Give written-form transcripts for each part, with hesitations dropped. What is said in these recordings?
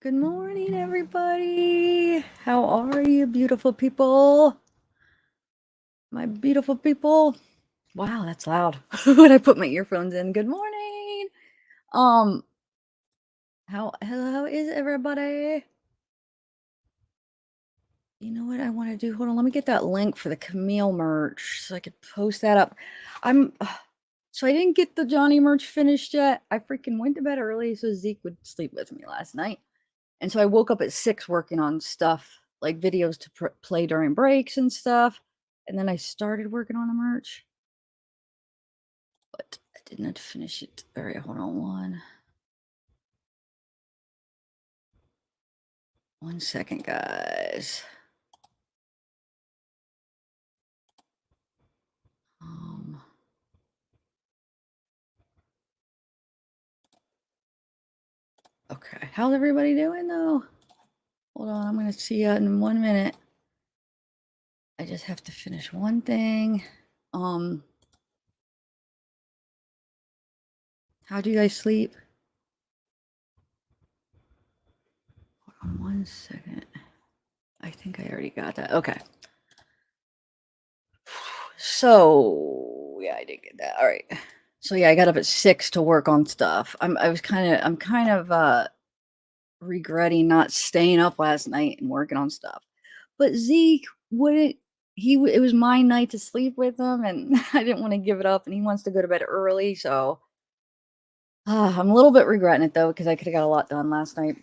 Good morning, everybody. How are you, beautiful people? My beautiful people. Wow, that's loud. When I put my earphones in. Good morning. Um, how is everybody? You know what I want to do? Hold on, let me get that link for the Camille merch so I could post that up. So I didn't get the Johnny merch finished yet. I freaking went to bed early so Zeke would sleep with me last night. And so I woke up at 6 working on stuff, like videos to play during breaks and stuff. And then I started working on the merch, but I did not finish it. All right, hold on one second, guys. Okay, how's everybody doing though? Hold on, I'm gonna see you in 1 minute. I just have to finish one thing. How do you guys sleep? Hold on 1 second. I think I already got that. Okay. So yeah, I did get that. All right. So yeah, I got up at 6 to work on stuff. I'm kind of regretting not staying up last night and working on stuff. But Zeke wouldn't it was my night to sleep with him and I didn't want to give it up and he wants to go to bed early, so I'm a little bit regretting it though because I could have got a lot done last night.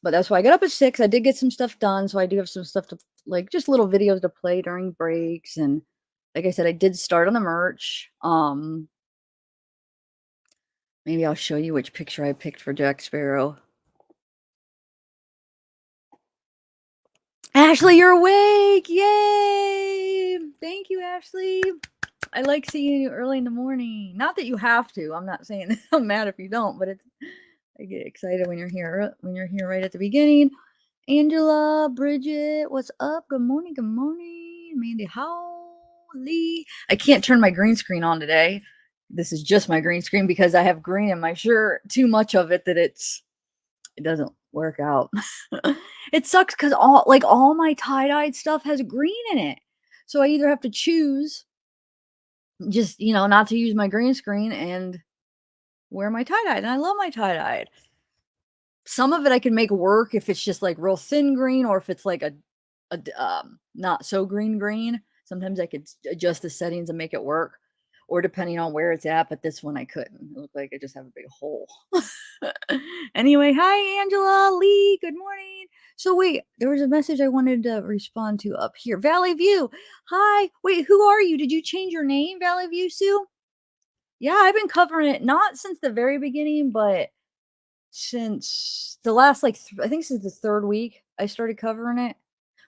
But that's why I got up at 6. I did get some stuff done, so I do have some stuff to like just little videos to play during breaks and like I said, I did start on the merch. Maybe I'll show you which picture I picked for Jack Sparrow. Ashley, you're awake! Yay! Thank you, Ashley. I like seeing you early in the morning. Not that you have to. I'm not saying I'm mad if you don't, but I get excited when you're here right at the beginning. Angela, Bridget, what's up? Good morning, good morning. Mandy Howley. I can't turn my green screen on today. This is just my green screen because I have green in my shirt. Too much of it that it doesn't work out. It sucks because all my tie-dyed stuff has green in it. So I either have to choose just, not to use my green screen and wear my tie-dyed. And I love my tie-dyed. Some of it I can make work if it's just like real thin green or if it's like a not so green. Sometimes I could adjust the settings and make it work, or depending on where it's at. But this one I couldn't. It looked like I just have a big hole. Anyway, hi Angela Lee. Good morning. So wait, there was a message I wanted to respond to up here. Valley View. Hi. Wait, who are you? Did you change your name, Valley View Sue? Yeah, I've been covering it not since the very beginning, but since the last I think this is the 3rd week I started covering it.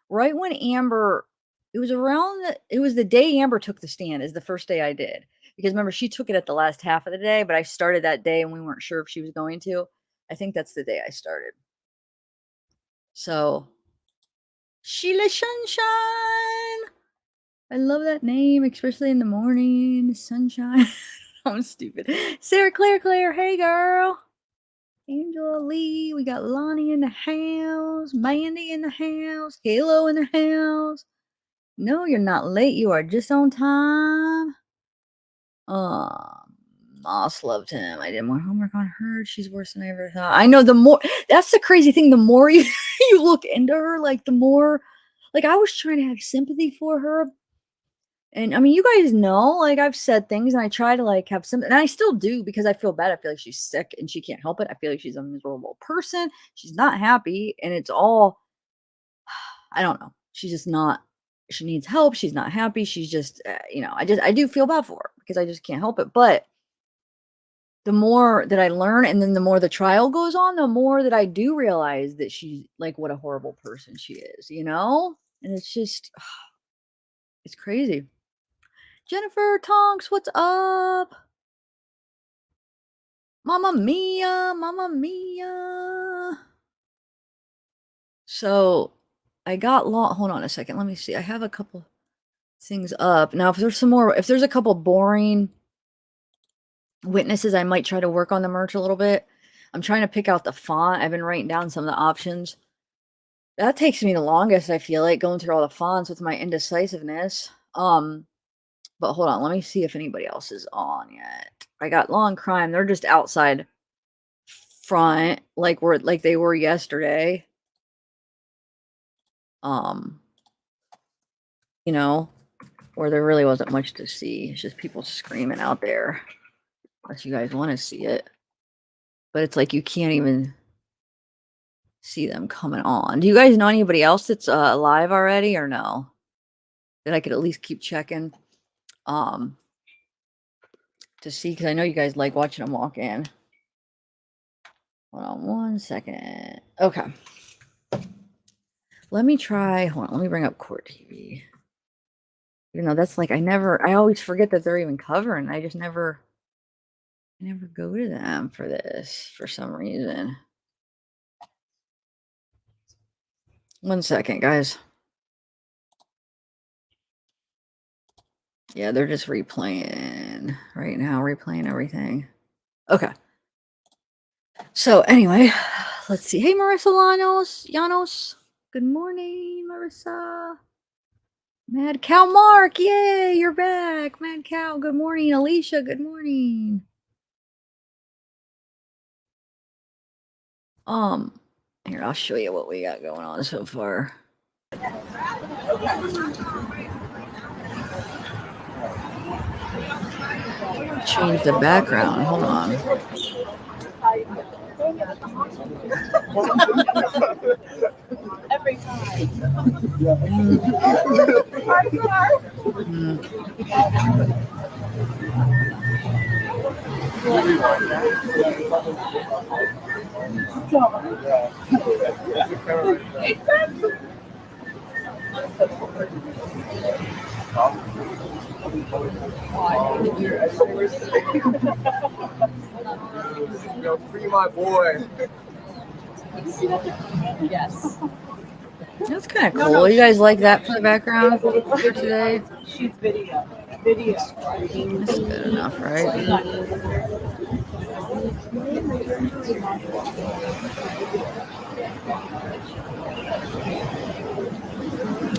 Right when Amber, it was the day Amber took the stand is the first day I did. Because remember, she took it at the last half of the day, but I started that day and we weren't sure if she was going to. I think that's the day I started. So, Sheila Sunshine. I love that name, especially in the morning. Sunshine. I'm stupid. Sarah Claire. Hey, girl. Angela Lee, we got Lonnie in the house, Mandy in the house, Halo in the house. No, you're not late. You are just on time. Moss loved him. I did more homework on her. She's worse than I ever thought. I know that's the crazy thing. The more you look into her, like the more, like I was trying to have sympathy for her. And I mean, you guys know, like I've said things and I try to like have some, and I still do because I feel bad. I feel like she's sick and she can't help it. I feel like she's a miserable person. She's not happy. And it's all, I don't know. She's just not, she needs help. She's not happy. She's just, I do feel bad for her because I just can't help it. But the more that I learn and then the more the trial goes on, the more that I do realize that she's like, what a horrible person she is, And it's just, it's crazy. Jennifer Tonks, what's up? Mamma mia, mamma mia. So I got hold on a second. Let me see. I have a couple things up. Now, if there's a couple boring witnesses, I might try to work on the merch a little bit. I'm trying to pick out the font. I've been writing down some of the options. That takes me the longest, I feel like, going through all the fonts with my indecisiveness. But hold on, let me see if anybody else is on yet. I got Law&Crime. They're just outside front, like they were yesterday. You know, where there really wasn't much to see. It's just people screaming out there. Unless you guys want to see it. But it's like you can't even see them coming on. Do you guys know anybody else that's live already or no? That I could at least keep checking to see, because I know you guys like watching them walk in. Hold on 1 second. Okay. Let me try. Hold on. Let me bring up Court TV. Even though that's like I always forget that they're even covering. I never go to them for this for some reason. 1 second, guys. Yeah, they're just replaying right now, replaying everything. Okay. So anyway, let's see. Hey, Marissa Llanos. Good morning, Marissa. Mad Cow Mark, yay, you're back. Mad Cow, good morning. Alicia, good morning. Here, I'll show you what we got going on so far. Change the background. Hold on. Every time. Yo, free my boy. Yes. That's kind of cool. You guys like that for the background for today? She's video. Video. That's good enough, right?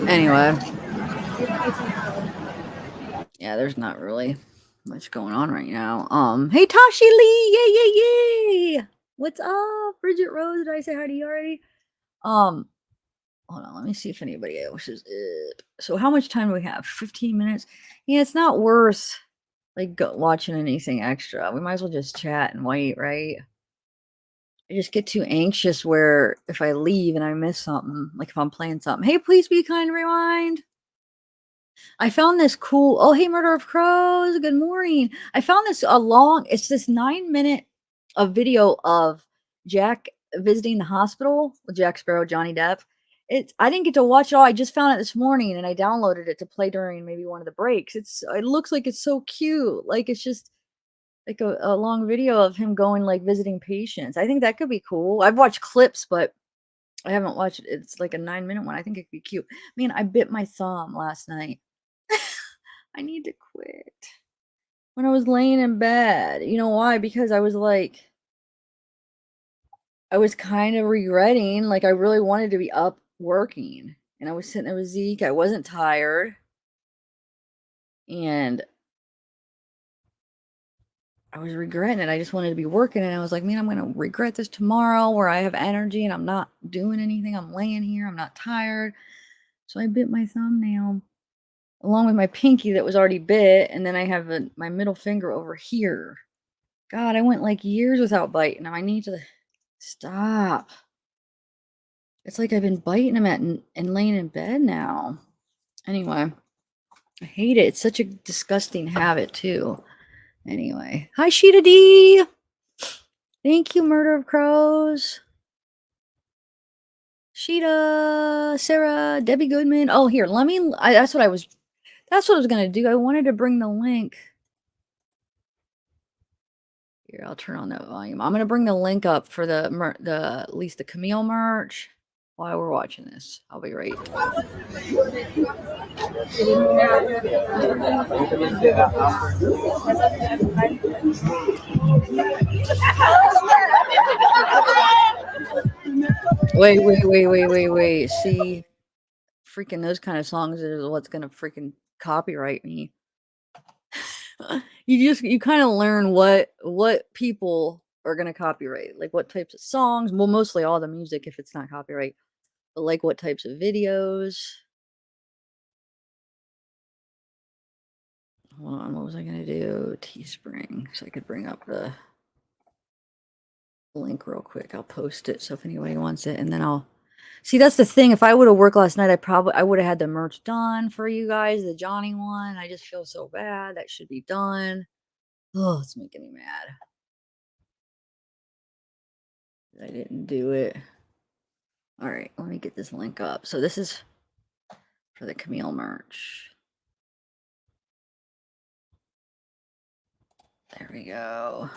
Anyway. Yeah, there's not really much going on right now. Hey Tashi Lee, yay, yay, yay! What's up, Bridget Rose? Did I say hi to you already? Hold on, let me see if anybody else is it. So how much time do we have? 15 minutes? Yeah, it's not worth like watching anything extra. We might as well just chat and wait, right? I just get too anxious where if I leave and I miss something, like if I'm playing something. Hey, please be kind, rewind. I found this cool. Oh, hey, Murder of Crows. Good morning. I found this it's this 9-minute video of Jack visiting the hospital with Jack Sparrow, Johnny Depp. I didn't get to watch it all. I just found it this morning and I downloaded it to play during maybe one of the breaks. It looks like it's so cute. Like it's just like a long video of him going like visiting patients. I think that could be cool. I've watched clips, but I haven't watched it. It's like a 9-minute one. I think it could be cute. Man, I bit my thumb last night. I need to quit. When I was laying in bed. You know why? Because I was kind of regretting, like I really wanted to be up working. And I was sitting there with Zeke. I wasn't tired. And I was regretting it. I just wanted to be working. And I was like, man, I'm going to regret this tomorrow where I have energy and I'm not doing anything. I'm laying here. I'm not tired. So I bit my thumbnail along with my pinky that was already bit. And then I have my middle finger over here. God, I went like years without biting them. I need to stop. It's like I've been biting them and laying in bed now. Anyway, I hate it. It's such a disgusting habit too. Anyway, hi Sheeta D. Thank you, Murder of Crows. Sheeta, Sarah, Debbie Goodman. Oh, here, that's what I was gonna do. I wanted to bring the link. Here, I'll turn on that volume. I'm gonna bring the link up for at least the Camille merch. while we're watching this. I'll be right. Wait. See, freaking those kind of songs is what's gonna freaking copyright me. You kind of learn what people are gonna copyright, like what types of songs. Well, mostly all the music if it's not copyright, but like what types of videos. Hold on, what was I gonna do? Teespring, so I could bring up the link real quick. I'll post it so if anybody wants it, and then I'll see. That's the thing. If I would have worked last night, I would have had the merch done for you guys. The Johnny one. I just feel so bad. That should be done. Oh, it's making me mad. I didn't do it. All right, let me get this link up. So this is for the Camille merch. There we go.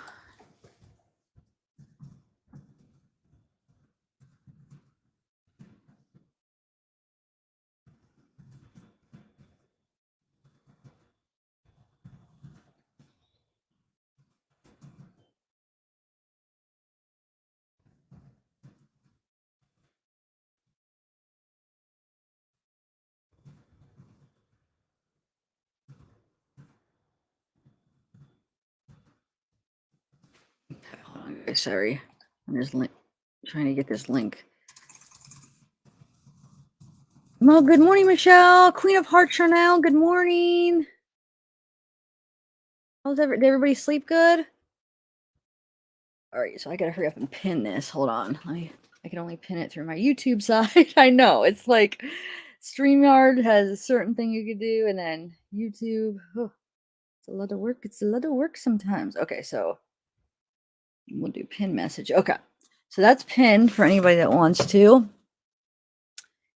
Hold on, guys. Sorry, I'm just trying to get this link. Well, good morning, Michelle, Queen of Hearts Chanel. Good morning. Did everybody sleep good? All right, so I gotta hurry up and pin this. Hold on, I can only pin it through my YouTube side. I know it's like StreamYard has a certain thing you could do, and then YouTube. Oh, it's a lot of work. It's a lot of work sometimes. Okay, so we'll do pin message. Okay, so that's pinned for anybody that wants to.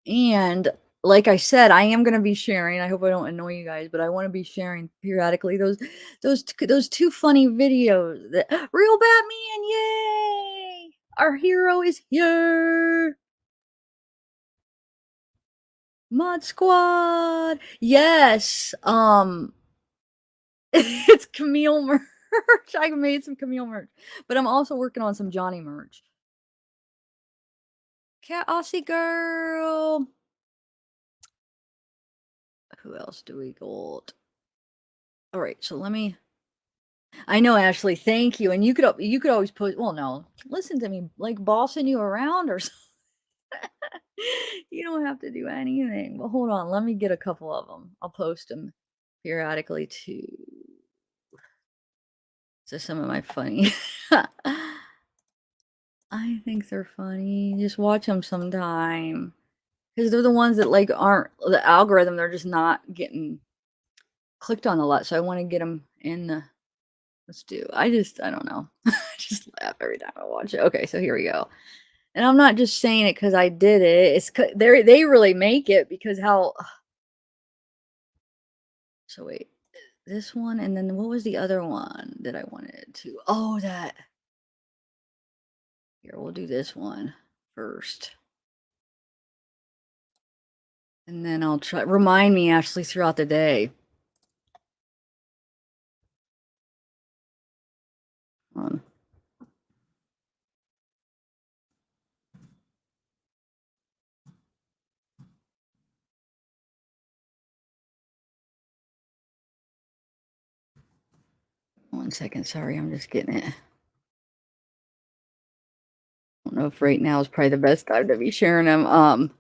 And like I said, I am going to be sharing. I hope I don't annoy you guys, but I want to be sharing periodically those two funny videos. That Real Batman, yay! Our hero is here. Mod Squad, yes. It's Camille merch. I made some Camille merch, but I'm also working on some Johnny merch. Cat Aussie girl. Who else do we got? All right, so let me. I know, Ashley. Thank you. And you could always post. Well, no, listen to me. Like bossing you around or something. You don't have to do anything. But hold on, let me get a couple of them. I'll post them periodically too. So some of my funny. I think they're funny. Just watch them sometime because they're the ones that like aren't the algorithm. They're just not getting clicked on a lot. So I want to get them in the. Let's do. I don't know. I just laugh every time I watch it. Okay, so here we go. And I'm not just saying it because I did it. It's they really make it because how. So wait, this one and then what was the other one that I wanted to? Oh, that. Here, we'll do this one first. And then I'll try. Remind me, Ashley, throughout the day. 1 second. Sorry, I'm just getting it. I don't know if right now is probably the best time to be sharing them.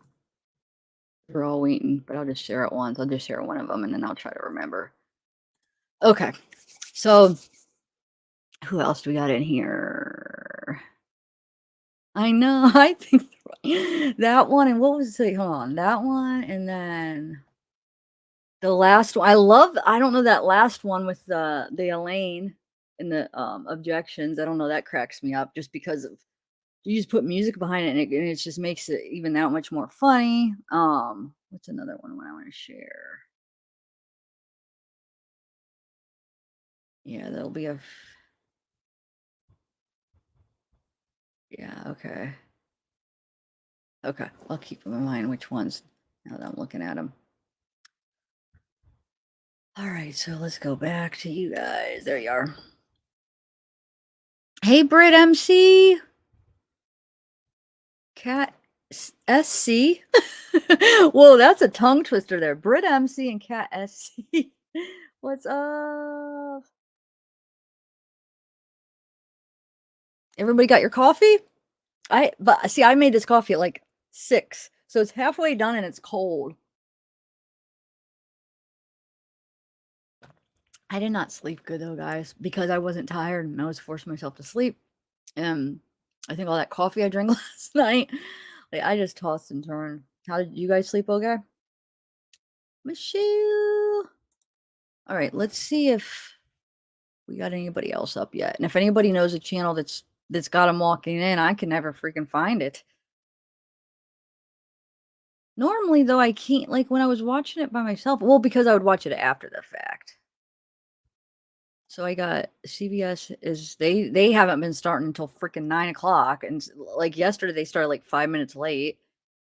We're all waiting, but I'll just share it once. I'll just share one of them and then I'll try to remember. Okay. So who else do we got in here? I know. I think that one and what was it? Hold on. That one and then the last one. I don't know that last one with the Elaine and the objections. I don't know. That cracks me up just because of you just put music behind it and it just makes it even that much more funny. What's another one I want to share? Yeah, there'll be a. Yeah, okay. Okay, I'll keep in mind which ones now that I'm looking at them. All right, so let's go back to you guys. There you are. Hey, Brit MC. Cat SC. Whoa, that's a tongue twister there. Brit MC and Cat SC. What's up? Everybody got your coffee? But see, I made this coffee at like 6, so it's halfway done and it's cold. I did not sleep good though, guys, because I wasn't tired and I was forcing myself to sleep. I think all that coffee I drank last night, like I just tossed and turned. How did you guys sleep? Okay, Michelle. All right, let's see if we got anybody else up yet, and if anybody knows a channel that's got them walking in, I can never freaking find it. Normally, though, I can't. Like when I was watching it by myself, well, because I would watch it after the fact. So I got CBS is they haven't been starting until freaking 9 o'clock, and like yesterday they started like 5 minutes late.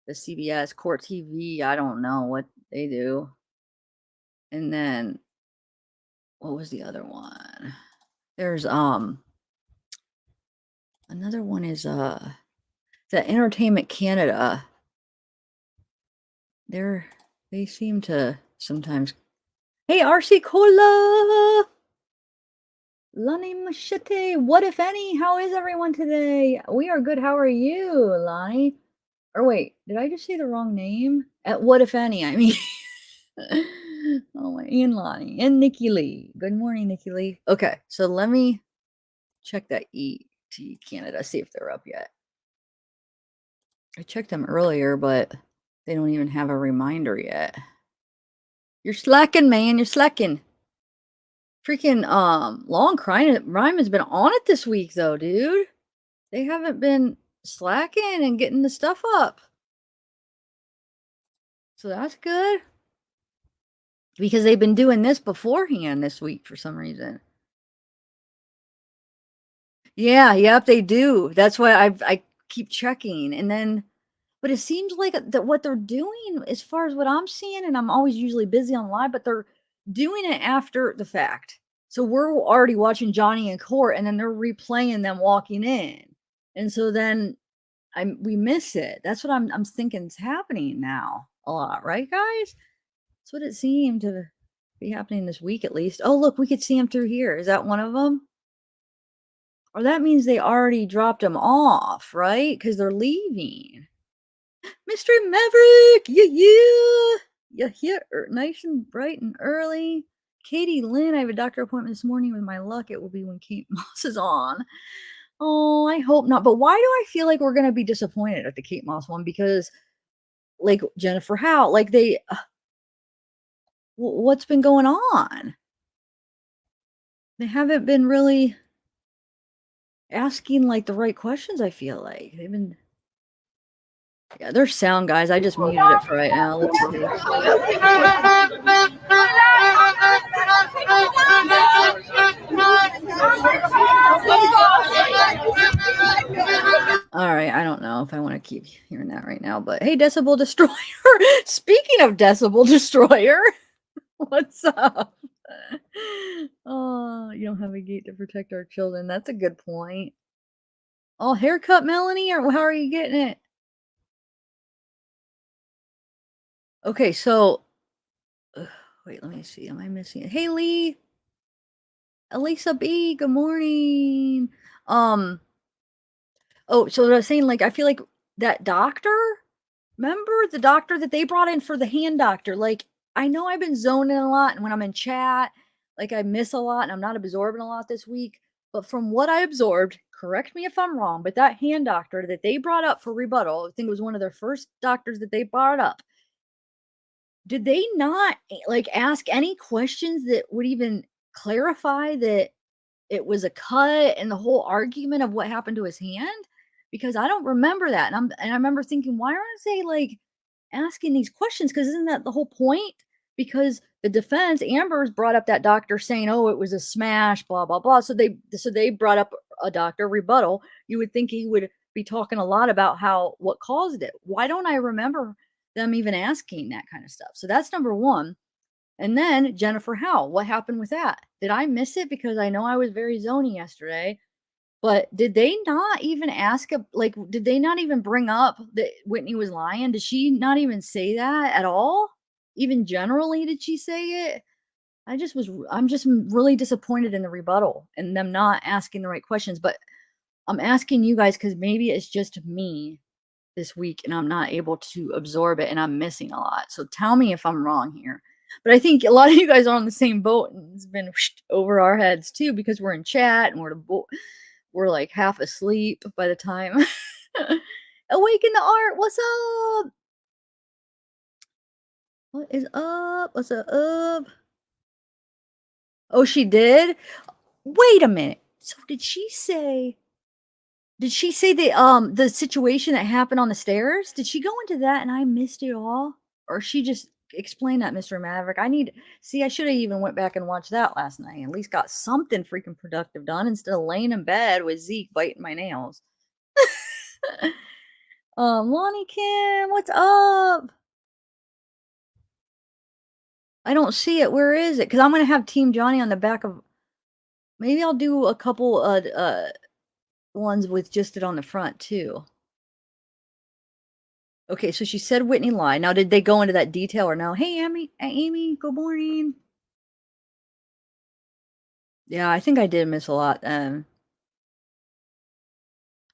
The CBS Court TV, I don't know what they do. And then what was the other one? There's another one is the Entertainment Canada. They seem to sometimes. Hey, RC Cola! Lonnie Machete, what if any? How is everyone today? We are good. How are you, Lonnie? Or wait, did I just say the wrong name? At what if any? I mean, oh my, and Lonnie and Nikki Lee. Good morning, Nikki Lee. Okay, so let me check that ET Canada, see if they're up yet. I checked them earlier, but they don't even have a reminder yet. You're slacking, man. You're slacking. Freaking Law&Crime has been on it this week, though, dude. They haven't been slacking and getting the stuff up. So that's good. Because they've been doing this beforehand this week for some reason. Yeah, yep, they do. That's why I keep checking. And then, but it seems like that what they're doing, as far as what I'm seeing, and I'm always usually busy on live, but they're doing it after the fact. So we're already watching Johnny in court, and then they're replaying them walking in. And so then we miss it. That's what I'm thinking is happening now a lot, right, guys? That's what it seemed to be happening this week, at least. Oh, look, we could see them through here. Is that one of them? Or that means they already dropped them off, right? Because they're leaving. Mystery Maverick, yeah, here, nice and bright and early. Katie Lynn, I have a doctor appointment this morning. With my luck, it will be when Kate Moss is on. Oh, I hope not. But why do I feel like we're gonna be disappointed at the Kate Moss one? Because, like Jennifer Howe, like what's been going on? They haven't been really asking like the right questions. I feel like they've been. Yeah, there's sound, guys. I just muted it for right now. Let's see. All right, I don't know if I want to keep hearing that right now, but hey, Decibel Destroyer. Speaking of Decibel Destroyer, what's up? Oh, you don't have a gate to protect our children. That's a good point. Oh, haircut, Melanie, or how are you getting it? Okay, so wait, let me see. Am I missing it? Hey, Lee. Elisa B, good morning. Oh, so I was saying, like, I feel like that doctor, remember the doctor that they brought in for the hand doctor? Like, I know I've been zoning a lot, and when I'm in chat, like, I miss a lot, and I'm not absorbing a lot this week. But from what I absorbed, correct me if I'm wrong, but that hand doctor that they brought up for rebuttal, I think it was one of their first doctors that they brought up. Did they not like ask any questions that would even clarify that it was a cut and the whole argument of what happened to his hand? Because I don't remember that. And I remember thinking, why aren't they like asking these questions? Because isn't that the whole point? Because the defense, Amber's brought up that doctor saying, oh, it was a smash, blah, blah, blah. So they brought up a doctor rebuttal. You would think he would be talking a lot about what caused it. Why don't I remember them even asking that kind of stuff? So that's number one. And then Jennifer Howe, what happened with that? Did I miss it? Because I know I was very zony yesterday. But did they not even did they not even bring up that Whitney was lying? Did she not even say that at all? Even generally, did she say it? I'm just really disappointed in the rebuttal and them not asking the right questions. But I'm asking you guys because maybe it's just me this week and I'm not able to absorb it and I'm missing a lot. So tell me if I'm wrong here. But I think a lot of you guys are on the same boat and it's been over our heads too because we're in chat and we're like half asleep by the time. Awaken the art. What's up? What is up? What's up? Oh, she did? Wait a minute. So did she say the situation that happened on the stairs? Did she go into that and I missed it all? Or she just explained that, Mr. Maverick? I should have even went back and watched that last night. At least got something freaking productive done instead of laying in bed with Zeke biting my nails. Lonnie Kim, what's up? I don't see it. Where is it? Because I'm gonna have Team Johnny on the back of. Maybe I'll do a couple ones with just it on the front too. Okay, so she said Whitney lied. Now, did they go into that detail or no? Hey, Amy, good morning. Yeah, I think I did miss a lot. I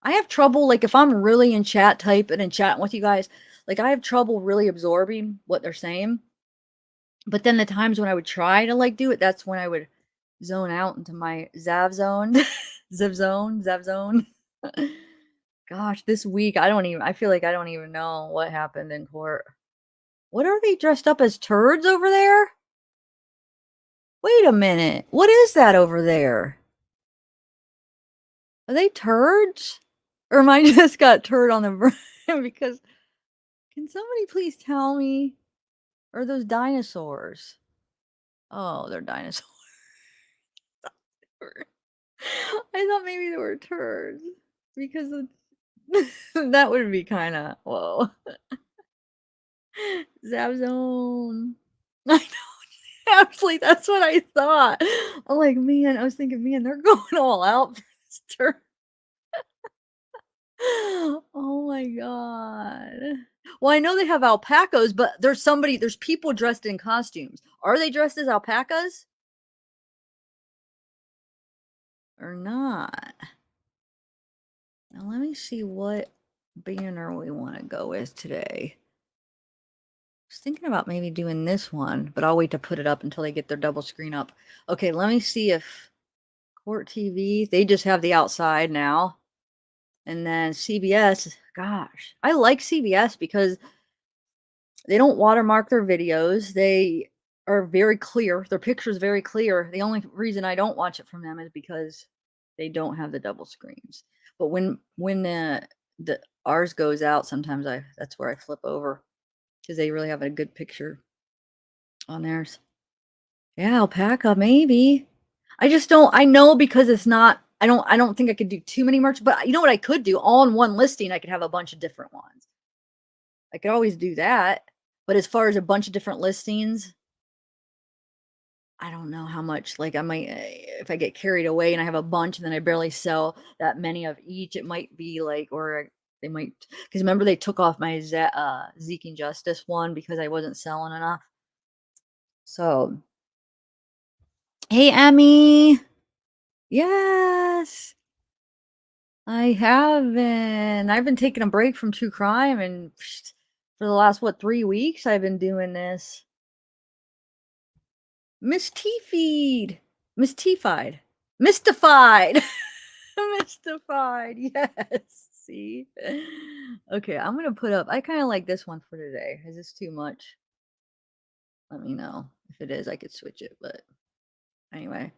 have trouble, like, if I'm really in chat typing and chatting with you guys, like, I have trouble really absorbing what they're saying. But then the times when I would try to, like, do it, that's when I would zone out into my Zav zone. Zav zone. Gosh, this week, I feel like I don't even know what happened in court. What are they dressed up as turds over there? Wait a minute. What is that over there? Are they turds? Or am I just got turd on the brain? Because can somebody please tell me? Are those dinosaurs? Oh, they're dinosaurs. I thought maybe they were turds. Because that would be kind of, whoa. Zap zone. I know. Actually, that's what I thought. I'm like, man, I was thinking, man, they're going all out for this turd. Oh my god. Well, I know they have alpacas, but there's people dressed in costumes. Are they dressed as alpacas? Or not? Now let me see what banner we want to go with today. I was thinking about maybe doing this one, but I'll wait to put it up until they get their double screen up. Okay, let me see if Court TV, they just have the outside now. And then CBS, gosh, I like CBS because they don't watermark their videos. They are very clear. Their picture's very clear. The only reason I don't watch it from them is because they don't have the double screens. But when the ours goes out, sometimes that's where I flip over because they really have a good picture on theirs. Yeah, alpaca maybe. I know because it's not I don't think I could do too many merch, but you know what I could do? All in one listing, I could have a bunch of different ones. I could always do that. But as far as a bunch of different listings, I don't know how much, like I might, if I get carried away and I have a bunch and then I barely sell that many of each, it might be like, or they might, because remember they took off my Zeke and Justice one because I wasn't selling enough. So, hey, Emmy. Yes. I haven't. I've been taking a break from true crime and for the last, 3 weeks I've been doing this. Miss T-Feed. Miss T-Fied. Mystified. Mystified. Yes. See? Okay, I'm going to put up. I kind of like this one for today. Is this too much? Let me know. If it is, I could switch it. But anyway.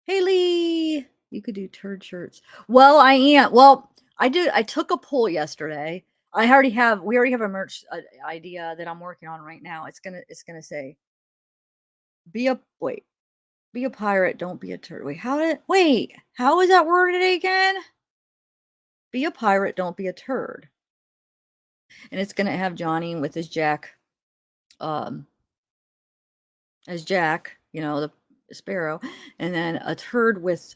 Haley, you could do turd shirts. Well, I am. Well, I did. I took a poll yesterday. We already have a merch idea that I'm working on right now. It's gonna say, be a pirate, don't be a turd. Wait, how is that worded again? be a pirate, don't be a turd. And it's gonna have Johnny with his Jack, as Jack, you know, the sparrow, and then a turd with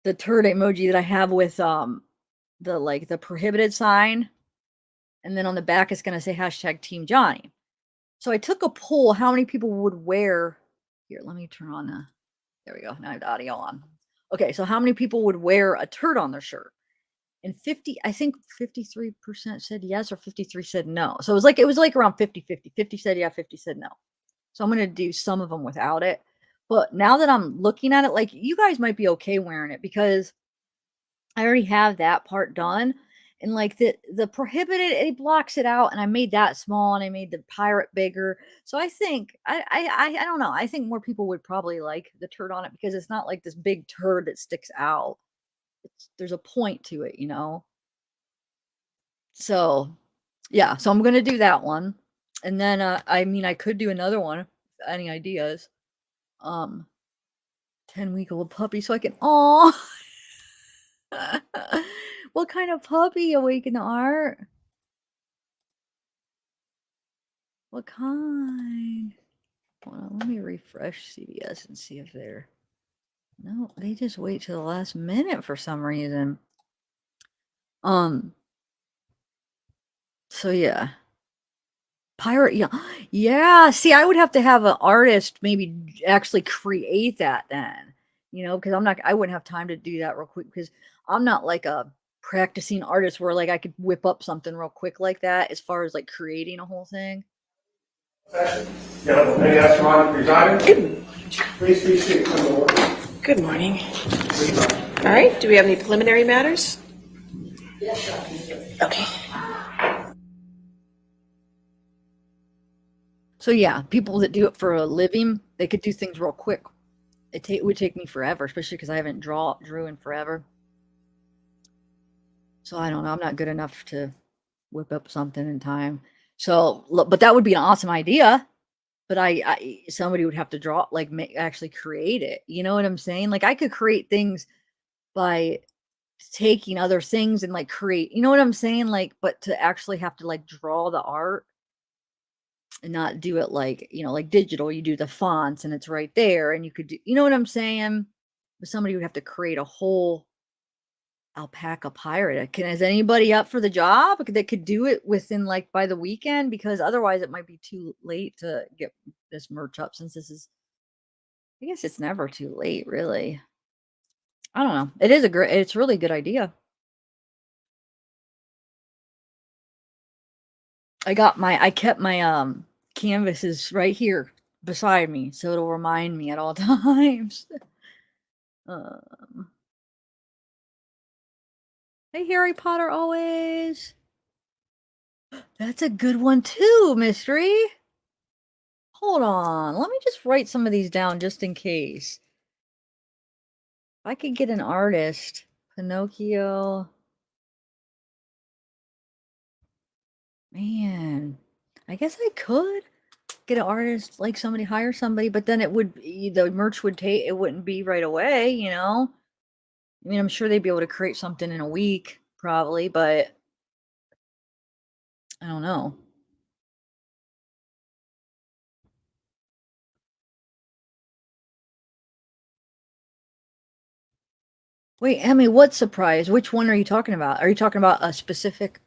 the turd emoji that I have with the prohibited sign, and then on the back it's gonna say hashtag Team Johnny. So I took a poll how many people would wear. Here, let me turn on the. There we go. Now I have the audio on. Okay, so how many people would wear a turd on their shirt? And 50, I think 53% said yes, or 53 said no. So it was like around 50-50. 50 said yeah, 50 said no. So I'm gonna do some of them without it. But now that I'm looking at it, like, you guys might be okay wearing it because I already have that part done. And like the prohibited, it blocks it out, and I made that small, and I made the pirate bigger. So I think I don't know. I think more people would probably like the turd on it because it's not like this big turd that sticks out. There's a point to it, you know. So yeah, so I'm gonna do that one, and then I mean I could do another one. Any ideas? 10-week-old puppy, so I can. Oh, what kind of puppy? Awaken the art. What kind? Hold on, let me refresh CBS and see if they're. No, they just wait till the last minute for some reason. So yeah. Pirate, yeah. Yeah, see, I would have to have an artist maybe actually create that then, you know, because I wouldn't have time to do that real quick because I'm not like a practicing artist where like I could whip up something real quick like that as far as like creating a whole thing. Yeah, may I ask Ron presiding? Good morning. Please be seated. Come to order. Good morning. All right, do we have any preliminary matters? Okay. So yeah, people that do it for a living, they could do things real quick. It would take me forever, especially because I haven't drew in forever. So I don't know. I'm not good enough to whip up something in time. So, but that would be an awesome idea. But somebody would have to draw, like, actually create it. You know what I'm saying? Like, I could create things by taking other things and like create. You know what I'm saying? Like, but to actually have to like draw the art and not do it like, you know, like digital. You do the fonts and it's right there, and you could do. You know what I'm saying? But somebody would have to create a whole alpaca pirate. Is anybody up for the job that could do it within like by the weekend? Because otherwise it might be too late to get this merch up, since this is, I guess it's never too late, really. I don't know. It's really a good idea. I kept my canvases right here beside me, so it'll remind me at all times. Hey, Harry Potter always. That's a good one too, Mystery. Hold on. Let me just write some of these down just in case. If I could get an artist, Pinocchio. Man, I guess I could get an artist, like somebody, hire somebody, but then the merch would take, it wouldn't be right away, you know? I mean, I'm sure they'd be able to create something in a week, probably, but I don't know. Wait, Emmy, what surprise? Which one are you talking about? Are you talking about a specific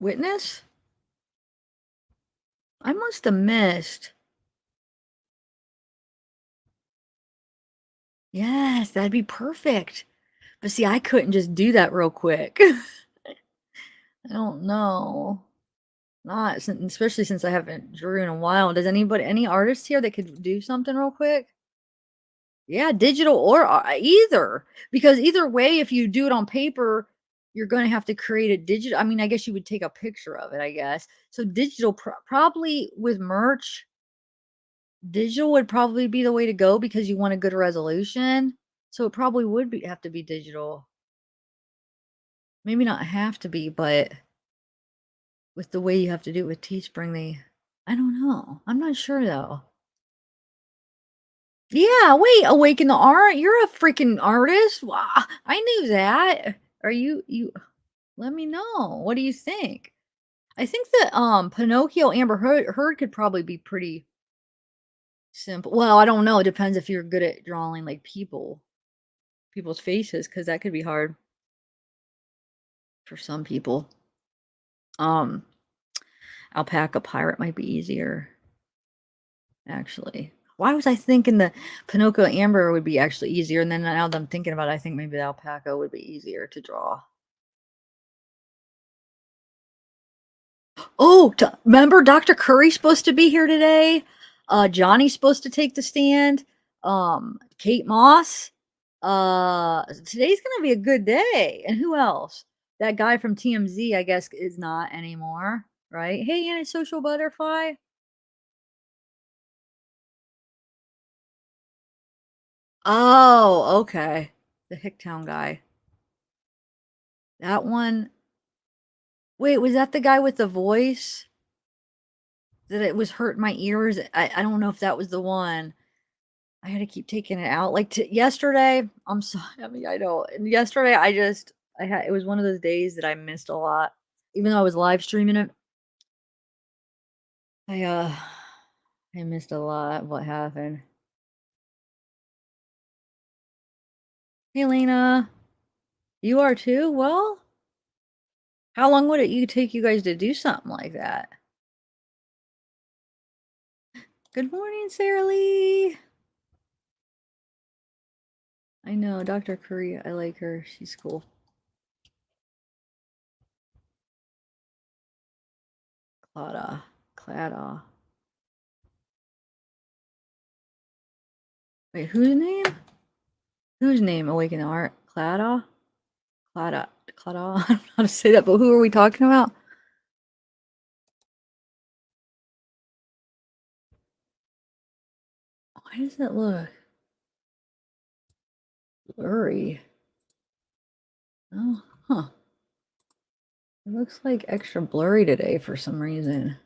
witness? I must have missed. Yes, that'd be perfect. But see, I couldn't just do that real quick. I don't know. Not especially since I haven't drew in a while. Does any artists here that could do something real quick? Yeah, digital or either. Because either way, if you do it on paper, you're going to have to create a digital. I mean, I guess you would take a picture of it, I guess. So digital, probably with merch, digital would probably be the way to go because you want a good resolution. So it probably would have to be digital. Maybe not have to be, but with the way you have to do it with Teespring, I don't know. I'm not sure though. Yeah, wait, Awaken the Art. You're a freaking artist. Wow, I knew that. Are you let me know. What do you think? I think that Pinocchio Amber Heard could probably be pretty simple. Well, I don't know. It depends if you're good at drawing like people's faces, because that could be hard for some people. Alpaca Pirate might be easier, actually. Why was I thinking the Pinocchio Amber would be actually easier? And then now that I'm thinking about it, I think maybe the alpaca would be easier to draw. Oh, remember Dr. Curry's supposed to be here today? Johnny's supposed to take the stand. Kate Moss. Today's gonna be a good day. And who else? That guy from TMZ, I guess, is not anymore, right? Hey, antisocial butterfly. Oh, okay. The Hicktown guy. That one. Wait, was that the guy with the voice? That it was hurting my ears? I don't know if that was the one. I had to keep taking it out. Like yesterday, I'm sorry. I mean, I know. And yesterday, I had, it was one of those days that I missed a lot. Even though I was live streaming it, I missed a lot of what happened. Hey, Lena, you are too? Well, how long would it take you guys to do something like that? Good morning, Sarah Lee. I know, Dr. Curry. I like her. She's cool. Clada. Wait, whose name? Whose name? Awaken the Art. Clada. I don't know how to say that, but who are we talking about? Why does that look blurry? Oh, huh. It looks like extra blurry today for some reason.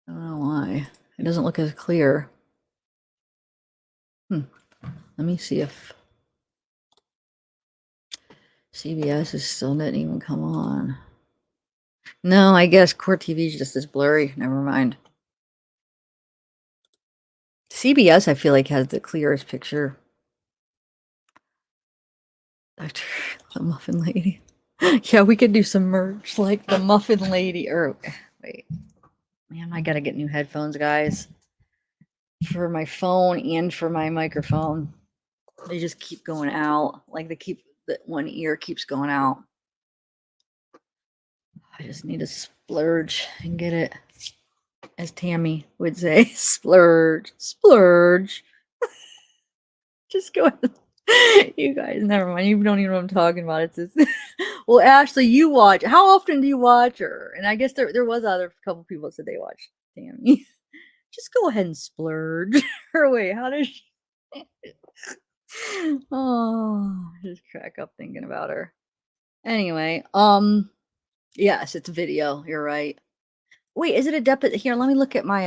I don't know why. It doesn't look as clear. Let me see if CBS is still didn't even come on. No, I guess Court TV is just as blurry. Never mind. CBS, I feel like, has the clearest picture. Dr. The Muffin Lady. Yeah, we could do some merch like the Muffin Lady. Or wait, man, I gotta get new headphones, guys, for my phone and for my microphone. They just keep going out. Like the one ear keeps going out. I just need to splurge and get it, as Tammy would say, splurge. Just go ahead. You guys, never mind. You don't even know what I'm talking about. It's just, well, Ashley, you watch. How often do you watch her? And I guess there was other couple people that said they watched Tammy. Just go ahead and splurge. Or wait, how does she? Oh, I just crack up thinking about her. Anyway, yes, it's video. You're right. Wait, is it a deposition? Here, let me look at my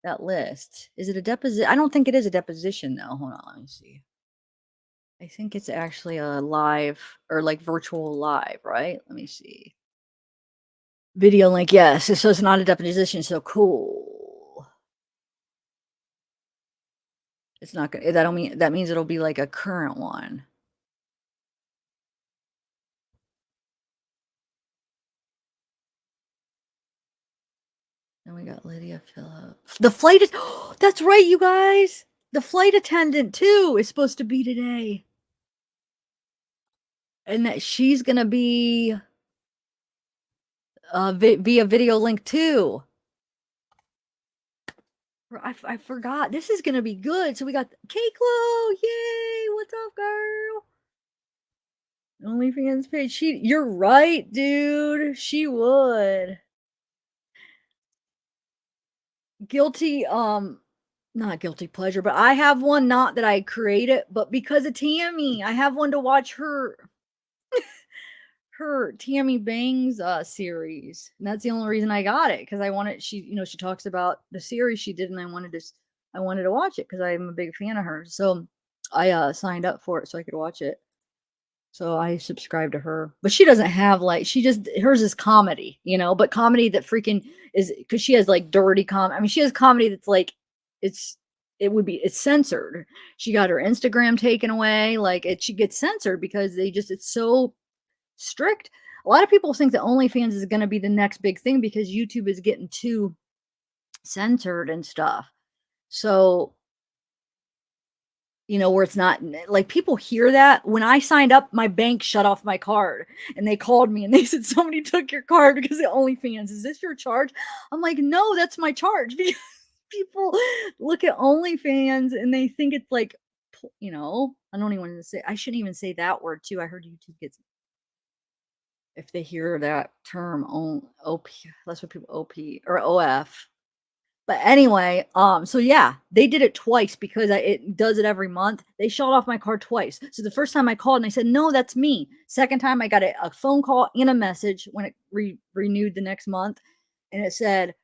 that list. Is it a deposition? I don't think it is a deposition though. Hold on, let me see. I think it's actually a live or like virtual live, right? Let me see. Video link, yes. So it's not a deposition, so cool. It's not gonna that means it'll be like a current one. Then we got Lydia Phillips. The flight is that's right, you guys. The flight attendant too is supposed to be today. And that she's gonna be via video link too. I forgot. This is gonna be good. So we got Klo. Yay! What's up, girl? OnlyFans page. You're right, dude. She would. Guilty, not guilty pleasure, but I have one, not that I created, but because of Tammy, I have one to watch her her Tammy Bangs series, and that's the only reason I got it, because I wanted, she talks about the series she did, and I wanted to watch it because I'm a big fan of hers. So I signed up for it so I could watch it. So I subscribe to her, but she doesn't have like, hers is comedy, but comedy that freaking is, because she has like dirty I mean, she has comedy that's like, it's it's censored. She got her Instagram taken away, like she gets censored because it's so strict. A lot of people think that OnlyFans is going to be the next big thing because YouTube is getting too censored and stuff. So, where it's not like, people hear that. When I signed up, my bank shut off my card and they called me and they said, somebody took your card because of OnlyFans. Is this your charge? I'm like, no, that's my charge. Because people look at OnlyFans and they think it's like, I don't even want to say, I shouldn't even say that word too. I heard YouTube gets, if they hear that term, OP, that's what people, OP or OF. But anyway, so yeah, they did it twice because it does it every month. They shut off my card twice. So the first time I called and I said, no, that's me. Second time I got a phone call and a message when it renewed the next month. And it said,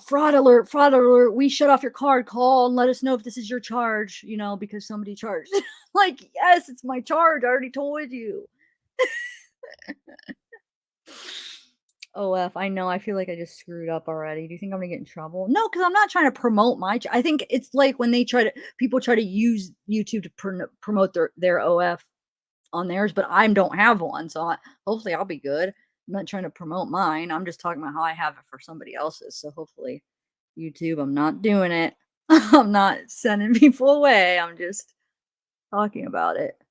fraud alert, we shut off your card. Call and let us know if this is your charge, because somebody charged. Like, yes, it's my charge. I already told you. OF, I know. I feel like I just screwed up already. Do you think I'm gonna get in trouble? No, because I'm not trying to promote I think it's like when people try to use YouTube to promote their OF on theirs, but I don't have one, so hopefully I'll be good. I'm not trying to promote mine. I'm just talking about how I have it for somebody else's. So hopefully, YouTube, I'm not doing it. I'm not sending people away. I'm just talking about it.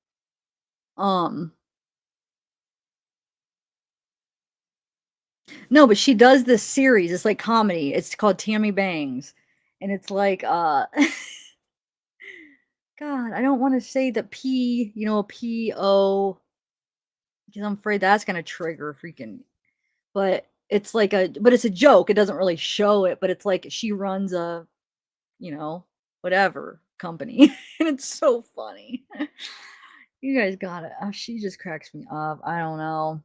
No, but she does this series. It's like comedy. It's called Tammy Bangs. And it's like God, I don't want to say the P, PO, because I'm afraid that's gonna trigger freaking, but it's a joke. It doesn't really show it, but it's like she runs a, whatever company. And it's so funny. You guys got it. She just cracks me up. I don't know.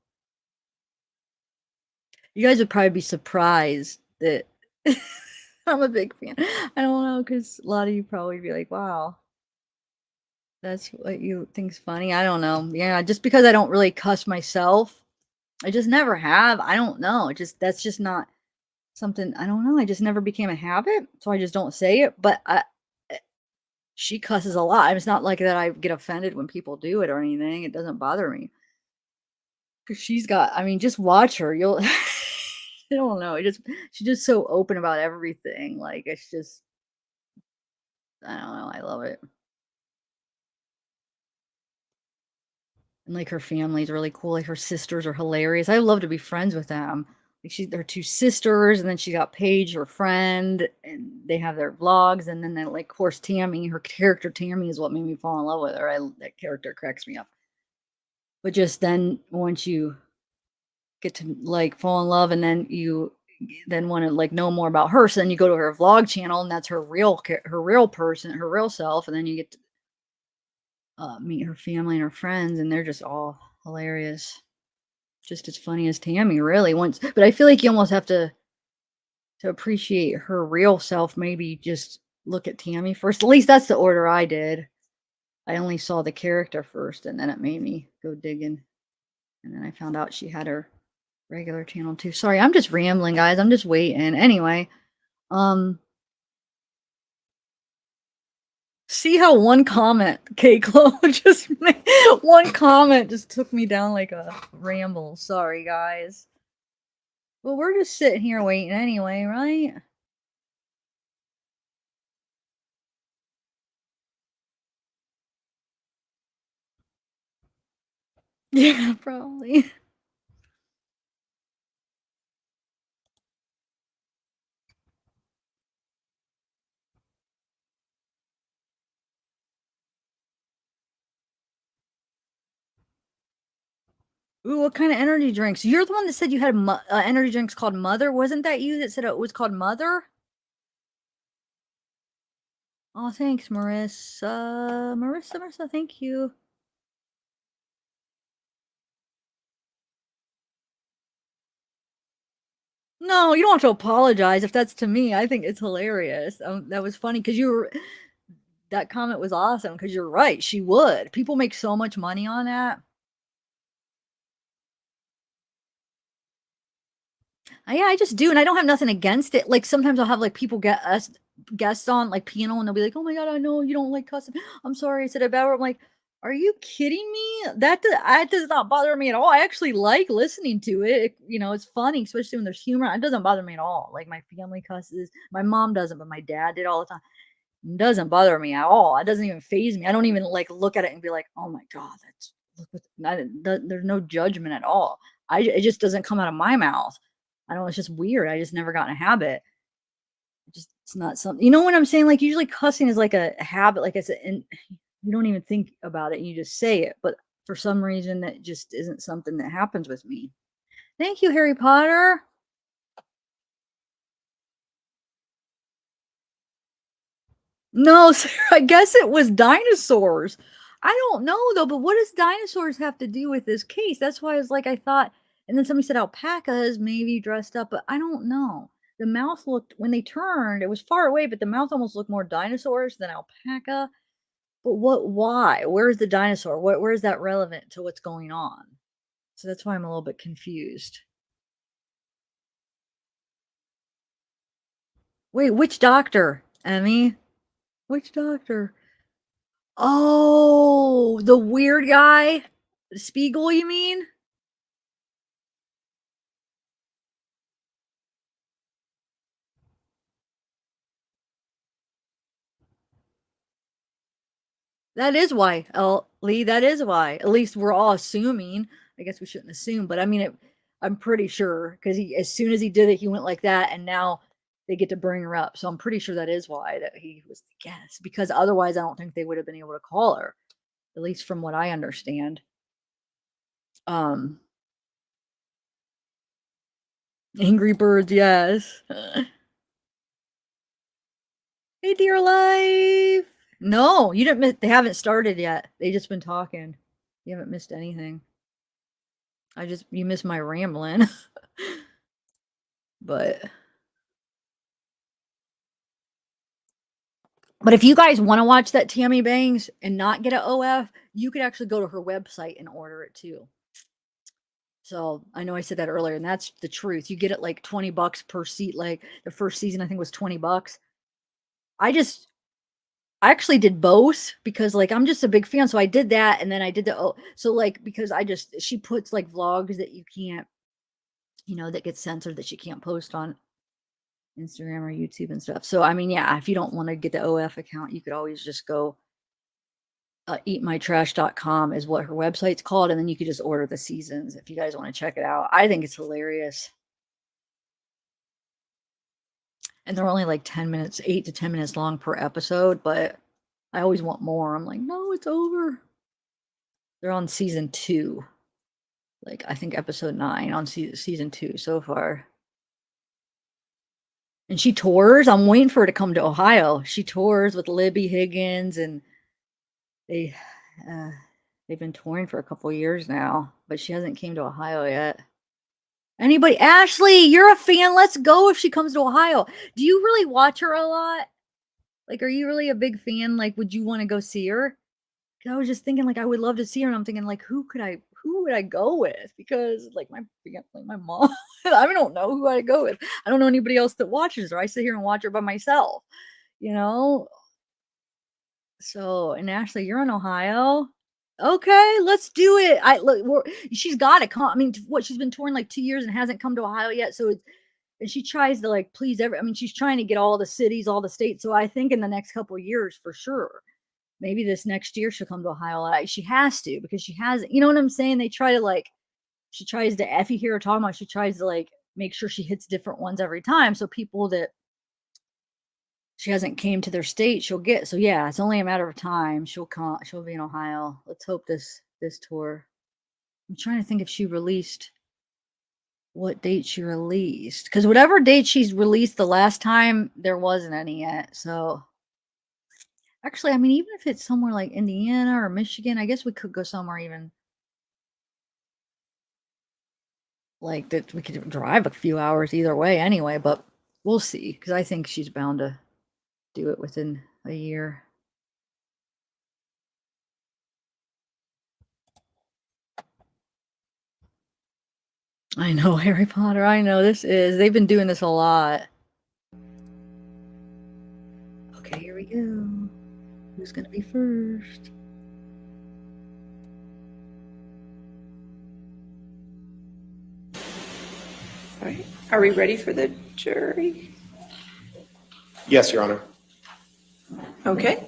You guys would probably be surprised that I'm a big fan. I don't know, because a lot of you probably be like, wow, that's what you think's funny. I don't know. Yeah, just because I don't really cuss myself. I just never have. I don't know. That's just not something, I don't know. I just never became a habit. So I just don't say it. But she cusses a lot. It's not like that I get offended when people do it or anything. It doesn't bother me. Cause just watch her. You'll I don't know. She's just so open about everything. Like, it's just, I don't know. I love it. And like, her family's really cool. Like, her sisters are hilarious. I love to be friends with them. Like, her two sisters, and then she got Paige, her friend, and they have their vlogs. And then of course, Tammy, her character Tammy is what made me fall in love with her. That character cracks me up. But just then, once you get to like fall in love, and then you then want to like know more about her, so then you go to her vlog channel, and that's her real person, her real self, and then you get to meet her family and her friends, and they're just all hilarious, just as funny as Tammy, really. But I feel like you almost have to appreciate her real self. Maybe just look at Tammy first. At least that's the order I did. I only saw the character first, and then it made me go digging, and then I found out she had her regular channel too. Sorry, I'm just rambling, guys. I'm just waiting. Anyway, see how one comment, K-Clo, one comment just took me down like a ramble. Sorry, guys. Well, we're just sitting here waiting anyway, right? Yeah, probably. Ooh, what kind of energy drinks? You're the one that said you had energy drinks called Mother. Wasn't that you that said it was called Mother? Oh, thanks, Marissa. Marissa, thank you. No, you don't have to apologize if that's to me. I think it's hilarious. That was funny because that comment was awesome because you're right. She would. People make so much money on that. Yeah, I just do, and I don't have nothing against it. Like sometimes I'll have like people get us guests on like piano, and they'll be like, "Oh my god, I know you don't like cussing. I'm sorry, I said it bad." I'm like, "Are you kidding me? That does not bother me at all. I actually like listening to it. It's funny, especially when there's humor. It doesn't bother me at all. Like my family cusses. My mom doesn't, but my dad did all the time. It doesn't bother me at all. It doesn't even phase me. I don't even like look at it and be like, "Oh my god, that's look what." There's no judgment at all. It just doesn't come out of my mouth. I don't know, it's just weird. I just never got in a habit. It's not something, you know what I'm saying? Like usually cussing is like a habit, like I said, and you don't even think about it. You just say it. But for some reason, that just isn't something that happens with me. Thank you, Harry Potter. No, Sarah, I guess it was dinosaurs. I don't know though, but what does dinosaurs have to do with this case? That's why I was like, I thought, and then somebody said alpacas maybe dressed up, but I don't know. The mouth looked, when they turned, it was far away, but the mouth almost looked more dinosaurs than alpaca. But why? Where's the dinosaur? Where is that relevant to what's going on? So that's why I'm a little bit confused. Wait, which doctor, Emmy? Which doctor? Oh, the weird guy? Spiegel, you mean? That is why, Lee, that is why. At least we're all assuming. I guess we shouldn't assume, but I mean, I'm pretty sure because as soon as he did it, he went like that, and now they get to bring her up. So I'm pretty sure that is why that he was the guest, because otherwise, I don't think they would have been able to call her, at least from what I understand. Um, Angry Birds, yes. Hey, dear life. No, you didn't miss. They haven't started yet. They just been talking. You haven't missed anything. You missed my rambling. but if you guys want to watch that Tammy Bangs and not get an OF, you could actually go to her website and order it too. So I know I said that earlier, and that's the truth. You get it like $20 per seat. Like the first season, I think was $20. I actually did both because like I'm just a big fan. So I did that, and then I did so like because she puts like vlogs that you can't, that get censored, that she can't post on Instagram or YouTube and stuff. So I mean, yeah, if you don't want to get the OF account, you could always just go eatmytrash.com is what her website's called, and then you could just order the seasons if you guys want to check it out. I think it's hilarious. And they're only like 10 minutes, 8 to 10 minutes long per episode, but I always want more. I'm like, no, it's over. They're on season 2. Like I think episode 9 on season 2 so far. And she tours. I'm waiting for her to come to Ohio. She tours with Libby Higgins, and they've been touring for a couple years now, but she hasn't came to Ohio yet. Anybody? Ashley, you're a fan. Let's go if she comes to Ohio. Do you really watch her a lot? Like, are you really a big fan? Like, would you want to go see her? Because I was just thinking, like, I would love to see her, and I'm thinking, like, who would I go with? Because like my mom, I don't know who I'd go with. I don't know anybody else that watches her. I sit here and watch her by myself, you know. So, and Ashley, you're in Ohio. Okay, let's do it. She's got to come. I mean, what, she's been touring like 2 years and hasn't come to Ohio yet. So and she tries to like please I mean, she's trying to get all the cities, all the states. So I think in the next couple of years, for sure, maybe this next year she'll come to Ohio. She has to, because she has, you know what I'm saying? They try to like, she tries to, if you hear her talking about, she tries to like make sure she hits different ones every time. So people that she hasn't came to their state, she'll get. So yeah, it's only a matter of time. She'll come. She'll be in Ohio. Let's hope this tour. I'm trying to think if she released what date she released, because whatever date she's released the last time, there wasn't any yet. So actually, I mean, even if it's somewhere like Indiana or Michigan, I guess we could go somewhere even. like that we could drive a few hours either way anyway, but we'll see, because I think she's bound to do it within a year. I know, Harry Potter, I know, they've been doing this a lot. Okay, here we go. Who's gonna be first? All right. Are we ready for the jury? Yes, Your Honor. Okay.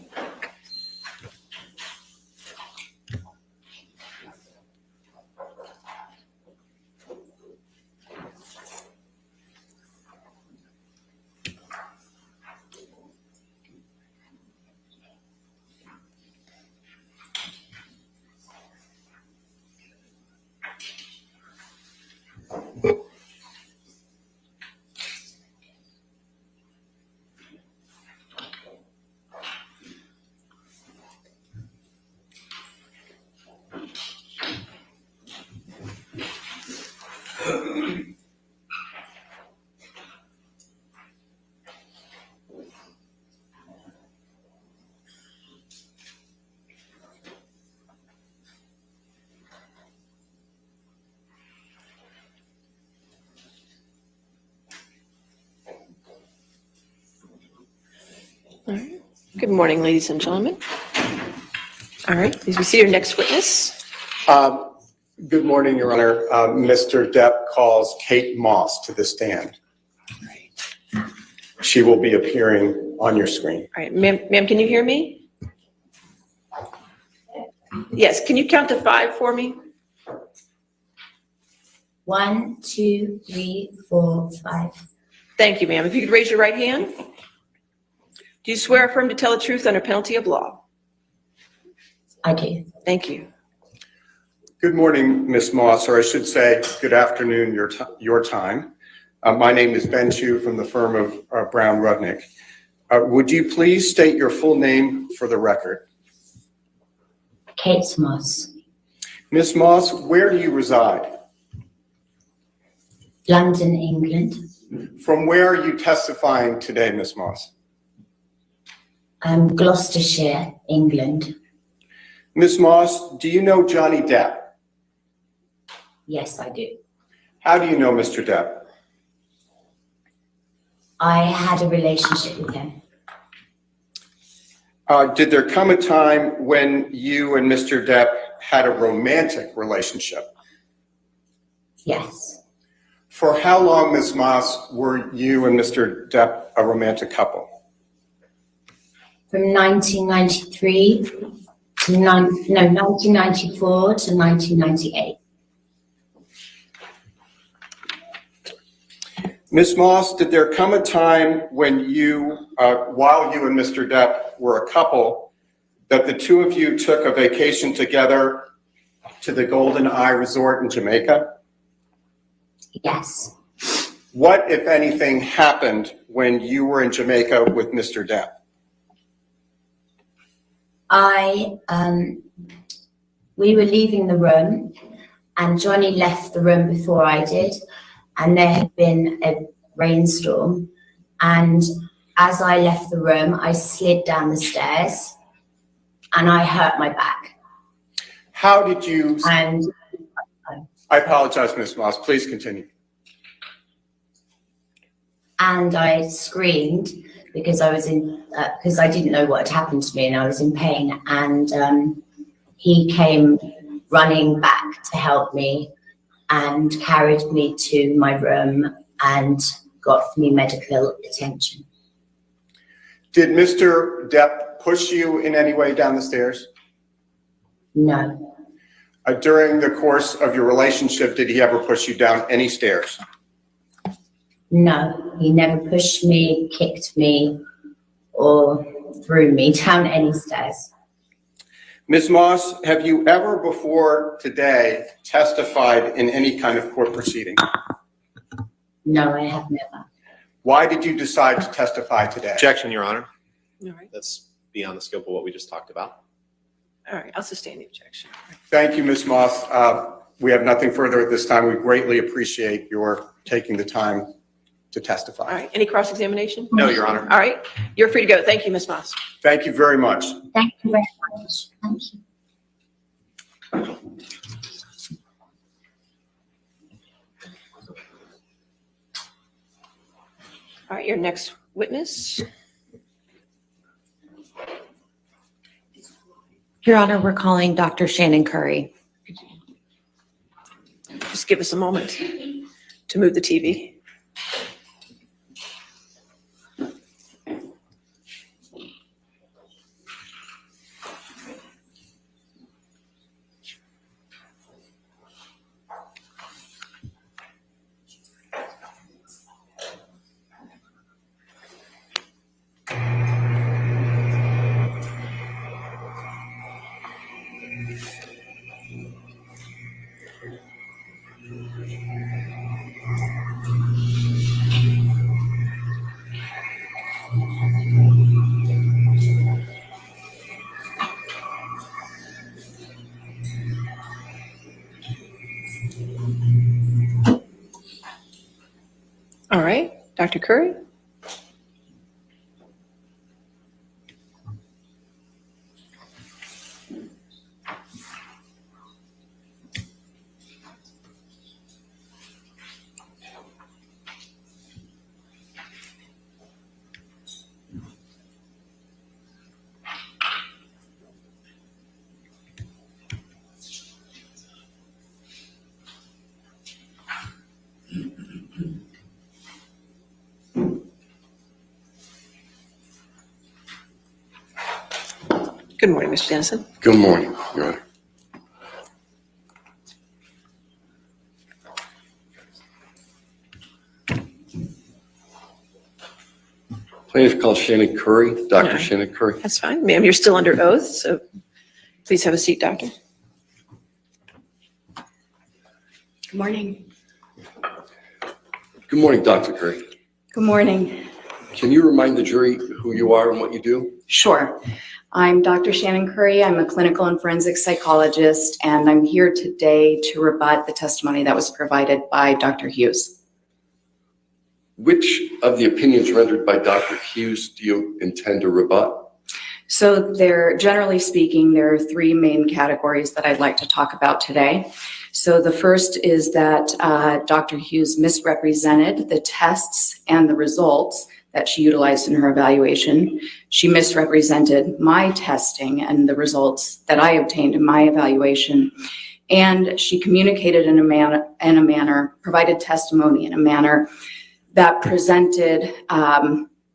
All right. Good morning, ladies and gentlemen. All right, please we see your next witness. Good morning, Your Honor. Mr. Depp calls Kate Moss to the stand. All right. She will be appearing on your screen. All right, ma'am, can you hear me? Yes, can you count to 5 for me? 1, 2, 3, 4, 5. Thank you, ma'am. If you could raise your right hand. Do you swear or affirm to tell the truth under penalty of law? I do. Thank you. Good morning, Ms. Moss, or I should say good afternoon, your time. My name is Ben Chu from the firm of Brown Rudnick. Would you please state your full name for the record? Kate Moss. Ms. Moss, where do you reside? London, England. From where are you testifying today, Ms. Moss? Gloucestershire, England. Ms. Moss, do you know Johnny Depp? Yes, I do. How do you know Mr. Depp? I had a relationship with him. Did there come a time when you and Mr. Depp had a romantic relationship? Yes. For how long, Ms. Moss, were you and Mr. Depp a romantic couple? From 1993 to 1994 to 1998. Ms. Moss, did there come a time when you, while you and Mr. Depp were a couple, that the two of you took a vacation together to the Golden Eye Resort in Jamaica? Yes. What, if anything, happened when you were in Jamaica with Mr. Depp? We were leaving the room and Johnny left the room before I did, and there had been a rainstorm, and as I left the room I slid down the stairs and I hurt my back. How did you... And I apologize, Ms. Moss, please continue. And I screamed because I was because I didn't know what had happened to me and I was in pain, and he came running back to help me and carried me to my room and got me medical attention. Did Mr. Depp push you in any way down the stairs? No. During the course of your relationship, did he ever push you down any stairs? No, he never pushed me, kicked me, or threw me down any stairs. Ms. Moss, have you ever before today testified in any kind of court proceeding? No, I have never. Why did you decide to testify today? Objection, Your Honor. All right. That's beyond the scope of what we just talked about. All right, I'll sustain the objection. Thank you, Ms. Moss. We have nothing further at this time. We greatly appreciate your taking the time to testify. All right, any cross-examination? No, Your Honor. All right, you're free to go. Thank you, Ms. Moss. Thank you very much. Thank you very much. Thank you. All right, your next witness. Your Honor, we're calling Dr. Shannon Curry. Just give us a moment to move the TV. All right, Dr. Curry. Good morning, Mr. Dennison. Good morning, Your Honor. Plaintiff called Shannon Curry, Dr. Yeah. Shannon Curry. That's fine. Ma'am, you're still under oath, so please have a seat, doctor. Good morning. Good morning, Dr. Curry. Good morning. Can you remind the jury who you are and what you do? Sure. I'm Dr. Shannon Curry. I'm a clinical and forensic psychologist, and I'm here today to rebut the testimony that was provided by Dr. Hughes. Which of the opinions rendered by Dr. Hughes do you intend to rebut? So generally speaking, there are three main categories that I'd like to talk about today. So the first is that Dr. Hughes misrepresented the tests and the results that she utilized in her evaluation. She misrepresented my testing and the results that I obtained in my evaluation. And she communicated in a manner, provided testimony in a manner that presented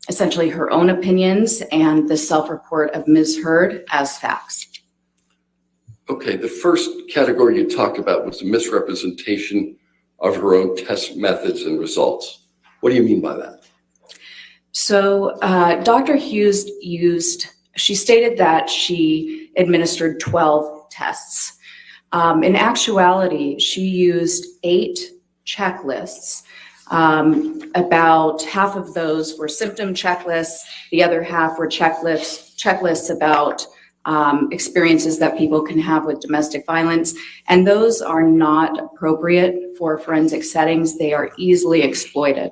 essentially her own opinions and the self-report of Ms. Heard as facts. Okay, the first category you talked about was the misrepresentation of her own test methods and results. What do you mean by that? So Dr. Hughes she stated that she administered 12 tests. In actuality, she used 8 checklists. About half of those were symptom checklists. The other half were checklists about experiences that people can have with domestic violence. And those are not appropriate for forensic settings. They are easily exploited.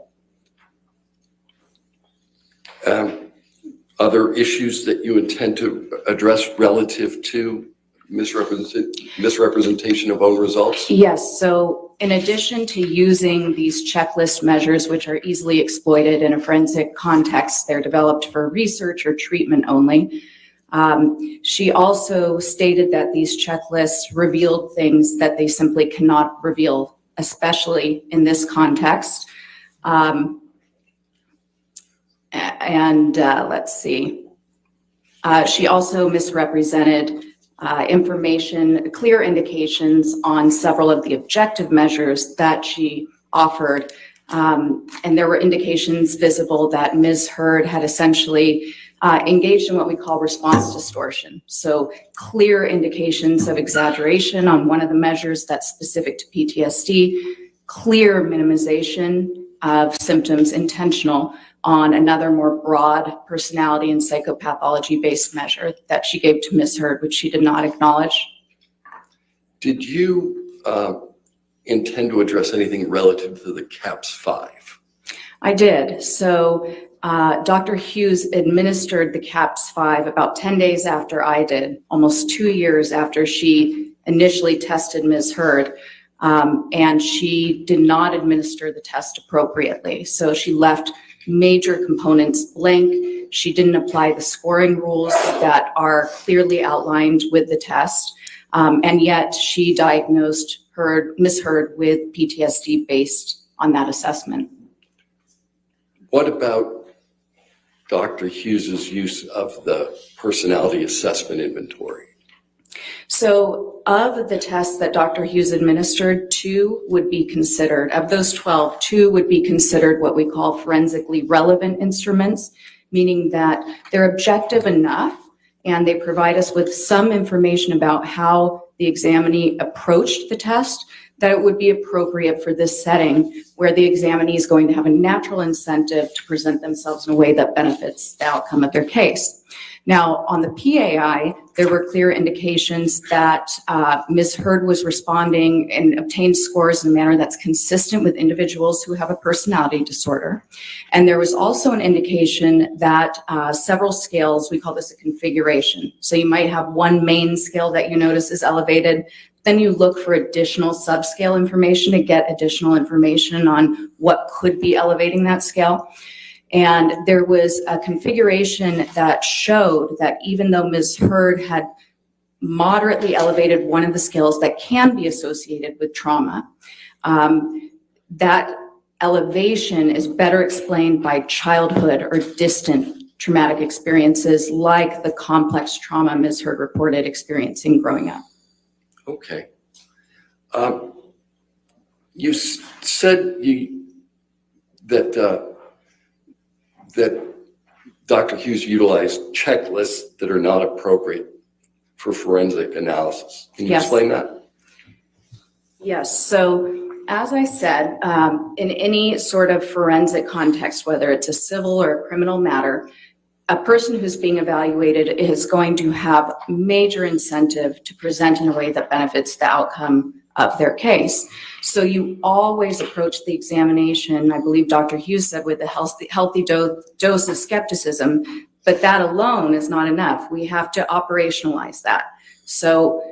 Other issues that you intend to address relative to misrepresentation of own results? Yes, so in addition to using these checklist measures, which are easily exploited in a forensic context, they're developed for research or treatment only. She also stated that these checklists revealed things that they simply cannot reveal, especially in this context. Let's see. She also misrepresented information, clear indications on several of the objective measures that she offered. And there were indications visible that Ms. Heard had essentially engaged in what we call response distortion. So clear indications of exaggeration on one of the measures that's specific to PTSD, clear minimization of symptoms, intentional, on another more broad personality and psychopathology-based measure that she gave to Ms. Heard, which she did not acknowledge. Did you intend to address anything relative to the CAPS-5? I did. So Dr. Hughes administered the CAPS-5 about 10 days after I did, almost 2 years after she initially tested Ms. Hurd. And she did not administer the test appropriately. So she left major components blank. She didn't apply the scoring rules that are clearly outlined with the test. And yet she diagnosed Ms. Hurd with PTSD based on that assessment. What about Dr. Hughes's use of the personality assessment inventory? So of the tests that Dr. Hughes administered, 2 would be considered, of those 12, 2 would be considered what we call forensically relevant instruments, meaning that they're objective enough and they provide us with some information about how the examinee approached the test, that it would be appropriate for this setting where the examinee is going to have a natural incentive to present themselves in a way that benefits the outcome of their case. Now, on the PAI, there were clear indications that Ms. Hurd was responding and obtained scores in a manner that's consistent with individuals who have a personality disorder. And there was also an indication that several scales, we call this a configuration. So you might have one main scale that you notice is elevated, then you look for additional subscale information to get additional information on what could be elevating that scale. And there was a configuration that showed that even though Ms. Hurd had moderately elevated one of the scales that can be associated with trauma, that elevation is better explained by childhood or distant traumatic experiences like the complex trauma Ms. Hurd reported experiencing growing up. Okay. You said that Dr. Hughes utilized checklists that are not appropriate for forensic analysis. Can you Yes. explain that? Yes. So as I said, in any sort of forensic context, whether it's a civil or a criminal matter, a person who's being evaluated is going to have major incentive to present in a way that benefits the outcome of their case. So you always approach the examination, I believe Dr. Hughes said, with a healthy dose of skepticism, but that alone is not enough. We have to operationalize that. So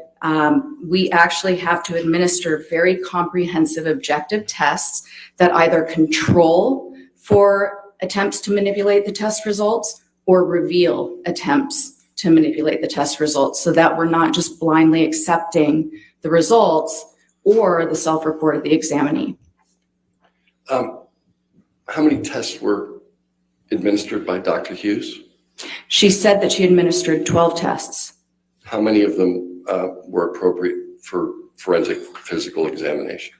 we actually have to administer very comprehensive objective tests that either control for attempts to manipulate the test results or reveal attempts to manipulate the test results, so that we're not just blindly accepting the results or the self-report of the examinee. How many tests were administered by Dr. Hughes? She said that she administered 12 tests. How many of them were appropriate for forensic physical examination?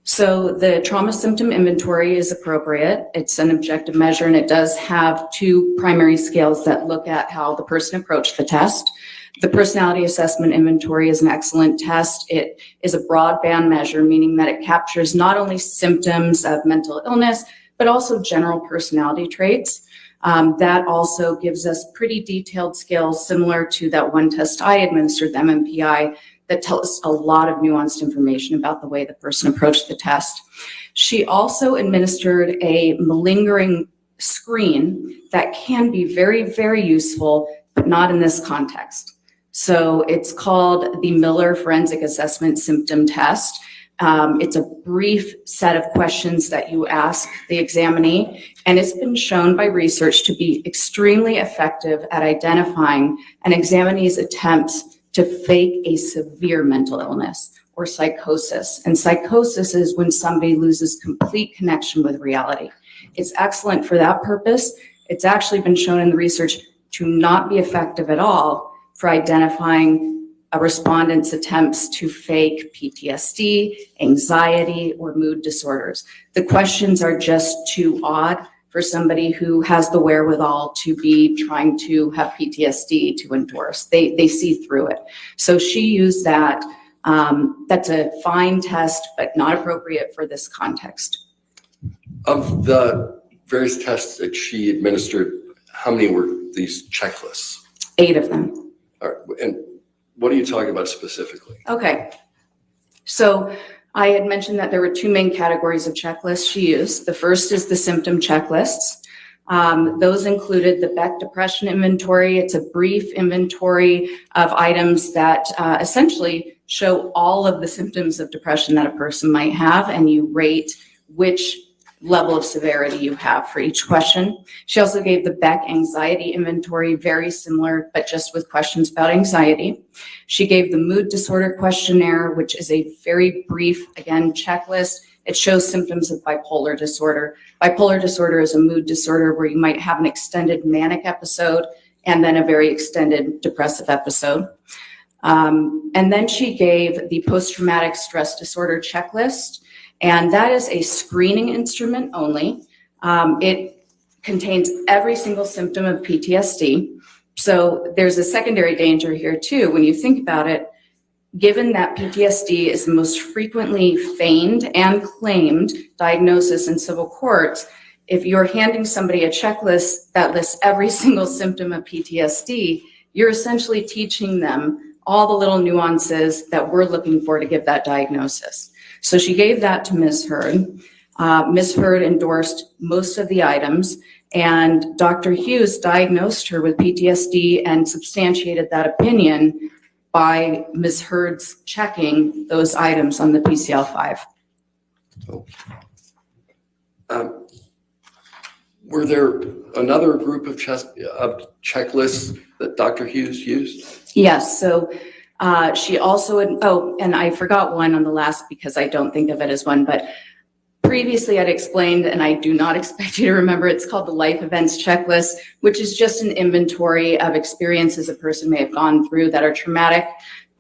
So the trauma symptom inventory is appropriate. It's an objective measure, and it does have 2 primary scales that look at how the person approached the test. The personality assessment inventory is an excellent test. It is a broadband measure, meaning that it captures not only symptoms of mental illness, but also general personality traits. That also gives us pretty detailed scales similar to that one test I administered, the MMPI, that tells us a lot of nuanced information about the way the person approached the test. She also administered a malingering screen that can be very, very useful, but not in this context. So it's called the Miller Forensic Assessment Symptom Test. It's a brief set of questions that you ask the examinee, and it's been shown by research to be extremely effective at identifying an examinee's attempts to fake a severe mental illness or psychosis. And psychosis is when somebody loses complete connection with reality. It's excellent for that purpose. It's actually been shown in the research to not be effective at all for identifying a respondent's attempts to fake PTSD, anxiety, or mood disorders. The questions are just too odd for somebody who has the wherewithal to be trying to have PTSD to endorse. They see through it. So she used that. That's a fine test, but not appropriate for this context. Of the various tests that she administered, how many were these checklists? 8 of them. All right, and what are you talking about specifically? Okay. So I had mentioned that there were two main categories of checklists she used. The first is the symptom checklists. Those included the Beck Depression Inventory. It's a brief inventory of items that essentially show all of the symptoms of depression that a person might have, and you rate which level of severity you have for each question. She also gave the Beck Anxiety Inventory, very similar, but just with questions about anxiety. She gave the Mood Disorder Questionnaire, which is a very brief, again, checklist. It shows symptoms of bipolar disorder. Bipolar disorder is a mood disorder where you might have an extended manic episode and then a very extended depressive episode. And then she gave the post-traumatic stress disorder checklist, and that is a screening instrument only. It contains every single symptom of PTSD. So there's a secondary danger here too. When you think about it, given that PTSD is the most frequently feigned and claimed diagnosis in civil courts, if you're handing somebody a checklist that lists every single symptom of PTSD, you're essentially teaching them all the little nuances that we're looking for to give that diagnosis. So she gave that to Ms. Hurd. Ms. Hurd endorsed most of the items, and Dr. Hughes diagnosed her with PTSD and substantiated that opinion by Ms. Hurd's checking those items on the PCL-5. Were there another group of checklists that Dr. Hughes used? Yes, so she also, and I forgot one on the last because I don't think of it as one, but previously I'd explained, and I do not expect you to remember, it's called the Life Events Checklist, which is just an inventory of experiences a person may have gone through that are traumatic.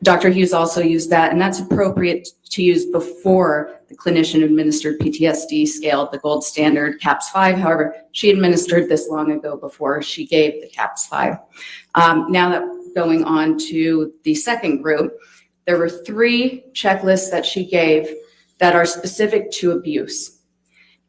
Dr. Hughes also used that, and that's appropriate to use before the clinician-administered PTSD scale, the gold standard CAPS-5. However, she administered this long ago before she gave the CAPS-5. Now that going on to the second group, there were 3 checklists that she gave that are specific to abuse.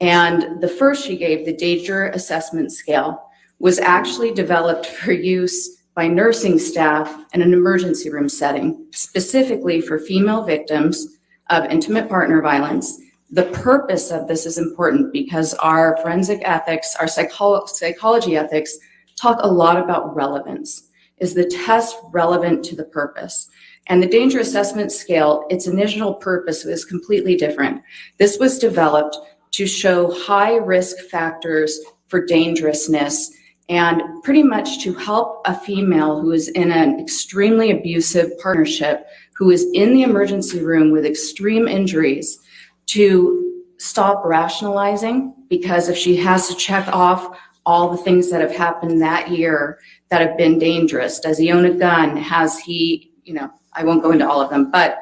And the first she gave, the Danger Assessment Scale, was actually developed for use by nursing staff in an emergency room setting, specifically for female victims of intimate partner violence. The purpose of this is important because our forensic ethics, our psychology ethics talk a lot about relevance. Is the test relevant to the purpose? And the Danger Assessment Scale, its initial purpose was completely different. This was developed to show high risk factors for dangerousness and pretty much to help a female who is in an extremely abusive partnership, who is in the emergency room with extreme injuries, to stop rationalizing, because if she has to check off all the things that have happened that year that have been dangerous, does he own a gun? Has he, I won't go into all of them, but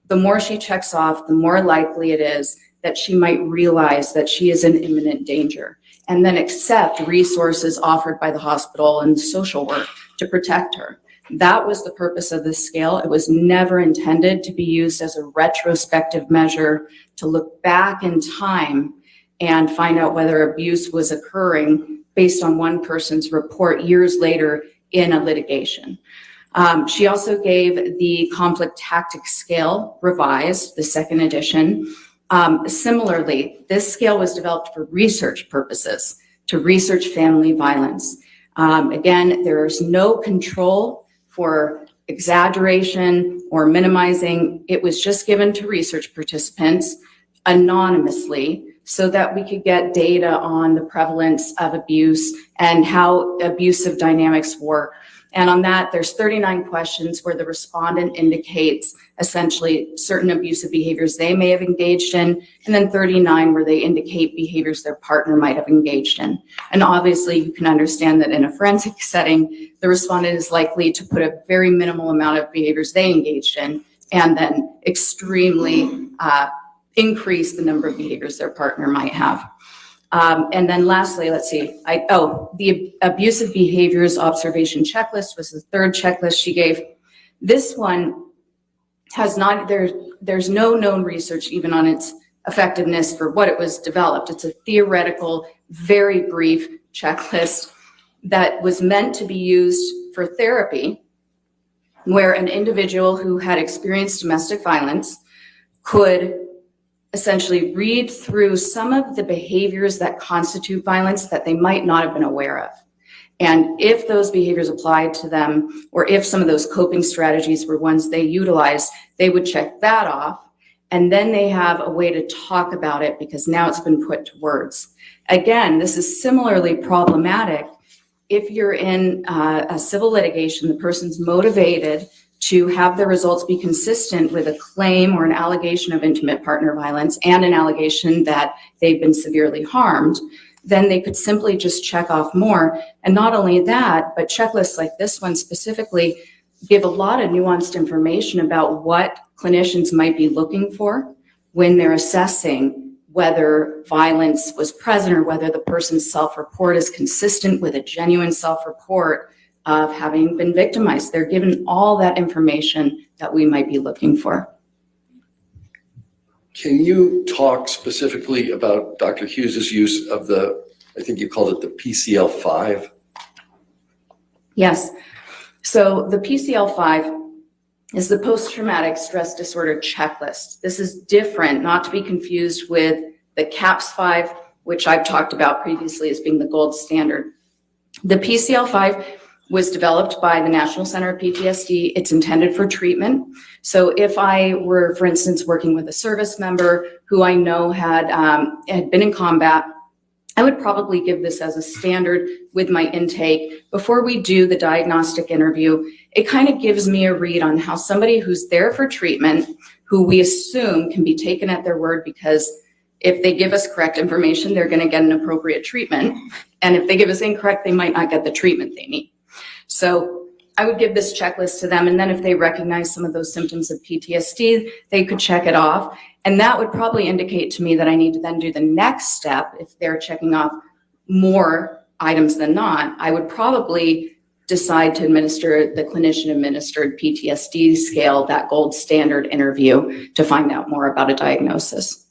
the more she checks off, the more likely it is that she might realize that she is in imminent danger and then accept resources offered by the hospital and social work to protect her. That was the purpose of this scale. It was never intended to be used as a retrospective measure to look back in time and find out whether abuse was occurring based on one person's report years later in a litigation. She also gave the Conflict Tactics Scale, revised, the second edition. Similarly, this scale was developed for research purposes, to research family violence. Again, there is no control for exaggeration or minimizing. It was just given to research participants anonymously so that we could get data on the prevalence of abuse and how abusive dynamics work. And on that, there's 39 questions where the respondent indicates essentially certain abusive behaviors they may have engaged in, and then 39 where they indicate behaviors their partner might have engaged in. And obviously you can understand that in a forensic setting, the respondent is likely to put a very minimal amount of behaviors they engaged in and then extremely increase the number of behaviors their partner might have. And then lastly, let's see, the abusive behaviors observation checklist was the third checklist she gave. This one has not, there's no known research even on its effectiveness for what it was developed. It's a theoretical, very brief checklist that was meant to be used for therapy, where an individual who had experienced domestic violence could essentially read through some of the behaviors that constitute violence that they might not have been aware of. And if those behaviors applied to them, or if some of those coping strategies were ones they utilized, they would check that off. And then they have a way to talk about it because now it's been put to words. Again, this is similarly problematic if you're in a civil litigation, the person's motivated to have the results be consistent with a claim or an allegation of intimate partner violence and an allegation that they've been severely harmed, then they could simply just check off more. And not only that, but checklists like this one specifically give a lot of nuanced information about what clinicians might be looking for when they're assessing whether violence was present or whether the person's self-report is consistent with a genuine self-report of having been victimized. They're given all that information that we might be looking for. Can you talk specifically about Dr. Hughes's use of I think you called it the PCL-5? Yes. So the PCL-5 is the post-traumatic stress disorder checklist. This is different, not to be confused with the CAPS-5, which I've talked about previously as being the gold standard. The PCL-5 was developed by the National Center of PTSD. It's intended for treatment. So if I were, for instance, working with a service member who I know had been in combat, I would probably give this as a standard with my intake. Before we do the diagnostic interview, it kind of gives me a read on how somebody who's there for treatment, who we assume can be taken at their word, because if they give us correct information, they're going to get an appropriate treatment. And if they give us incorrect, they might not get the treatment they need. So I would give this checklist to them. And then if they recognize some of those symptoms of PTSD, they could check it off. And that would probably indicate to me that I need to then do the next step. If they're checking off more items than not, I would probably decide to administer the clinician-administered PTSD scale, that gold standard interview, to find out more about a diagnosis.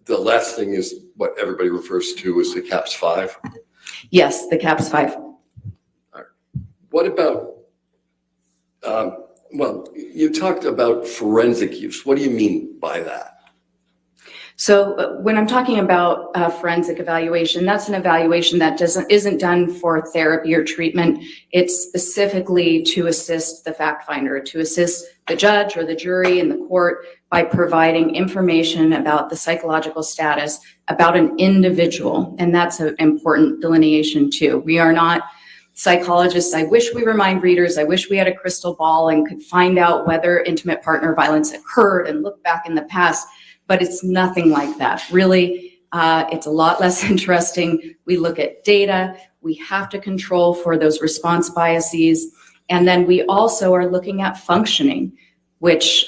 The last thing is what everybody refers to as the CAPS-5. Yes, the CAPS-5. What about, well, you talked about forensic use. What do you mean by that? So when I'm talking about forensic evaluation, that's an evaluation that isn't done for therapy or treatment. It's specifically to assist the fact finder, to assist the judge or the jury in the court by providing information about the psychological status about an individual. And that's an important delineation too. We are not psychologists. I wish we were mind readers. I wish we had a crystal ball and could find out whether intimate partner violence occurred and look back in the past. But it's nothing like that. Really, it's a lot less interesting. We look at data. We have to control for those response biases. And then we also are looking at functioning, which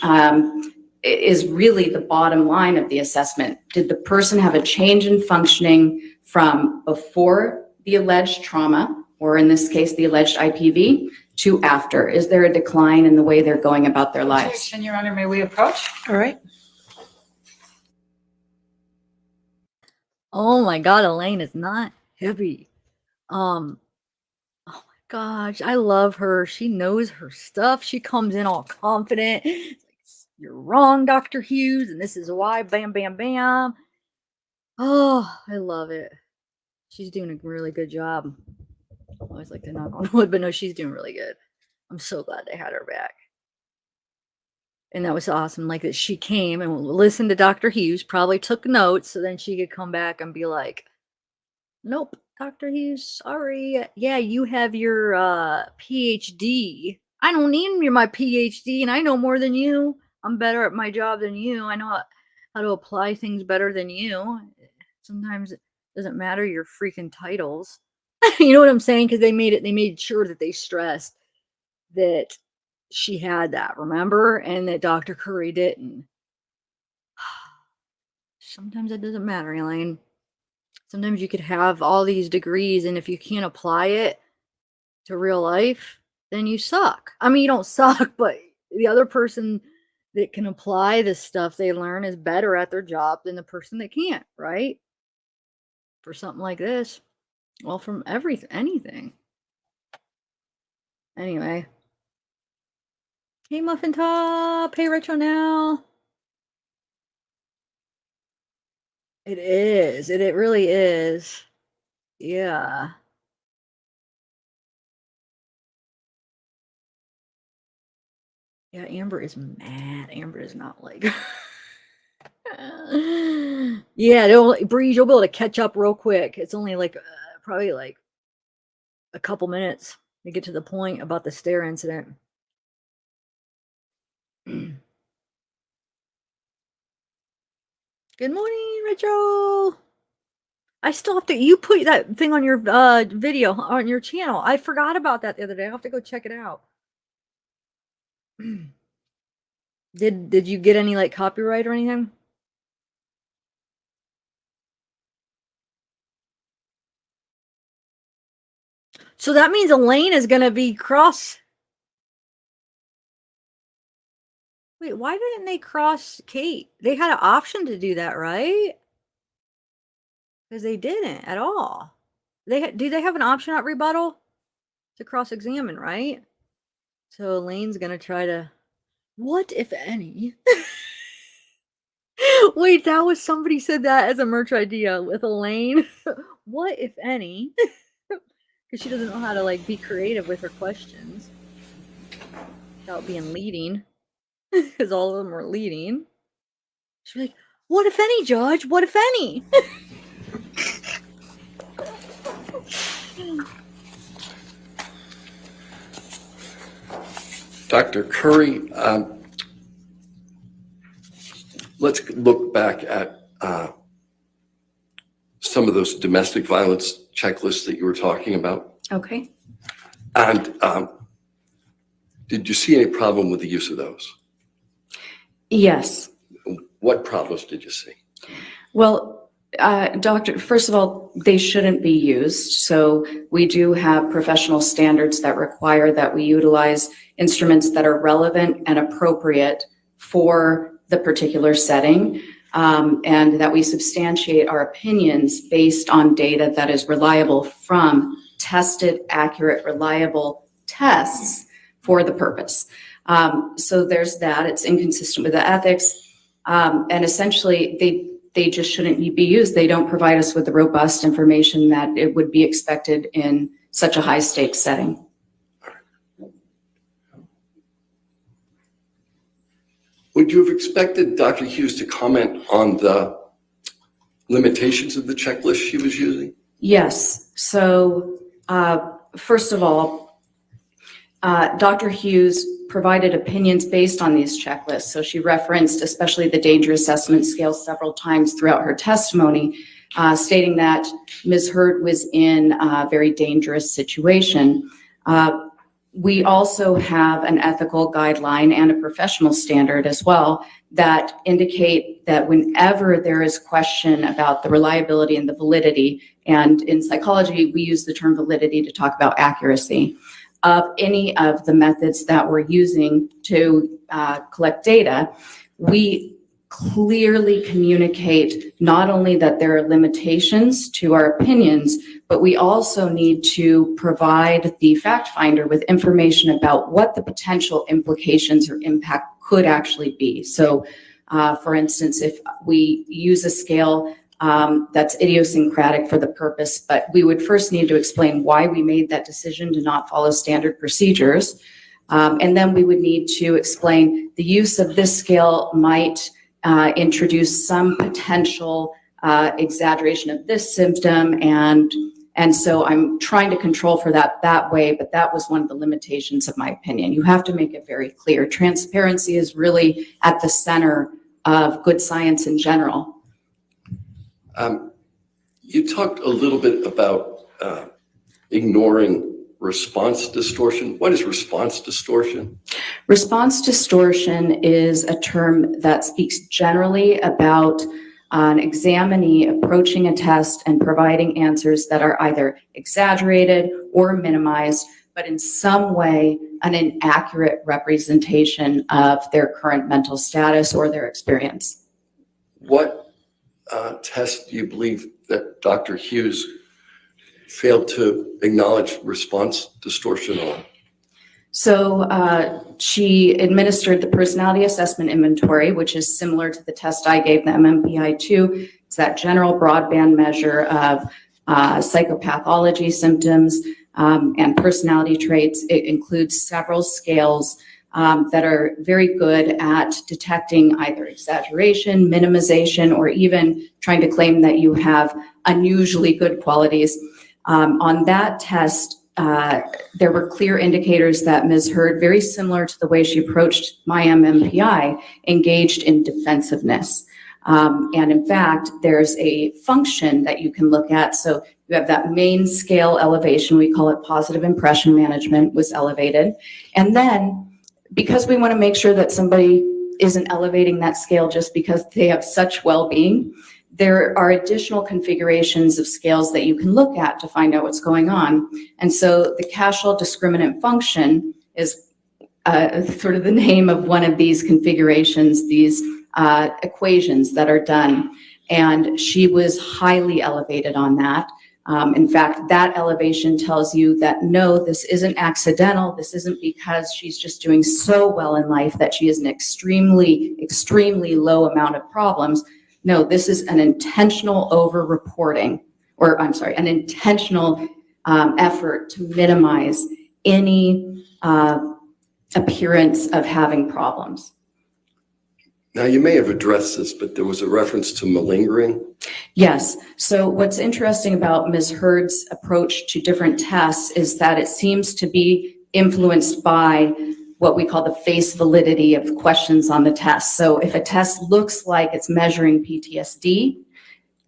is really the bottom line of the assessment. Did the person have a change in functioning from before the alleged trauma, or in this case, the alleged IPV, to after? Is there a decline in the way they're going about their lives? And Your Honor, may we approach? All right. Oh my God, Elaine is not heavy. Oh my gosh, I love her. She knows her stuff. She comes in all confident. It's like, you're wrong, Dr. Hughes, and this is why. Bam, bam, bam. Oh, I love it. She's doing a really good job. I always like to knock on wood, but no, she's doing really good. I'm so glad they had her back. And that was awesome. Like that she came and listened to Dr. Hughes, probably took notes, so then she could come back and be like, nope, Dr. Hughes, sorry. Yeah, you have your PhD. I don't need my PhD, and I know more than you. I'm better at my job than you. I know how to apply things better than you. Sometimes it doesn't matter your freaking titles. You know what I'm saying? Because they made sure that they stressed that she had that, remember? And that Dr. Curry didn't. Sometimes it doesn't matter, Elaine. Sometimes you could have all these degrees, and if you can't apply it to real life, then you suck. I mean, you don't suck, but the other person that can apply the stuff they learn is better at their job than the person that can't, right? For something like this. Well, from anything. Anyway. Hey, Muffin Top. Hey, Retro Now. It is. It really is. Yeah. Yeah, Amber is mad. Amber is not like. Yeah, Breeze, you'll be able to catch up real quick. It's only like probably like a couple minutes to get to the point about the stair incident. Good morning, Rachel. I still have to. You put that thing on your video on your channel. I forgot about that the other day. I have to go check it out. Did you get any like copyright or anything? So that means Elaine is going to be cross. Wait, why didn't they cross Kate? They had an option to do that, right? Because they didn't at all. Do they have an option at rebuttal to cross-examine, right? So Elaine's going to try to. What if any? Wait, that was somebody said that as a merch idea with Elaine. What if any? Because she doesn't know how to like be creative with her questions without being leading. Because all of them were leading. She's like, "What if any, Judge? What if any?" Dr. Curry, let's look back at some of those domestic violence checklists that you were talking about. Okay. And did you see any problem with the use of those? Yes. What problems did you see? Well, Doctor, first of all, they shouldn't be used. So we do have professional standards that require that we utilize instruments that are relevant and appropriate for the particular setting, and that we substantiate our opinions based on data that is reliable from tested, accurate, reliable tests for the purpose. So there's that. It's inconsistent with the ethics. And essentially, they just shouldn't be used. They don't provide us with the robust information that it would be expected in such a high stakes setting. Would you have expected Dr. Hughes to comment on the limitations of the checklist she was using? Yes. So first of all, Dr. Hughes provided opinions based on these checklists. So she referenced especially the danger assessment scale several times throughout her testimony, stating that Ms. Hurd was in a very dangerous situation. We also have an ethical guideline and a professional standard as well that indicate that whenever there is question about the reliability and the validity, and in psychology, we use the term validity to talk about accuracy of any of the methods that we're using to collect data, we clearly communicate not only that there are limitations to our opinions, but we also need to provide the fact finder with information about what the potential implications or impact could actually be. So, for instance, if we use a scale that's idiosyncratic for the purpose, but we would first need to explain why we made that decision to not follow standard procedures. And then we would need to explain the use of this scale might introduce some potential exaggeration of this symptom. And so I'm trying to control for that way, but that was one of the limitations of my opinion. You have to make it very clear. Transparency is really at the center of good science in general. You talked a little bit about ignoring response distortion. What is response distortion? Response distortion is a term that speaks generally about an examinee approaching a test and providing answers that are either exaggerated or minimized, but in some way an inaccurate representation of their current mental status or their experience. What test do you believe that Dr. Hughes failed to acknowledge response distortion on? So she administered the personality assessment inventory, which is similar to the test I gave, the MMPI-2. It's that general broadband measure of psychopathology symptoms and personality traits. It includes several scales that are very good at detecting either exaggeration, minimization, or even trying to claim that you have unusually good qualities. On that test, there were clear indicators that Ms. Heard, very similar to the way she approached my MMPI, engaged in defensiveness. And in fact, there's a function that you can look at. So you have that main scale elevation, we call it positive impression management, was elevated. And then, because we want to make sure that somebody isn't elevating that scale just because they have such well-being, there are additional configurations of scales that you can look at to find out what's going on. And so the Cashel discriminant function is sort of the name of one of these configurations, these equations that are done. And she was highly elevated on that. In fact, that elevation tells you that no, this isn't accidental. This isn't because she's just doing so well in life that she has an extremely, extremely low amount of problems. No, this is an intentional over-reporting, or I'm sorry, an intentional effort to minimize any appearance of having problems. Now, you may have addressed this, but there was a reference to malingering. Yes. So what's interesting about Ms. Heard's approach to different tests is that it seems to be influenced by what we call the face validity of questions on the test. So if a test looks like it's measuring PTSD,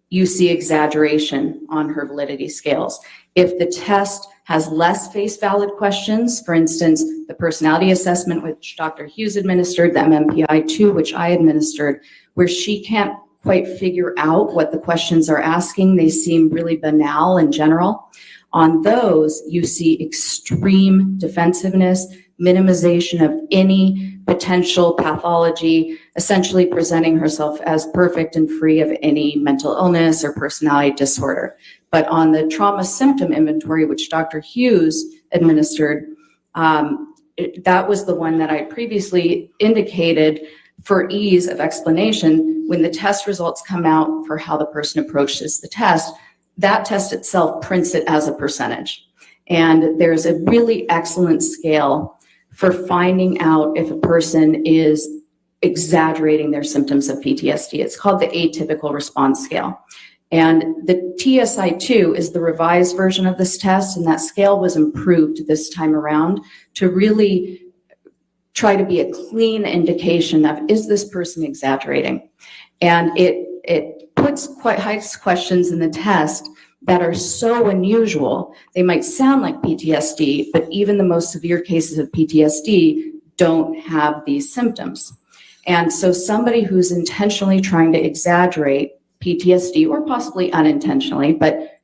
you see exaggeration on her validity scales. If the test has less face valid questions, for instance, the personality assessment, which Dr. Hughes administered, the MMPI-2, which I administered, where she can't quite figure out what the questions are asking, they seem really banal in general. On those, you see extreme defensiveness, minimization of any potential pathology, essentially presenting herself as perfect and free of any mental illness or personality disorder. But on the trauma symptom inventory, which Dr. Hughes administered, that was the one that I previously indicated for ease of explanation. When the test results come out for how the person approaches the test, that test itself prints it as a percentage. And there's a really excellent scale for finding out if a person is exaggerating their symptoms of PTSD. It's called the atypical response scale. And the TSI-2 is the revised version of this test, and that scale was improved this time around to really try to be a clean indication of, is this person exaggerating? And it puts quite high questions in the test that are so unusual. They might sound like PTSD, but even the most severe cases of PTSD don't have these symptoms. And so somebody who's intentionally trying to exaggerate PTSD, or possibly unintentionally, but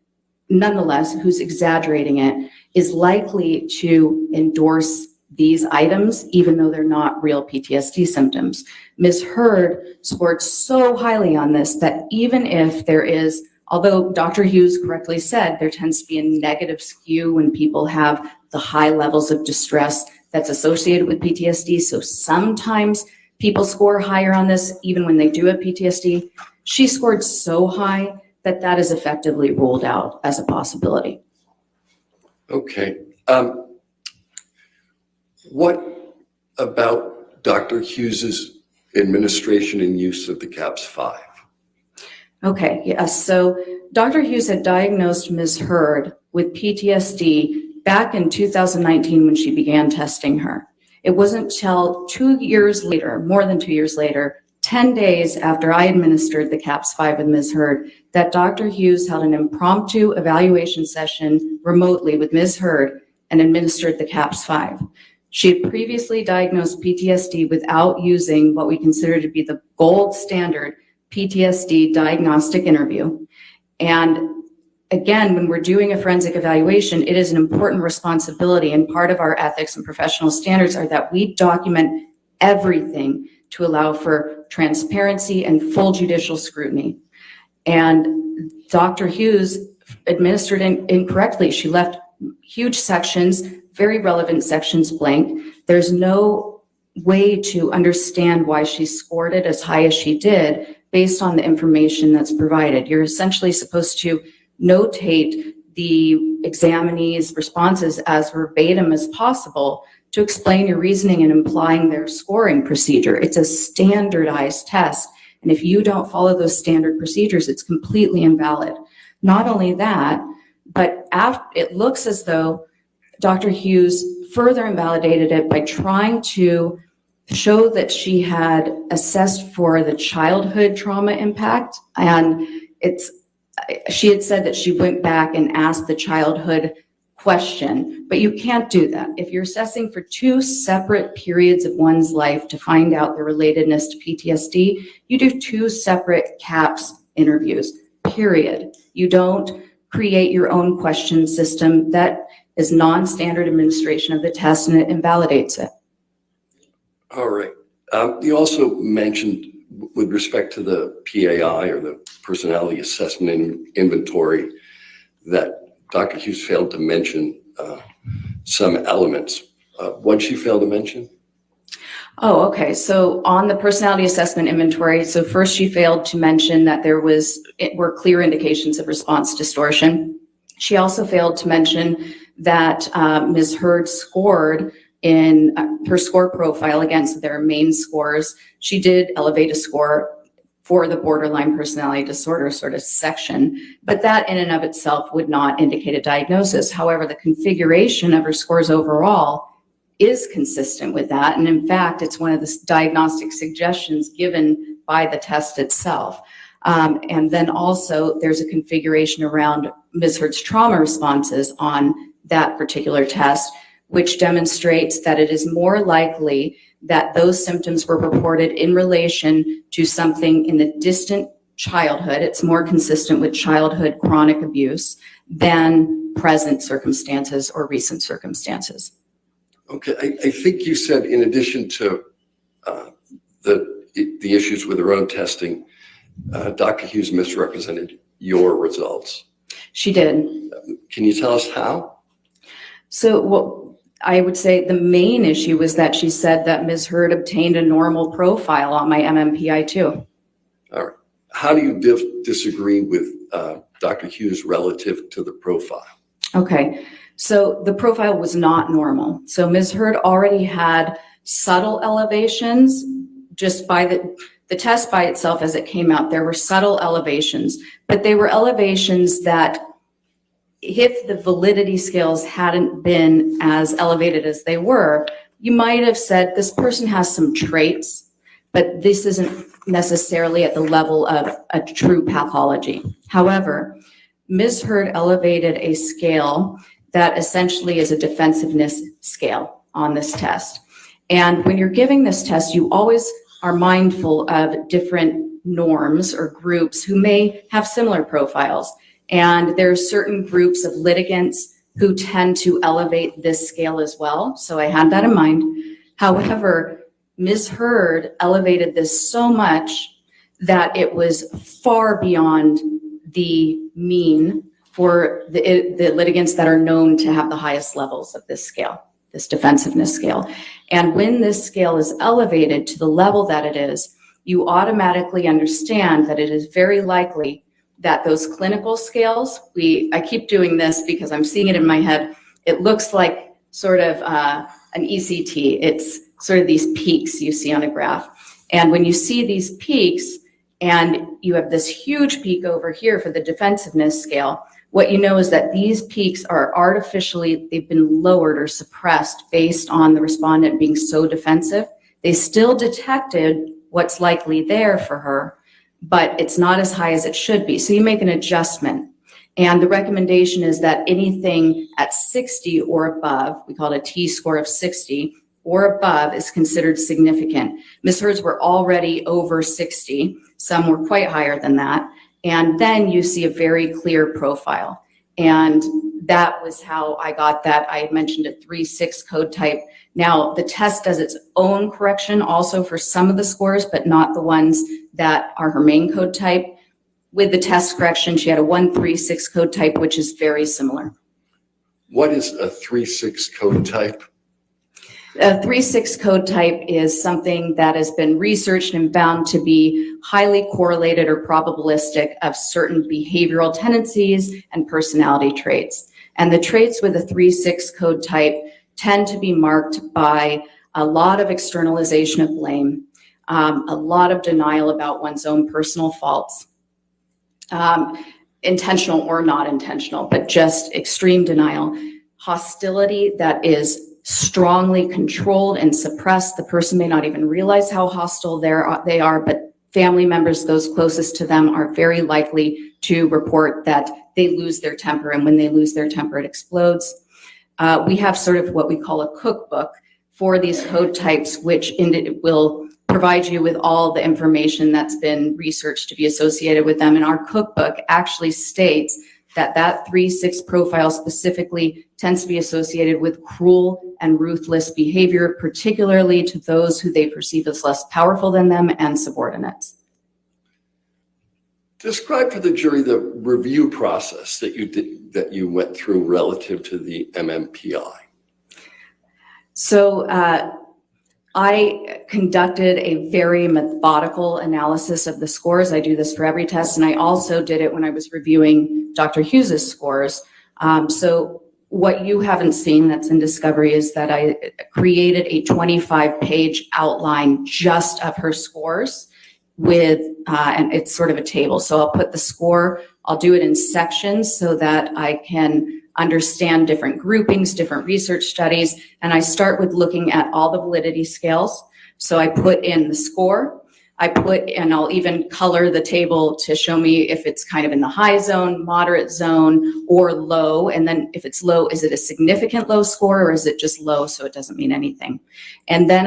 nonetheless, who's exaggerating it, is likely to endorse these items, even though they're not real PTSD symptoms. Ms. Heard scored so highly on this that even if there is, although Dr. Hughes correctly said, there tends to be a negative skew when people have the high levels of distress that's associated with PTSD. So sometimes people score higher on this, even when they do have PTSD. She scored so high that that is effectively ruled out as a possibility. Okay. What about Dr. Hughes's administration and use of the CAPS-5? Okay, yes. So Dr. Hughes had diagnosed Ms. Heard with PTSD back in 2019 when she began testing her. It wasn't till 2 years later, more than 2 years later, 10 days after I administered the CAPS-5 with Ms. Heard, that Dr. Hughes held an impromptu evaluation session remotely with Ms. Heard and administered the CAPS-5. She had previously diagnosed PTSD without using what we consider to be the gold standard PTSD diagnostic interview. And again, when we're doing a forensic evaluation, it is an important responsibility, and part of our ethics and professional standards are that we document everything to allow for transparency and full judicial scrutiny. And Dr. Hughes administered incorrectly. She left huge sections, very relevant sections blank. There's no way to understand why she scored it as high as she did based on the information that's provided. You're essentially supposed to notate the examinee's responses as verbatim as possible to explain your reasoning and implying their scoring procedure. It's a standardized test. And if you don't follow those standard procedures, it's completely invalid. Not only that, but it looks as though Dr. Hughes further invalidated it by trying to show that she had assessed for the childhood trauma impact. And she had said that she went back and asked the childhood question, but you can't do that. If you're assessing for two separate periods of one's life to find out the relatedness to PTSD, you do two separate CAPS interviews, period. You don't create your own question system. That is non-standard administration of the test, and it invalidates it. All right. You also mentioned with respect to the PAI, or the Personality Assessment Inventory, that Dr. Hughes failed to mention some elements. What did she fail to mention? Oh, okay. So on the Personality Assessment Inventory, so first she failed to mention that there were clear indications of response distortion. She also failed to mention that Ms. Hurd scored in her score profile against their main scores. She did elevate a score for the borderline personality disorder sort of section, but that in and of itself would not indicate a diagnosis. However, the configuration of her scores overall is consistent with that. And in fact, it's one of the diagnostic suggestions given by the test itself. And then also there's a configuration around Ms. Hurd's trauma responses on that particular test, which demonstrates that it is more likely that those symptoms were reported in relation to something in the distant childhood. It's more consistent with childhood chronic abuse than present circumstances or recent circumstances. Okay, I think you said in addition to the issues with her own testing, Dr. Hughes misrepresented your results. She did. Can you tell us how? So I would say the main issue was that she said that Ms. Hurd obtained a normal profile on my MMPI-2. All right. How do you disagree with Dr. Hughes relative to the profile? Okay, so the profile was not normal. So Ms. Hurd already had subtle elevations just by the test by itself as it came out. There were subtle elevations, but they were elevations that if the validity scales hadn't been as elevated as they were, you might have said this person has some traits, but this isn't necessarily at the level of a true pathology. However, Ms. Hurd elevated a scale that essentially is a defensiveness scale on this test. And when you're giving this test, you always are mindful of different norms or groups who may have similar profiles. And there are certain groups of litigants who tend to elevate this scale as well. So I had that in mind. However, Ms. Hurd elevated this so much that it was far beyond the mean for the litigants that are known to have the highest levels of this scale, this defensiveness scale. And when this scale is elevated to the level that it is, you automatically understand that it is very likely that those clinical scales, I keep doing this because I'm seeing it in my head. It looks like sort of an ECT. It's sort of these peaks you see on a graph. And when you see these peaks and you have this huge peak over here for the defensiveness scale, what you know is that these peaks are they've been lowered or suppressed based on the respondent being so defensive. They still detected what's likely there for her, but it's not as high as it should be. So you make an adjustment. And the recommendation is that anything at 60 or above, we call it a T-score of 60 or above, is considered significant. Ms. Hurd's were already over 60. Some were quite higher than that. And then you see a very clear profile. And that was how I got that. I had mentioned a 3-6 code type. Now, the test does its own correction also for some of the scores, but not the ones that are her main code type. With the test correction, she had a 1-3-6 code type, which is very similar. What is a 3-6 code type? A 3-6 code type is something that has been researched and found to be highly correlated or probabilistic of certain behavioral tendencies and personality traits. And the traits with a 3-6 code type tend to be marked by a lot of externalization of blame, a lot of denial about one's own personal faults, intentional or not intentional, but just extreme denial, hostility that is strongly controlled and suppressed. The person may not even realize how hostile they are, but family members, those closest to them, are very likely to report that they lose their temper, and when they lose their temper, it explodes. We have sort of what we call a cookbook for these code types, which will provide you with all the information that's been researched to be associated with them. And our cookbook actually states that 3-6 profile specifically tends to be associated with cruel and ruthless behavior, particularly to those who they perceive as less powerful than them and subordinates. Describe for the jury the review process that you went through relative to the MMPI. So I conducted a very methodical analysis of the scores. I do this for every test, and I also did it when I was reviewing Dr. Hughes's scores. So what you haven't seen that's in discovery is that I created a 25-page outline just of her scores with, and it's sort of a table. So I'll put the score, I'll do it in sections so that I can understand different groupings, different research studies, and I start with looking at all the validity scales. So I put in the score, and I'll even color the table to show me if it's kind of in the high zone, moderate zone, or low. And then if it's low, is it a significant low score, or is it just low so it doesn't mean anything? And then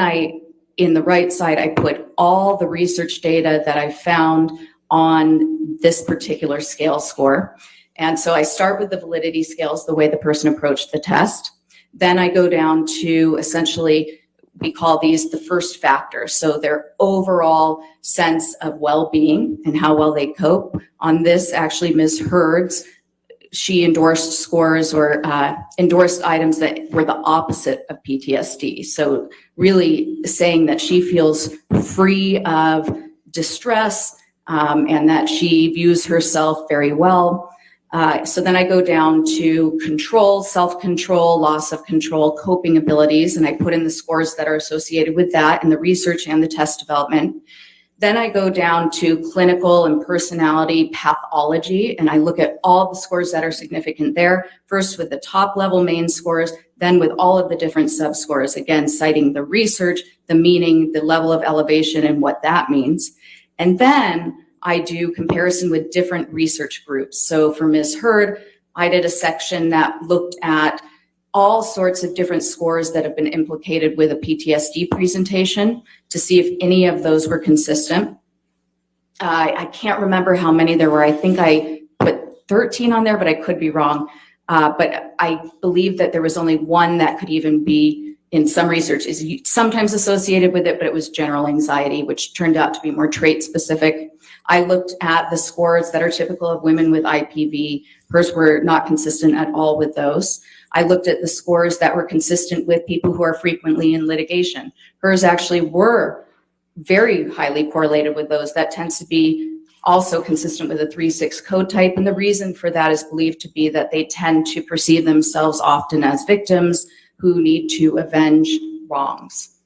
in the right side, I put all the research data that I found on this particular scale score. And so I start with the validity scales, the way the person approached the test. Then I go down to essentially, we call these the first factors. So their overall sense of well-being and how well they cope. On this, actually, Ms. Hurd's, she endorsed scores or endorsed items that were the opposite of PTSD. So really saying that she feels free of distress and that she views herself very well. So then I go down to control, self-control, loss of control, coping abilities, and I put in the scores that are associated with that in the research and the test development. Then I go down to clinical and personality pathology, and I look at all the scores that are significant there, first with the top level main scores, then with all of the different sub-scores, again, citing the research, the meaning, the level of elevation, and what that means. And then I do comparison with different research groups. So for Ms. Hurd, I did a section that looked at all sorts of different scores that have been implicated with a PTSD presentation to see if any of those were consistent. I can't remember how many there were. I think I put 13 on there, but I could be wrong. But I believe that there was only one that could even be, in some research, is sometimes associated with it, but it was general anxiety, which turned out to be more trait specific. I looked at the scores that are typical of women with IPV. Hers were not consistent at all with those. I looked at the scores that were consistent with people who are frequently in litigation. Hers actually were very highly correlated with those. That tends to be also consistent with a 3-6 code type. And the reason for that is believed to be that they tend to perceive themselves often as victims who need to avenge wrongs.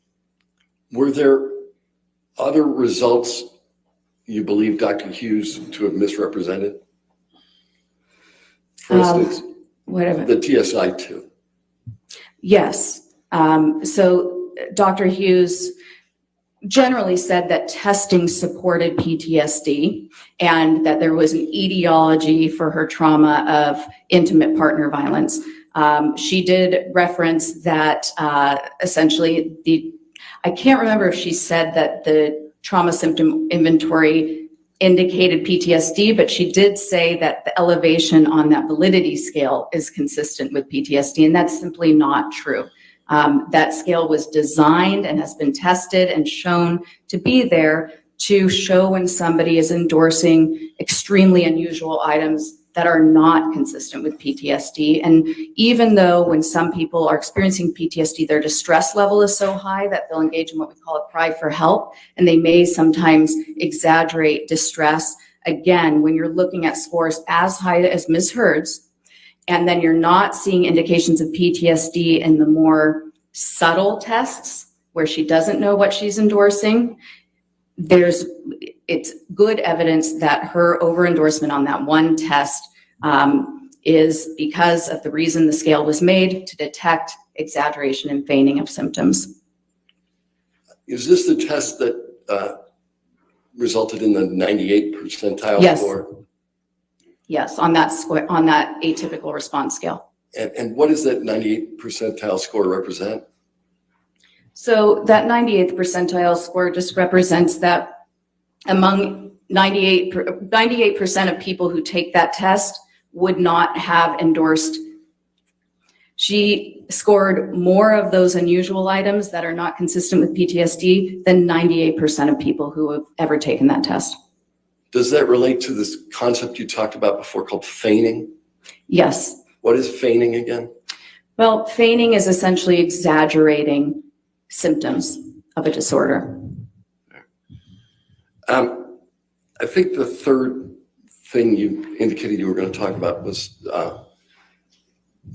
Were there other results you believe Dr. Hughes to have misrepresented? For instance, the TSI-2. Yes. So Dr. Hughes generally said that testing supported PTSD and that there was an etiology for her trauma of intimate partner violence. She did reference that essentially I can't remember if she said that the trauma symptom inventory indicated PTSD, but she did say that the elevation on that validity scale is consistent with PTSD, and that's simply not true. That scale was designed and has been tested and shown to be there to show when somebody is endorsing extremely unusual items that are not consistent with PTSD. And even though when some people are experiencing PTSD, their distress level is so high that they'll engage in what we call a cry for help, and they may sometimes exaggerate distress. Again, when you're looking at scores as high as Ms. Heard's, and then you're not seeing indications of PTSD in the more subtle tests where she doesn't know what she's endorsing, it's good evidence that her over-endorsement on that one test is because of the reason the scale was made, to detect exaggeration and feigning of symptoms. Is this the test that resulted in the 98 percentile Yes. score? Yes, on that score, on that atypical response scale. And what does that 98 percentile score represent? So that 98th percentile score just represents that among 98% of people who take that test would not have endorsed. She scored more of those unusual items that are not consistent with PTSD than 98% of people who have ever taken that test. Does that relate to this concept you talked about before called feigning? Yes. What is feigning again? Well, feigning is essentially exaggerating symptoms of a disorder. I think the third thing you indicated you were going to talk about was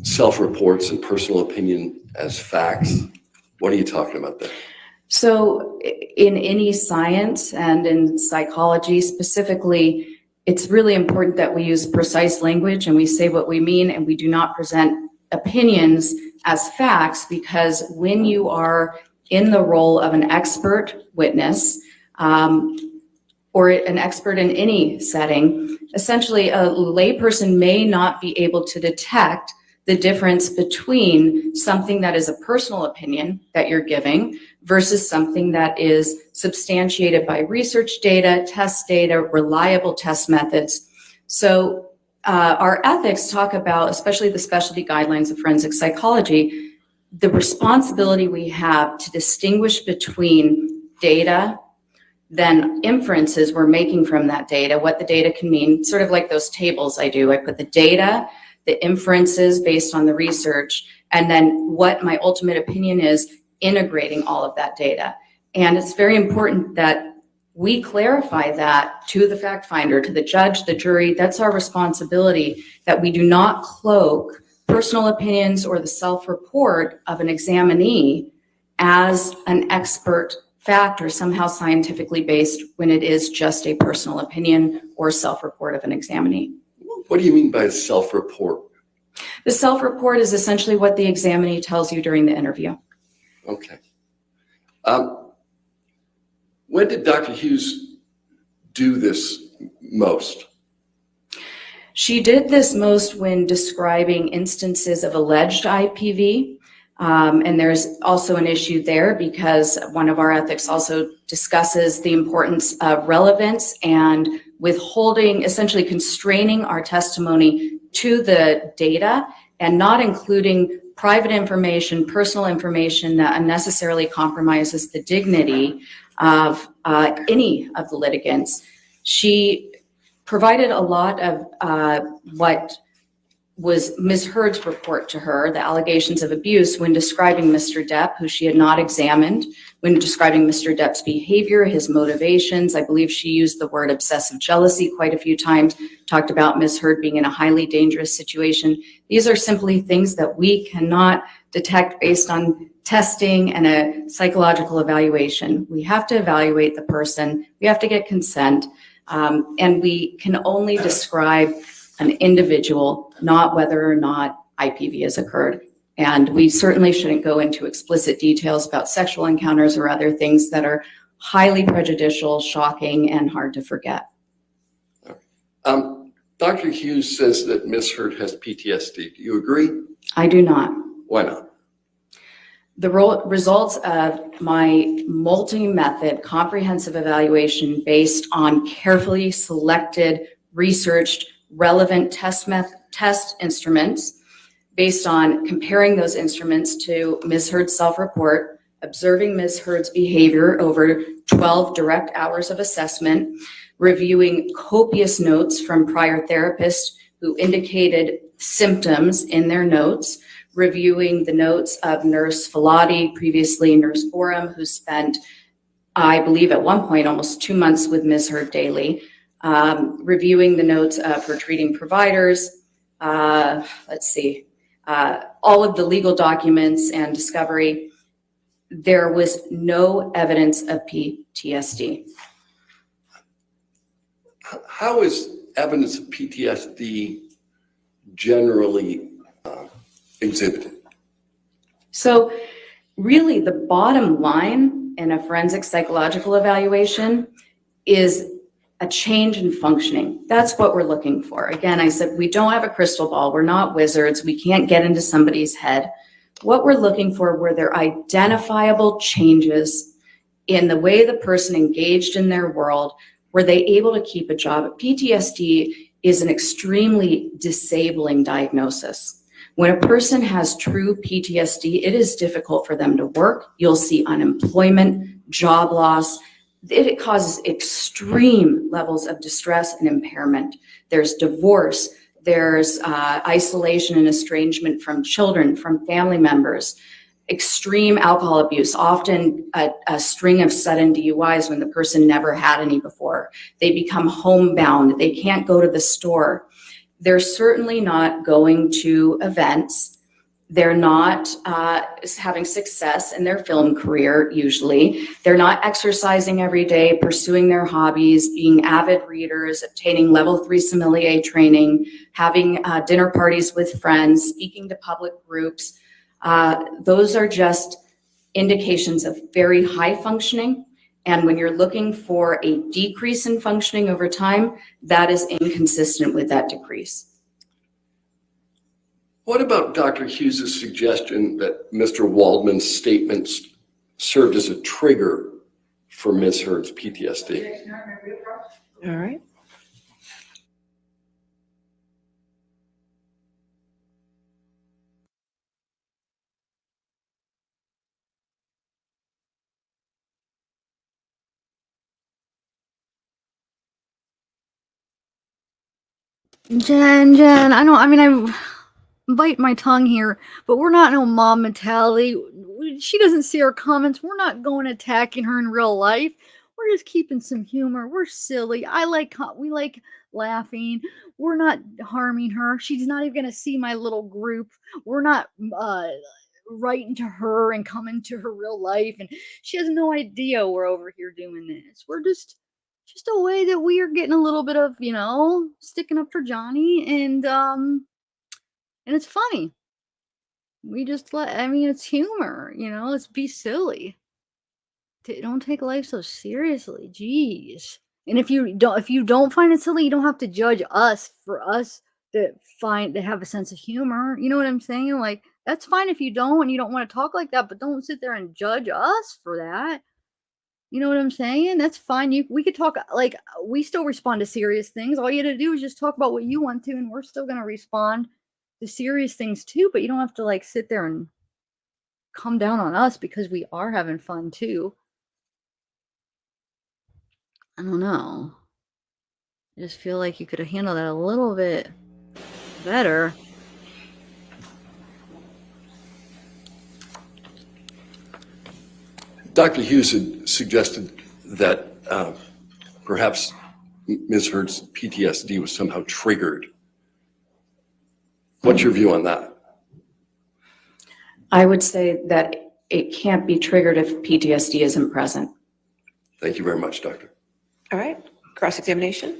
self-reports and personal opinion as facts. What are you talking about there? So in any science and in psychology specifically, it's really important that we use precise language and we say what we mean, and we do not present opinions as facts, because when you are in the role of an expert witness, or an expert in any setting, essentially a layperson may not be able to detect the difference between something that is a personal opinion that you're giving versus something that is substantiated by research data, test data, reliable test methods. So our ethics talk about, especially the specialty guidelines of forensic psychology, the responsibility we have to distinguish between data, then inferences we're making from that data, what the data can mean, sort of like those tables I do. I put the data, the inferences based on the research, and then what my ultimate opinion is, integrating all of that data. And it's very important that we clarify that to the fact finder, to the judge, the jury. That's our responsibility, that we do not cloak personal opinions or the self-report of an examinee as an expert fact or somehow scientifically based, when it is just a personal opinion or self-report of an examinee. What do you mean by self-report? The self-report is essentially what the examinee tells you during the interview. Okay. When did Dr. Hughes do this most? She did this most when describing instances of alleged IPV. And there's also an issue there because one of our ethics also discusses the importance of relevance and withholding, essentially constraining our testimony to the data and not including private information, personal information that unnecessarily compromises the dignity of any of the litigants. She provided a lot of what was Ms. Heard's report to her, the allegations of abuse, when describing Mr. Depp, who she had not examined, when describing Mr. Depp's behavior, his motivations. I believe she used the word obsessive jealousy quite a few times, talked about Ms. Heard being in a highly dangerous situation. These are simply things that we cannot detect based on testing and a psychological evaluation. We have to evaluate the person, we have to get consent, and we can only describe an individual, not whether or not IPV has occurred. And we certainly shouldn't go into explicit details about sexual encounters or other things that are highly prejudicial, shocking, and hard to forget. Dr. Hughes says that Ms. Heard has PTSD. Do you agree? I do not. Why not? The results of my multi-method comprehensive evaluation based on carefully selected, researched, relevant test instruments, based on comparing those instruments to Ms. Heard's self-report, observing Ms. Heard's behavior over 12 direct hours of assessment, reviewing copious notes from prior therapists, who indicated symptoms in their notes, reviewing the notes of Nurse Filati, previously Nurse Borum, who spent, I believe at one point, almost 2 months with Ms. Hurd daily, reviewing the notes of her treating providers, all of the legal documents and discovery. There was no evidence of PTSD. How is evidence of PTSD generally exhibited? So really the bottom line in a forensic psychological evaluation is a change in functioning. That's what we're looking for. Again, I said, we don't have a crystal ball. We're not wizards. We can't get into somebody's head. What we're looking for were there identifiable changes in the way the person engaged in their world. Were they able to keep a job? PTSD is an extremely disabling diagnosis. When a person has true PTSD, it is difficult for them to work. You'll see unemployment, job loss. It causes extreme levels of distress and impairment. There's divorce, there's isolation and estrangement from children, from family members, extreme alcohol abuse, often a string of sudden DUIs when the person never had any before. They become homebound, they can't go to the store. They're certainly not going to events. They're not having success in their film career, usually. They're not exercising every day, pursuing their hobbies, being avid readers, obtaining level 3 sommelier training, having dinner parties with friends, speaking to public groups. Those are just indications of very high functioning. And when you're looking for a decrease in functioning over time, that is inconsistent with that decrease. What about Dr. Hughes' suggestion that Mr. Waldman's statements served as a trigger for Ms. Hurd's PTSD? All right. Jen, I bite my tongue here, but we're not no mom mentality. She doesn't see our comments. We're not going attacking her in real life. We're just keeping some humor. We're silly. We like laughing. We're not harming her. She's not even gonna see my little group. We're not writing to her and coming to her real life, and she has no idea we're over here doing this. We're just a way that we are getting a little bit of, sticking up for Johnny, and it's funny. We just it's humor, let's be silly. Don't take life so seriously, jeez. And if you don't find it silly, you don't have to judge us for us to have a sense of humor. You know what I'm saying? Like, that's fine if you don't and you don't want to talk like that, but don't sit there and judge us for that. You know what I'm saying? That's fine. We could talk, like, we still respond to serious things. All you got to do is just talk about what you want to, and we're still going to respond to serious things too, but you don't have to, like, sit there and come down on us because we are having fun too. I don't know. I just feel like you could have handled that a little bit better. Dr. Hughes had suggested that perhaps Ms. Hurd's PTSD was somehow triggered. What's your view on that? I would say that it can't be triggered if PTSD isn't present. Thank you very much, Doctor. All right. Cross-examination.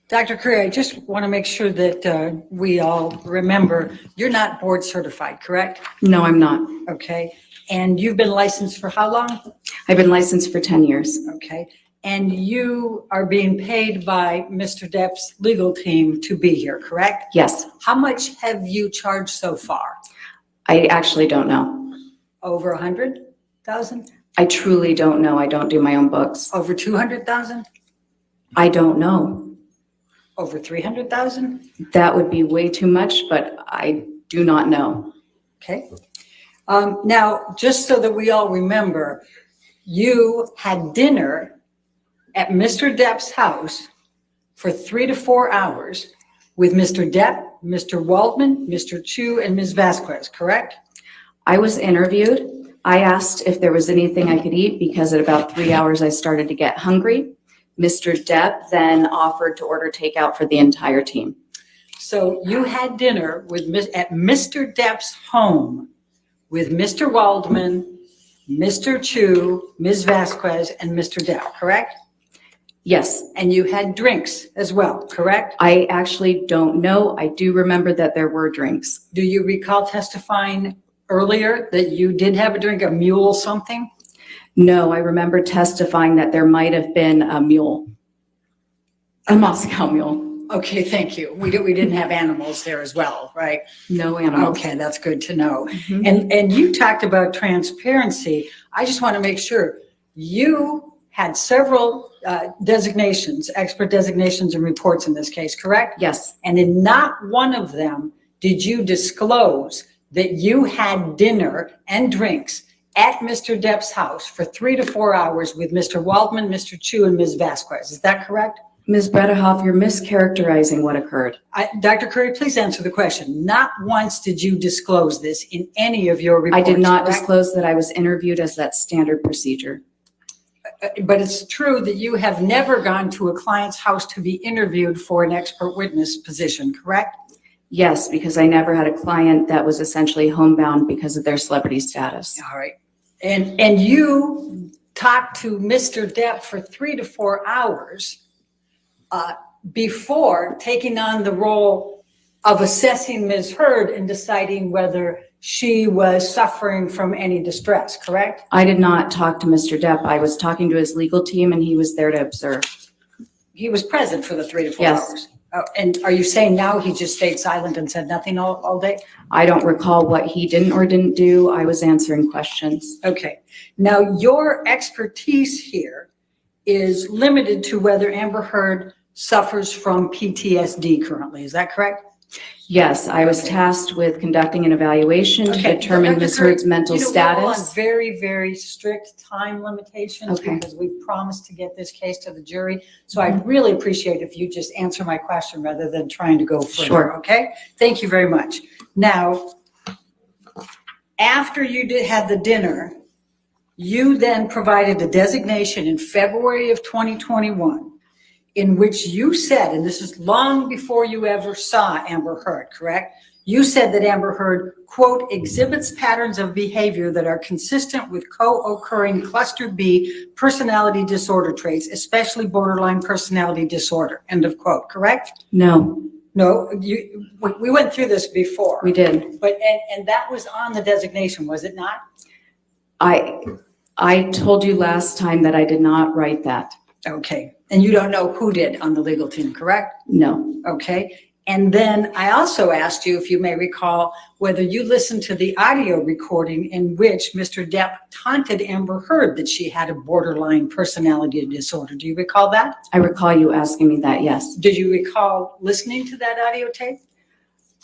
Dr. Curry, I just want to make sure that we all remember, you're not board certified, correct? No, I'm not. Okay. And you've been licensed for how long? I've been licensed for 10 years. Okay. And you are being paid by Mr. Depp's legal team to be here, correct? Yes. How much have you charged so far? I actually don't know. Over 100,000? I truly don't know. I don't do my own books. Over 200,000? I don't know. Over 300,000? That would be way too much, but I do not know. Okay. Now, just so that we all remember, you had dinner at Mr. Depp's house for 3 to 4 hours with Mr. Depp, Mr. Waldman, Mr. Chu, and Ms. Vasquez, correct? I was interviewed. I asked if there was anything I could eat because at about 3 hours I started to get hungry. Mr. Depp then offered to order takeout for the entire team. So you had dinner at Mr. Depp's home with Mr. Waldman, Mr. Chu, Ms. Vasquez, and Mr. Depp, correct? Yes, And you had drinks as well, correct? I actually don't know. I do remember that there were drinks. Do you recall testifying earlier that you did have a drink, a mule something? No, I remember testifying that there might have been a mule, a Moscow mule. Okay, thank you. We didn't have animals there as well, right? No animals. Okay, that's good to know. Mhm. And you talked about transparency. I just want to make sure you had several designations, expert designations and reports in this case, correct? Yes, And in not one of them did you disclose that you had dinner and drinks at Mr. Depp's house for 3 to 4 hours with Mr. Waldman, Mr. Chu, and Ms. Vasquez. Is that correct? Ms. Bredehoff, you're mischaracterizing what occurred. Dr. Curry, please answer the question. Not once did you disclose this in any of your I reports, did not correct? disclose that I was interviewed as that standard procedure. But it's true that you have never gone to a client's house to be interviewed for an expert witness position, correct? Yes, because I never had a client that was essentially homebound because of their celebrity status. All right. And you talked to Mr. Depp for 3 to 4 hours before taking on the role of assessing Ms. Heard and deciding whether she was suffering from any distress, correct? I did not talk to Mr. Depp. I was talking to his legal team and he was there to observe. He was present for the 3 to 4 Yes. hours. Oh, and are you saying now he just stayed silent and said nothing all day? I don't recall what he didn't or didn't do. I was answering questions. Okay. Now, your expertise here is limited to whether Amber Heard suffers from PTSD currently. Is that correct? Yes, I was tasked with conducting an evaluation to Okay. determine Dr. Ms. Curry, Heard's mental you know, we're all on status. very, very strict time limitations Okay. because we promised to get this case to the jury. So I'd really appreciate if you just answer my question rather than trying to go further, Sure. okay? Thank you very much. Now, after you had the dinner, you then provided a designation in February of 2021 in which you said, and this is long before you ever saw Amber Heard, correct? You said that Amber Heard, quote, exhibits patterns of behavior that are consistent with co-occurring cluster B personality disorder traits, especially borderline personality disorder, end of quote, correct? No, No, we went through this before. we did. But, and that was on the designation, was it not? I told you last time that I did not write that. Okay, and you don't know who did on the legal team, correct? No, Okay, and then I also asked you, if you may recall, whether you listened to the audio recording in which Mr. Depp taunted Amber Heard that she had a borderline personality disorder. Do you recall that? I recall you asking me that, yes. Did you recall listening to that audio tape?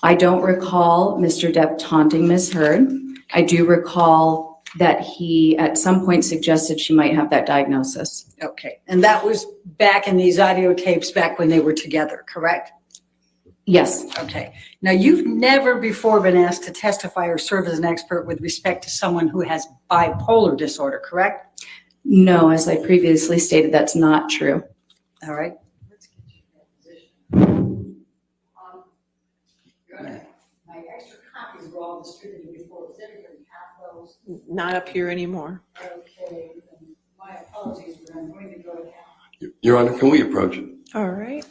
I don't recall Mr. Depp taunting Ms. Heard. I do recall that he at some point suggested she might have that diagnosis. Okay, and that was back in these audio tapes back when they were together, correct? Yes, Okay. Now, you've never before been asked to testify or serve as an expert with respect to someone who has bipolar disorder, correct? no, as I previously stated, that's not true. All right. My extra copies were all distributed before. Does everybody have those? Not up here anymore. Okay. My apologies, but I'm going to go now. Your Honor, can we approach it? All right.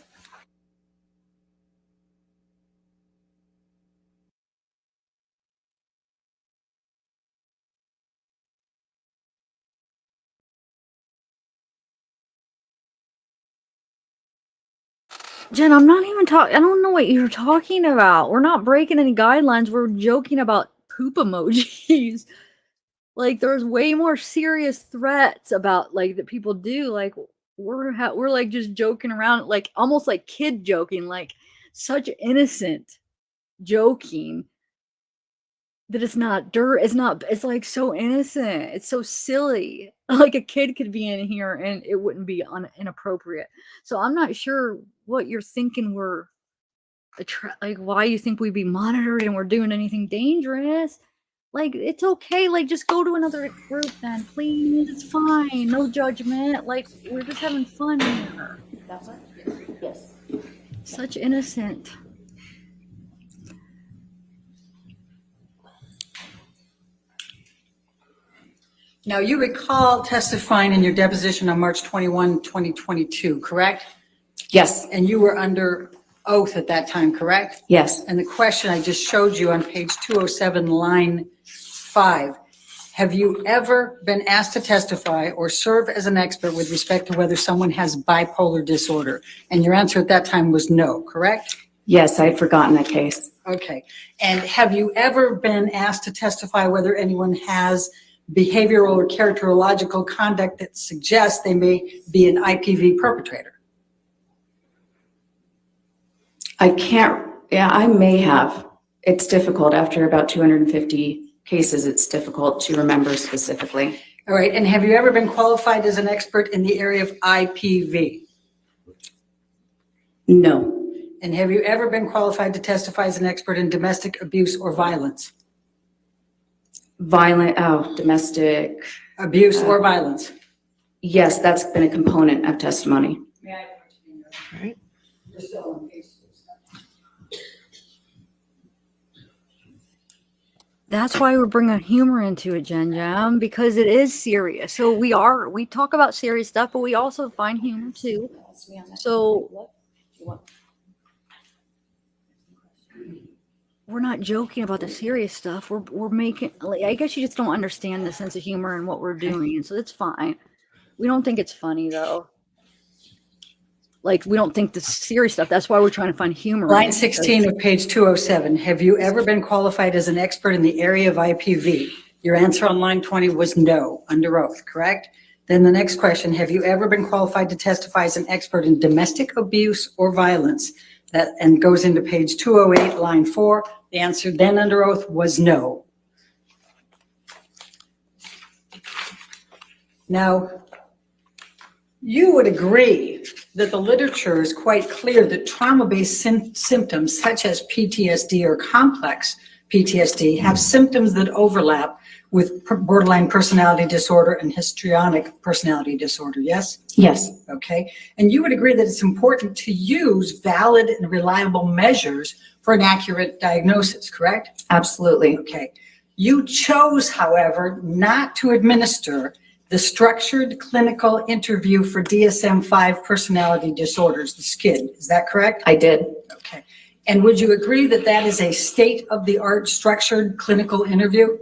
Jen, I'm not even talking. I don't know what you're talking about. We're not breaking any guidelines. We're joking about poop emojis. Like, there's way more serious threats about like that people do. Like, we're like just joking around, like almost like kid joking, like such innocent joking. that it's not dirt. It's like so innocent. It's so silly. Like a kid could be in here and it wouldn't be inappropriate. So I'm not sure what you're thinking like why you think we'd be monitored and we're doing anything dangerous. Like, it's okay. Like, just go to another group then, please. It's fine. No judgment. Like, we're just having fun here. Yes. Such innocent. Now, you recall testifying in your deposition on March 21, 2022, correct? Yes, And you were under oath at that time, correct? yes, And the question I just showed you on page 207, line 5, have you ever been asked to testify or serve as an expert with respect to whether someone has bipolar disorder? And your answer at that time was no, correct? yes, I had forgotten that case. Okay. And have you ever been asked to testify whether anyone has behavioral or characterological conduct that suggests they may be an IPV perpetrator? I can't, yeah, I may have. It's difficult. After about 250 cases, it's difficult to remember specifically. All right. And have you ever been qualified as an expert in the area of IPV? No, And have you ever been qualified to testify as an expert in domestic abuse or violence? domestic, Abuse or violence? yes, that's been a component of testimony. Right. That's why we're bringing humor into it, Jen Jam, because it is serious. So we talk about serious stuff, but we also find humor too. So we're not joking about the serious stuff. We're making, like, I guess you just don't understand the sense of humor and what we're doing. And so it's fine. We don't think it's funny though. Like, we don't think the serious stuff. That's why we're trying to find humor. in Line it, 16 of page 207, have you ever been qualified as an expert in the area of IPV? Your answer on line 20 was no, under oath, correct? Then the next question, have you ever been qualified to testify as an expert in domestic abuse or violence? That and goes into page 208, line 4. The answer then under oath was no. Now, you would agree that the literature is quite clear that trauma-based symptoms such as PTSD or complex PTSD have symptoms that overlap with borderline personality disorder and histrionic personality disorder, yes? Yes, Okay. And you would agree that it's important to use valid and reliable measures for an accurate diagnosis, correct? absolutely. Okay. You chose, however, not to administer the structured clinical interview for DSM-5 personality disorders, the SCID. Is that correct? I did. Okay. And would you agree that that is a state-of-the-art structured clinical interview?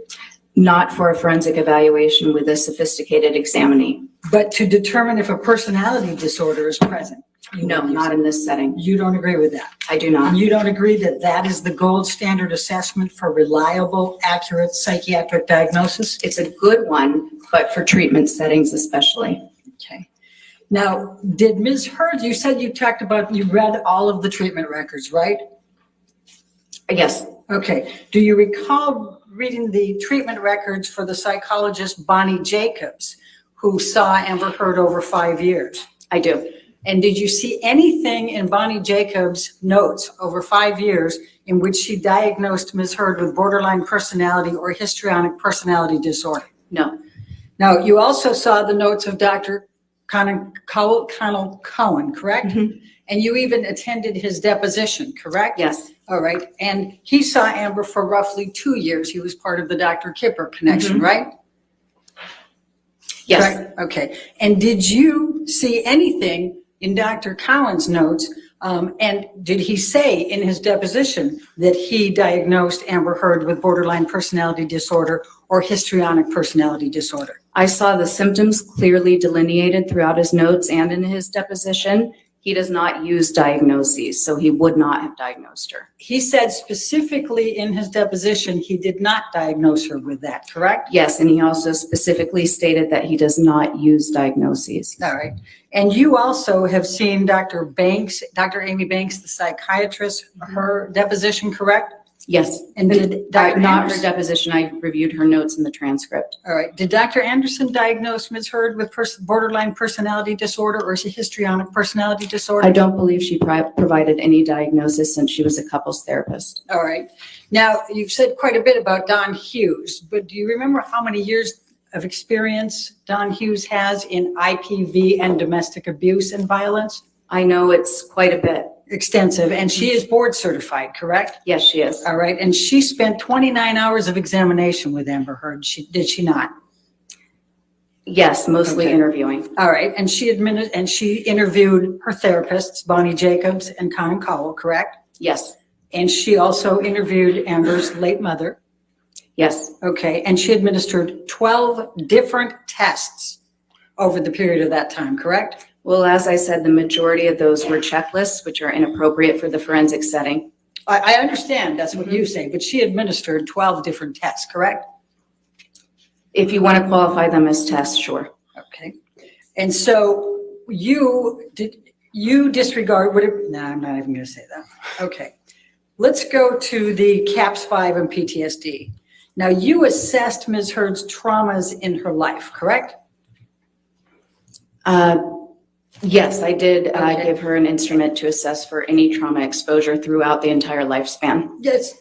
Not for a forensic evaluation with a sophisticated examinee. But to determine if a personality disorder is present? You No, would use not it. in this setting. You don't agree with that? I do not. And you don't agree that that is the gold standard assessment for reliable, accurate psychiatric diagnosis? It's a good one, but for treatment settings especially. Okay. Now, did Ms. Hurd, you said you read all of the treatment records, right? Yes, Okay. Do you recall reading the treatment records for the psychologist Bonnie Jacobs, who saw Amber Heard over 5 years? I do. And did you see anything in Bonnie Jacobs' notes over 5 years in which she diagnosed Ms. Heard with borderline personality or histrionic personality disorder? No, Now, you also saw the notes of Dr. Connell Cohen, correct? Mhm. And you even attended his deposition, correct? yes, All right. And he saw Amber for roughly 2 years. He was part of the Dr. Kipper connection, Mhm. right? yes, Correct? Okay. And did you see anything in Dr. Cowan's notes? And did he say in his deposition that he diagnosed Amber Heard with borderline personality disorder or histrionic personality disorder? I saw the symptoms clearly delineated throughout his notes and in his deposition. He does not use diagnoses, so he would not have diagnosed her. He said specifically in his deposition he did not diagnose her with that, correct? Yes, and he also specifically stated that he does not use diagnoses. All right. And you also have seen Dr. Amy Banks, the psychiatrist, her deposition, correct? Yes. And did Dr. Not her Anderson, deposition. I reviewed her notes in the transcript. all right, did Dr. Anderson diagnose Ms. Heard with borderline personality disorder or histrionic personality disorder? I don't believe she provided any diagnosis since she was a couples therapist. All right. Now, you've said quite a bit about Don Hughes, but do you remember how many years of experience Don Hughes has in IPV and domestic abuse and violence? I know it's quite a bit. Extensive, and she is board certified, correct? Yes, she is. All right, and she spent 29 hours of examination with Amber Heard, did she not? Yes, mostly Okay. interviewing. All right, and she interviewed her therapists, Bonnie Jacobs and Conan Cowell, correct? Yes, And she also interviewed Amber's late mother. yes, Okay, and she administered 12 different tests over the period of that time, correct? well, as I said, the majority of those were checklists, which are inappropriate for the forensic setting. I understand that's what you say, but she administered 12 different tests, correct? If you want to qualify them as tests, sure. Okay. And so you disregard, no, I'm not even going to say that. Okay. Let's go to the CAPS-5 and PTSD. Now, you assessed Ms. Heard's traumas in her life, correct? Yes, I did Okay. give her an instrument to assess for any trauma exposure throughout the entire lifespan. Yes,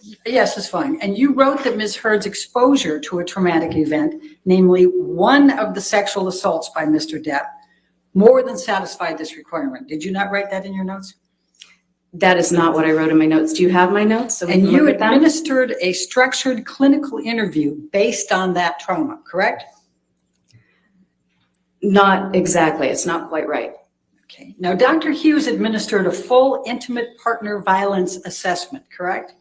it's fine. And you wrote that Ms. Heard's exposure to a traumatic event, namely one of the sexual assaults by Mr. Depp, more than satisfied this requirement. Did you not write that in your notes? That is not what I wrote in my notes. Do you have my notes? So we And can you look at that? administered a structured clinical interview based on that trauma, correct? Not exactly. It's not quite right. Okay. Now, Dr. Hughes administered a full intimate partner violence assessment, correct?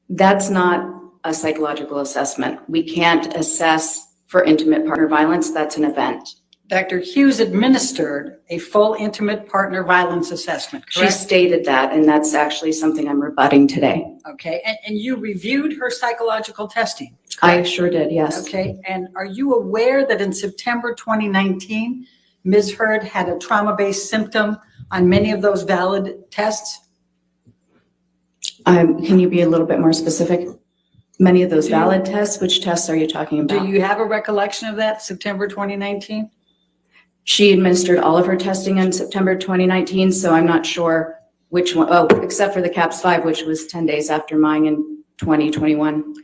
That's not a psychological assessment. We can't assess for intimate partner violence. That's an event. Dr. Hughes administered a full intimate partner violence assessment, She correct? stated that, and that's actually something I'm rebutting today. Okay, and you reviewed her psychological testing? I sure did, yes. Okay, and are you aware that in September 2019, Ms. Heard had a trauma-based symptom on many of those valid tests? Can you be a little bit more specific? Many of those valid tests, which tests are you talking Do about? you have a recollection of that, September 2019? She administered all of her testing in September 2019, so I'm not sure which one, except for the CAPS-5, which was 10 days after mine in 2021.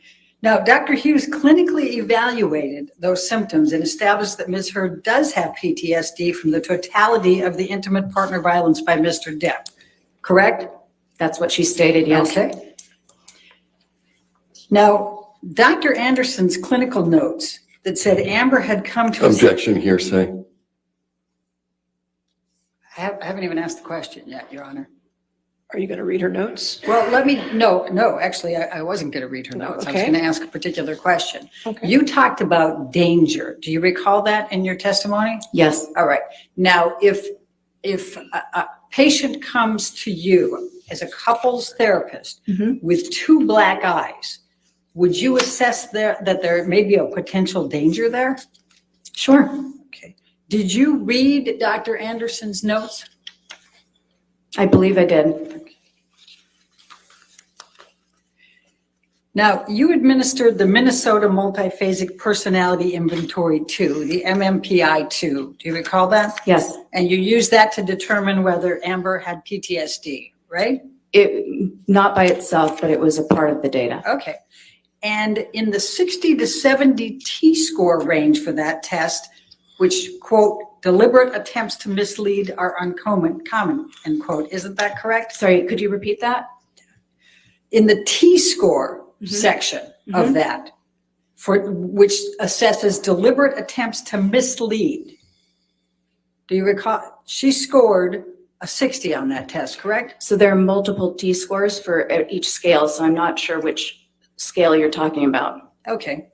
Now, Dr. Hughes clinically evaluated those symptoms and established that Ms. Heard does have PTSD from the totality of the intimate partner violence by Mr. Depp, correct? That's what she stated, yes. Okay. Now, Dr. Anderson's clinical notes that said Amber had come to... Objection, hearsay. I haven't even asked the question yet, Your Honor. Are you going to read her notes? Well, no, actually, I wasn't going to read her notes. I was Okay. going to ask a particular question. Okay. You talked about danger. Do you recall that in your testimony? Yes, All right. Now, if a patient comes to you as a couples therapist Mhm. with two black eyes, would you assess that there may be a potential danger there? sure. Okay. Did you read Dr. Anderson's notes? I believe I did. Now, you administered the Minnesota Multiphasic Personality Inventory 2, the MMPI-2. Do you recall that? Yes. And you used that to determine whether Amber had PTSD, right? Not by itself, but it was a part of the data. Okay. And in the 60 to 70 T-score range for that test, which, quote, deliberate attempts to mislead are uncommon, end quote. Isn't that correct? Sorry, could you repeat that? In the T-score section of that, for which assesses deliberate attempts to mislead. Do you recall? She scored a 60 on that test, correct? So there are multiple T-scores for each scale, so I'm not sure which scale you're talking about. Okay.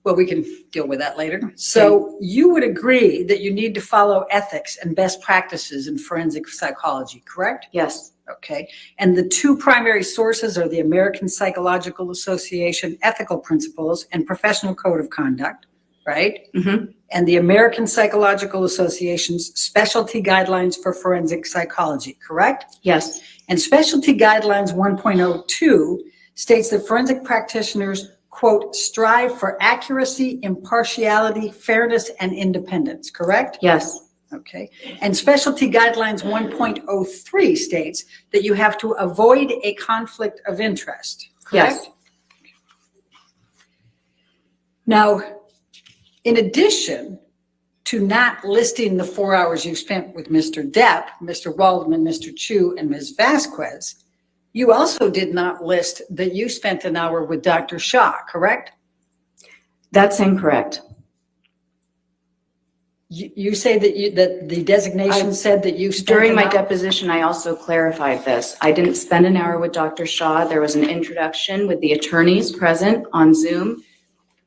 Well, we can deal with that later. So you would agree that you need to follow ethics and best practices in forensic psychology, correct? Yes, Okay. And the two primary sources are the American Psychological Association Ethical Principles and Professional Code of Conduct, right? Mhm. And the American Psychological Association's Specialty Guidelines for Forensic Psychology, correct? yes, And Specialty Guidelines 1.02 states that forensic practitioners, quote, strive for accuracy, impartiality, fairness, and independence, correct? Yes, Okay. And Specialty Guidelines 1.03 states that you have to avoid a conflict of interest, correct? yes. Now, in addition to not listing the 4 hours you spent with Mr. Depp, Mr. Waldman, Mr. Chu, and Ms. Vasquez, you also did not list that you spent an hour with Dr. Shaw, correct? That's incorrect. You say that the designation said that you spent During an my hour- deposition, I also clarified this. I didn't spend an hour with Dr. Shaw. There was an introduction with the attorneys present on Zoom.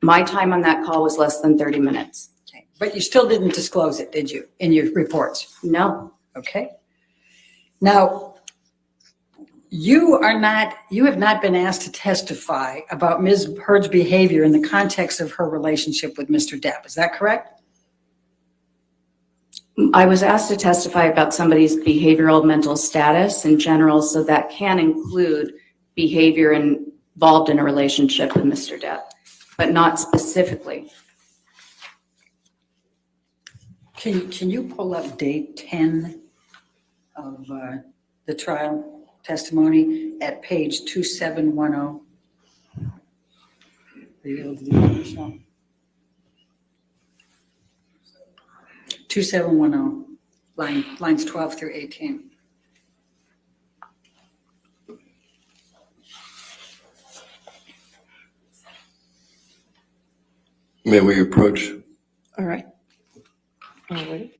My time on that call was less than 30 minutes. Okay. But you still didn't disclose it, did you, in your reports? No, Okay. Now, you have not been asked to testify about Ms. Heard's behavior in the context of her relationship with Mr. Depp. Is that correct? I was asked to testify about somebody's behavioral mental status in general, so that can include behavior involved in a relationship with Mr. Depp, but not specifically. Can you pull up date 10 of the trial testimony at page 2710? Are you able to do that, Michelle? 2710, lines 12 through 18. May we approach? All right. All right.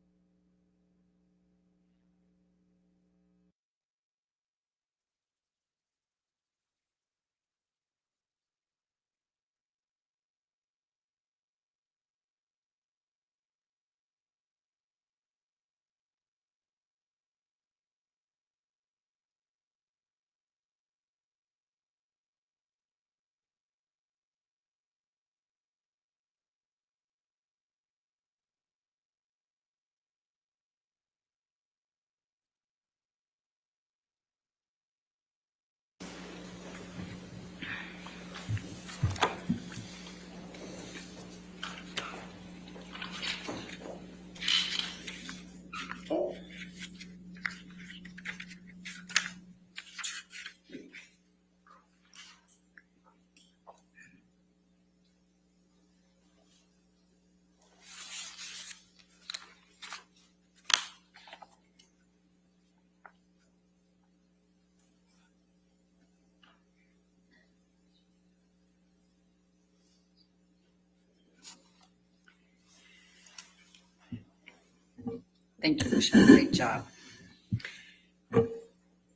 Thank you, Michelle. Great job.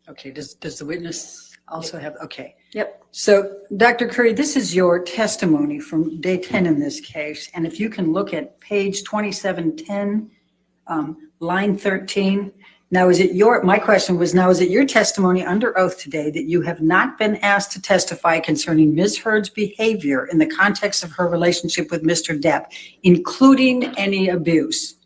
Okay, does the witness also have, okay. Yep. So, Dr. Curry, this is your testimony from day 10 in this case, and if you can look at page 2710, line 13. Now, my question was, now, is it your testimony under oath today that you have not been asked to testify concerning Ms. Heard's behavior in the context of her relationship with Mr. Depp, including any abuse?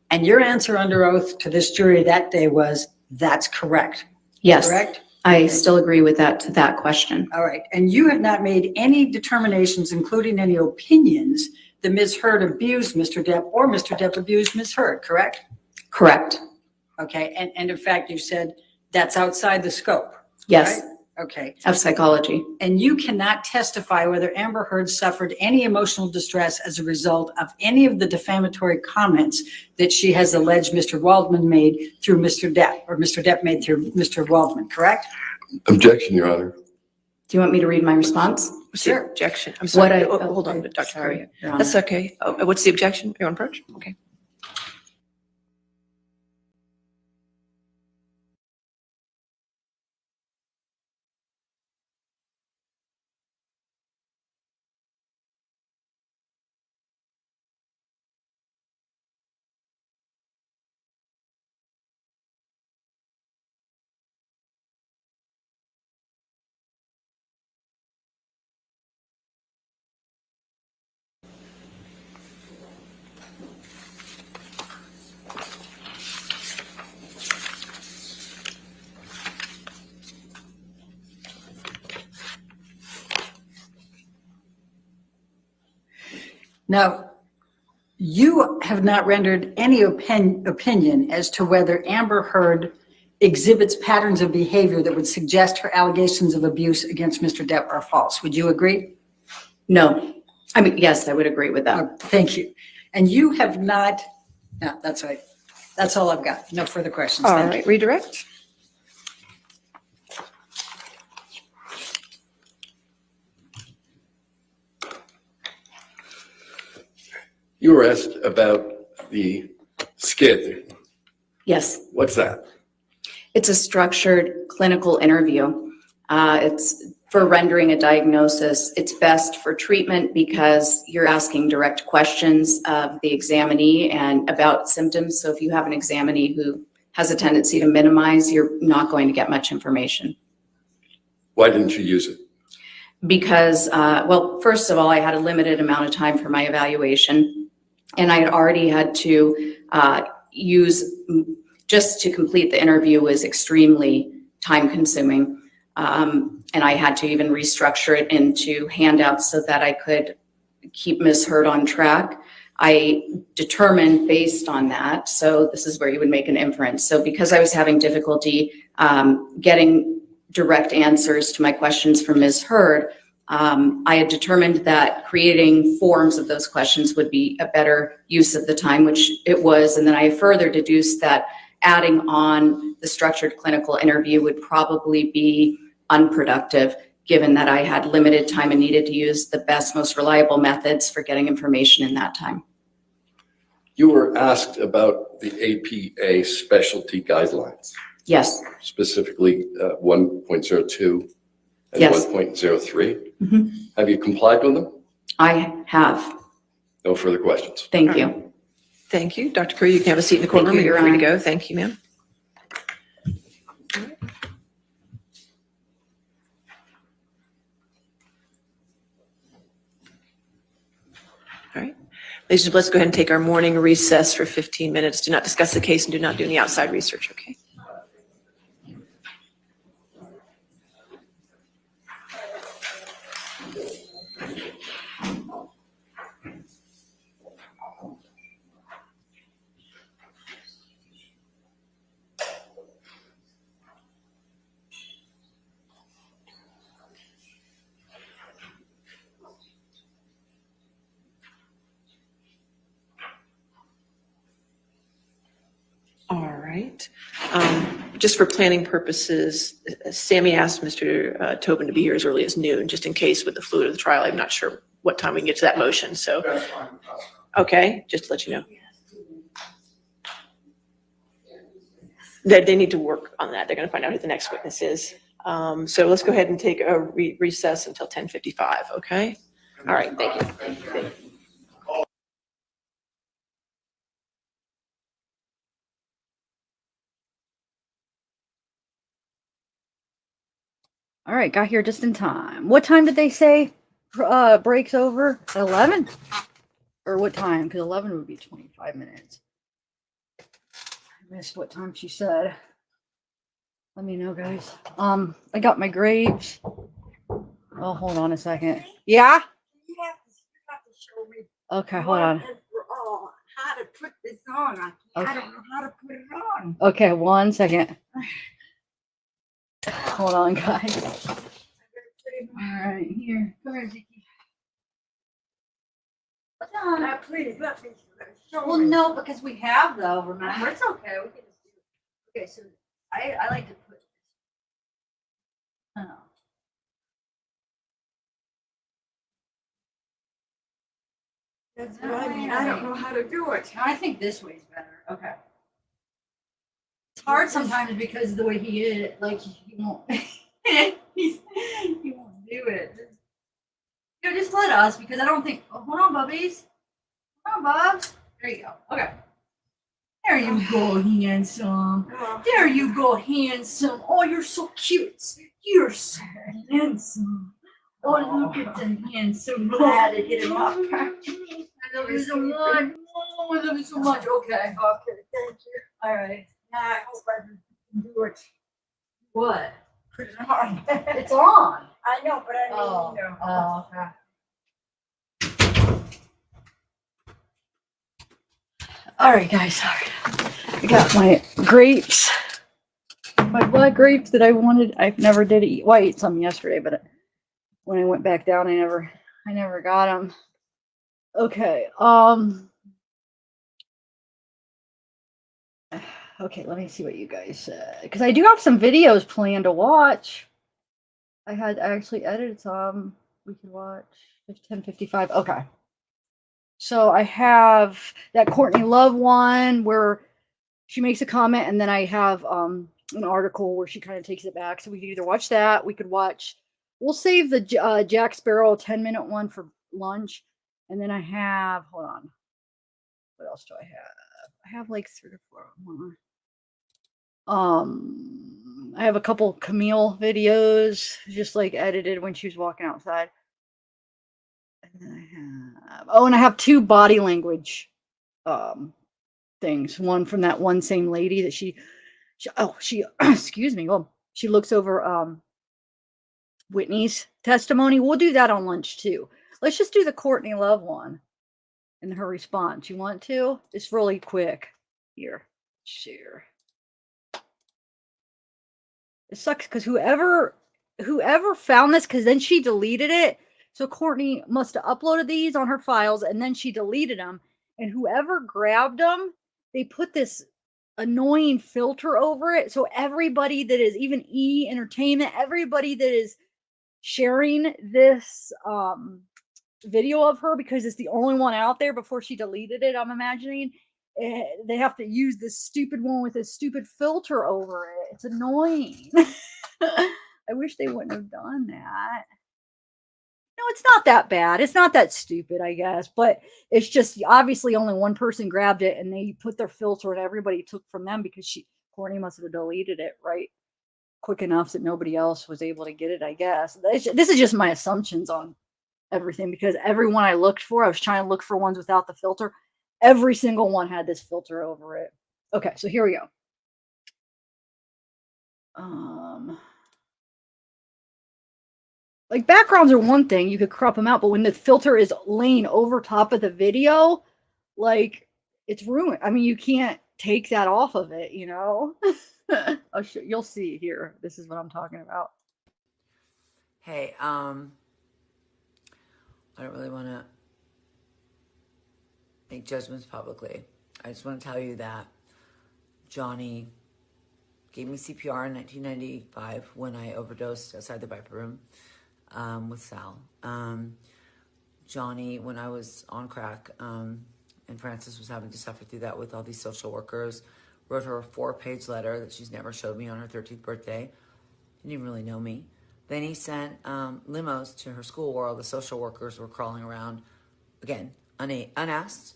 And your answer under oath to this jury that day was, that's correct. Yes, Correct? I still agree with that question. All right. And you have not made any determinations, including any opinions, that Ms. Heard abused Mr. Depp or Mr. Depp abused Ms. Heard, correct? Correct. Okay. And in fact, you said that's outside the scope. Yes, right? Okay. of psychology. And you cannot testify whether Amber Heard suffered any emotional distress as a result of any of the defamatory comments that she has alleged Mr. Waldman made through Mr. Depp, or Mr. Depp made through Mr. Waldman, correct? Objection, Your Honor. Do you want me to read my response? What's the Sure. objection? I'm sorry. What Hold on, Dr. Sorry, Curry. Your Honor. That's okay. What's the objection? Your own approach? Okay. Now, you have not rendered any opinion as to whether Amber Heard exhibits patterns of behavior that would suggest her allegations of abuse against Mr. Depp are false. Would you agree? No. I mean, yes, I would agree with that. Thank you. And you have not, no, that's right. That's all I've got. No further questions. All Thank right, you. redirect. You were asked about the skid. Yes. What's that? It's a structured clinical interview. It's for rendering a diagnosis. It's best for treatment because you're asking direct questions of the examinee and about symptoms. So if you have an examinee who has a tendency to minimize, you're not going to get much information. Why didn't you use it? Because, well, first of all, I had a limited amount of time for my evaluation, and I had already had to use, just to complete the interview was extremely time consuming. And I had to even restructure it into handouts so that I could keep Ms. Heard on track. I determined based on that, so this is where you would make an inference. So because I was having difficulty getting direct answers to my questions from Ms. Heard, I had determined that creating forms of those questions would be a better use of the time, which it was. And then I further deduced that adding on the structured clinical interview would probably be unproductive, given that I had limited time and needed to use the best, most reliable methods for getting information in that time. You were asked about the APA specialty guidelines, Yes. specifically 1.02 and Yes. 1.03. Mhm. Have you complied with them? I have. No further questions. Thank you. Thank you. Dr. Curry, you can have a seat in the courtroom. you, You're Your free to Honor. go. Thank you, ma'am. All right. Ladies and gentlemen, let's go ahead and take our morning recess for 15 minutes. Do not discuss the case and do not do any outside research, okay? All right. Just for planning purposes, Sammy asked Mr. Tobin to be here as early as noon, just in case with the fluid of the trial. I'm not sure what time we can get to that motion, so. That's fine. Okay, just to let you know. They need to work on that. They're going to find out who the next witness is. So let's go ahead and take a recess until 10:55, okay? All right, thank you. Thank you. All right, got here just in time. What time did they say breaks over? 11? Or what time? Because 11 would be 25 minutes. I missed what time she said. Let me know, guys. I got my grapes. Oh, hold on a second. Yeah? You have to show me. Okay, hold on. How to put this on. I don't know how to put it on. Okay, 1 second. Hold on, guys. All right, here. Come here, Ziki. What's on? Now, please let me show Well, me. no, because we have though. Remember, it's okay. We can just do it. Okay, so I like to put. Oh. That's what I mean. I don't know how to do it. I think this way's better. Okay. It's hard sometimes because of the way he is. Like he won't. He won't do it. You know, just let us because I don't think. Oh, hold on, Bubbies. Hold on, Bubs. There you go. Okay. There you go, handsome. There you go, handsome. Oh, you're so cute. You're so handsome. Oh, look at the handsome. Glad to get him off. I love you so much. Oh, I love you so much. Okay. Okay, thank you. All right. Now I hope I can do it. What? Put it on. It's on. I know, but I mean, Oh, you know. oh, okay. All right, guys, sorry. I got my grapes, my black grapes that I wanted. I never did eat. Well, I ate some yesterday, but when I went back down, I never got them. Okay. Okay, let me see what you guys said, because I do have some videos planned to watch. I actually edited some we could watch. 10:55. Okay. So I have that Courtney Love one where she makes a comment, and then I have an article where she kind of takes it back. So we could either watch that, we'll save the Jack Sparrow 10-minute one for lunch, and then I have, hold on, what else do I have? I have like 3 or 4 more. I have a couple Camille videos, just like edited when she was walking outside. And then I have 2 body language things. One from that one same lady that she excuse me. Well, she looks over Whitney's testimony. We'll do that on lunch too. Let's just do the Courtney Love one and her response. You want to? It's really quick. Here, share. It sucks because whoever found this, because then she deleted it. So Courtney must have uploaded these on her files and then she deleted them. And whoever grabbed them, they put this annoying filter over it. So everybody that is, even E Entertainment, everybody that is sharing this video of her, because it's the only one out there before she deleted it, I'm imagining, they have to use this stupid one with this stupid filter over it. It's annoying. I wish they wouldn't have done that. No, it's not that bad. It's not that stupid, I guess, but it's just obviously only one person grabbed it and they put their filter and everybody took from them, because Courtney must have deleted it right quick enough that nobody else was able to get it, I guess. This is just my assumptions on everything, because everyone I looked for, I was trying to look for ones without the filter. Every single one had this filter over it. Okay, so here we go. Like backgrounds are one thing, you could crop them out, but when the filter is laying over top of the video, like it's ruined. I mean, you can't take that off of it, you know? You'll see here. This is what I'm talking about. Hey, I don't really want to make judgments publicly. I just want to tell you that Johnny gave me CPR in 1995 when I overdosed outside the Viper Room with Sal. Johnny, when I was on crack, and Frances was having to suffer through that with all these social workers, wrote her a 4-page letter that she's never showed me on her 13th birthday. Didn't even really know me. Then he sent limos to her school where all the social workers were crawling around, again, unasked,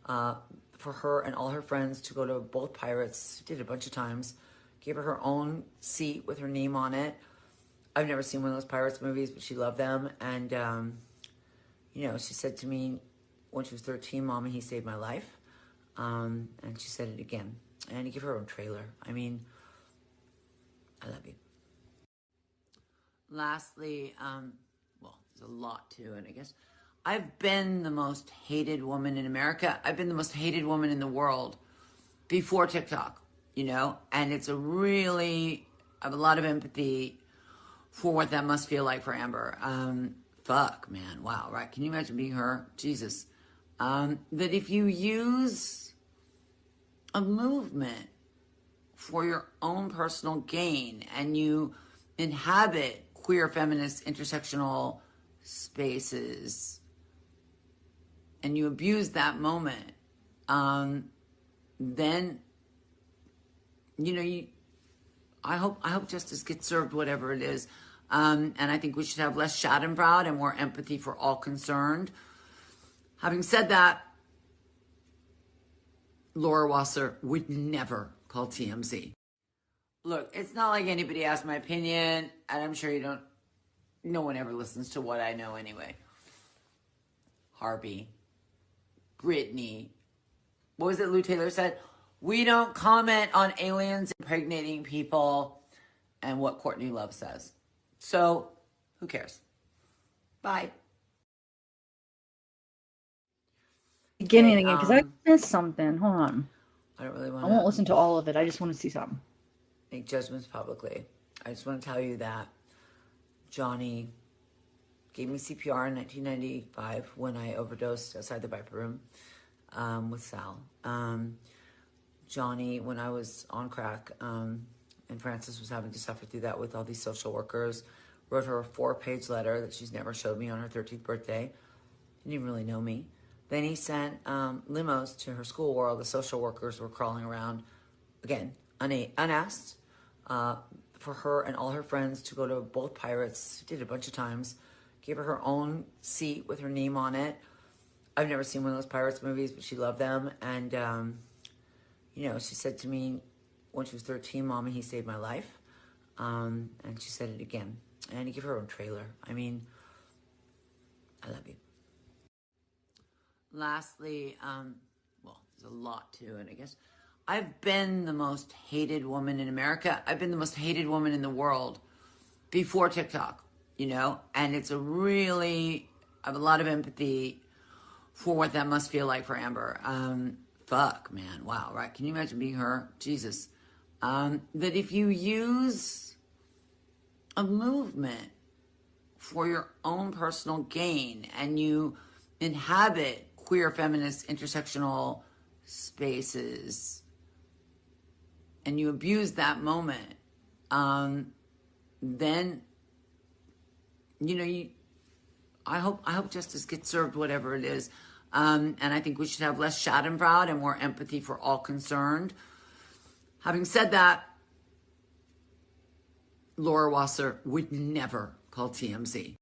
for her and all her friends to go to both Pirates. Did it a bunch of times. Gave her her own seat with her name on it. I've never seen one of those Pirates movies, but she loved them. And, you know, she said to me when she was 13, Mom, he saved my life. And she said it again. And he gave her her own trailer. I mean, I love you. Lastly, well, there's a lot to it, I guess. I've been the most hated woman in America. I've been the most hated woman in the world before TikTok, you know? And it's I have a lot of empathy for what that must feel like for Amber. Fuck, man. Wow, right? Can you imagine being her? Jesus. That if you use a movement for your own personal gain and you inhabit queer, feminist, intersectional spaces and you abuse that moment, then, you know, I hope justice gets served, whatever it is. And I think we should have less schadenfreude and more empathy for all concerned. Having said that, Laura Wasser would never call TMZ. Look, it's not like anybody asked my opinion, and I'm sure no one ever listens to what I know anyway. Harvey, Brittany, what was it Lou Taylor said? We don't comment on aliens impregnating people and what Courtney Love says. So, who cares? Bye. beginning Okay, again because I missed something. Hold on. I don't really want I won't to listen to all of it. I just want to see something. make judgments publicly. I just want to tell you that Johnny gave me CPR in 1995 when I overdosed outside the Viper Room with Sal. Johnny, when I was on crack, and Frances was having to suffer through that with all these social workers, wrote her a 4-page letter that she's never showed me on her 13th birthday. Didn't even really know me. Then he sent limos to her school where all the social workers were crawling around, again, unasked, for her and all her friends to go to both Pirates. Did it a bunch of times. Gave her her own seat with her name on it. I've never seen one of those Pirates movies, but she loved them. And, she said to me when she was 13, Mommy, he saved my life. And she said it again. And he gave her own trailer. I mean, I love you. Lastly, there's a lot to it, I guess. I've been the most hated woman in America. I've been the most hated woman in the world before TikTok, and I have a lot of empathy for what that must feel like for Amber. Fuck, man. Wow, right? Can you imagine being her? Jesus. That if you use a movement for your own personal gain and you inhabit queer, feminist, intersectional spaces and you abuse that moment, then, I hope justice gets served, whatever it is. And I think we should have less schadenfreude and more empathy for all concerned. Having said that, Laura Wasser would never call TMZ.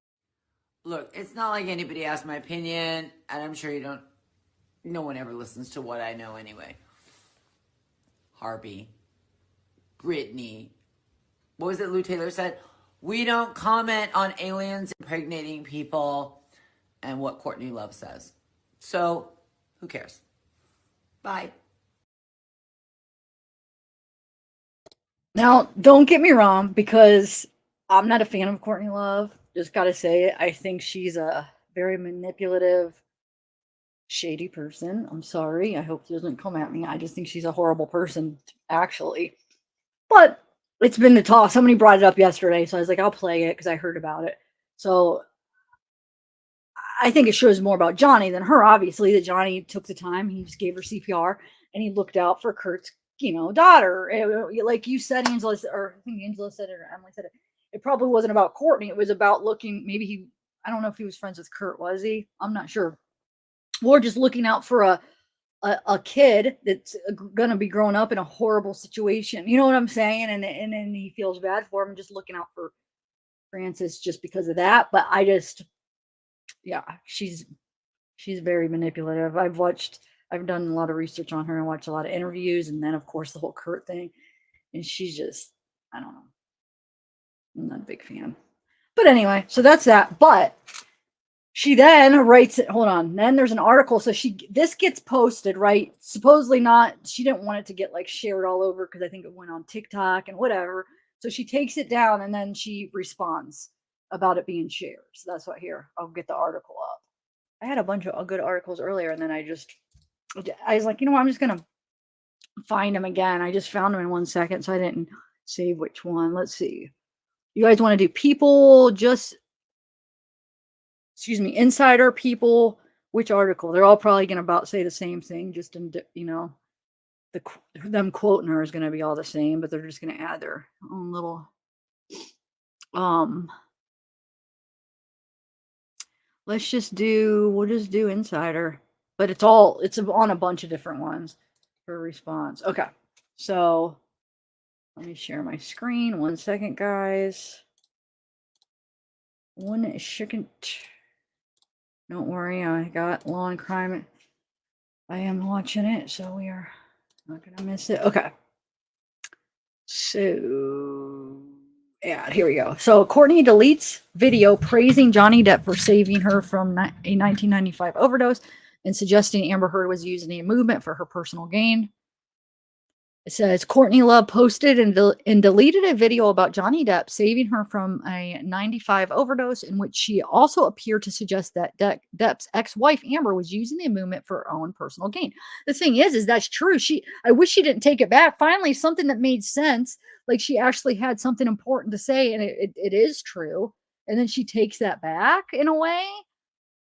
Look, it's not like anybody asked my opinion, and I'm sure no one ever listens to what I know anyway. Harvey, Brittany, what was it Lou Taylor said? We don't comment on aliens impregnating people and what Courtney Love says. So, who cares? Bye. Now, don't get me wrong, because I'm not a fan of Courtney Love. Just gotta say it. I think she's a very manipulative, shady person. I'm sorry. I hope she doesn't come at me. I just think she's a horrible person, actually. But it's been the talk. Somebody brought it up yesterday, so I was like, I'll play it because I heard about it. So I think it shows more about Johnny than her, obviously, that Johnny took the time. He just gave her CPR, and he looked out for Kurt's, daughter. Like you said, Angela, or I think Angela said it, or Emily said it. It probably wasn't about Courtney. It was about looking, I don't know if he was friends with Kurt, was he? I'm not sure. Or just looking out for a kid that's going to be growing up in a horrible situation. You know what I'm saying? And then he feels bad for him, just looking out for Frances just because of that. But she's very manipulative. I've done a lot of research on her and watched a lot of interviews. And then, of course, the whole Kurt thing. And she's just, I don't know. I'm not a big fan. But anyway, so that's that. But she then writes it. Hold on. Then there's an article. So this gets posted, right? Supposedly not. She didn't want it to get shared all over because I think it went on TikTok and whatever. So she takes it down and then she responds about it being shared. So that's what here. I'll get the article up. I had a bunch of good articles earlier and then I was like, I'm just going to find them again. I just found them in 1 second. So I didn't save which one. Let's see. You guys want to do insider, people, which article? They're all probably going to about say the same thing, just in, them quoting her is going to be all the same, but they're just going to add their own little, we'll just do insider, but it's on a bunch of different ones for response. Okay. So let me share my screen. 1 second, guys. 1 second. Don't worry, I got Law&Crime. I am watching it, so we are not going to miss it. Okay. So, here we go. So, Courtney deletes video praising Johnny Depp for saving her from a 1995 overdose and suggesting Amber Heard was using a movement for her personal gain. It says Courtney Love posted and deleted a video about Johnny Depp saving her from a 95 overdose, in which she also appeared to suggest that Depp's ex-wife Amber was using the movement for her own personal gain. The thing is that's true. I wish she didn't take it back. Finally, something that made sense. Like she actually had something important to say, and it is true. And then she takes that back in a way.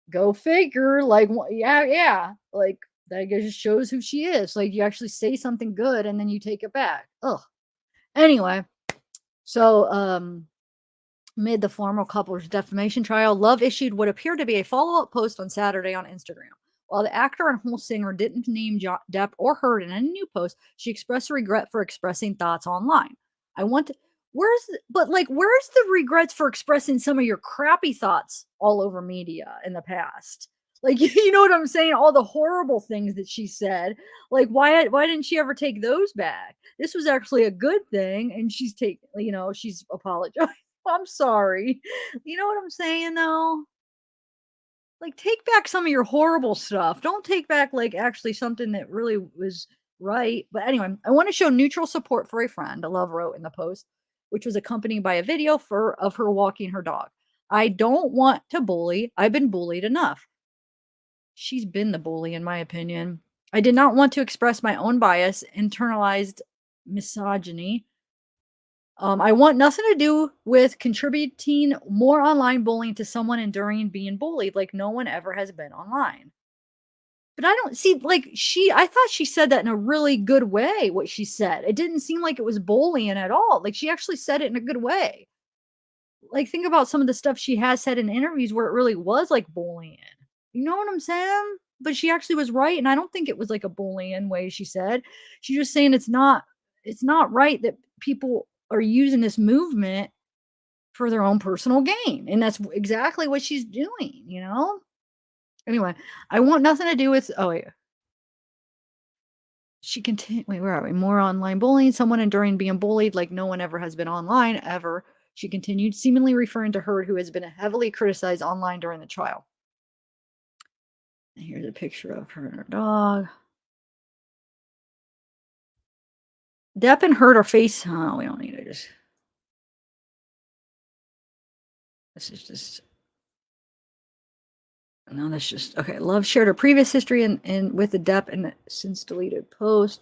Go figure. Like, yeah. Like, that just shows who she is. Like, you actually say something good and then you take it back. Ugh. Anyway, so amid the formal couple's defamation trial, Love issued what appeared to be a follow-up post on Saturday on Instagram. While the actor and whole singer didn't name Depp or Heard in any new post, she expressed regret for expressing thoughts online. Where's the regrets for expressing some of your crappy thoughts all over media in the past? Like, you know what I'm saying? All the horrible things that she said. Like, why didn't she ever take those back? This was actually a good thing, and she's apologized. I'm sorry. You know what I'm saying, though? Like, take back some of your horrible stuff. Don't take back, like, actually something that really was right. But anyway, I want to show neutral support for a friend, Love wrote in the post, which was accompanied by a video of her walking her dog. I don't want to bully. I've been bullied enough. She's been the bully, in my opinion. I did not want to express my own bias, internalized misogyny. I want nothing to do with contributing more online bullying to someone enduring being bullied, like no one ever has been online. But I don't see, like, I thought she said that in a really good way, what she said. It didn't seem like it was bullying at all. Like, she actually said it in a good way. Like, think about some of the stuff she has said in interviews where it really was like bullying. You know what I'm saying? But she actually was right, and I don't think it was like a bullying way she said. She's just saying it's not right that people are using this movement for their own personal gain. And that's exactly what she's doing, you know? Anyway, I want nothing to do with she continued. Wait, where are we? More online bullying. Someone enduring being bullied like no one ever has been online ever. She continued, seemingly referring to Heard, who has been heavily criticized online during the trial. And here's a picture of her and her dog. Depp and Heard are face. Oh, we don't need it. This is just. No, that's just okay. Love shared her previous history and with the Depp and since deleted post.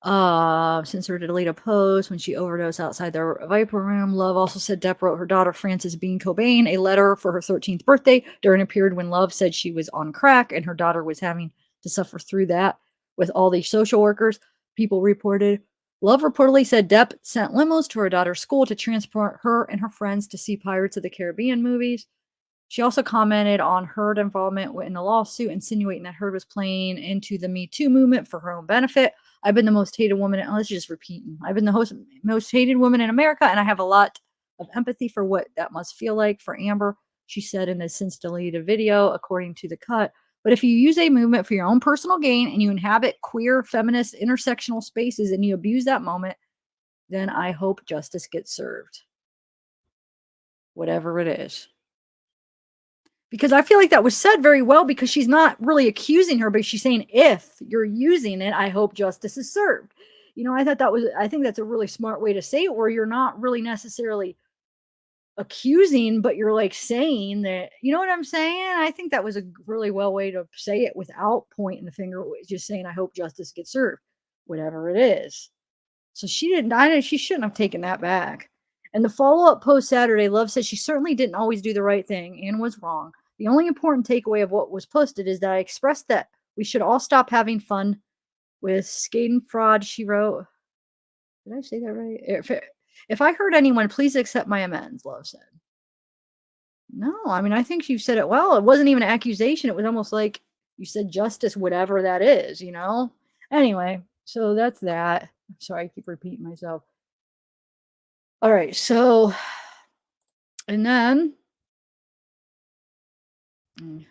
Since her deleted post when she overdosed outside the Viper room. Love also said Depp wrote her daughter Frances Bean Cobain a letter for her 13th birthday during a period when Love said she was on crack and her daughter was having to suffer through that with all these social workers. People reported. Love reportedly said Depp sent limos to her daughter's school to transport her and her friends to see Pirates of the Caribbean movies. She also commented on Heard involvement in the lawsuit, insinuating that Heard was playing into the Me Too movement for her own benefit. I've been the most hated woman. Let's just repeating. I've been the most hated woman in America, and I have a lot of empathy for what that must feel like for Amber, she said in the since deleted video, according to The Cut. But if you use a movement for your own personal gain and you inhabit queer, feminist, intersectional spaces and you abuse that moment, then I hope justice gets served. Whatever it is. Because I feel like that was said very well because she's not really accusing her, but she's saying, if you're using it, I hope justice is served. You know, I think that's a really smart way to say it, where you're not really necessarily accusing, but you're like saying that, you know what I'm saying? I think that was a really well way to say it without pointing the finger, just saying, I hope justice gets served, whatever it is. So she shouldn't have taken that back. And the follow-up post Saturday, Love said she certainly didn't always do the right thing and was wrong. The only important takeaway of what was posted is that I expressed that we should all stop having fun with skating fraud, she wrote. Did I say that right? If I hurt anyone, please accept my amends, Love said. No, I mean, I think you said it well. It wasn't even an accusation. It was almost like you said justice, whatever that is, you know? Anyway, so that's that. Sorry, I keep repeating myself. All right, so, and then, find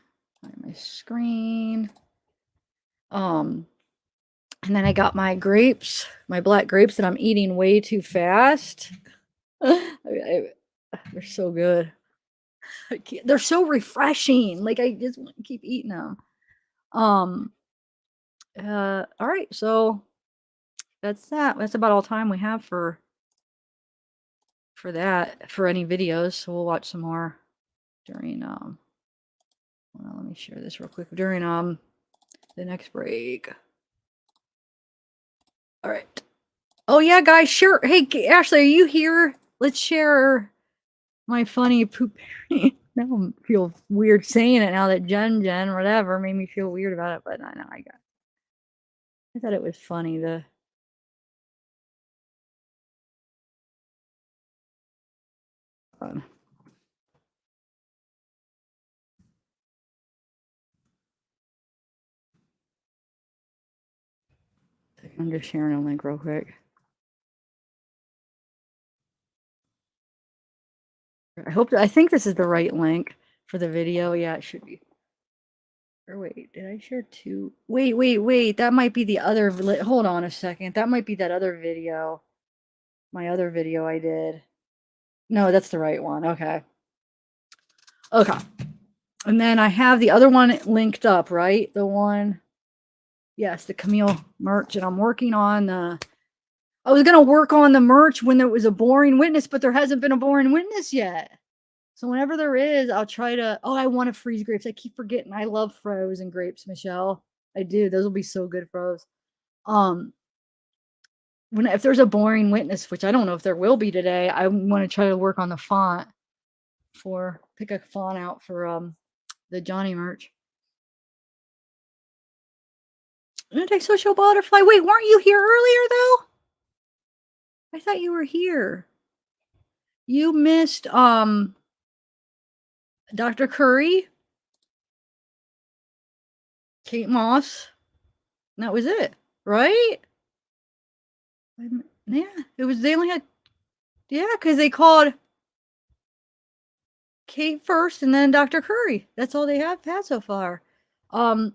my screen. And then I got my grapes, my black grapes that I'm eating way too fast. They're so good. They're so refreshing. Like, I just want to keep eating them. All right, so that's that. That's about all time we have for that, for any videos. So we'll watch some more during hold on, let me share this real quick during the next break. All right. Oh yeah, guys, sure. Hey, Ashley, are you here? Let's share my funny poop. Now I feel weird saying it now that Jen whatever made me feel weird about it, but I know I thought it was funny. Um, I'm just sharing a link real quick. I think this is the right link for the video. Yeah, it should be. Or wait, did I share two? Wait. That might be the other. Hold on a second. That might be that other video. My other video I did. No, that's the right one. Okay. Okay. And then I have the other one linked up, right? The one, yes, the Camille merch. And I'm working on I was going to work on the merch when there was a boring witness, but there hasn't been a boring witness yet. So whenever there is, I'll try to, I want to freeze grapes. I keep forgetting. I love frozen grapes, Michelle. I do. Those will be so good froze. If there's a boring witness, which I don't know if there will be today, I want to try to work on the font pick a font out for the Johnny merch. Antisocial butterfly. Wait, weren't you here earlier though? I thought you were here. You missed Dr. Curry, Kate Moss. And that was it, right? Yeah, it was. They only had, because they called Kate first and then Dr. Curry. That's all they have had so far. And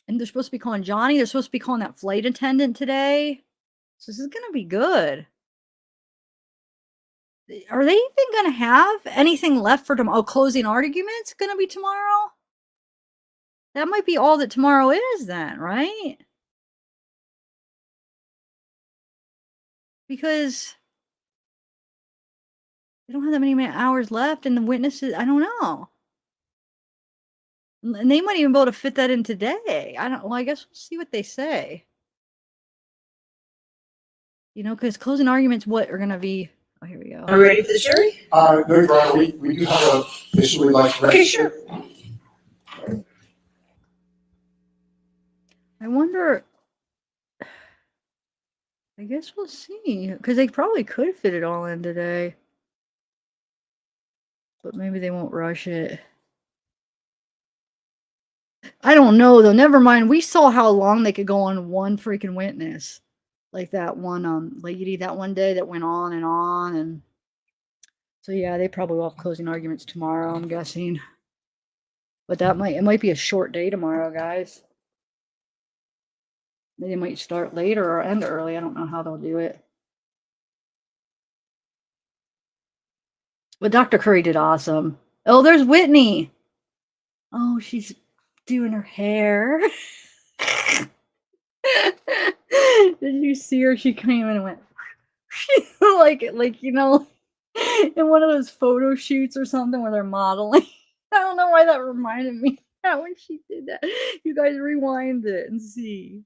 they're supposed to be calling Johnny. They're supposed to be calling that flight attendant today. So this is gonna be good. Are they even gonna have anything left for tomorrow? Oh, closing arguments gonna be tomorrow? That might be all that tomorrow is then, right? Because they don't have that many hours left and the witnesses, I don't know. And they might even be able to fit that in today. I guess we'll see what they say. Because closing arguments, what are going to be? Oh, here we go. Are we ready for the jury? No, Your Honor, we do have a issue we'd like to raise. Okay, sure. I wonder. I guess we'll see. Because they probably could fit it all in today. But maybe they won't rush it. I don't know, though. Never mind. We saw how long they could go on one freaking witness. Like that one lady that one day that went on. And so, yeah, they probably will have closing arguments tomorrow, I'm guessing. But it might be a short day tomorrow, guys. They might start later or end early. I don't know how they'll do it. But Dr. Curry did awesome. Oh, there's Whitney. Oh, she's doing her hair. Did you see her? She came in and went like in one of those photo shoots or something where they're modeling. I don't know why that reminded me when she did that. You guys rewind it and see.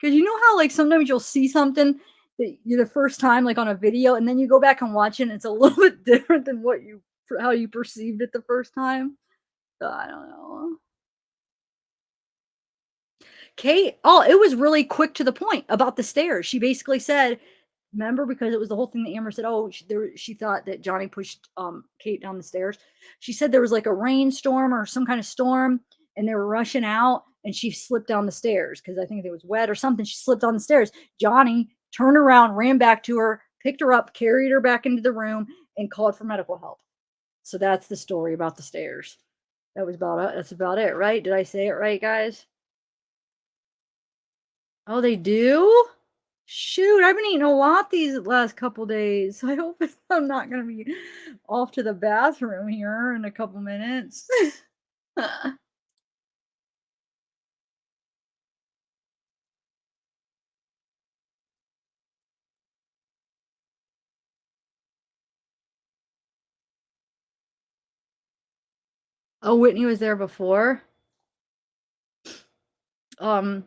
Because you know how sometimes you'll see something that you're the first time on a video and then you go back and watch it and it's a little bit different than how you perceived it the first time. So I don't know. Kate, it was really quick to the point about the stairs. She basically said, remember, because it was the whole thing that Amber said, she thought that Johnny pushed Kate down the stairs. She said there was a rainstorm or some kind of storm and they were rushing out and she slipped down the stairs because I think it was wet or something. She slipped on the stairs. Johnny turned around, ran back to her, picked her up, carried her back into the room and called for medical help. So that's the story about the stairs. That's about it, right? Did I say it right, guys? Oh, they do? Shoot, I've been eating a lot these last couple days. I hope I'm not going to be off to the bathroom here in a couple minutes. Oh, Whitney was there before. I'm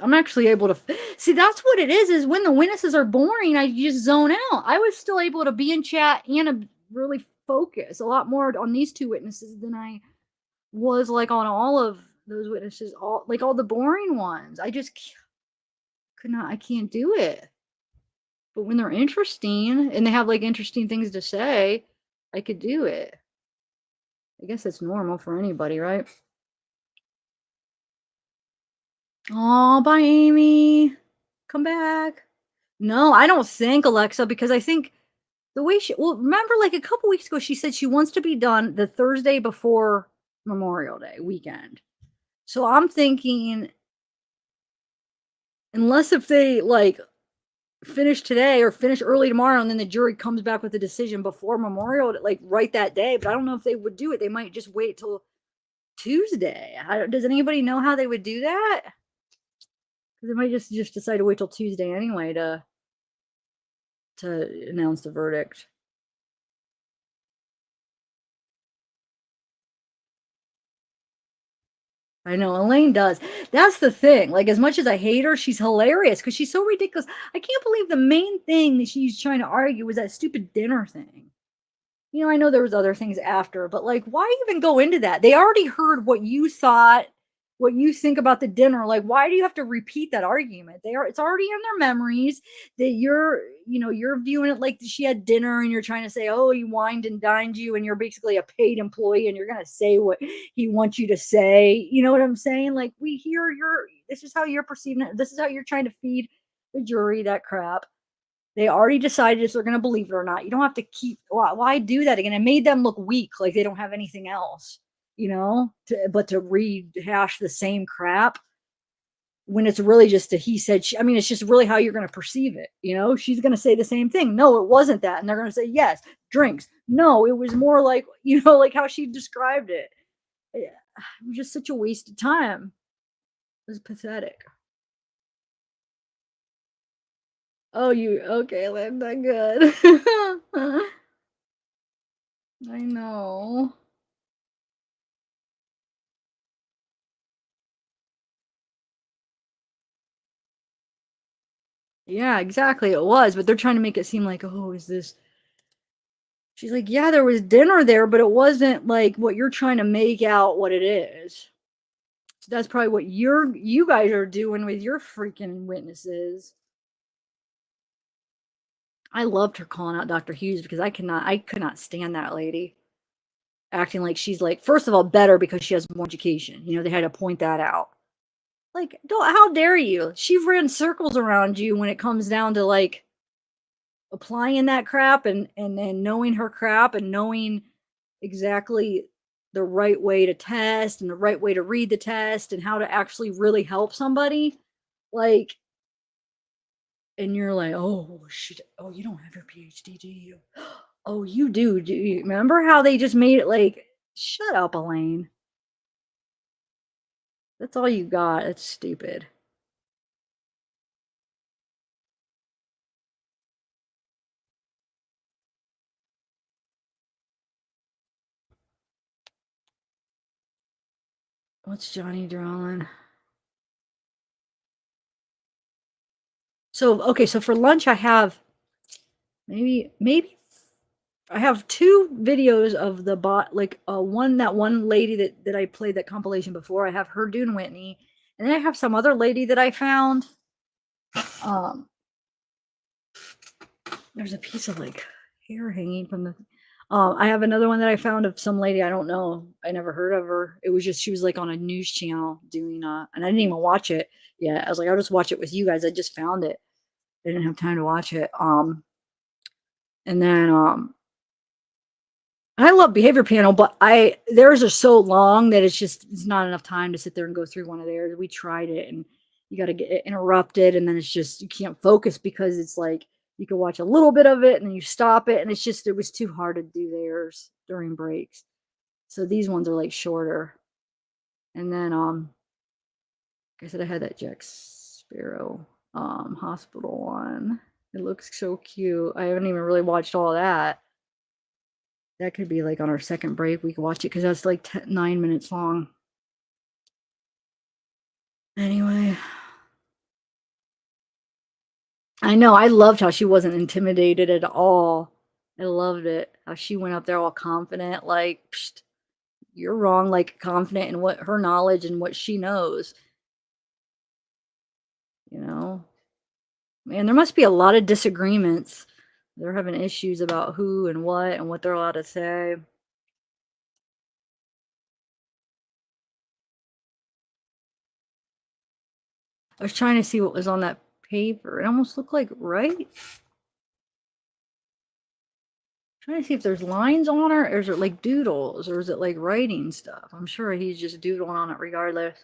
actually able to see. That's what it is when the witnesses are boring, I just zone out. I was still able to be in chat and really focus a lot more on these two witnesses than I was like on all of those witnesses, all the boring ones. I just could not, I can't do it. But when they're interesting and they have like interesting things to say, I could do it. I guess it's normal for anybody, right? Oh, bye, Amy. Come back. No, I don't think, Alexa, because I think the way remember like a couple weeks ago, she said she wants to be done the Thursday before Memorial Day weekend. So I'm thinking, unless if they like finish today or finish early tomorrow and then the jury comes back with a decision before Memorial, like right that day, but I don't know if they would do it. They might just wait till Tuesday. Does anybody know how they would do that? Because they might just decide to wait till Tuesday anyway to announce the verdict. I know Elaine does. That's the thing. Like, as much as I hate her, she's hilarious because she's so ridiculous. I can't believe the main thing that she's trying to argue was that stupid dinner thing. You know, I know there was other things after, but like, why even go into that? They already heard what you thought, what you think about the dinner. Like, why do you have to repeat that argument? It's already in their memories that you're viewing it like she had dinner and you're trying to say, oh, he wined and dined you and you're basically a paid employee and you're going to say what he wants you to say. You know what I'm saying? Like, we hear this is how you're perceiving it. This is how you're trying to feed the jury that crap. They already decided if they're going to believe it or not. You don't have to why do that again? It made them look weak, like they don't have anything else, but to rehash the same crap when it's really just a he said, I mean, it's just really how you're going to perceive it. She's going to say the same thing. No, it wasn't that. And they're going to say, yes, drinks. No, it was more like, like how she described it. It was just such a waste of time. It was pathetic. Oh, okay, Linda, good. I know. Yeah, exactly. It was, but they're trying to make it seem like, oh, is this? She's like, yeah, there was dinner there, but it wasn't like what you're trying to make out what it is. So that's probably what you guys are doing with your freaking witnesses. I loved her calling out Dr. Hughes because I could not stand that lady acting like she's like, first of all, better because she has more education. They had to point that out. Like, how dare you? She ran circles around you when it comes down to like applying that crap and knowing her crap and knowing exactly the right way to test and the right way to read the test and how to actually really help somebody. Like, and you're like, oh shit, oh, you don't have your PhD, do you? Oh, you do you? Remember how they just made it like, shut up, Elaine. That's all you got. It's stupid. What's Johnny drawing? So, okay, so for lunch I have maybe I have 2 videos of the like one lady that I played that compilation before. I have her doing Whitney, and then I have some other lady that I found. There's a piece of like hair hanging from the I have another one that I found of some lady I don't know. I never heard of her. It was just she was like on a news channel doing and I didn't even watch it yet. I was like, I'll just watch it with you guys. I just found it. I didn't have time to watch it. And then I love Behavior Panel, but theirs are so long that it's not enough time to sit there and go through one of theirs. We tried it and you got to get interrupted and then it's just you can't focus because it's like you can watch a little bit of it and then you stop it and it was too hard to do theirs during breaks. So these ones are like shorter. And then like I said, I had that Jack Sparrow hospital one. It looks so cute. I haven't even really watched all that. That could be like on our second break. We could watch it because that's like 9 minutes long. Anyway. I know. I loved how she wasn't intimidated at all. I loved it. How she went up there all confident, like, psst, you're wrong, like confident in what her knowledge and what she knows. You know? Man, there must be a lot of disagreements. They're having issues about who and what they're allowed to say. I was trying to see what was on that paper. It almost looked like, right? Trying to see if there's lines on it, or is it like doodles, or is it like writing stuff? I'm sure he's just doodling on it regardless.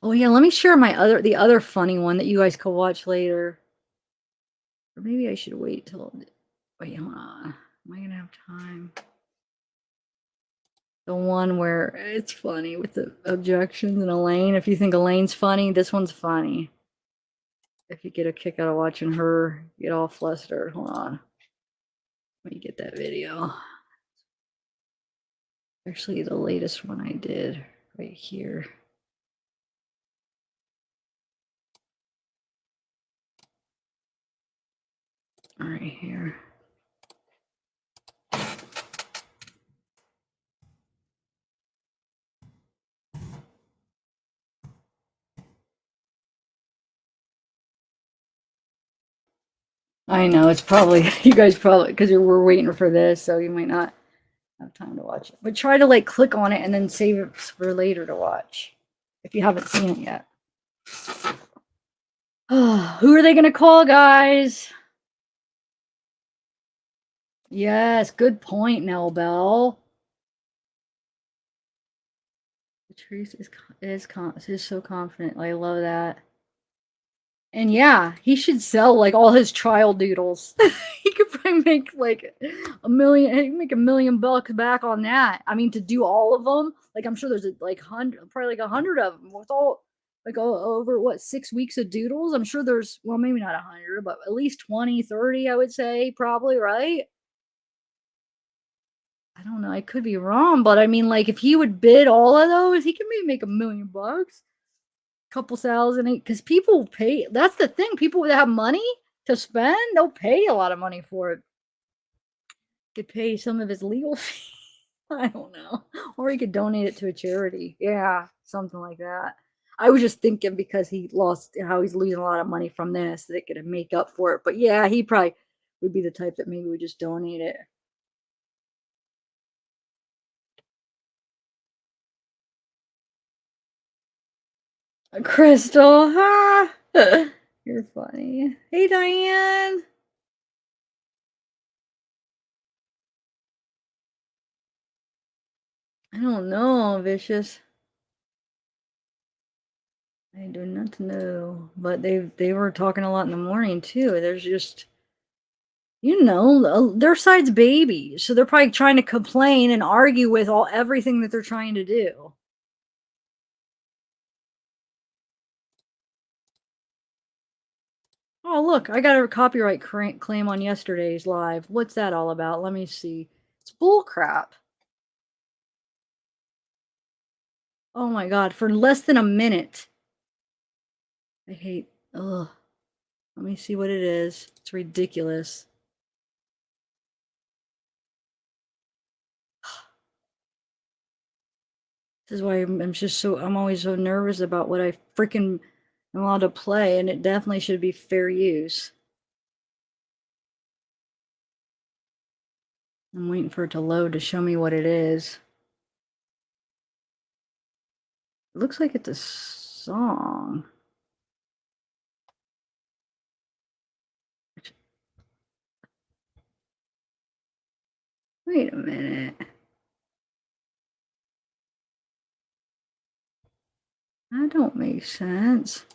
Oh yeah, let me share the other funny one that you guys could watch later. Or maybe I should wait till, wait, hold on. Am I gonna have time? The one where it's funny with the objections and Elaine. If you think Elaine's funny, this one's funny. If you get a kick out of watching her get all flustered, hold on. Let me get that video. Actually, the latest one I did right here. Right here. I know it's probably you guys probably because we're waiting for this, so you might not have time to watch it. But try to like click on it and then save it for later to watch if you haven't seen it yet. Who are they gonna call, guys? Yes, good point, Nell Bell. Patrice is so confident. I love that. And yeah, he should sell like all his trial doodles. He could probably make like $1 million. He could make $1 million back on that. I mean, to do all of them, like I'm sure there's like probably like 100 of them with all like over what 6 weeks of doodles. I'm sure there's well maybe not 100, but at least 20, 30. I would say probably right. I don't know. I could be wrong, but I mean, like if he would bid all of those, he could maybe make $1 million. Couple thousand, because people pay. That's the thing. People that have money to spend, they'll pay a lot of money for it. Could pay some of his legal fees. I don't know, or he could donate it to a charity. Yeah, something like that. I was just thinking because he lost, how he's losing a lot of money from this, that it could make up for it. But yeah, he probably would be the type that maybe would just donate it. Crystal, ha! You're funny. Hey, Diane. I don't know, Vicious. I do not know, but they were talking a lot in the morning too. There's just, you know, their side's babies, so they're probably trying to complain and argue with everything that they're trying to do. Oh, look, I got a copyright claim on yesterday's live. What's that all about? Let me see. It's bull crap. Oh my God, for less than a minute. I hate, ugh. Let me see what it is. It's ridiculous. This is why I'm always so nervous about what I freaking am allowed to play, and it definitely should be fair use. I'm waiting for it to load to show me what it is. It looks like it's a song. Wait a minute. That don't make sense.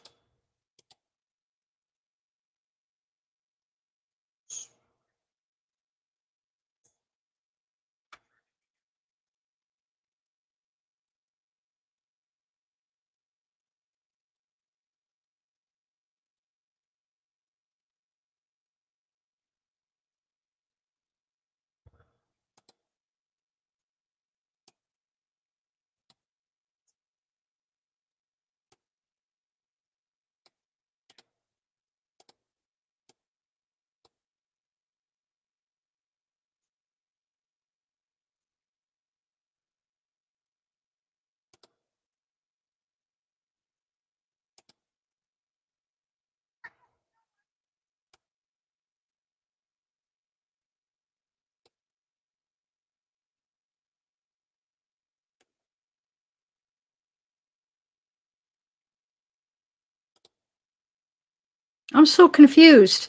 I'm so confused.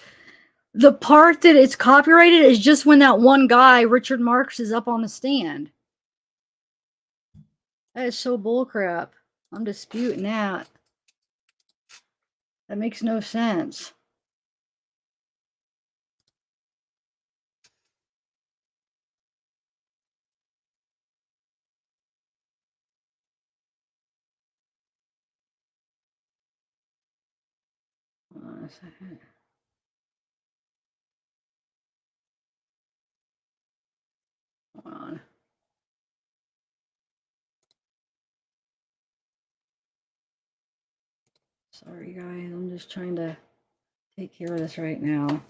The part that it's copyrighted is just when that one guy, Richard Marks, is up on the stand. That is so bullcrap. I'm disputing that. That makes no sense. Hold on a second. Hold on. Sorry, guys. I'm just trying to take care of this right now.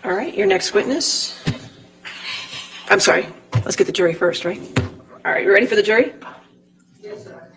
All right, your next witness. I'm sorry, let's get the jury first, right? All right, you ready for the jury? Yes, sir.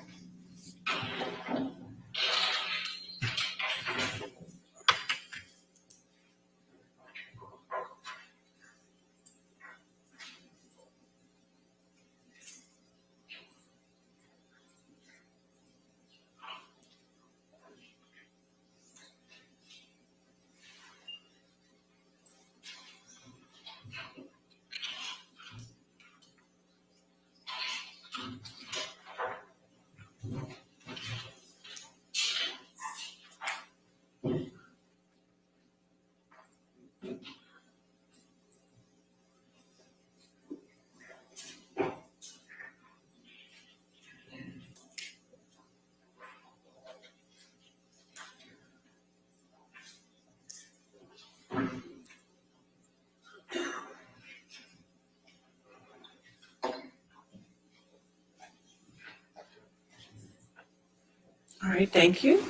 All right, thank you.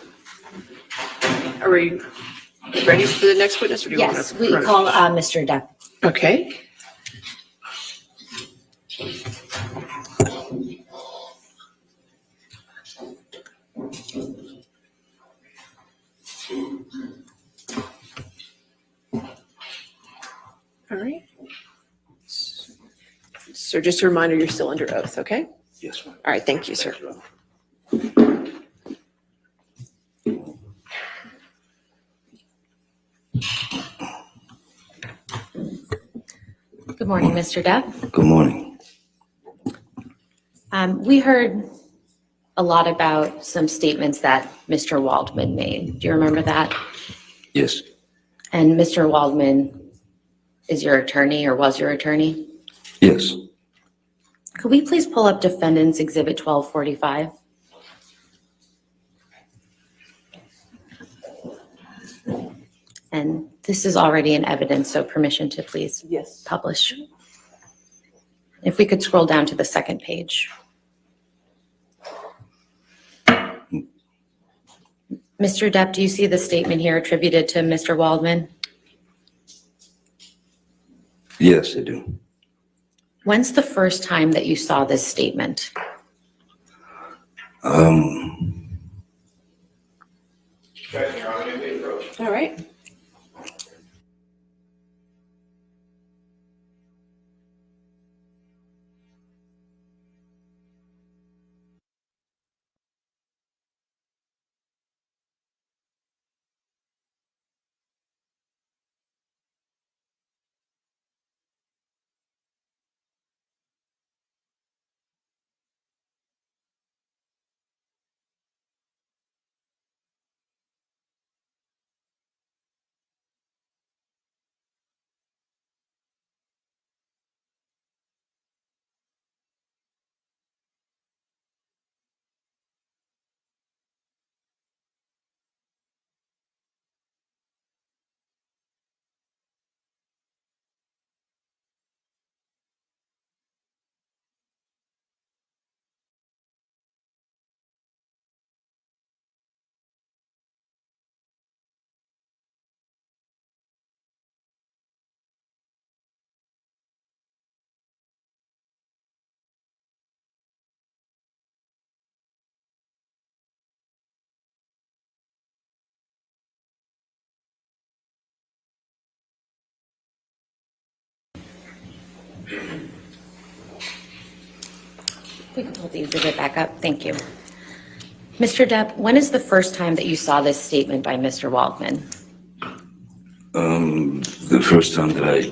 Are we ready for the next witness, or do you want Yes, to? we call Mr. Depp. Okay. All right. So just a reminder, you're still under oath, okay? Yes, ma'am. All right, thank you, sir. Good morning, Mr. Depp. Good morning. We heard a lot about some statements that Mr. Waldman made. Do you remember that? Yes. And Mr. Waldman is your attorney or was your attorney? Yes. Could we please pull up Defendant's Exhibit 1245? And this is already in evidence, so permission to please publish. If we could scroll down to the second page. Mr. Depp, do you see the statement here attributed to Mr. Waldman? Yes, I do. When's the first time that you saw this statement? All right. We can pull the exhibit back up. Thank you. Mr. Depp, when is the first time that you saw this statement by Mr. Waldman? The first time that I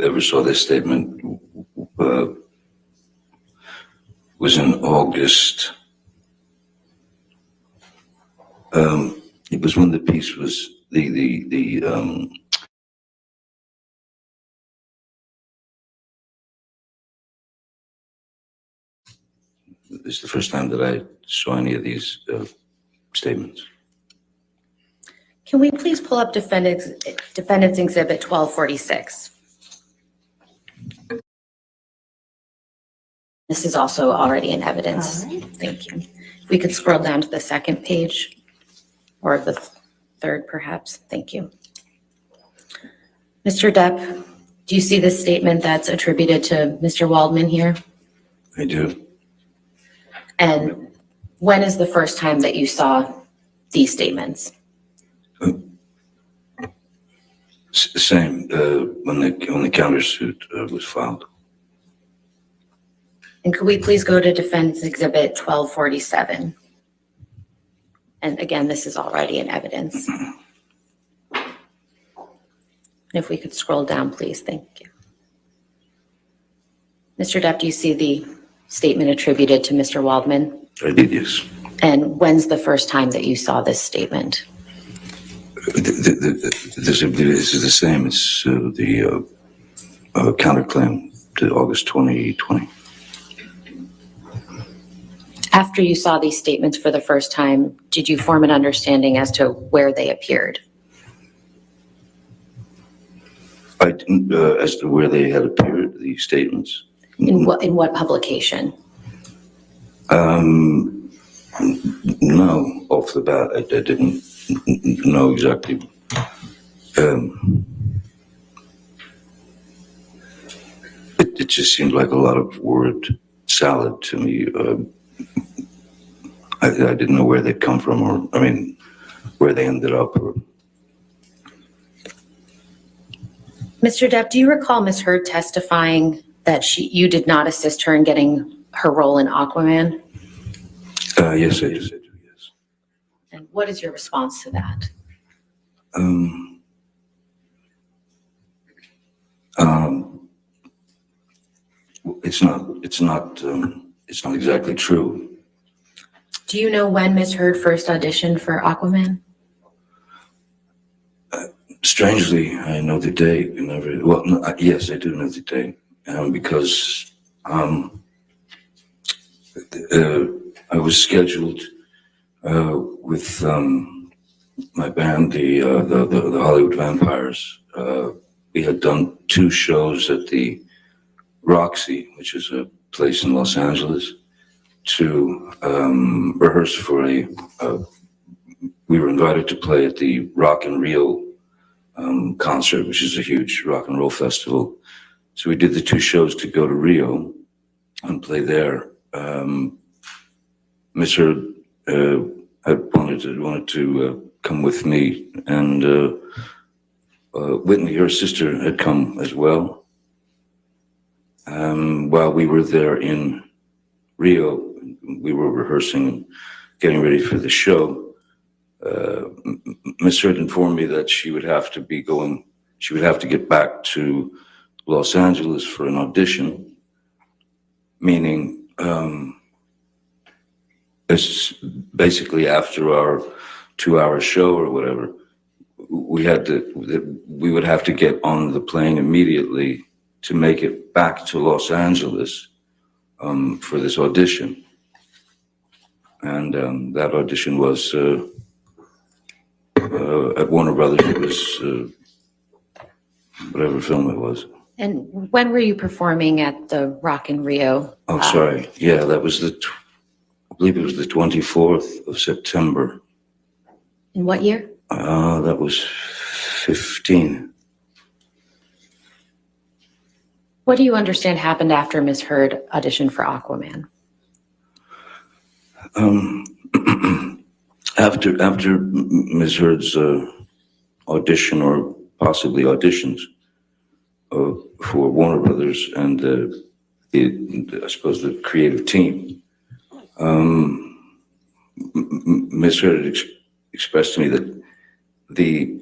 ever saw this statement was in August. It was when the piece was This is the first time that I saw any of these statements. Can we please pull up Defendant's Exhibit 1246? This is also already in evidence. All right. Thank you. If we could scroll down to the second page, or the third perhaps. Thank you. Mr. Depp, do you see this statement that's attributed to Mr. Waldman here? I do. And when is the first time that you saw these statements? Same, when the countersuit was filed. And could we please go to Defendant's Exhibit 1247? And again, this is already in evidence. And if we could scroll down, please. Thank you. Mr. Depp, do you see the statement attributed to Mr. Waldman? I did, yes. And when's the first time that you saw this statement? This is the same. It's the counterclaim to August 2020. After you saw these statements for the first time, did you form an understanding as to where they appeared? I didn't, as to where they had appeared, these statements. In what publication? No, off the bat, I didn't know exactly. It just seemed like a lot of word salad to me. I didn't know where they'd come from, or I mean, where they ended up. Mr. Depp, do you recall Ms. Heard testifying that you did not assist her in getting her role in Aquaman? Yes, I do. Yes. And what is your response to that? It's not exactly true. Do you know when Ms. Heard first auditioned for Aquaman? Strangely, I know the date. Yes, I do know the date, because I was scheduled with my band, the Hollywood Vampires. We had done 2 shows at the Roxy, which is a place in Los Angeles, to rehearse for a we were invited to play at the Rock in Rio concert, which is a huge rock and roll festival. So we did the 2 shows to go to Rio and play there. Miss Heard had wanted to come with me, and Whitney, her sister, had come as well. While we were there in Rio, we were rehearsing, getting ready for the show. Miss Heard informed me that she would have to get back to Los Angeles for an audition, meaning it's basically after our 2-hour show or whatever, we would have to get on the plane immediately to make it back to Los Angeles for this audition. And that audition was at Warner Brothers. It was whatever film it was. And when were you performing at the Rock in Rio? Oh, sorry. Yeah, that was I believe it was the 24th of September. In what year? That was 15. What do you understand happened after Miss Heard auditioned for Aquaman? After Ms. Heard's audition, or possibly auditions for Warner Brothers and I suppose the creative team, Ms. Heard had expressed to me that the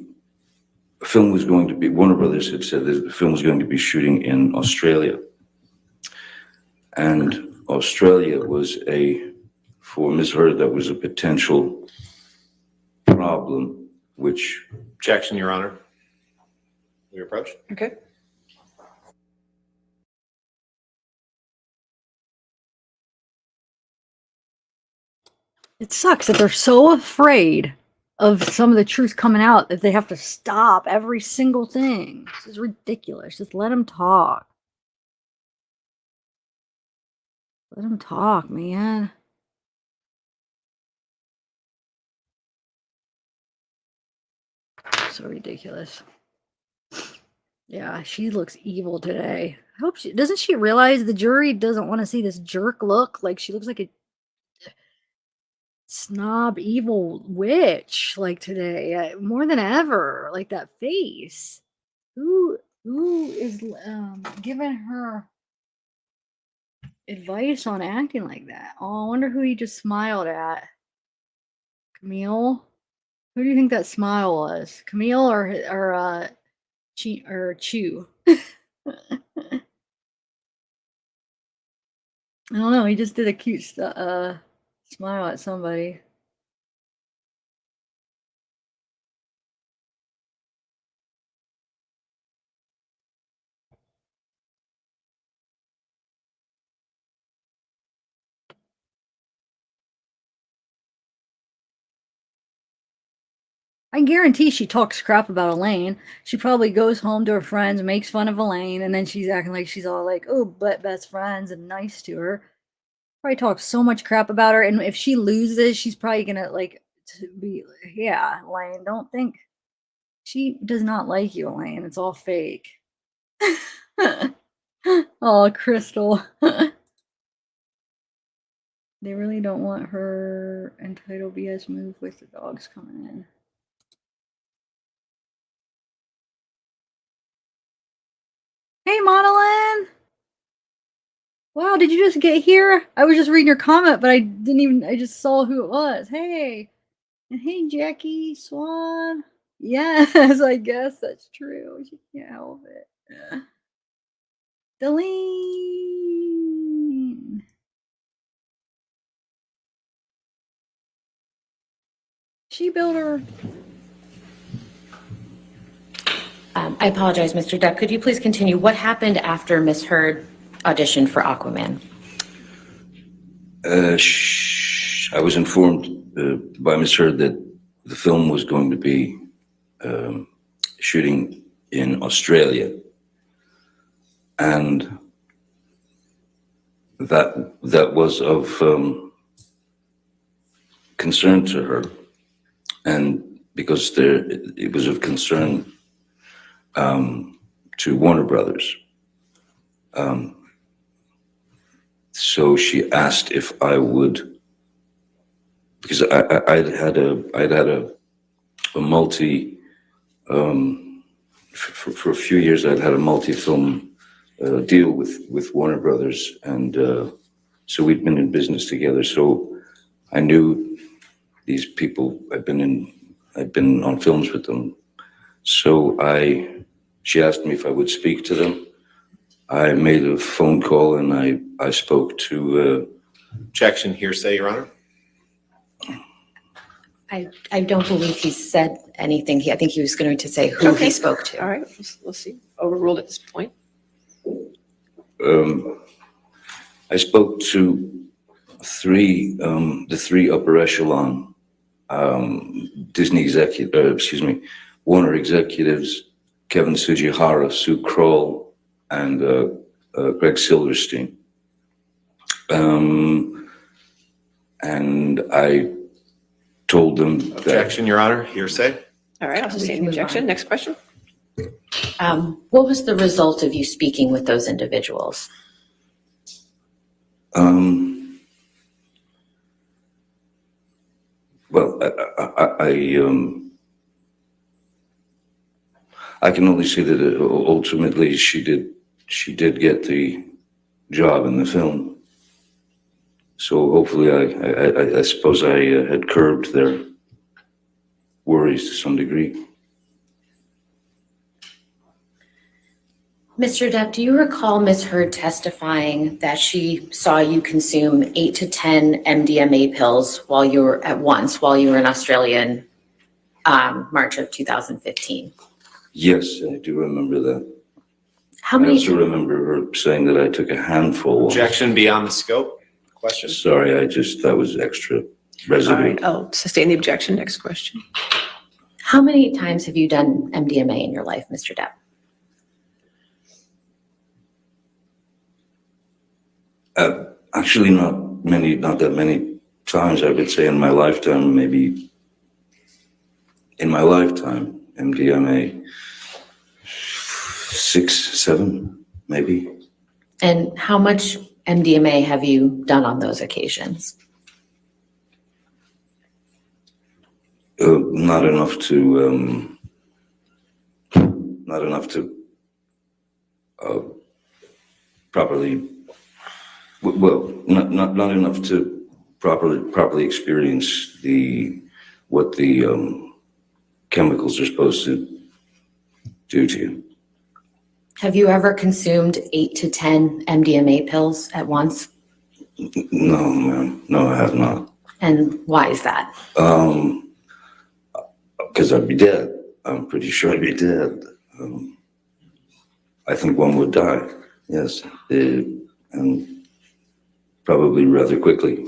film was going to be, Warner Brothers had said that the film was going to be shooting in Australia. And Australia was for Ms. Heard, that was a potential problem, which... Objection, Your Honor. Your approach? Okay. It sucks that they're so afraid of some of the truth coming out that they have to stop every single thing. This is ridiculous. Just let them talk. Let them talk, man. So ridiculous. Yeah, she looks evil today. I hope doesn't she realize the jury doesn't want to see this jerk look? Like, she looks like a snob, evil witch, like today, more than ever. Like that face. Who is giving her advice on acting like that? Oh, I wonder who he just smiled at. Camille? Who do you think that smile was? Camille or Chew? I don't know. He just did a cute smile at somebody. I guarantee she talks crap about Elaine. She probably goes home to her friends, makes fun of Elaine, and then she's acting like she's all like, oh, but best friends and nice to her. Probably talks so much crap about her, and if she loses, she's probably gonna yeah, Elaine, don't think she does not like you, Elaine. It's all fake. Oh, Crystal. They really don't want her entitled BS move with the dogs coming in. Hey, Monolin! Wow, did you just get here? I was just reading your comment, but I just saw who it was. Hey! And hey, Jackie Swan. Yes, I guess that's true. She can't help it. Delene! She builder. I apologize, Mr. Depp. Could you please continue? What happened after Miss Heard auditioned for Aquaman? I was informed by Miss Heard that the film was going to be shooting in Australia, and that was of concern to her. and because it was of concern to Warner Brothers. So she asked if I would, because I'd had a multi, for a few years I'd had a multi-film deal with Warner Brothers, and so we'd been in business together. So I knew these people. I'd been on films with them. So she asked me if I would speak to them. I made a phone call and I spoke to. Objection, hearsay, Your Honor. I don't believe he said anything. I think he was going to say who he spoke to. All right, we'll see. Overruled at this point. I spoke to the three upper echelon Warner executives, Kevin Tsujihara, Sue Kroll, and Greg Silverstein. And I told them that. Objection, Your Honor, hearsay. All right, I'll sustain the objection. Next question. What was the result of you speaking with those individuals? Well, I can only say that ultimately she did get the job in the film. So hopefully I suppose I had curbed their worries to some degree. Mr. Depp, do you recall Ms. Heard testifying that she saw you consume 8 to 10 MDMA pills while you were in Australia in March of 2015? Yes, I do remember that. How many? I also remember her saying that I took a handful. Objection beyond the scope. Question. Sorry, that was extra residue. All right, I'll sustain the objection. Next question. How many times have you done MDMA in your life, Mr. Depp? Actually, not that many times. I would say in my lifetime, maybe in my lifetime, MDMA 6, 7, maybe. And how much MDMA have you done on those occasions? Not enough to properly. Well, not enough to properly experience what the chemicals are supposed to do to you. Have you ever consumed 8 to 10 MDMA pills at once? No, ma'am. No, I have not. And why is that? Because I'd be dead. I'm pretty sure I'd be dead. I think one would die. Yes, and probably rather quickly.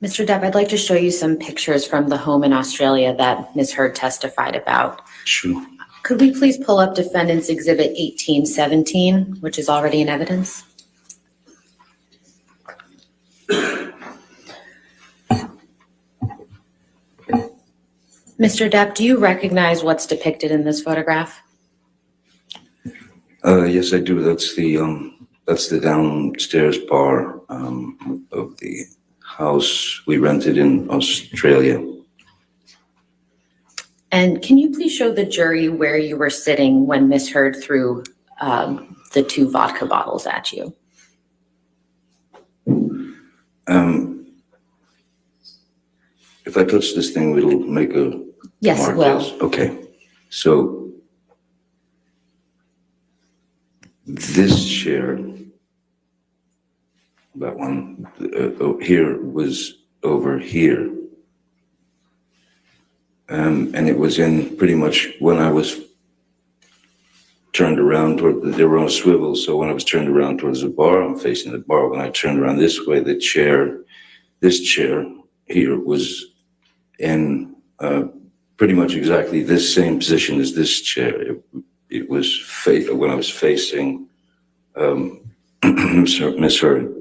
Mr. Depp, I'd like to show you some pictures from the home in Australia that Ms. Heard testified about. Sure. Could we please pull up Defendant's Exhibit 1817, which is already in evidence? Mr. Depp, do you recognize what's depicted in this photograph? Yes, I do. That's the downstairs bar of the house we rented in Australia. And can you please show the jury where you were sitting when Ms. Heard threw the 2 vodka bottles at you? If I touch this thing, it'll make a Yes, mark. it will. Yes. Okay. So this chair, that one here, was over here. And it was in pretty much when I was turned around they were on a swivel. So when I was turned around towards the bar, I'm facing the bar. When I turned around this way, this chair here was in pretty much exactly this same position as this chair. It was when I was facing Miss Heard,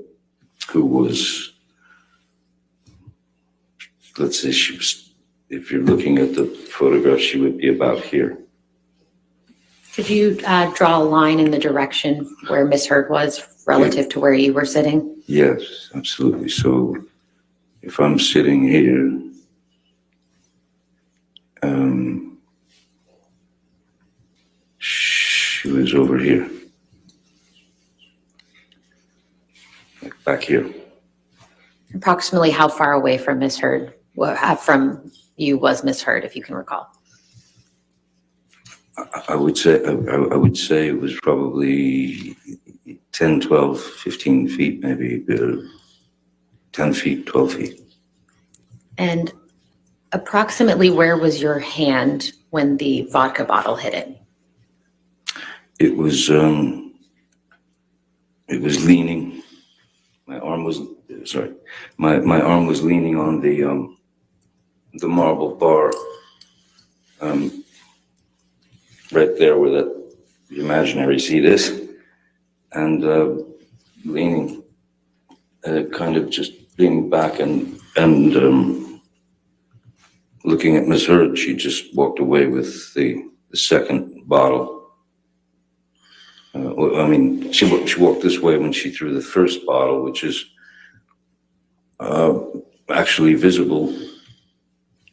who was, let's say she was if you're looking at the photograph, she would be about here. Could you draw a line in the direction where Miss Heard was relative to where you were sitting? Yes, absolutely. So if I'm sitting here, she was over here, like back here. Approximately how far away from Miss Heard, from you was Miss Heard, if you can recall? I would say it was probably 10, 12, 15 feet, maybe 10 feet, 12 feet. And approximately where was your hand when the vodka bottle hit it? It was leaning. My arm was leaning on the marble bar, right there where the imaginary seat is, and leaning, kind of just leaning back and looking at Miss Heard. She just walked away with the second bottle. She walked this way when she threw the first bottle, which is actually visible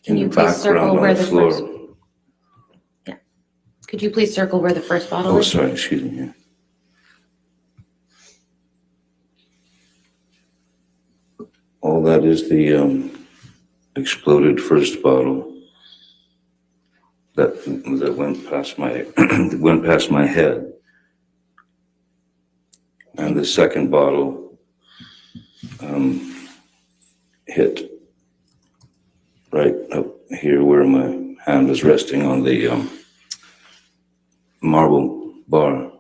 in the background on the floor. Yeah. Could you please circle where the first bottle is? Oh, sorry, excuse me. Yeah. All that is the exploded first bottle that went past my head. And the second bottle hit right up here where my hand was resting on the marble bar.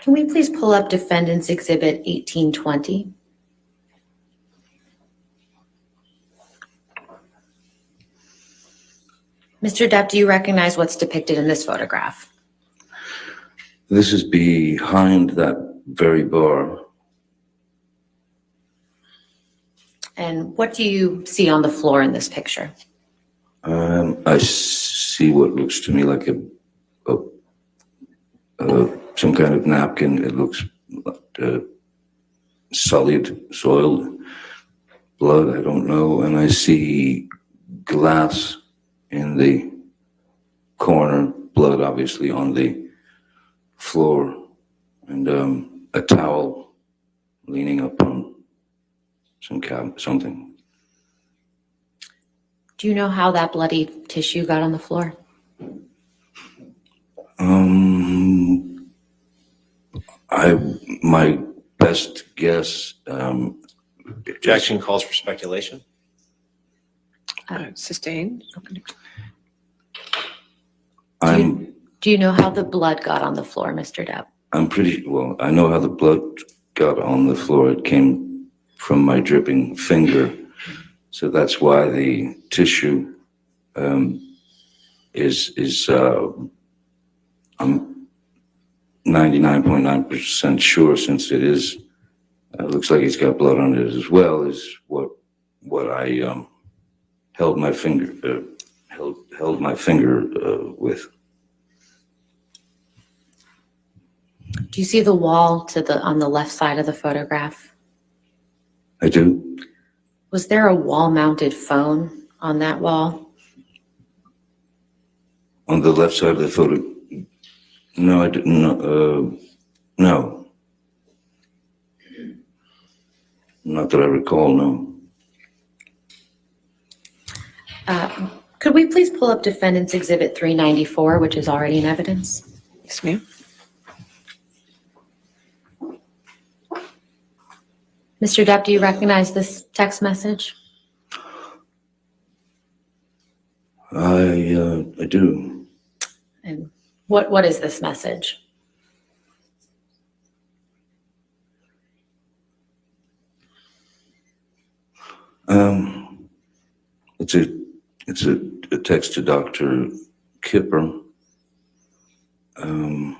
Can we please pull up Defendant's Exhibit 1820? Mr. Depp, do you recognize what's depicted in this photograph? This is behind that very bar. And what do you see on the floor in this picture? I see what looks to me like some kind of napkin. It looks sullied, soiled, blood, I don't know. And I see glass in the corner, blood obviously on the floor, and a towel leaning up on some something. Do you know how that bloody tissue got on the floor? My best guess. Objection calls for speculation. Sustained. Do you know how the blood got on the floor, Mr. Depp? I know how the blood got on the floor. It came from my dripping finger. So that's why the tissue is I'm 99.9% sure, since it is, looks like it's got blood on it as well, is what I held my finger with. Do you see the wall on the left side of the photograph? I do. Was there a wall-mounted phone on that wall? On the left side of the photo? No, I didn't. No. Not that I recall, no. Could we please pull up Defendant's Exhibit 394, which is already in evidence? Yes, ma'am. Mr. Depp, do you recognize this text message? I do. And what is this message? It's a text to Dr. Kipper. I'm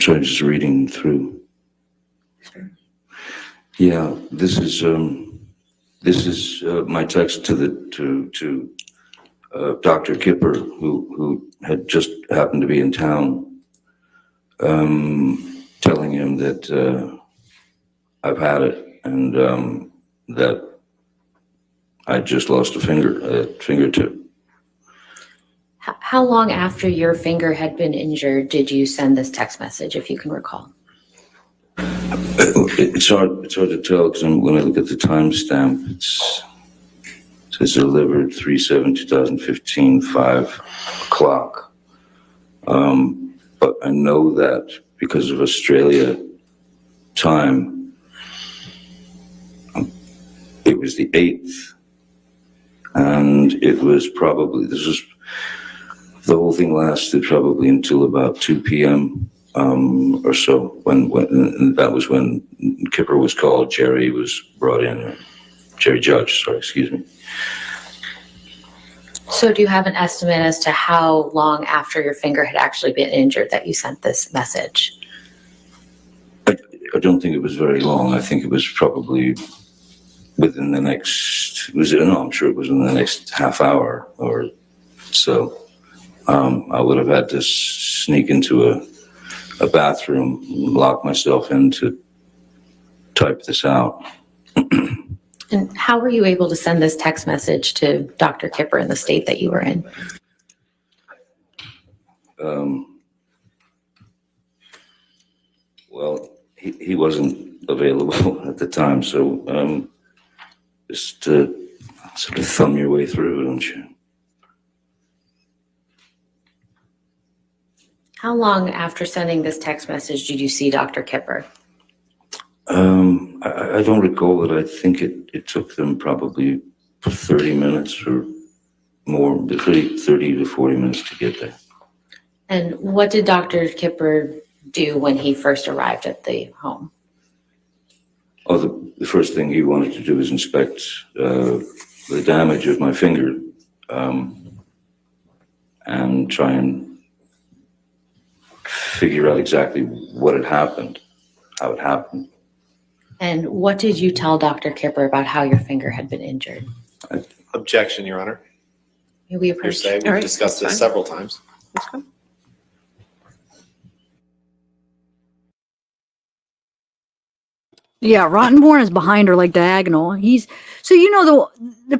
sorry, just reading through. Sure. Yeah, this is my text to Dr. Kipper, who had just happened to be in town, telling him that I've had it and that I just lost a fingertip. How long after your finger had been injured did you send this text message, if you can recall? It's hard to tell because when I look at the timestamp, it says delivered 3/7/2015, 5 o'clock. But I know that because of Australia time, it was the 8th, and it was probably, the whole thing lasted probably until about 2 p.m. Or so, when that was when Kipper was called, Jerry was brought in, Jerry Judge, sorry, excuse me. So do you have an estimate as to how long after your finger had actually been injured that you sent this message? I don't think it was very long. I think it was probably within the next, I'm sure it was in the next half hour or so. I would have had to sneak into a bathroom, lock myself in to type this out. And how were you able to send this text message to Dr. Kipper in the state that you were in? Well, he wasn't available at the time, so just sort of thumb your way through, don't you? How long after sending this text message did you see Dr. Kipper? I don't recall, but I think it took them probably 30 minutes or more, 30 to 40 minutes to get there. And what did Dr. Kipper do when he first arrived at the home? Oh, the first thing he wanted to do was inspect the damage of my finger and try and figure out exactly what had happened, how it happened. And what did you tell Dr. Kipper about how your finger had been injured? Objection, Your Honor. May we You're approach? saying All we've right, discussed that's this fine. several times. That's fine. Yeah, Rottenborn is behind her like diagonal. The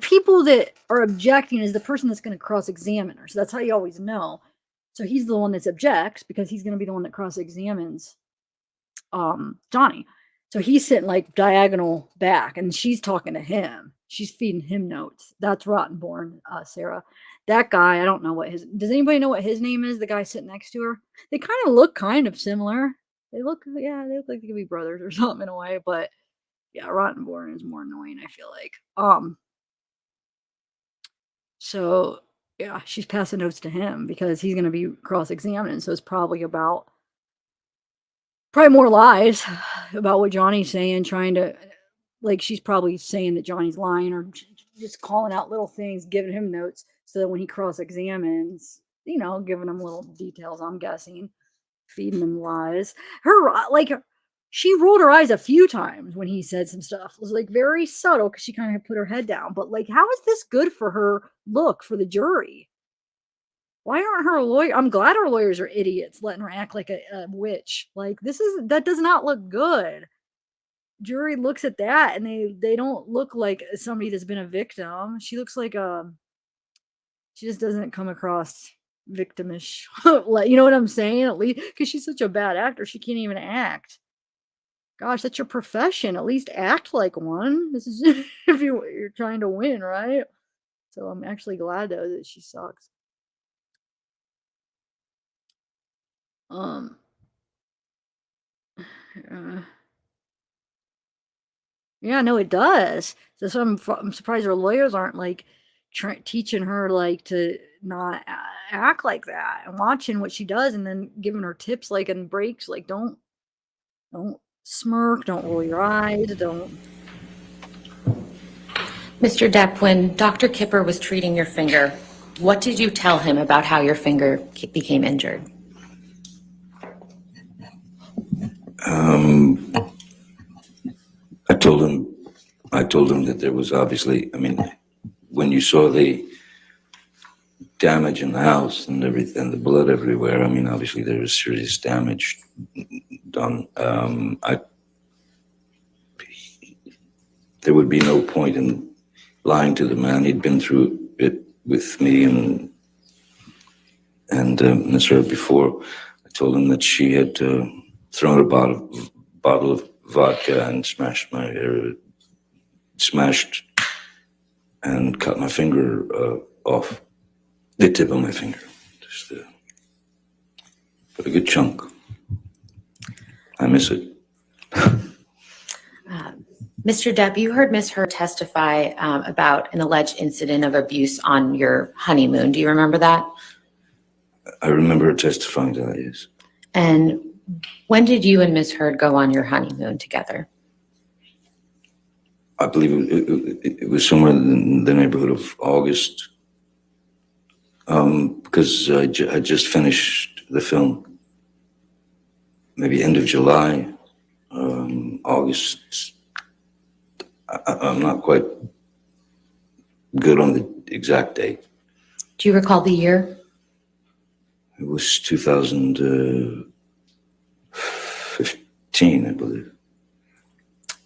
people that are objecting is the person that's going to cross-examine her. So that's how you always know. So he's the one that objects because he's going to be the one that cross-examines Johnny. So he's sitting like diagonal back and she's talking to him. She's feeding him notes. That's Rottenborn, Sarah. That guy, I don't know does anybody know what his name is? The guy sitting next to her? They kind of look kind of similar. They look like they could be brothers or something in a way, but yeah, Rottenborn is more annoying, I feel like. So yeah, she's passing notes to him because he's gonna be cross-examining, so it's probably more lies about what Johnny's saying, she's probably saying that Johnny's lying or just calling out little things, giving him notes so that when he cross-examines, giving him little details, I'm guessing. Feeding them lies. She rolled her eyes a few times when he said some stuff. It was very subtle because she kind of put her head down. But how is this good for her look for the jury? Why aren't her lawyer? I'm glad her lawyers are idiots, letting her act like a witch. That does not look good. Jury looks at that and they don't look like somebody that's been a victim. She looks like she just doesn't come across victimish. You know what I'm saying? At least because she's such a bad actor, she can't even act. Gosh, that's your profession. At least act like one. This is if you're trying to win, right? So I'm actually glad though that she sucks. Yeah, no, it does. So I'm surprised her lawyers aren't teaching her to not act like that and watching what she does and then giving her tips and breaks don't smirk, don't roll your eyes, don't. Mr. Depp, when Dr. Kipper was treating your finger, what did you tell him about how your finger became injured? I told him that there was obviously, I mean, when you saw the damage in the house and everything, the blood everywhere, I mean, obviously there was serious damage done. There would be no point in lying to the man. He'd been through it with me and Ms. Herb before. I told him that she had thrown a bottle of vodka and smashed and cut my finger off, the tip of my finger, just but a good chunk. I miss it. Mr. Depp, you heard Ms. Hurd testify about an alleged incident of abuse on your honeymoon. Do you remember that? I remember her testifying to that, yes. And when did you and Ms. Hurd go on your honeymoon together? I believe it was somewhere in the neighborhood of August, because I just finished the film. Maybe end of July, August. I'm not quite good on the exact date. Do you recall the year? It was 2015, I believe.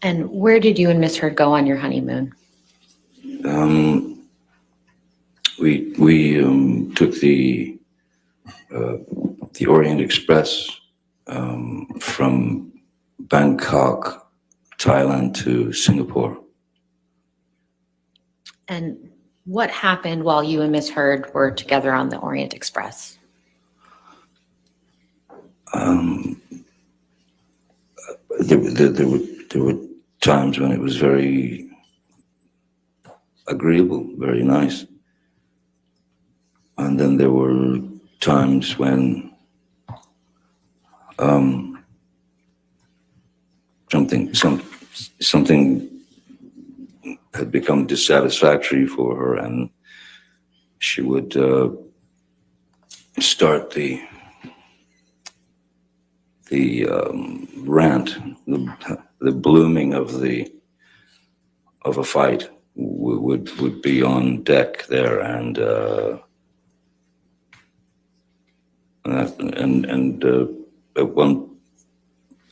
And where did you and Ms. Hurd go on your honeymoon? We took the Orient Express from Bangkok, Thailand to Singapore. And what happened while you and Ms. Hurd were together on the Orient Express? There were times when it was very agreeable, very nice. And then there were times when something had become dissatisfactory for her, and she would start the rant, the blooming of a fight would be on deck there, and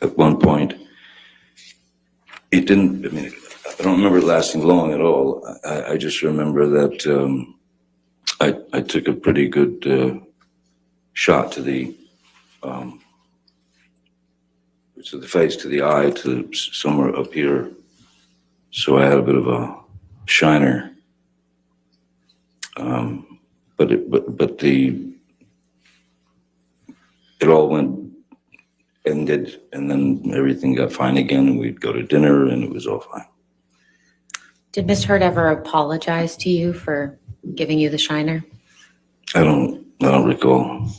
at one point, it didn't. I mean, I don't remember it lasting long at all. I just remember that I took a pretty good shot to the face, to the eye, to somewhere up here. So I had a bit of a shiner. But it all ended, and then everything got fine again, and we'd go to dinner, and it was all fine. Did Ms. Hurd ever apologize to you for giving you the shiner? I don't recall.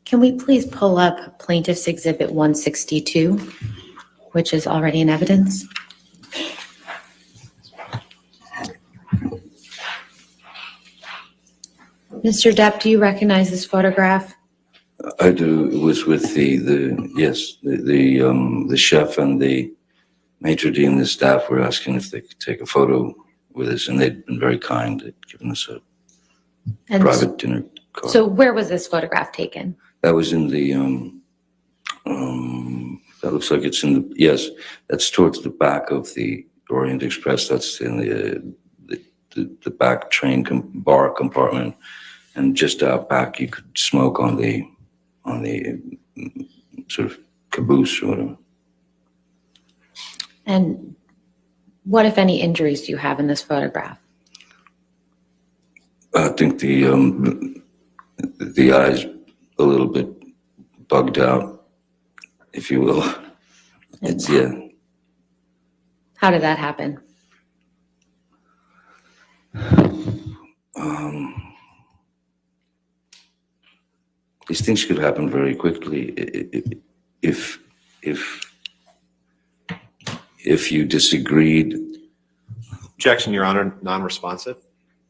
Can we please pull up Plaintiff's Exhibit 162, which is already in evidence? Mr. Depp, do you recognize this photograph? I do. It was with the chef and the maitre d' and the staff were asking if they could take a photo with us, and they'd been very kind. They'd given us a private dinner card. So where was this photograph taken? That was in the that looks like it's in the, yes, that's towards the back of the Orient Express. That's in the back train bar compartment, and just out back you could smoke on the sort of caboose or whatever. And what, if any, injuries do you have in this photograph? I think the eye's a little bit bugged out, if you will. It's, yeah. How did that happen? These things could happen very quickly if you disagreed. Objection, Your Honor, non-responsive.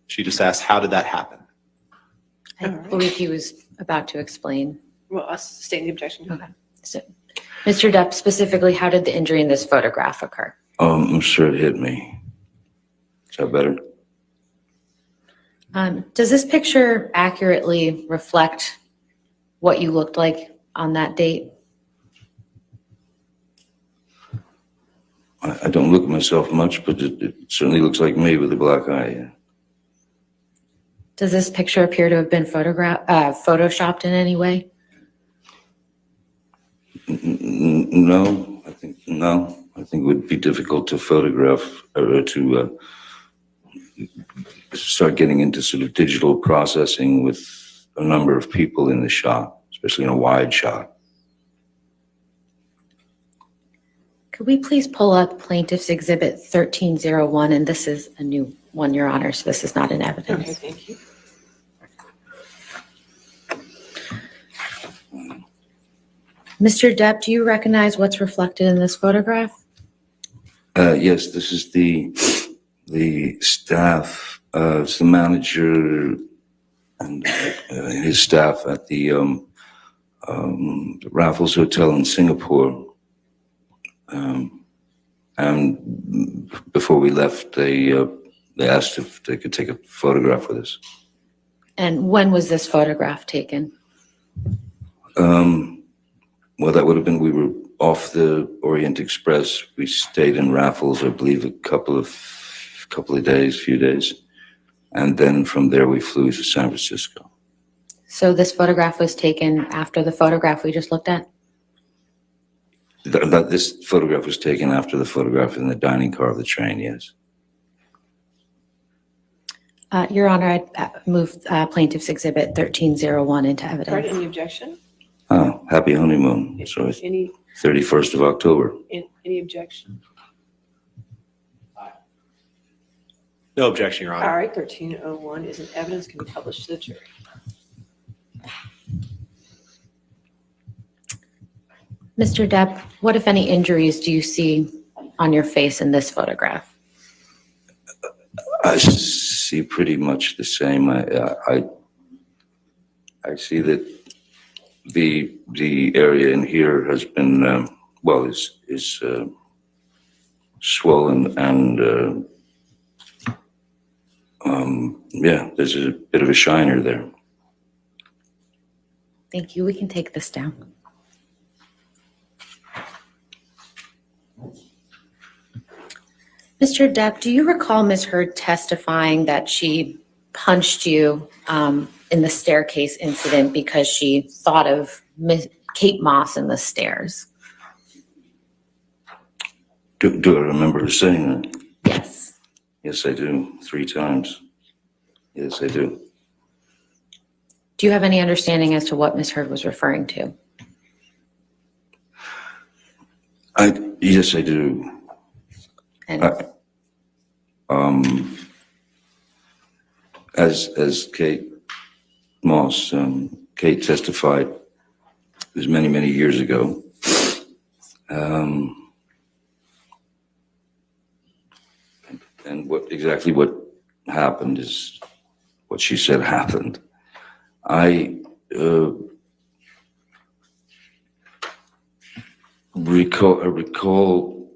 She just asked, how did that happen? I believe he was about to explain. Well, us stating the objection. Okay. So, Mr. Depp, specifically, how did the injury in this photograph occur? I'm sure it hit me. Is that better? Does this picture accurately reflect what you looked like on that date? I don't look at myself much, but it certainly looks like me with a black eye. Yeah. Does this picture appear to have been photoshopped in any way? No, I think it would be difficult to photograph or to start getting into sort of digital processing with a number of people in the shot, especially in a wide shot. Could we please pull up Plaintiff's Exhibit 1301? And this is a new one, Your Honor, so this is not in evidence. Okay, thank you. Mr. Depp, do you recognize what's reflected in this photograph? Yes, this is the staff. It's the manager and his staff at the Raffles Hotel in Singapore. And before we left, they asked if they could take a photograph with us. And when was this photograph taken? Well, that would have been, we were off the Orient Express. We stayed in Raffles, I believe, a couple of few days. And then from there, we flew to San Francisco. So this photograph was taken after the photograph we just looked at? This photograph was taken after the photograph in the dining car of the train, yes. Your Honor, I'd move Plaintiff's Exhibit 1301 into All right, evidence. any objection? Oh, happy honeymoon. So it's Any 31st of October. any objection? No objection, Your Honor. All right, 1301 is in evidence, can be published to the jury. Mr. Depp, what, if any, injuries do you see on your face in this photograph? I see pretty much the same. I see that the area in here has been is swollen and there's a bit of a shiner there. Thank you. We can take this down. Mr. Depp, do you recall Ms. Heard testifying that she punched you in the staircase incident because she thought of Kate Moss in the stairs? Do I remember her saying that? Yes. Yes, I do. 3 times. Yes, I do. Do you have any understanding as to what Ms. Heard was referring to? Yes, I do. And as Kate Moss, Kate testified, it was many, many years ago. And what happened is what she said happened. I recall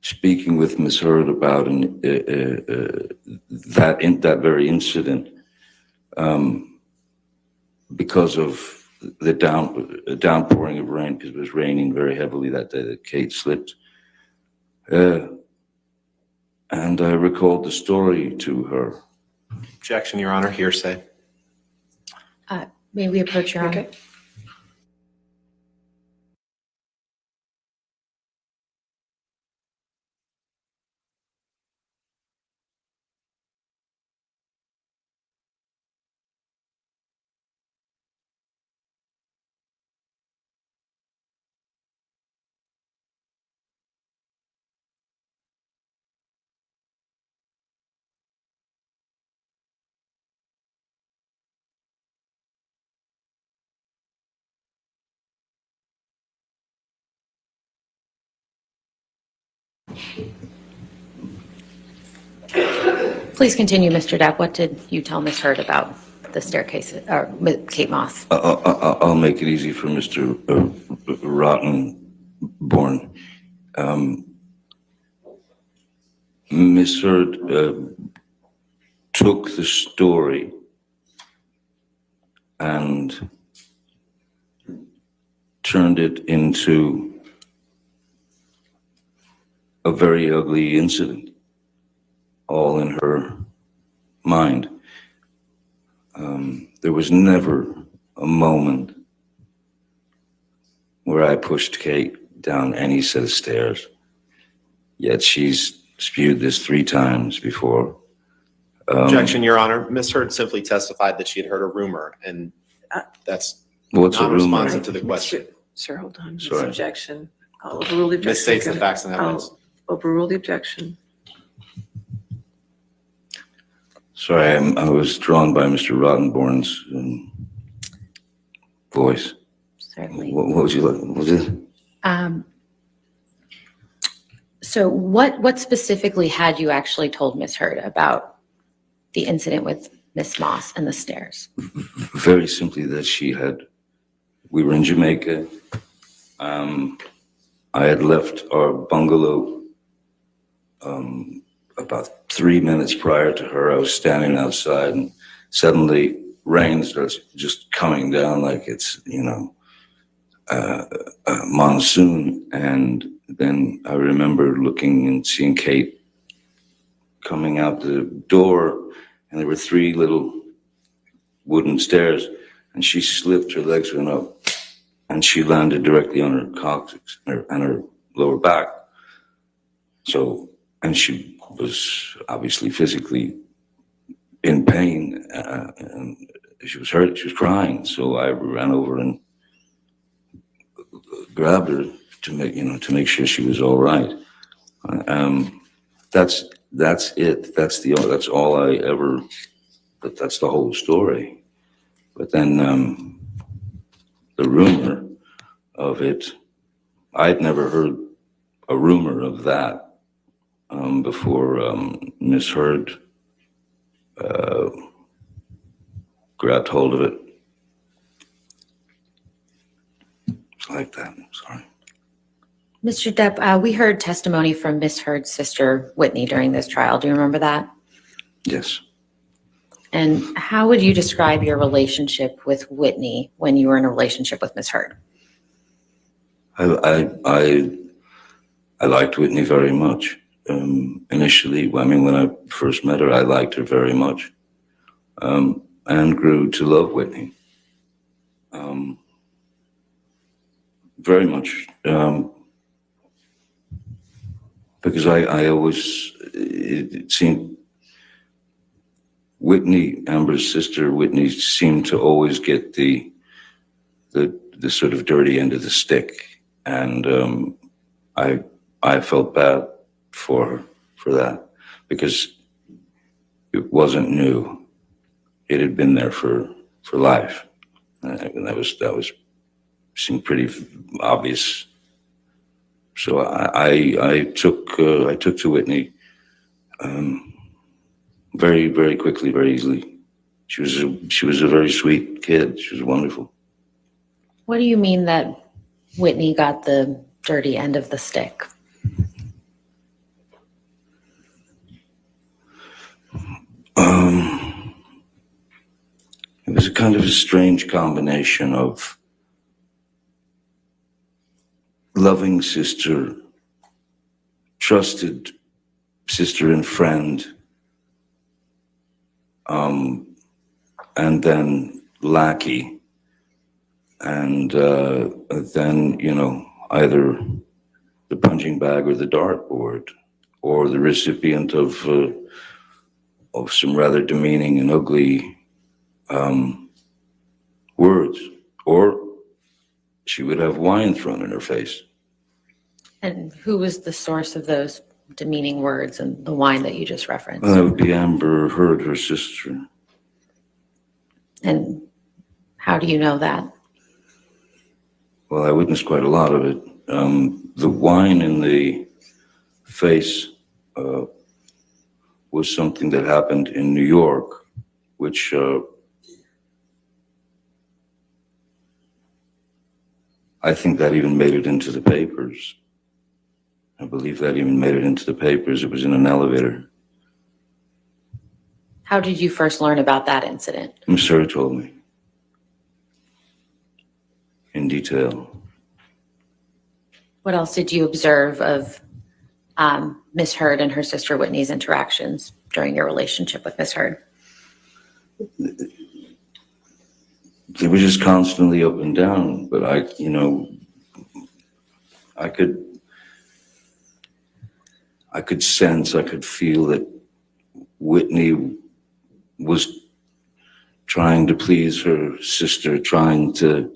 speaking with Ms. Heard about that very incident because of the downpouring of rain, because it was raining very heavily that day that Kate slipped. And I recalled the story to her. Objection, Your Honor. Hearsay. May we approach Your Honor? Okay. Please continue, Mr. Depp. What did you tell Ms. Heard about the staircase, or with Kate Moss? I'll make it easy for Mr. Rottenborn. Miss Heard took the story and turned it into a very ugly incident, all in her mind. There was never a moment where I pushed Kate down any set of stairs, yet she's spewed this 3 times before. Objection, Your Honor. Ms. Heard simply testified that she had heard a rumor, and that's What's a not rumor? responsive to the question. Sir, hold on. This Sorry. objection. I'll overrule the objection. Misstates the facts and evidence. I'll overrule the objection. Sorry, I was drawn by Mr. Rottenborn's voice. Certainly. What would you like? What was it? So what specifically had you actually told Miss Heard about the incident with Miss Moss and the stairs? Very simply that we were in Jamaica. I had left our bungalow about 3 minutes prior to her. I was standing outside and suddenly rain starts just coming down like it's, a monsoon. And then I remember looking and seeing Kate coming out the door, and there were 3 little wooden stairs, and she slipped, her legs went up, and she landed directly on her coccyx and her lower back. So, and she was obviously physically in pain, and she was hurt, she was crying. So I ran over and grabbed her to make sure she was all right. That's it. That's all I ever. But that's the whole story. But then the rumor of it, I'd never heard a rumor of that before Miss Heard grabbed hold of it. It's like that. Sorry. Mr. Depp, we heard testimony from Miss Heard's sister, Whitney, during this trial. Do you remember that? Yes. And how would you describe your relationship with Whitney when you were in a relationship with Miss Heard? I liked Whitney very much. Initially, when I first met her, I liked her very much, and grew to love Whitney very much, because I always, it seemed, Whitney, Amber's sister, Whitney, seemed to always get the sort of dirty end of the stick, and I felt bad for her for that, because it wasn't new. It had been there for life, and that was seemed pretty obvious. So I took to Whitney very, very quickly, very easily. She was a very sweet kid. She was wonderful. What do you mean that Whitney got the dirty end of the stick? It was a kind of a strange combination of loving sister, trusted sister and friend, and then lackey, and then, either the punching bag or the dartboard, or the recipient of some rather demeaning and ugly words, or she would have wine thrown in her face. And who was the source of those demeaning words and the wine that you just referenced? That would be Amber Heard, her sister. And how do you know that? Well, I witnessed quite a lot of it. The wine in the face was something that happened in New York, which I think that even made it into the papers. I believe that even made it into the papers. It was in an elevator. How did you first learn about that incident? Miss Hurd told me in detail. What else did you observe of Miss Hurd and her sister Whitney's interactions during your relationship with Miss Hurd? They were just constantly up and down, but I could sense, I could feel that Whitney was trying to please her sister, trying to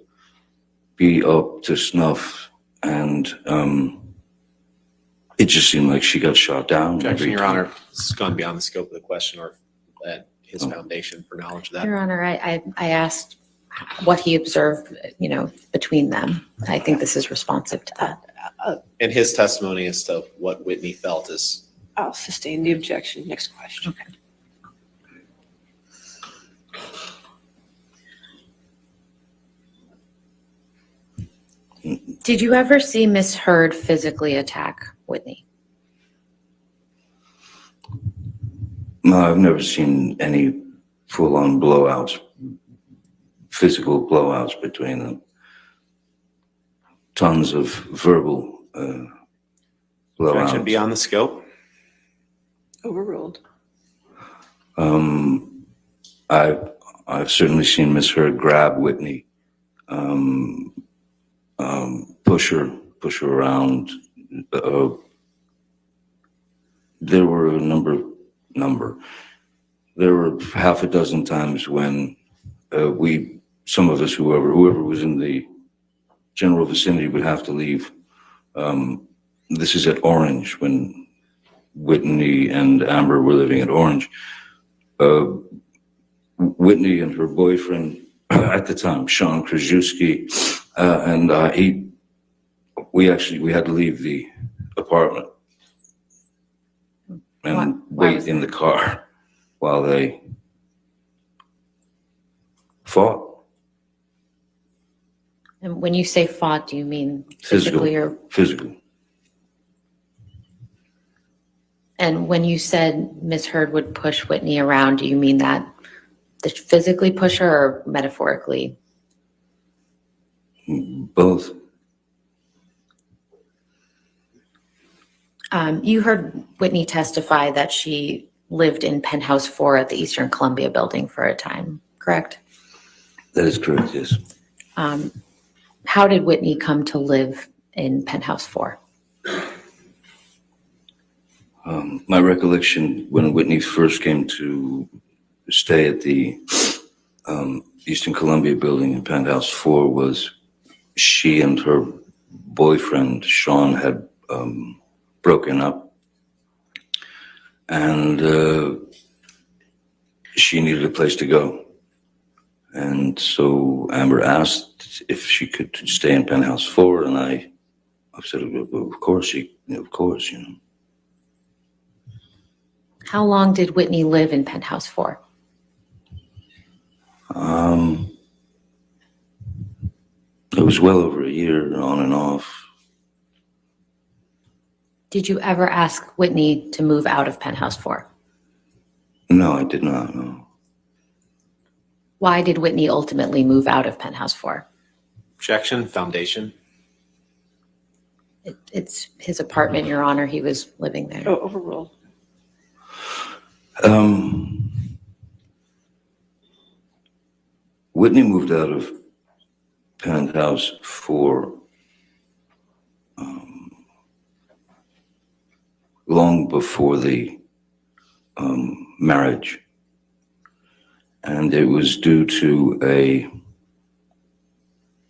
be up to snuff, and it just seemed like she got shot down. Objection, Your Honor. This has gone beyond the scope of the question or his foundation for knowledge of that. Your Honor, I asked what he observed, between them. I think this is responsive to that. And his testimony as to what Whitney felt is. I'll sustain the objection. Next question. Okay. Did you ever see Miss Hurd physically attack Whitney? No, I've never seen any full-on blowouts, physical blowouts between them. Tons of verbal blowouts. Objection beyond the scope. Overruled. I've certainly seen Miss Hurd grab Whitney, push her around. There were a number. There were half a dozen times when some of us, whoever was in the general vicinity, would have to leave. This is at Orange, when Whitney and Amber were living at Orange. Whitney and her boyfriend at the time, Sean Krajewski, and we had to leave the apartment and wait in the car while they fought. And when you say fought, do you mean physically or? Physical. And when you said Miss Hurd would push Whitney around, do you mean that physically push her or metaphorically? Both. You heard Whitney testify that she lived in Penthouse 4 at the Eastern Columbia building for a time, correct? That is correct, yes. How did Whitney come to live in Penthouse 4? My recollection when Whitney first came to stay at the Eastern Columbia building in Penthouse 4 was she and her boyfriend, Sean, had broken up. And she needed a place to go. And so Amber asked if she could stay in Penthouse 4, and I said, of course, of course. How long did Whitney live in Penthouse 4? It was well over a year, on and off. Did you ever ask Whitney to move out of Penthouse 4? No, I did not, no. Why did Whitney ultimately move out of Penthouse 4? Objection, foundation. It's his apartment, Your Honor. He was living there. Oh, overruled. Whitney moved out of Penthouse 4 long before the marriage. And it was due to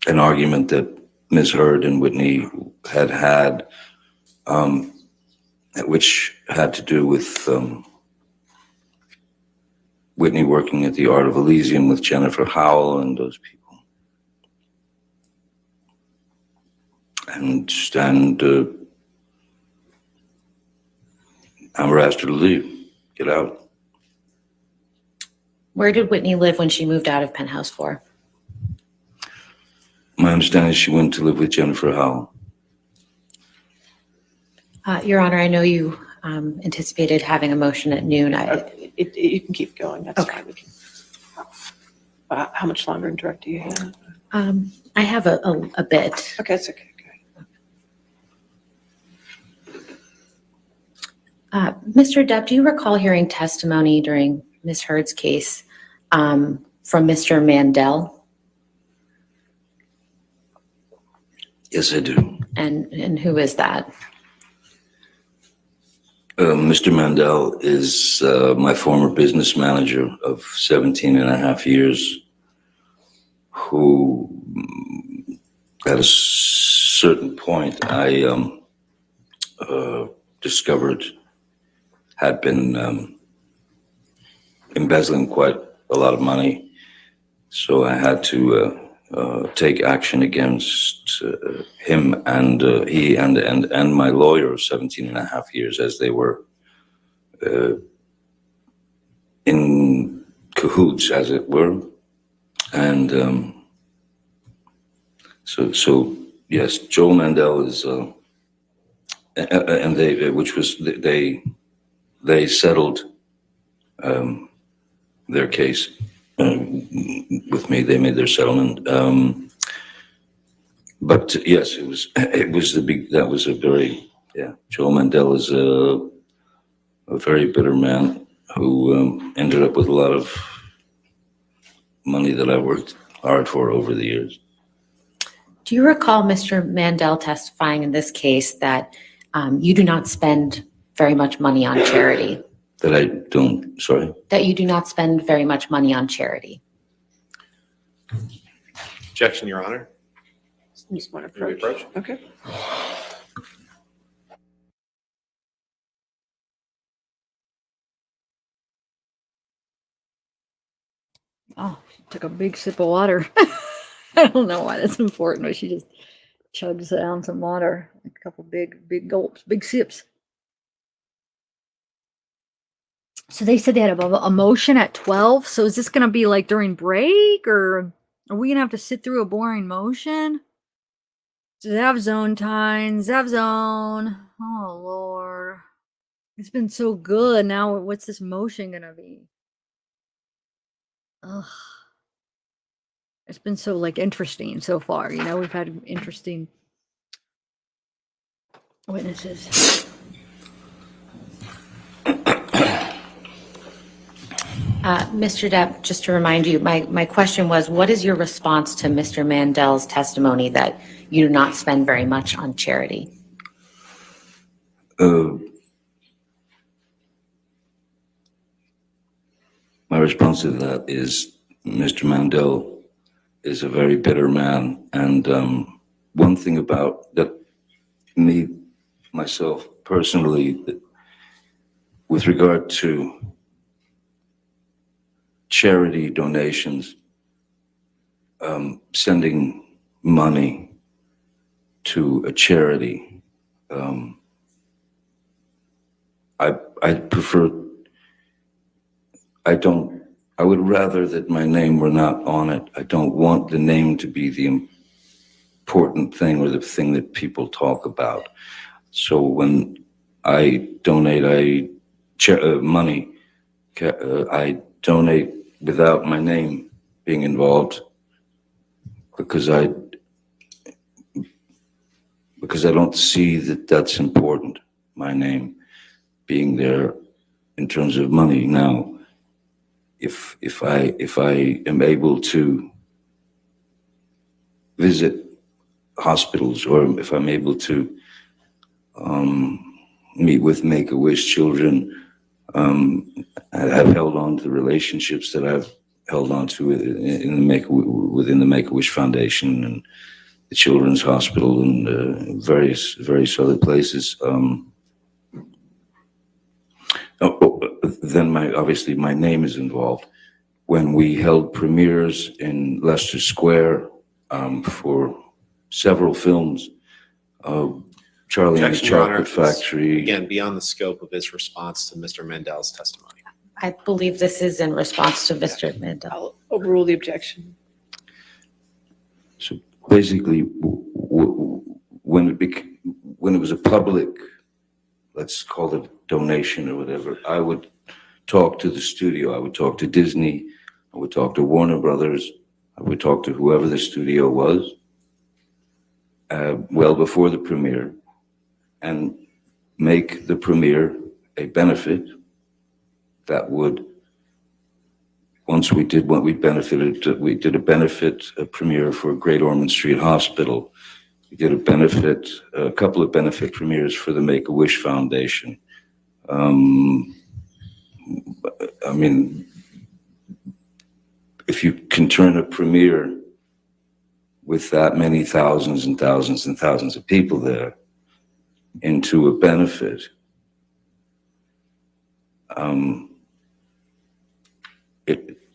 an argument that Ms. Hurd and Whitney had, which had to do with Whitney working at the Art of Elysium with Jennifer Howell and those people. And Amber asked her to leave, get out. Where did Whitney live when she moved out of Penthouse 4? My understanding is she went to live with Jennifer Howell. Your Honor, I know you anticipated having a motion at noon. You can keep going, that's Okay. fine. We can- How much longer in direct do you have? I have a bit. Okay, that's okay. Mr. Depp, do you recall hearing testimony during Ms. Heard's case from Mr. Mandel? Yes, I do. And who is that? Mr. Mandel is my former business manager of 17 and a half years, who at a certain point I discovered had been embezzling quite a lot of money. So I had to take action against him and he and my lawyer of 17 and a half years, as they were in cahoots, as it were. And so yes, Joel Mandel is, and they settled their case with me. They made their settlement. But yes, that was a very, Joel Mandel is a very bitter man who ended up with a lot of money that I worked hard for over the years. Do you recall Mr. Mandel testifying in this case that you do not spend very much money on charity? That I don't, sorry? That you do not spend very much money on charity? Objection, Your Honor. You just want to May we approach? approach? Okay. Oh, she took a big sip of water. I don't know why that's important, but she just chugs down some water. A couple big gulps, big sips. So they said they had a motion at 12. So is this going to be like during break, or are we going to have to sit through a boring motion? Zav zone time, Zav zone. Oh, Lord. It's been so good. Now, what's this motion going to be? Ugh. It's been so like interesting so far. You know, we've had interesting witnesses. Mr. Depp, just to remind you, my question was, what is your response to Mr. Mandel's testimony that you do not spend very much on charity? My response to that is Mr. Mandel is a very bitter man. And one thing about that, myself personally, with regard to charity donations, sending money to a charity, I prefer, I would rather that my name were not on it. I don't want the name to be the important thing or the thing that people talk about. So when I donate money, I donate without my name being involved because I don't see that that's important, my name being there in terms of money. Now, if I am able to visit hospitals, or if I'm able to meet with Make-A-Wish children, I've held on to the relationships that I've held on to within the Make-A-Wish Foundation and the Children's Hospital and various other places. Then obviously my name is involved. When we held premieres in Leicester Square for several films, Charlie and the Objection, Your Honor. Chocolate Factory. Again, beyond the scope of his response to Mr. Mandel's testimony. I believe this is in response to Mr. Mandel. I'll overrule the objection. So basically, when it was a public, let's call it donation or whatever, I would talk to the studio. I would talk to Disney. I would talk to Warner Brothers. I would talk to whoever the studio was, well before the premiere, and make the premiere a benefit that would, once we did what we benefited, we did a premiere for Great Ormond Street Hospital. We did a couple of benefit premieres for the Make-A-Wish Foundation. I mean, if you can turn a premiere with that many thousands and thousands and thousands of people there into a benefit,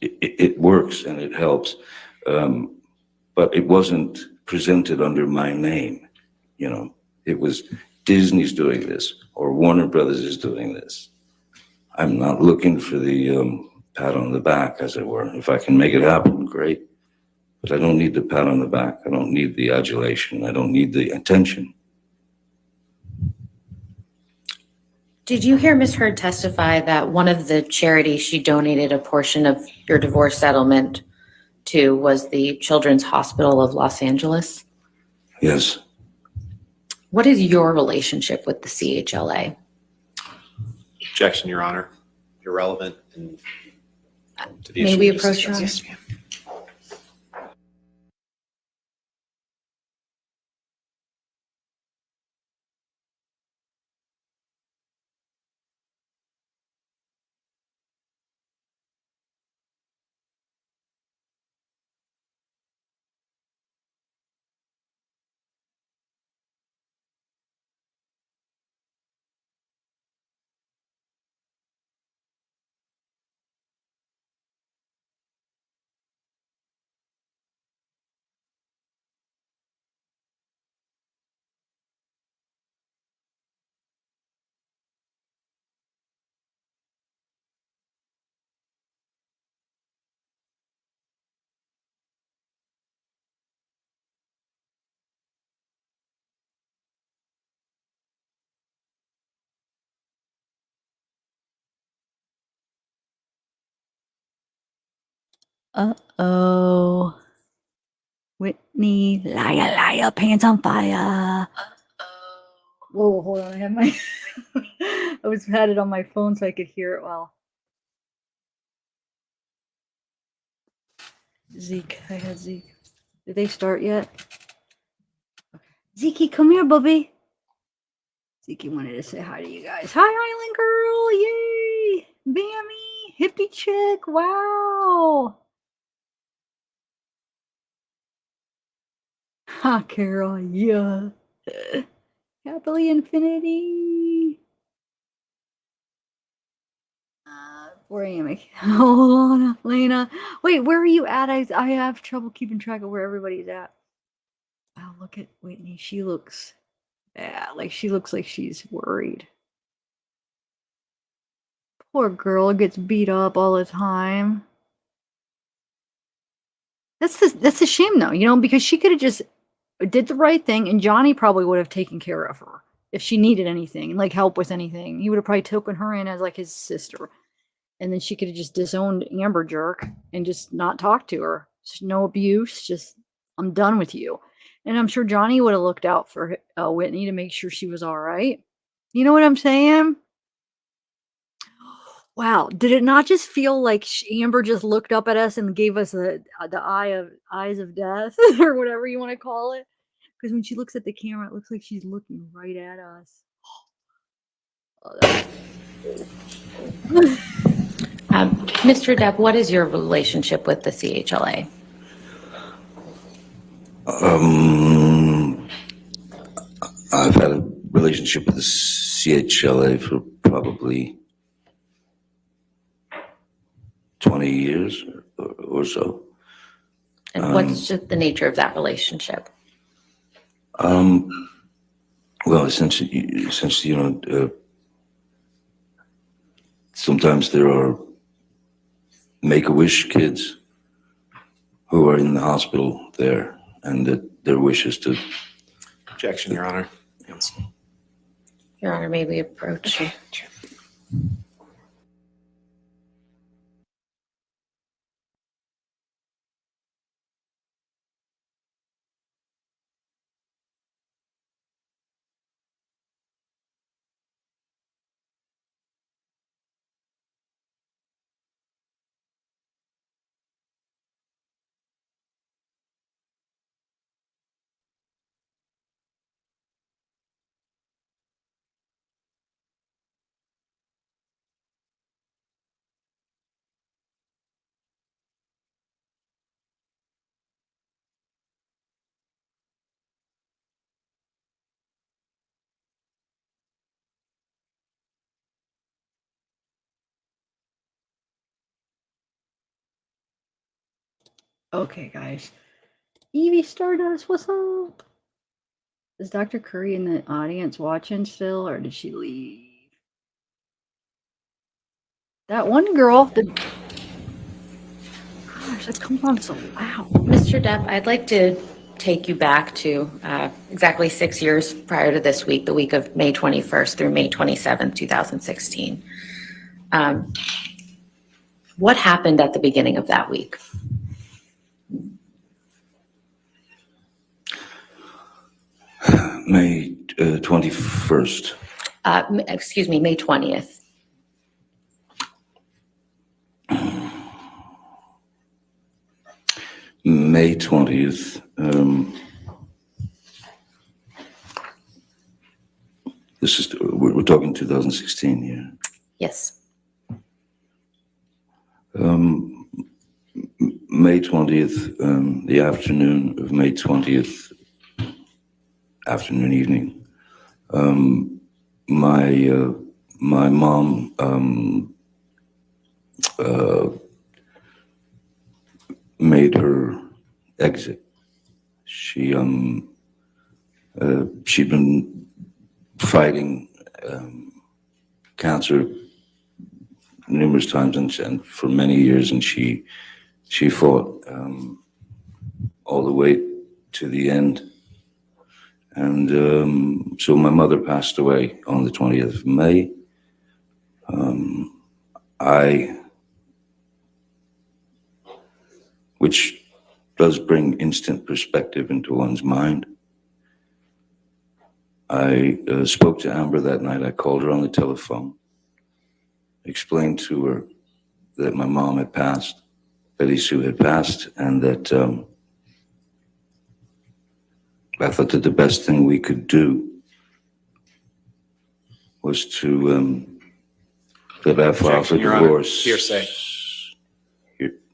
it works and it helps. But it wasn't presented under my name, you know. It was Disney's doing this or Warner Brothers is doing this. I'm not looking for the pat on the back, as it were. If I can make it happen, great. But I don't need the pat on the back. I don't need the adulation. I don't need the attention. Did you hear Ms. Heard testify that one of the charities she donated a portion of your divorce settlement to was the Children's Hospital of Los Angeles? Yes. What is your relationship with the CHLA? Objection, Your Honor. Irrelevant and to the May issue we just approach, Your Honor? discussed. Yes, ma'am. Uh-oh. Whitney, liar, liar, pants on fire. Whoa, hold on. I have my, I had it on my phone so I could hear it well. Zeke, I had Zeke. Did they start yet? Okay. Zeke, come here, Bubby. Zeke wanted to say hi to you guys. Hi, Island Girl. Yay. Bammy. Hippie chick. Wow. Ha, Carol. Yeah. Happily infinity. Where am I? Hold on, Lena. Wait, where are you at? I have trouble keeping track of where everybody's at. Oh, look at Whitney. She looks bad. Like she looks like she's worried. Poor girl gets beat up all the time. That's a shame though, you know, because she could have just did the right thing, and Johnny probably would have taken care of her if she needed anything, like help with anything. He would have probably taken her in as like his sister. And then she could have just disowned Amber Jerk and just not talked to her. Just no abuse. Just, I'm done with you. And I'm sure Johnny would have looked out for Whitney to make sure she was all right. You know what I'm saying? Wow. Did it not just feel like Amber just looked up at us and gave us the eyes of death or whatever you want to call it? Because when she looks at the camera, it looks like she's looking right at us. Mr. Depp, what is your relationship with the CHLA? I've had a relationship with the CHLA for probably 20 years or so. And what's the nature of that relationship? Well, essentially, you know, sometimes there are Make-A-Wish kids who are in the hospital there, and their wishes to. Objection, Your Honor. Your Honor, may we approach? Okay. Okay, guys. Evie Stardust, what's up? Is Dr. Curry in the audience watching still, or did she leave? That one girl, the gosh, that comes on so loud. Mr. Depp, I'd like to take you back to exactly 6 years prior to this week, the week of May 21st through May 27th, 2016. What happened at the beginning of that week? May 21st. Excuse me, May 20th. May 20th. We're talking 2016 here. Yes. May 20th, the afternoon of May 20th, afternoon, evening, my mom made her exit. She'd been fighting cancer numerous times and for many years, and she fought all the way to the end. And so my mother passed away on the 20th of May. Which does bring instant perspective into one's mind. I spoke to Amber that night. I called her on the telephone, explained to her that my mom had passed, Betty Sue had passed, and that I thought that the best thing we could do was to that I file for Objection, Your Honor. divorce. Hearsay.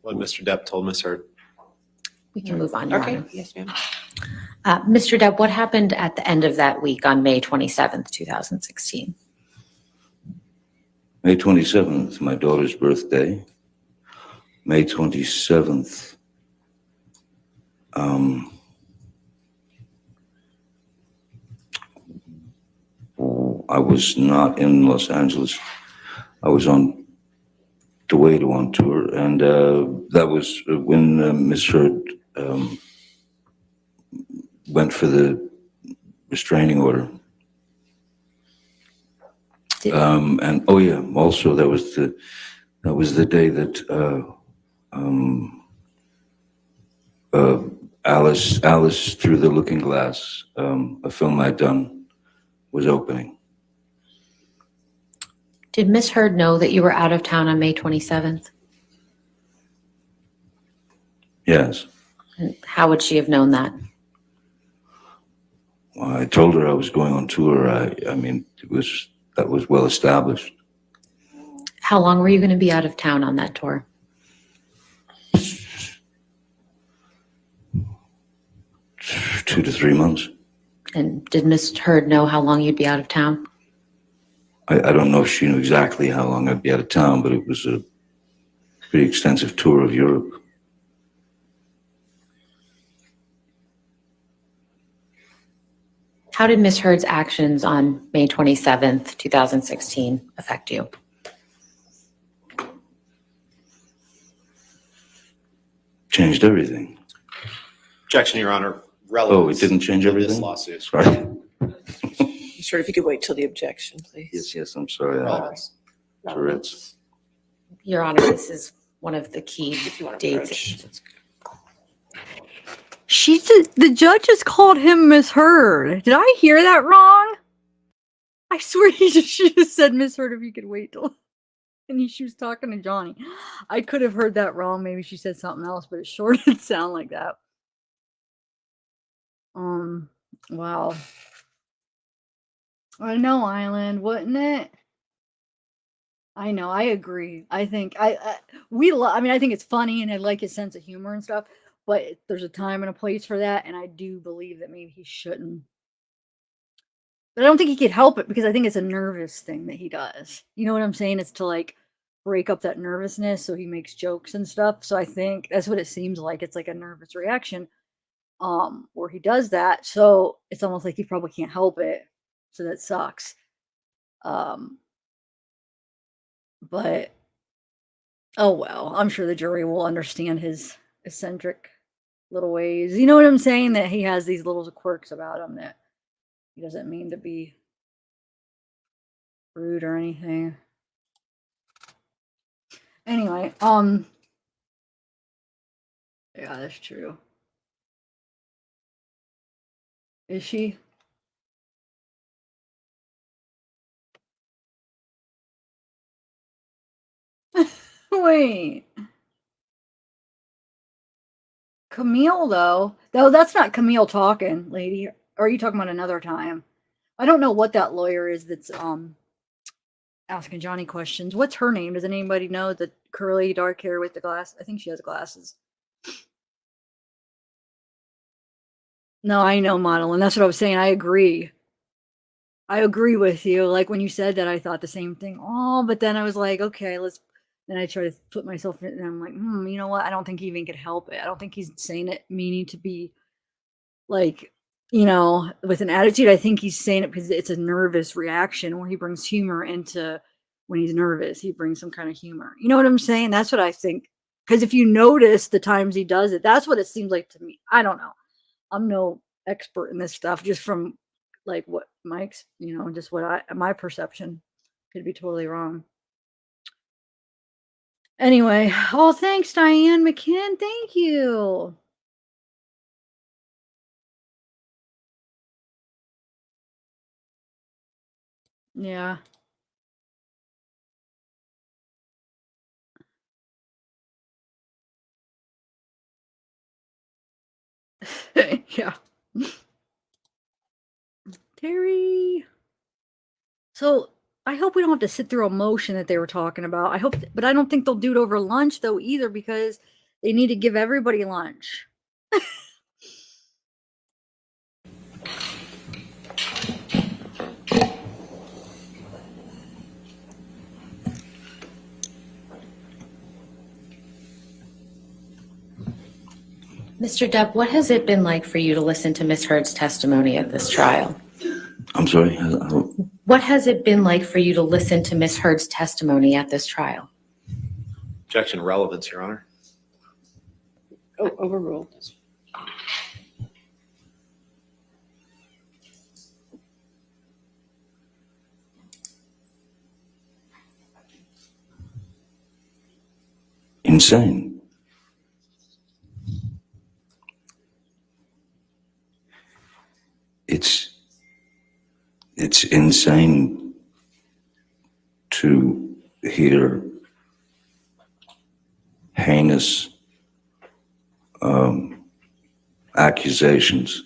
What Mr. Depp told Ms. Heard. We can move on, Your Okay, Honor. yes, ma'am. Mr. Depp, what happened at the end of that week on May 27th, 2016? May 27th, my daughter's birthday. May 27th, I was not in Los Angeles. I was on the way to on tour, and that was when Miss Heard went for the restraining order. And oh yeah, also that was the day that Alice Through the Looking Glass, a film I'd done, was opening. Did Miss Heard know that you were out of town on May 27th? Yes. And how would she have known that? Well, I told her I was going on tour. I mean, that was well established. How long were you going to be out of town on that tour? 2 to 3 months. And did Miss Heard know how long you'd be out of town? I don't know if she knew exactly how long I'd be out of town, but it was a pretty extensive tour of Europe. How did Miss Heard's actions on May 27th, 2016 affect you? Changed everything. Objection, Your Honor. relevance. Oh, it didn't change to this everything? lawsuit. Sorry. Sure, if you could wait till the objection, please. Yes, I'm sorry. Relevance. Tourette's. Your Honor, this is one of the key If you want to dates. approach. The judge just called him misheard. Did I hear that wrong? I swear she just said misheard if you could wait till. And she was talking to Johnny. I could have heard that wrong. Maybe she said something else, but it sure did sound like that. Wow. I know, Island, wouldn't it? I know, I agree. I think I mean, I think it's funny and I like his sense of humor and stuff, but there's a time and a place for that, and I do believe that maybe he shouldn't. But I don't think he could help it because I think it's a nervous thing that he does. You know what I'm saying? It's to like break up that nervousness, so he makes jokes and stuff. So I think that's what it seems like. It's like a nervous reaction, where he does that. So it's almost like he probably can't help it. So that sucks. But oh well, I'm sure the jury will understand his eccentric little ways. You know what I'm saying? That he has these little quirks about him that he doesn't mean to be rude or anything. Anyway, yeah, that's true. Is she? Wait. Camille, though. No, that's not Camille talking, lady. Or are you talking about another time? I don't know what that lawyer is that's asking Johnny questions. What's her name? Does anybody know? The curly dark hair with the glass? I think she has glasses. No, I know, Madeline. That's what I was saying. I agree. I agree with you. Like when you said that, I thought the same thing. Oh, but then I was like, okay, let's. Then I try to put myself in, and I'm like, you know what? I don't think he even could help it. I don't think he's saying it meaning to be like, you know, with an attitude. I think he's saying it because it's a nervous reaction where he brings humor into when he's nervous. He brings some kind of humor. You know what I'm saying? That's what I think. Because if you notice the times he does it, that's what it seems like to me. I don't know. I'm no expert in this stuff, just from like what Mike's, you know, just what my perception could be totally wrong. Anyway, oh, thanks, Diane McKinn. Thank you. Yeah. Yeah. Terry. So I hope we don't have to sit through a motion that they were talking about. I hope, but I don't think they'll do it over lunch though either, because they need to give everybody lunch. Mr. Depp, what has it been like for you to listen to Ms. Heard's testimony at this trial? I'm sorry. What has it been like for you to listen to Ms. Heard's testimony at this trial? Objection, relevance, Your Honor. Oh, overruled. Insane. It's insane to hear heinous accusations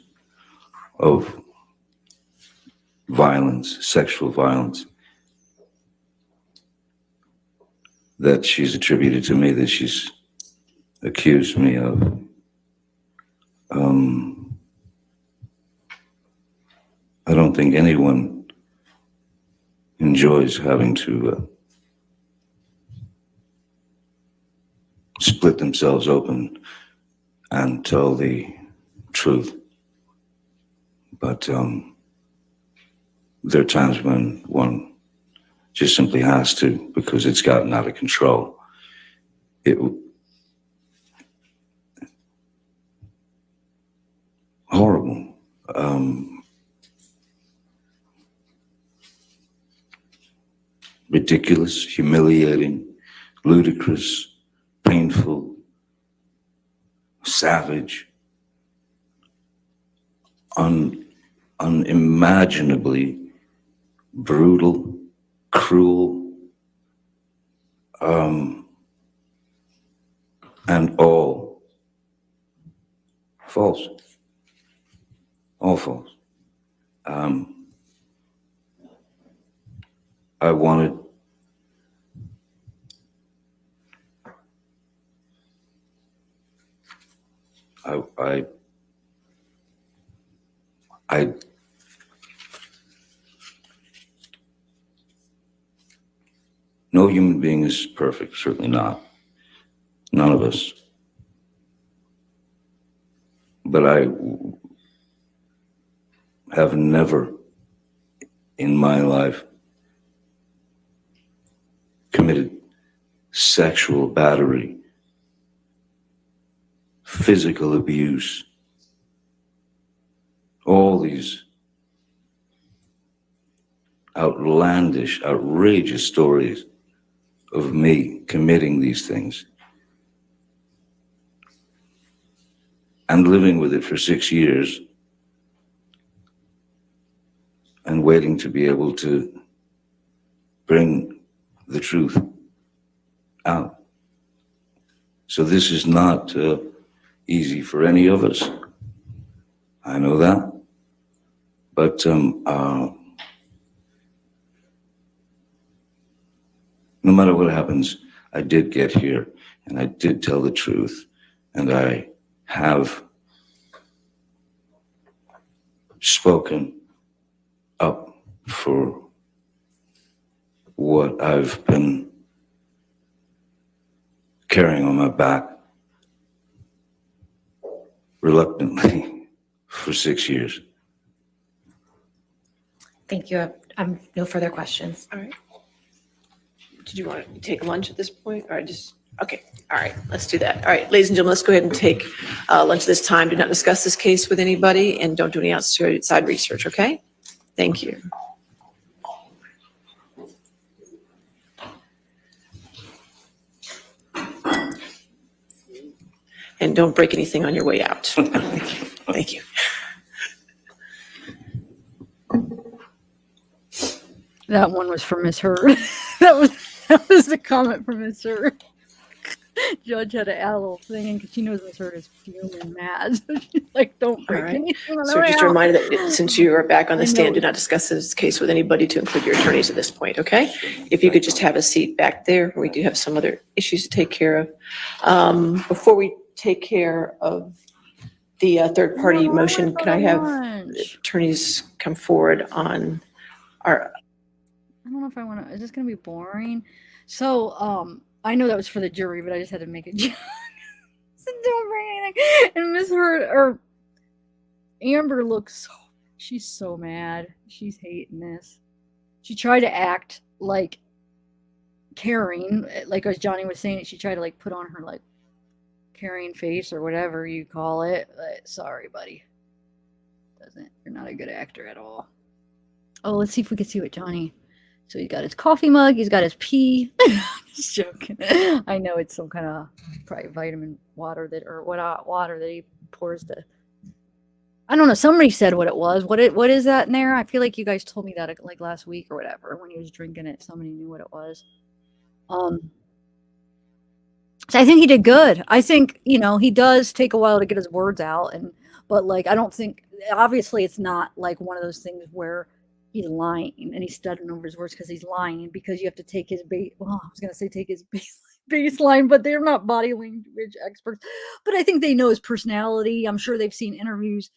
of violence, sexual violence, that she's attributed to me, that she's accused me of. I don't think anyone enjoys having to split themselves open and tell the truth. But there are times when one just simply has to, because it's gotten out of control. horrible. Ridiculous, humiliating, ludicrous, painful, savage, unimaginably brutal, cruel, and all false. All false. I wanted I no human being is perfect, certainly not. None of us. But I have never in my life committed sexual battery, physical abuse, all these outlandish, outrageous stories of me committing these things and living with it for 6 years and waiting to be able to bring the truth out. So this is not easy for any of us. I know that. But no matter what happens, I did get here and I did tell the truth, and I have spoken up for what I've been carrying on my back reluctantly for 6 years. Thank you. No further questions. All right. Did you want to take lunch at this point or just, okay. All right, let's do that. All right, ladies and gentlemen, let's go ahead and take lunch this time. Do not discuss this case with anybody and don't do any outside research, okay? Thank you. And don't break anything on your way out. Thank you. That one was from Miss Heard. that was the comment from Miss Heard. Judge had to add a little thing in because she knows Miss Heard is fuming mad. So she's like, don't break anything on the So way just a out. reminder that since you are back on the I stand, know. do not discuss this case with anybody to include your attorneys at this point, okay? If you could just have a seat back there, we do have some other issues to take care of. Before we take care of the third-party motion, can I have attorneys come forward on our, I don't know if I want to. Is this going to be boring? So, I know that was for the jury, but I just had to make a joke. So don't bring anything. And Miss Heard or Amber looks. She's so mad. She's hating this. She tried to act like caring, like as Johnny was saying. She tried to like put on her like caring face or whatever you call it. But sorry, buddy. You're not a good actor at all. Oh, let's see if we can see what Johnny. So he's got his coffee mug. He's got his pee. Just joking. I know it's some kind of probably vitamin water water that he pours to. I don't know. Somebody said what it was. What is that in there? I feel like you guys told me that like last week or whatever when he was drinking it. Somebody knew what it was. So I think he did good. I think he does take a while to get his words out, but like I don't think obviously it's not like one of those things where he's lying and he's stuttering over his words because he's lying, because you have to take his take his baseline, but they're not body language experts. But I think they know his personality. I'm sure they've seen interviews.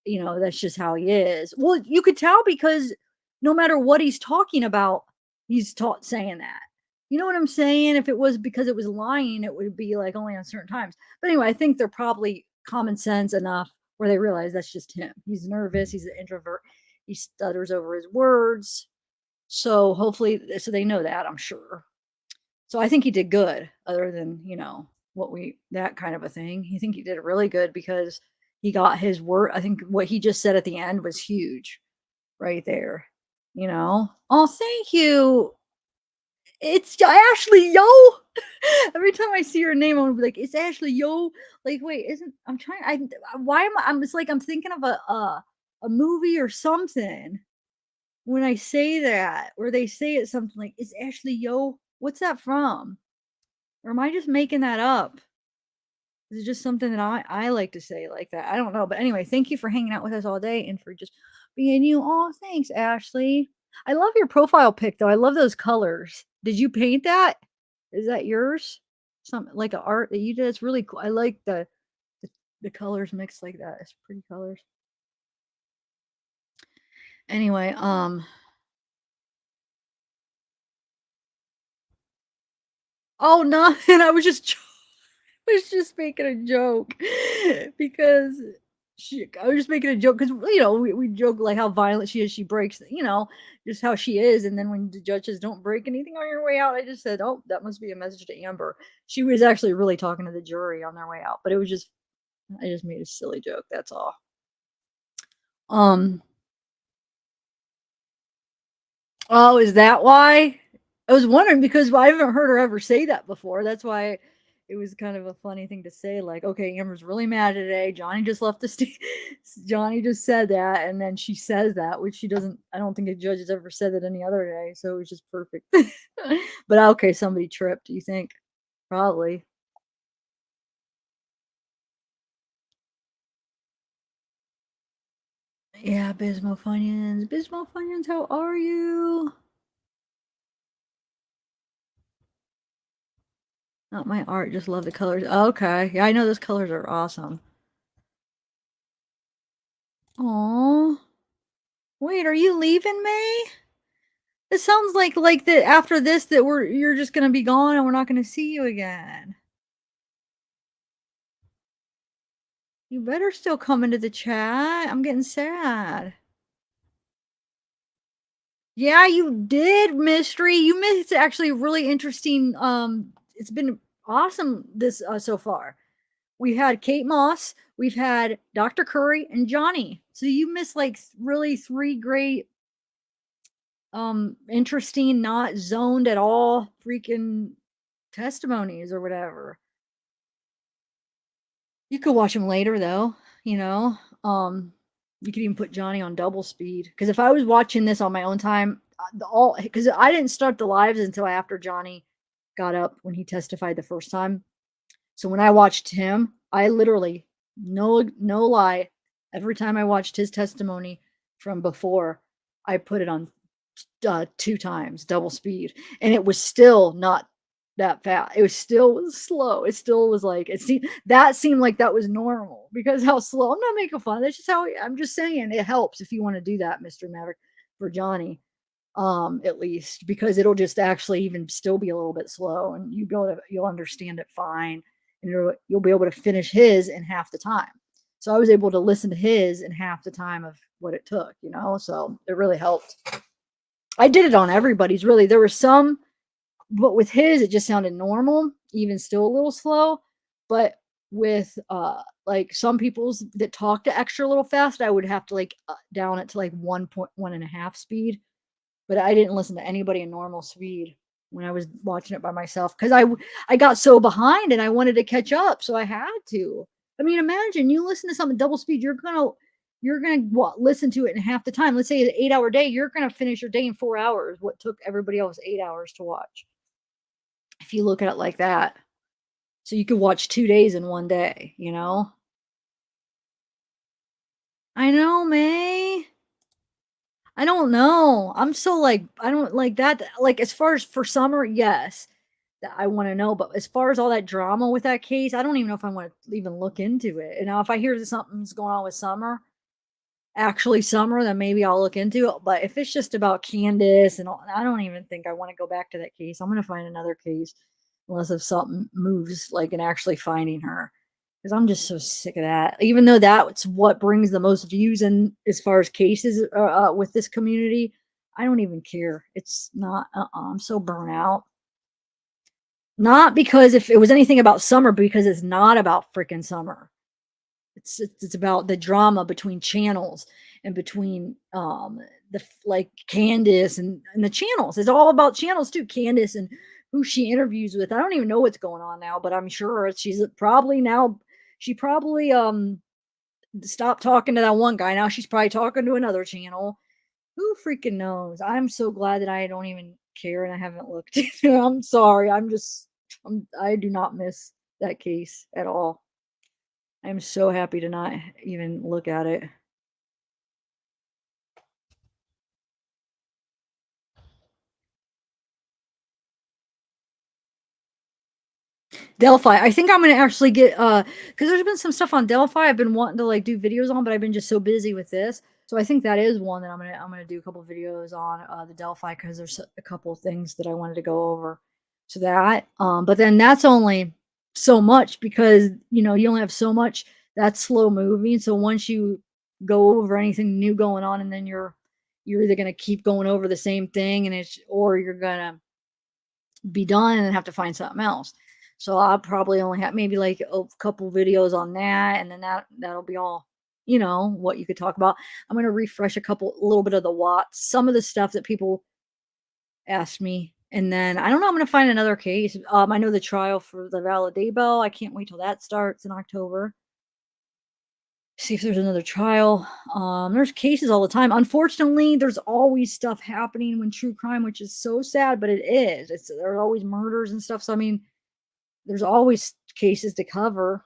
That's just how he is. Well, you could tell because no matter what he's talking about, he's saying that. You know what I'm saying? If it was because it was lying, it would be like only on certain times. But anyway, I think they're probably common sense enough where they realize that's just him. He's nervous. He's an introvert. He stutters over his words. So hopefully, they know that, I'm sure. So I think he did good other than, that kind of a thing. I think he did really good because he got his word. I think what he just said at the end was huge right there. You know? Oh, thank you. It's Ashley, yo. Every time I see her name, I'm gonna be like, it's Ashley, yo. Like, wait, why am I'm just like, I'm thinking of a movie or something when I say that, where they say it something like, it's Ashley, yo. What's that from? Or am I just making that up? Is it just something that I like to say like that? I don't know. But anyway, thank you for hanging out with us all day and for just being you. Oh, thanks, Ashley. I love your profile pic, though. I love those colors. Did you paint that? Is that yours? Something like an art that you did? It's really cool. I like the colors mixed like that. It's pretty colors. Anyway, oh, nothing. I was just making a joke because I was just making a joke because, you know, we joke like how violent she is. She breaks, you know, just how she is. And then when the judges don't break anything on your way out, I just said, oh, that must be a message to Amber. She was actually really talking to the jury on their way out, but it was just, I just made a silly joke. That's all. Oh, is that why? I was wondering because I haven't heard her ever say that before. That's why it was kind of a funny thing to say. Like, okay, Amber's really mad today. Johnny just left the state. Johnny just said that, and then she says that, which she doesn't. I don't think a judge has ever said that any other day. So it was just perfect. But okay, somebody tripped. You think? Probably. Yeah, Bismo Funyuns. Bismo Funyuns, how are you? Not my art, just love the colors. Okay. Yeah, I know those colors are awesome. Aw. Wait, are you leaving, May? It sounds like that after this that you're just gonna be gone and we're not gonna see you again. You better still come into the chat. I'm getting sad. Yeah, you did, Mystery. You missed actually really interesting. It's been awesome this so far. We had Kate Moss, we've had Dr. Curry, and Johnny. So you missed like really 3 great, interesting, not zoned at all, freaking testimonies or whatever. You could watch them later though, you know. You could even put Johnny on double speed because if I was watching this on my own time, because I didn't start the lives until after Johnny got up when he testified the first time. So when I watched him, I literally, no lie, every time I watched his testimony from before, I put it on 2 times double speed, and it was still not that fast. It was still slow. It still was like seemed like that was normal because how slow. I'm not making fun. That's just how I'm just saying it helps if you want to do that, Mr. Maverick, for Johnny. At least because it'll just actually even still be a little bit slow, and you'll understand it fine, and you'll be able to finish his in half the time. So I was able to listen to his in half the time of what it took, you know. So it really helped. I did it on everybody's. Really, there were some, but with his it just sounded normal, even still a little slow. But with like some people's that talked extra a little fast, I would have to like down it to like 1.1.5 speed. But I didn't listen to anybody in normal speed when I was watching it by myself because I got so behind and I wanted to catch up, so I had to. I mean, imagine you listen to something double speed, you're gonna listen to it in half the time. Let's say it's an 8-hour day, you're gonna finish your day in 4 hours. What took everybody else 8 hours to watch? If you look at it like that, so you could watch 2 days in 1 day, you know. I know, May. I don't know. I'm so like, I don't like that. Like, as far as for Summer, yes, that I want to know. But as far as all that drama with that case, I don't even know if I want to even look into it. And now, if I hear that something's going on with Summer, then maybe I'll look into it. But if it's just about Candace and all, I don't even think I want to go back to that case. I'm going to find another case unless if something moves, like in actually finding her. Because I'm just so sick of that. Even though that's what brings the most views in as far as cases with this community, I don't even care. It's not, I'm so burnt out. Not because if it was anything about Summer, because it's not about freaking Summer. It's about the drama between channels and between like Candace and the channels. It's all about channels too. Candace and who she interviews with. I don't even know what's going on now, but I'm sure she probably stopped talking to that one guy. Now she's probably talking to another channel. Who freaking knows? I'm so glad that I don't even care and I haven't looked. I'm sorry. I do not miss that case at all. I'm so happy to not even look at it. Delphi. I think I'm gonna actually get because there's been some stuff on Delphi I've been wanting to like do videos on, but I've been just so busy with this. So I think that is one that I'm gonna do a couple videos on the Delphi because there's a couple things that I wanted to go over. So that but then that's only so much because you only have so much that's slow moving. So once you go over anything new going on, and then you're either gonna keep going over the same thing or you're gonna be done and have to find something else. So I'll probably only have maybe like a couple videos on that, and then that'll be all, what you could talk about. I'm going to refresh a little bit of the Watts, some of the stuff that people asked me. And then I don't know, I'm going to find another case. I know the trial for the Valid Daybell. I can't wait till that starts in October. See if there's another trial. There's cases all the time. Unfortunately, there's always stuff happening when true crime, which is so sad, but it is. There are always murders and stuff. So I mean, there's always cases to cover.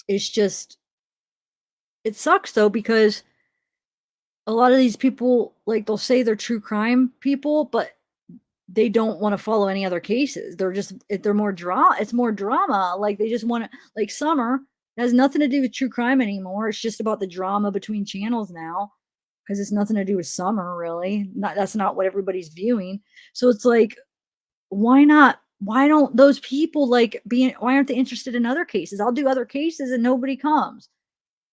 It's just, it sucks though, because a lot of these people, like, they'll say they're true crime people, but they don't want to follow any other cases. They're more drama. It's more drama. Like, they just want to, like Summer, it has nothing to do with true crime anymore. It's just about the drama between channels now, because it's nothing to do with Summer, really. That's not what everybody's viewing. So it's like, why not? Why don't those people why aren't they interested in other cases? I'll do other cases and nobody comes.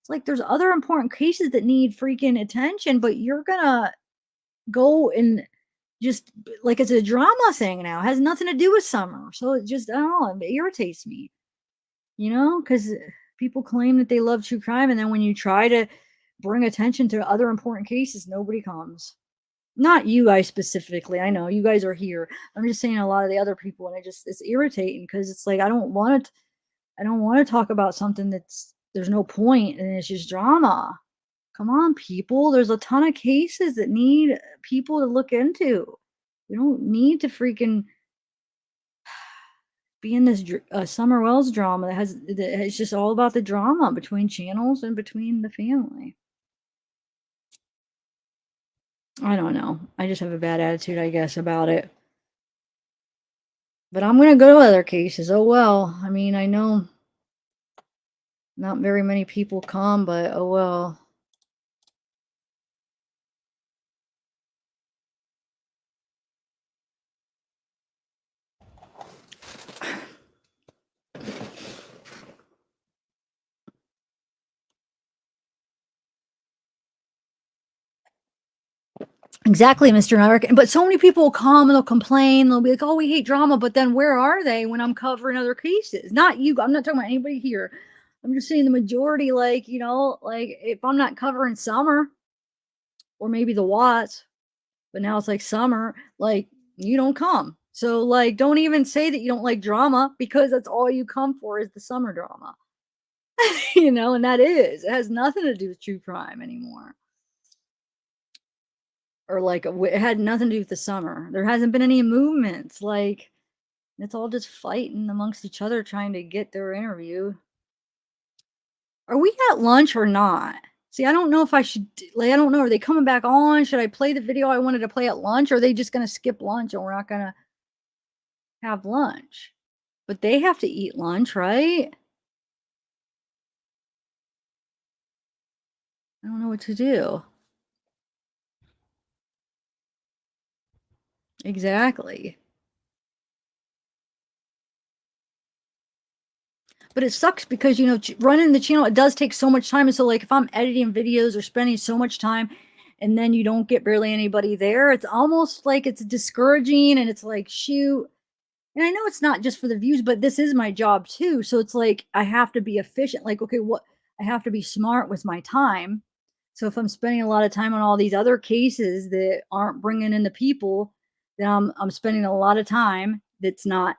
It's like there's other important cases that need freaking attention, but you're gonna go and just like it's a drama thing now. It has nothing to do with Summer. So it just, I don't know, it irritates me. Because people claim that they love true crime, and then when you try to bring attention to other important cases, nobody comes. Not you guys specifically. I know you guys are here. I'm just saying a lot of the other people, and it's irritating because it's like I don't want to talk about something there's no point and it's just drama. Come on, people. There's a ton of cases that need people to look into. We don't need to freaking be in this Summer Wells drama it's just all about the drama between channels and between the family. I don't know. I just have a bad attitude, I guess, about it. But I'm going to go to other cases. Oh, well. I mean, I know not very many people come, but oh, well. Exactly, Mr. American. But so many people will come and they'll complain. They'll be like, oh, we hate drama. But then where are they when I'm covering other cases? Not you. I'm not talking about anybody here. I'm just saying the majority, like if I'm not covering Summer or maybe the Watts, but now it's like Summer, like you don't come. So like, don't even say that you don't like drama, because that's all you come for is the Summer drama. And it has nothing to do with true crime anymore. Or like it had nothing to do with the Summer. There hasn't been any movements. Like it's all just fighting amongst each other, trying to get their interview. Are we at lunch or not? See, I don't know if I should, I don't know. Are they coming back on? Should I play the video I wanted to play at lunch? Or are they just going to skip lunch and we're not going to have lunch? But they have to eat lunch, right? I don't know what to do. Exactly. But it sucks because, running the channel, it does take so much time. And so like if I'm editing videos or spending so much time and then you don't get barely anybody there, it's almost like it's discouraging, and it's like, shoot. And I know it's not just for the views, but this is my job too. So it's like, I have to be efficient. Like, okay, I have to be smart with my time. So if I'm spending a lot of time on all these other cases that aren't bringing in the people, then I'm spending a lot of time that's not,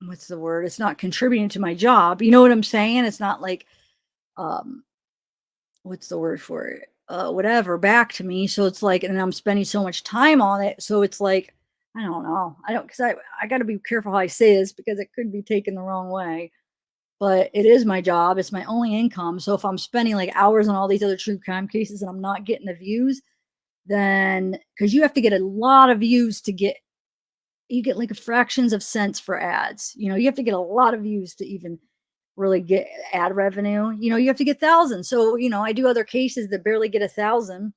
what's the word? It's not contributing to my job. You know what I'm saying? It's not like, um, what's the word for it? Whatever, back to me. So it's like, and I'm spending so much time on it. So it's like, I don't know. Cause I got to be careful how I say this because it could be taken the wrong way. But it is my job. It's my only income. So if I'm spending like hours on all these other true crime cases and I'm not getting the views, then because you have to get a lot of views to get, you get like fractions of cents for ads. You know, you have to get a lot of views to even really get ad revenue. You know, you have to get thousands. So, you know, I do other cases that barely get 1,000,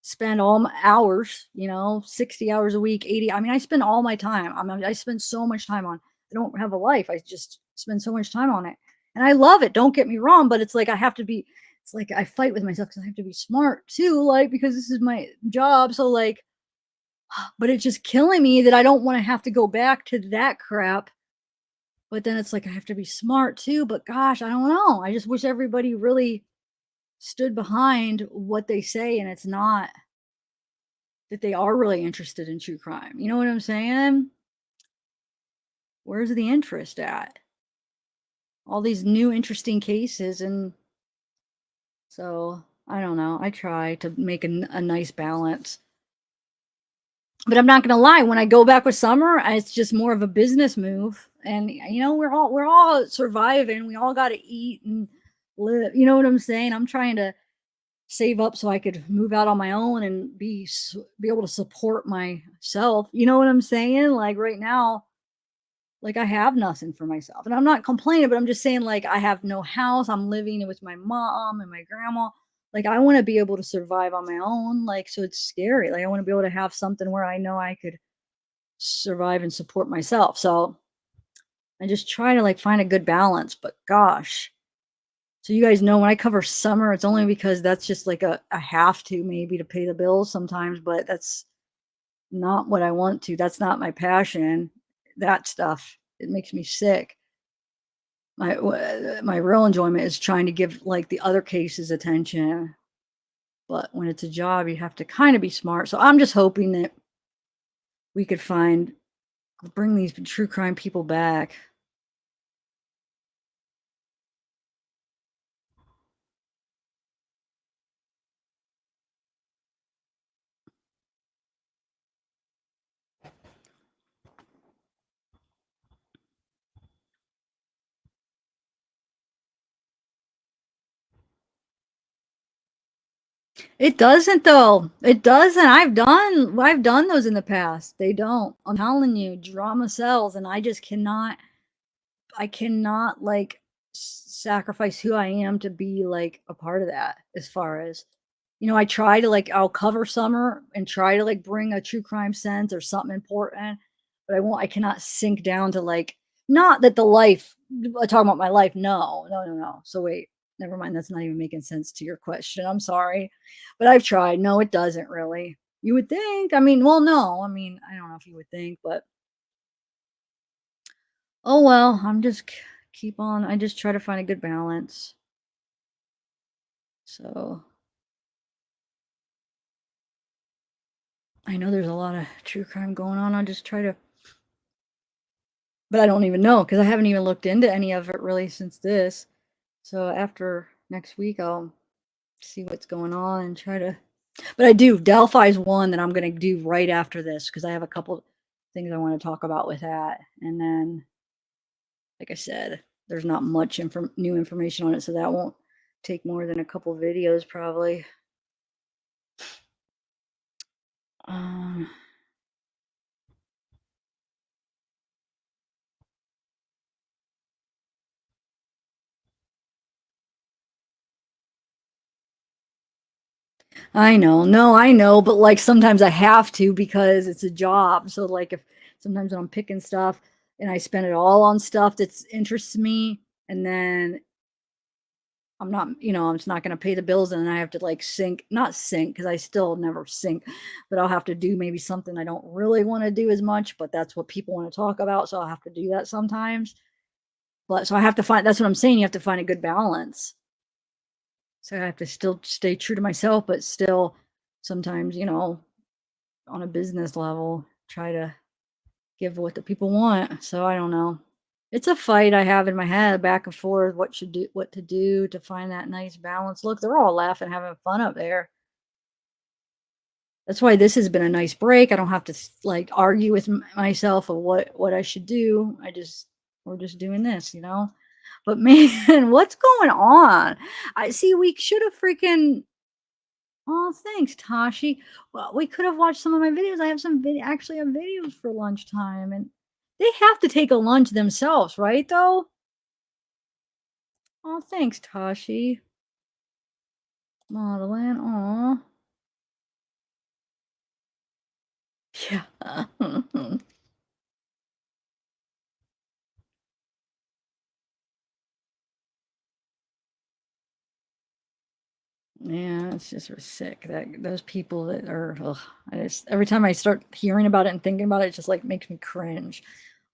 spend all my hours, you know, 60 hours a week, 80. I mean, I spend all my time. I spend so much time on, I don't have a life. I just spend so much time on it. And I love it. Don't get me wrong, but it's like I have to be, it's like I fight with myself because I have to be smart too, like, because this is my job. So like, but it's just killing me that I don't want to have to go back to that crap. But then it's like I have to be smart too. But gosh, I don't know. I just wish everybody really stood behind what they say, and it's not that they are really interested in true crime. You know what I'm saying? Where's the interest at? All these new interesting cases, and so I don't know. I try to make a nice balance. But I'm not gonna lie, when I go back with Summer, it's just more of a business move. And you know, we're all surviving. We all got to eat and live. You know what I'm saying? I'm trying to save up so I could move out on my own and be able to support myself. You know what I'm saying? Like right now, like I have nothing for myself. And I'm not complaining, but I'm just saying like I have no house. I'm living with my mom and my grandma. Like I want to be able to survive on my own. Like, so it's scary. Like I want to be able to have something where I know I could survive and support myself. So I just try to like find a good balance, but gosh. So you guys know when I cover Summer, it's only because that's just like a have to maybe to pay the bills sometimes, but that's not what I want to. That's not my passion. That stuff, it makes me sick. My real enjoyment is trying to give like the other cases attention. But when it's a job, you have to kind of be smart. So I'm just hoping that we could bring these true crime people back. It doesn't though. It doesn't. I've done those in the past. They don't. I'm telling you, drama sells, and I just cannot like sacrifice who I am to be like a part of that. As far as, you know, I try to like, I'll cover Summer and try to like bring a true crime sense or something important, but I cannot sink down to like, not that the life, talking about my life. No. So wait, never mind. That's not even making sense to your question. I'm sorry, but I've tried. No, it doesn't really. You would think, I mean, well, no, I mean, I don't know if you would think, but oh well, I'm just I just try to find a good balance. So I know there's a lot of true crime going on. I just try to, but I don't even know because I haven't even looked into any of it really since this. So after next week, I'll see what's going on and try to, but I do, Delphi's one that I'm going to do right after this because I have a couple things I want to talk about with that. And then, like I said, there's not much new information on it, so that won't take more than a couple videos probably. I know. No, I know, but like sometimes I have to because it's a job. So like if sometimes when I'm picking stuff and I spend it all on stuff that interests me, and then I'm not, you know, I'm just not going to pay the bills, and then I have to like not sink because I still never sink, but I'll have to do maybe something I don't really want to do as much, but that's what people want to talk about. So I'll have to do that sometimes. But so I have to find, that's what I'm saying. You have to find a good balance. So I have to still stay true to myself, but still sometimes, you know, on a business level, try to give what the people want. So I don't know. It's a fight I have in my head back and forth, what to do to find that nice balance. Look, they're all laughing, having fun up there. That's why this has been a nice break. I don't have to like argue with myself of what I should do. We're just doing this, you know? But man, what's going on? I see we should have freaking, oh, thanks, Tashi. Well, we could have watched some of my videos. I have some actually have videos for lunchtime, and they have to take a lunch themselves, right though? Oh, thanks, Tashi. Modeling, aw. Yeah. Yeah, it's just sick that those people that are, ugh, every time I start hearing about it and thinking about it, it just like makes me cringe.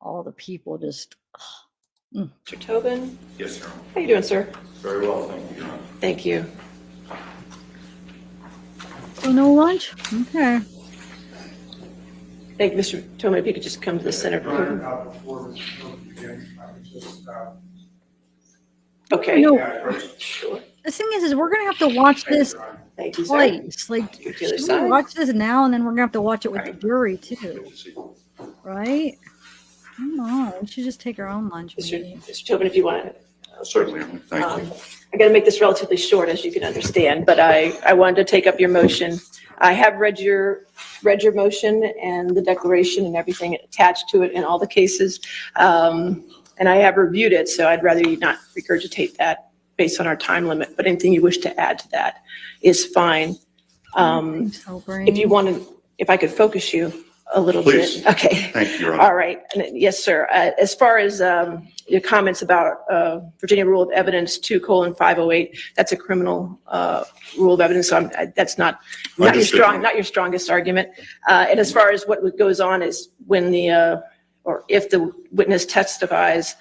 All the people just. Mr. Tobin? Yes, sir. How you doing, sir? Very well, thank you. Thank you. So no lunch? Okay. Thank you, Mr. Tobin. If you could just come to the center. Okay. Sure. The thing is we're gonna have to watch this Thank you, twice. sir. Like, To the other should we side. watch this now, and then we're gonna have to watch it with the jury too, right? Come on, we should just take our own lunch. Maybe. Mr. Tobin, if you want to. Certainly, thank you. I got to make this relatively short, as you can understand, but I wanted to take up your motion. I have read your motion and the declaration and everything attached to it in all the cases, and I have reviewed it, so I'd rather you not regurgitate that based on our time limit, but anything you wish to add to that is fine. If you want to, if I could focus you a little Please. bit. Okay. Thank you, Your Honor. All right. Yes, sir. As far as your comments about Virginia Rule of Evidence 2:508, that's a criminal rule of evidence. So that's not your strongest argument. And as far as what goes on is when or if the witness testifies,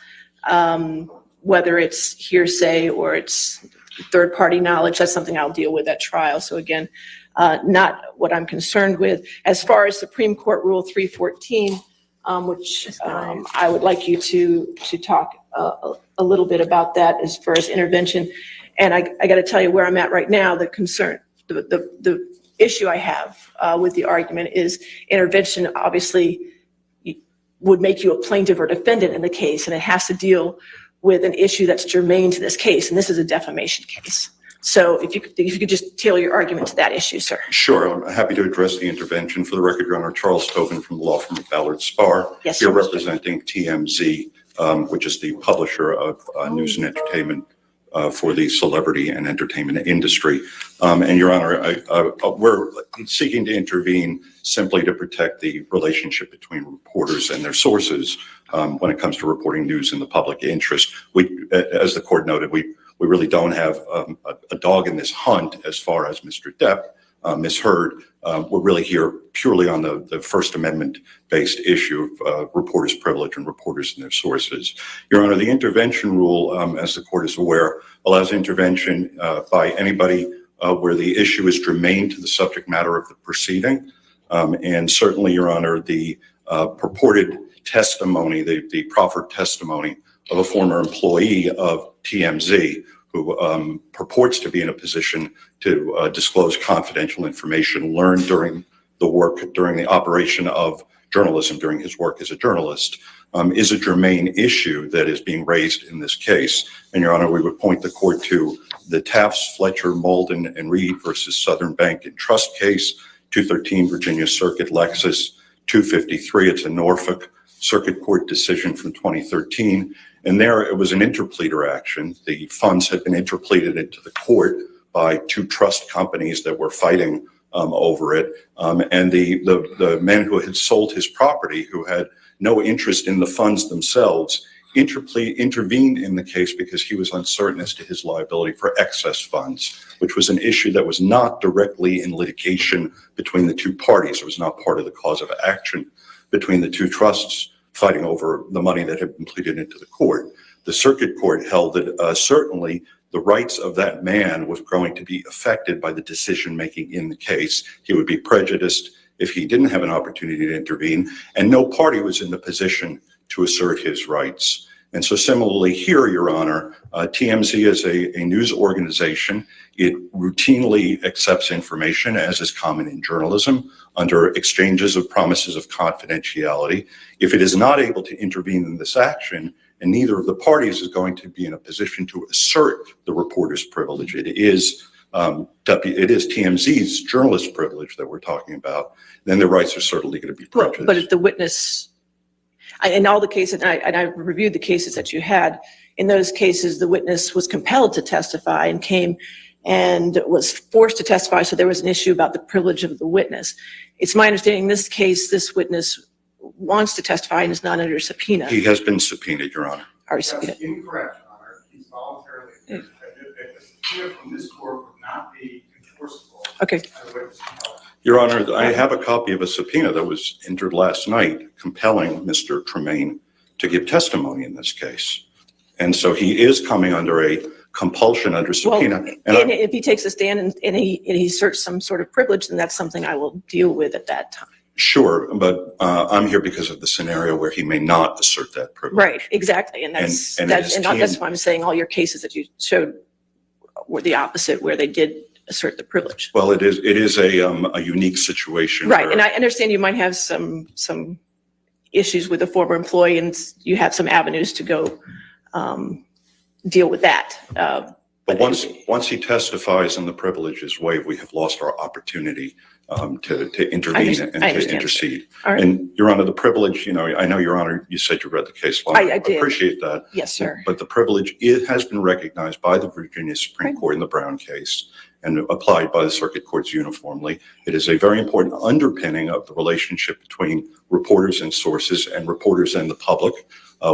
whether it's hearsay or it's third-party knowledge, that's something I'll deal with at trial. So again, not what I'm concerned with. As far as Supreme Court Rule 314, which I would like you to talk a little bit about that as far as intervention. And I got to tell you where I'm at right now. The concern, the issue I have with the argument is intervention obviously would make you a plaintiff or defendant in the case, and it has to deal with an issue that's germane to this case, and this is a defamation case. So if you could just tailor your argument to that issue, sir. Sure, I'm happy to address the intervention. For the record, Your Honor, Charles Tobin from the law firm of Ballard Spahr. Yes, here sir. representing TMZ, which is the publisher of news and entertainment for the celebrity and entertainment industry. And Your Honor, we're seeking to intervene simply to protect the relationship between reporters and their sources when it comes to reporting news in the public interest. We, as the court noted, we really don't have a dog in this hunt as far as Mr. Depp misheard. We're really here purely on the First Amendment-based issue of reporters' privilege and reporters and their sources. Your Honor, the intervention rule, as the court is aware, allows intervention by anybody where the issue is germane to the subject matter of the proceeding. And certainly, Your Honor, the purported testimony, the proffered testimony of a former employee of TMZ who purports to be in a position to disclose confidential information learned during the operation of journalism, during his work as a journalist, is a germane issue that is being raised in this case. And Your Honor, we would point the court to the Tafts, Fletcher, Malden, and Reed versus Southern Bank and Trust case, 213 Virginia Circuit, Lexus, 253. It's a Norfolk Circuit Court decision from 2013. And there it was an interpleader action. The funds had been interpleaded into the court by two trust companies that were fighting over it. And the man who had sold his property, who had no interest in the funds themselves, intervened in the case because he was uncertain as to his liability for excess funds, which was an issue that was not directly in litigation between the two parties. It was not part of the cause of action between the two trusts fighting over the money that had been pleaded into the court. The circuit court held that certainly the rights of that man was going to be affected by the decision-making in the case. He would be prejudiced if he didn't have an opportunity to intervene, and no party was in the position to assert his rights. And so similarly here, Your Honor, TMZ is a news organization. It routinely accepts information, as is common in journalism, under exchanges of promises of confidentiality. If it is not able to intervene in this action, and neither of the parties is going to be in a position to assert the reporter's privilege, it is TMZ's journalist privilege that we're talking about, then their rights are certainly going to be prejudiced. But if the witness, in all the cases, and I reviewed the cases that you had, in those cases, the witness was compelled to testify and came and was forced to testify, so there was an issue about the privilege of the witness. It's my understanding in this case, this witness wants to testify and is not under subpoena. He has been subpoenaed, Your Honor. That's incorrect, Your Honor. He's voluntarily. A subpoena from this court would not be enforceable. Okay. Your Honor, I have a copy of a subpoena that was entered last night compelling Mr. Tremaine to give testimony in this case. And so he is coming under a compulsion under subpoena. Well, and if he takes a stand and he asserts some sort of privilege, then that's something I will deal with at that time. Sure, but I'm here because of the scenario where he may not assert that privilege. Right, exactly. And that's why I'm saying all your cases that you showed were the opposite, where they did assert the privilege. Well, it is a unique situation. Right, and I understand you might have some issues with a former employee, and you have some avenues to go deal with that. But once he testifies and the privilege is waived, we have lost our opportunity to intervene and to intercede. Right. And Your Honor, the privilege, I know, Your Honor, you said you read the case law. I did. Appreciate that. Yes, sir. But the privilege, it has been recognized by the Virginia Supreme Court in the Brown case and applied by the circuit courts uniformly. It is a very important underpinning of the relationship between reporters and sources and reporters and the public.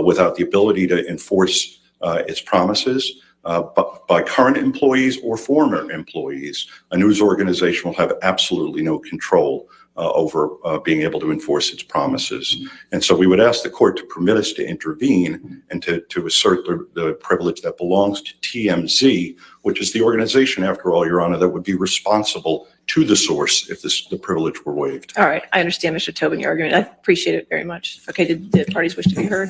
Without the ability to enforce its promises, by current employees or former employees, a news organization will have absolutely no control over being able to enforce its promises. And so we would ask the court to permit us to intervene and to assert the privilege that belongs to TMZ, which is the organization, after all, Your Honor, that would be responsible to the source if the privilege were waived. All right, I understand, Mr. Tobin, your argument. I appreciate it very much. Okay, did the parties wish to be heard?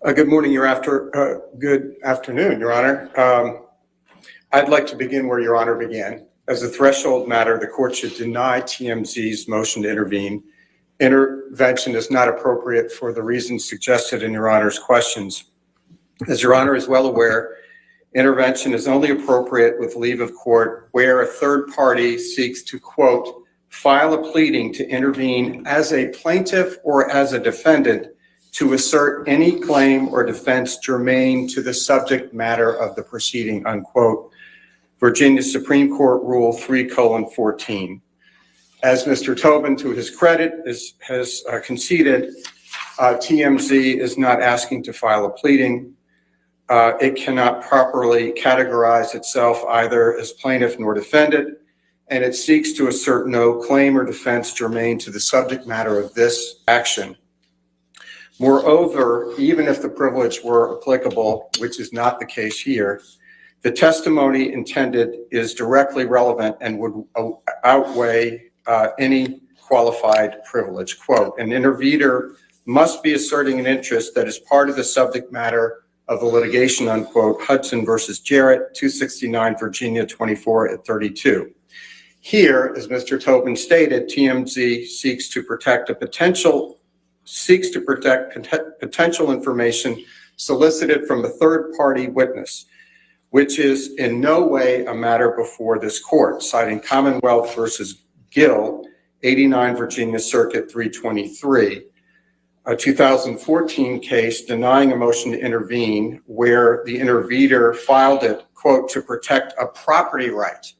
Good morning, good afternoon, Your Honor. I'd like to begin where Your Honor began. As a threshold matter, the court should deny TMZ's motion to intervene. Intervention is not appropriate for the reasons suggested in Your Honor's questions. As Your Honor is well aware, intervention is only appropriate with leave of court where a third party seeks to, quote, file a pleading to intervene as a plaintiff or as a defendant to assert any claim or defense germane to the subject matter of the proceeding, unquote. Virginia Supreme Court Rule 3:14. As Mr. Tobin, to his credit, has conceded, TMZ is not asking to file a pleading. It cannot properly categorize itself either as plaintiff nor defendant, and it seeks to assert no claim or defense germane to the subject matter of this action. Moreover, even if the privilege were applicable, which is not the case here, the testimony intended is directly relevant and would outweigh any qualified privilege. Quote, an intervener must be asserting an interest that is part of the subject matter of the litigation, unquote, Hudson versus Jarrett, 269 Virginia 24/32. Here, as Mr. Tobin stated, TMZ seeks to protect potential information solicited from a third-party witness, which is in no way a matter before this court, citing Commonwealth versus Gill, 89 Virginia Circuit 323, a 2014 case denying a motion to intervene where the intervener filed it, quote, to protect a property right,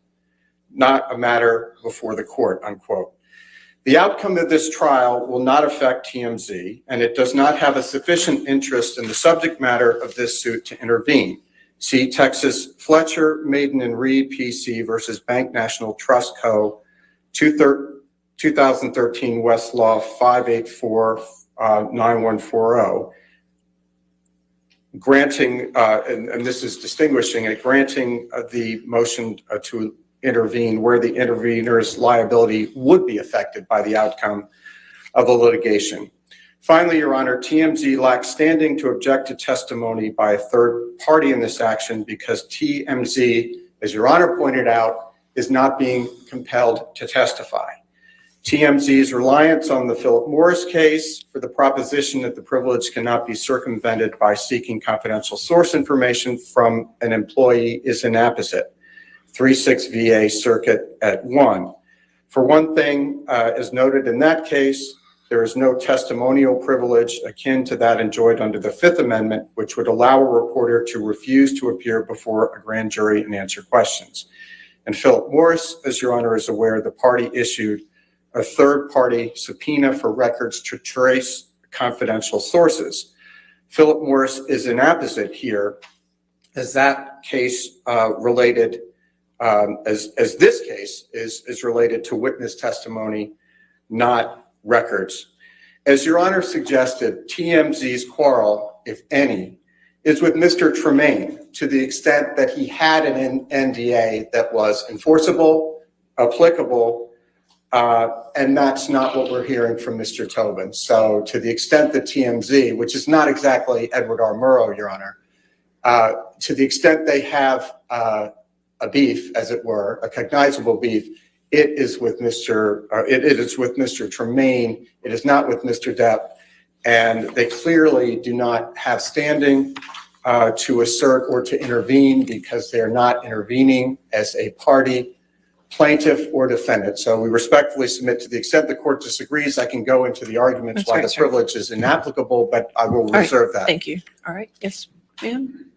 not a matter before the court, unquote. The outcome of this trial will not affect TMZ, and it does not have a sufficient interest in the subject matter of this suit to intervene. See Texas Fletcher, Maiden and Reed, PC versus Bank National Trust Co., 2013 Westlaw 5849140, granting, and this is distinguishing it, granting the motion to intervene where the intervener's liability would be affected by the outcome of the litigation. Finally, Your Honor, TMZ lacks standing to object to testimony by a third party in this action because TMZ, as Your Honor pointed out, is not being compelled to testify. TMZ's reliance on the Philip Morris case for the proposition that the privilege cannot be circumvented by seeking confidential source information from an employee is inapposite. 3-6 VA Circuit at 1. For one thing, as noted in that case, there is no testimonial privilege akin to that enjoyed under the Fifth Amendment, which would allow a reporter to refuse to appear before a grand jury and answer questions. And Philip Morris, as Your Honor is aware, the party issued a third-party subpoena for records to trace confidential sources. Philip Morris is inapposite here, as that case related, as this case is related to witness testimony, not records. As Your Honor suggested, TMZ's quarrel, if any, is with Mr. Tremaine to the extent that he had an NDA that was enforceable, applicable, and that's not what we're hearing from Mr. Tobin. So to the extent that TMZ, which is not exactly Edward R. Murrow, Your Honor, to the extent they have a beef, as it were, a cognizable beef, it is with Mr. Tremaine. It is not with Mr. Depp, and they clearly do not have standing to assert or to intervene because they are not intervening as a party, plaintiff, or defendant. So we respectfully submit, to the extent the court disagrees, I can go into the arguments why the privilege is inapplicable, but I will reserve that. Thank you. All right. Yes, ma'am.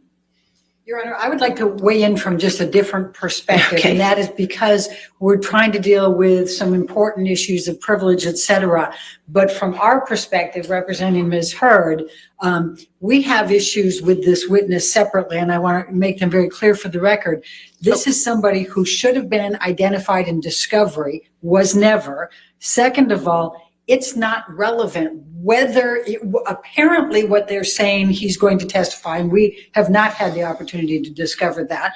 Your Honor, I would like to weigh in from just a different perspective, and that is because we're trying to deal with some important issues of privilege, et cetera. But from our perspective, representing Ms. Hurd, we have issues with this witness separately, and I want to make them very clear for the record. This is somebody who should have been identified in discovery, was never. Second of all, it's not relevant whether apparently what they're saying he's going to testify, and we have not had the opportunity to discover that,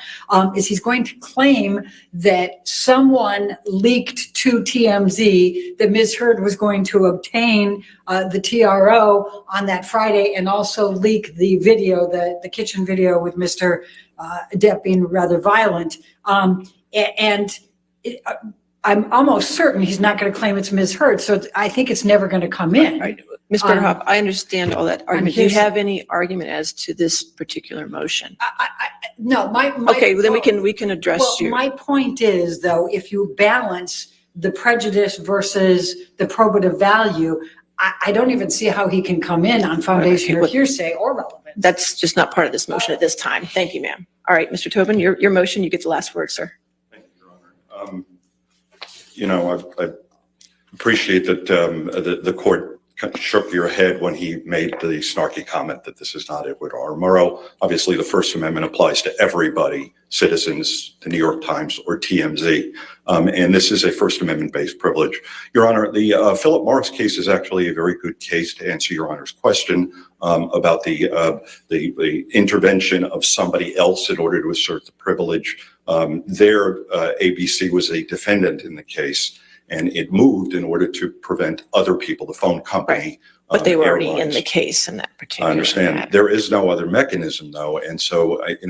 is he's going to claim that someone leaked to TMZ that Ms. Hurd was going to obtain the TRO on that Friday and also leak the video, the kitchen video with Mr. Depp being rather violent. I'm almost certain he's not going to claim it's Ms. Hurd, so I think it's never going to come in. Right. Ms. Bernhoff, I understand all that argument. Do you have any argument as to this particular motion? No, my okay, well, then we can address you. My point is, though, if you balance the prejudice versus the probative value, I don't even see how he can come in on foundation or hearsay or relevance. That's just not part of this motion at this time. Thank you, ma'am. All right, Mr. Tobin, your motion, you get the last word, sir. Thank you, Your Honor. You know, I appreciate that the court shook your head when he made the snarky comment that this is not Edward R. Murrow. Obviously, the First Amendment applies to everybody, citizens, the New York Times, or TMZ. And this is a First Amendment-based privilege. Your Honor, the Philip Morris case is actually a very good case to answer Your Honor's question about the intervention of somebody else in order to assert the privilege. There, ABC was a defendant in the case, and it moved in order to prevent other people, the phone company. Right. But they were already in the case in that particular I understand. matter. There is no other mechanism, though, and so it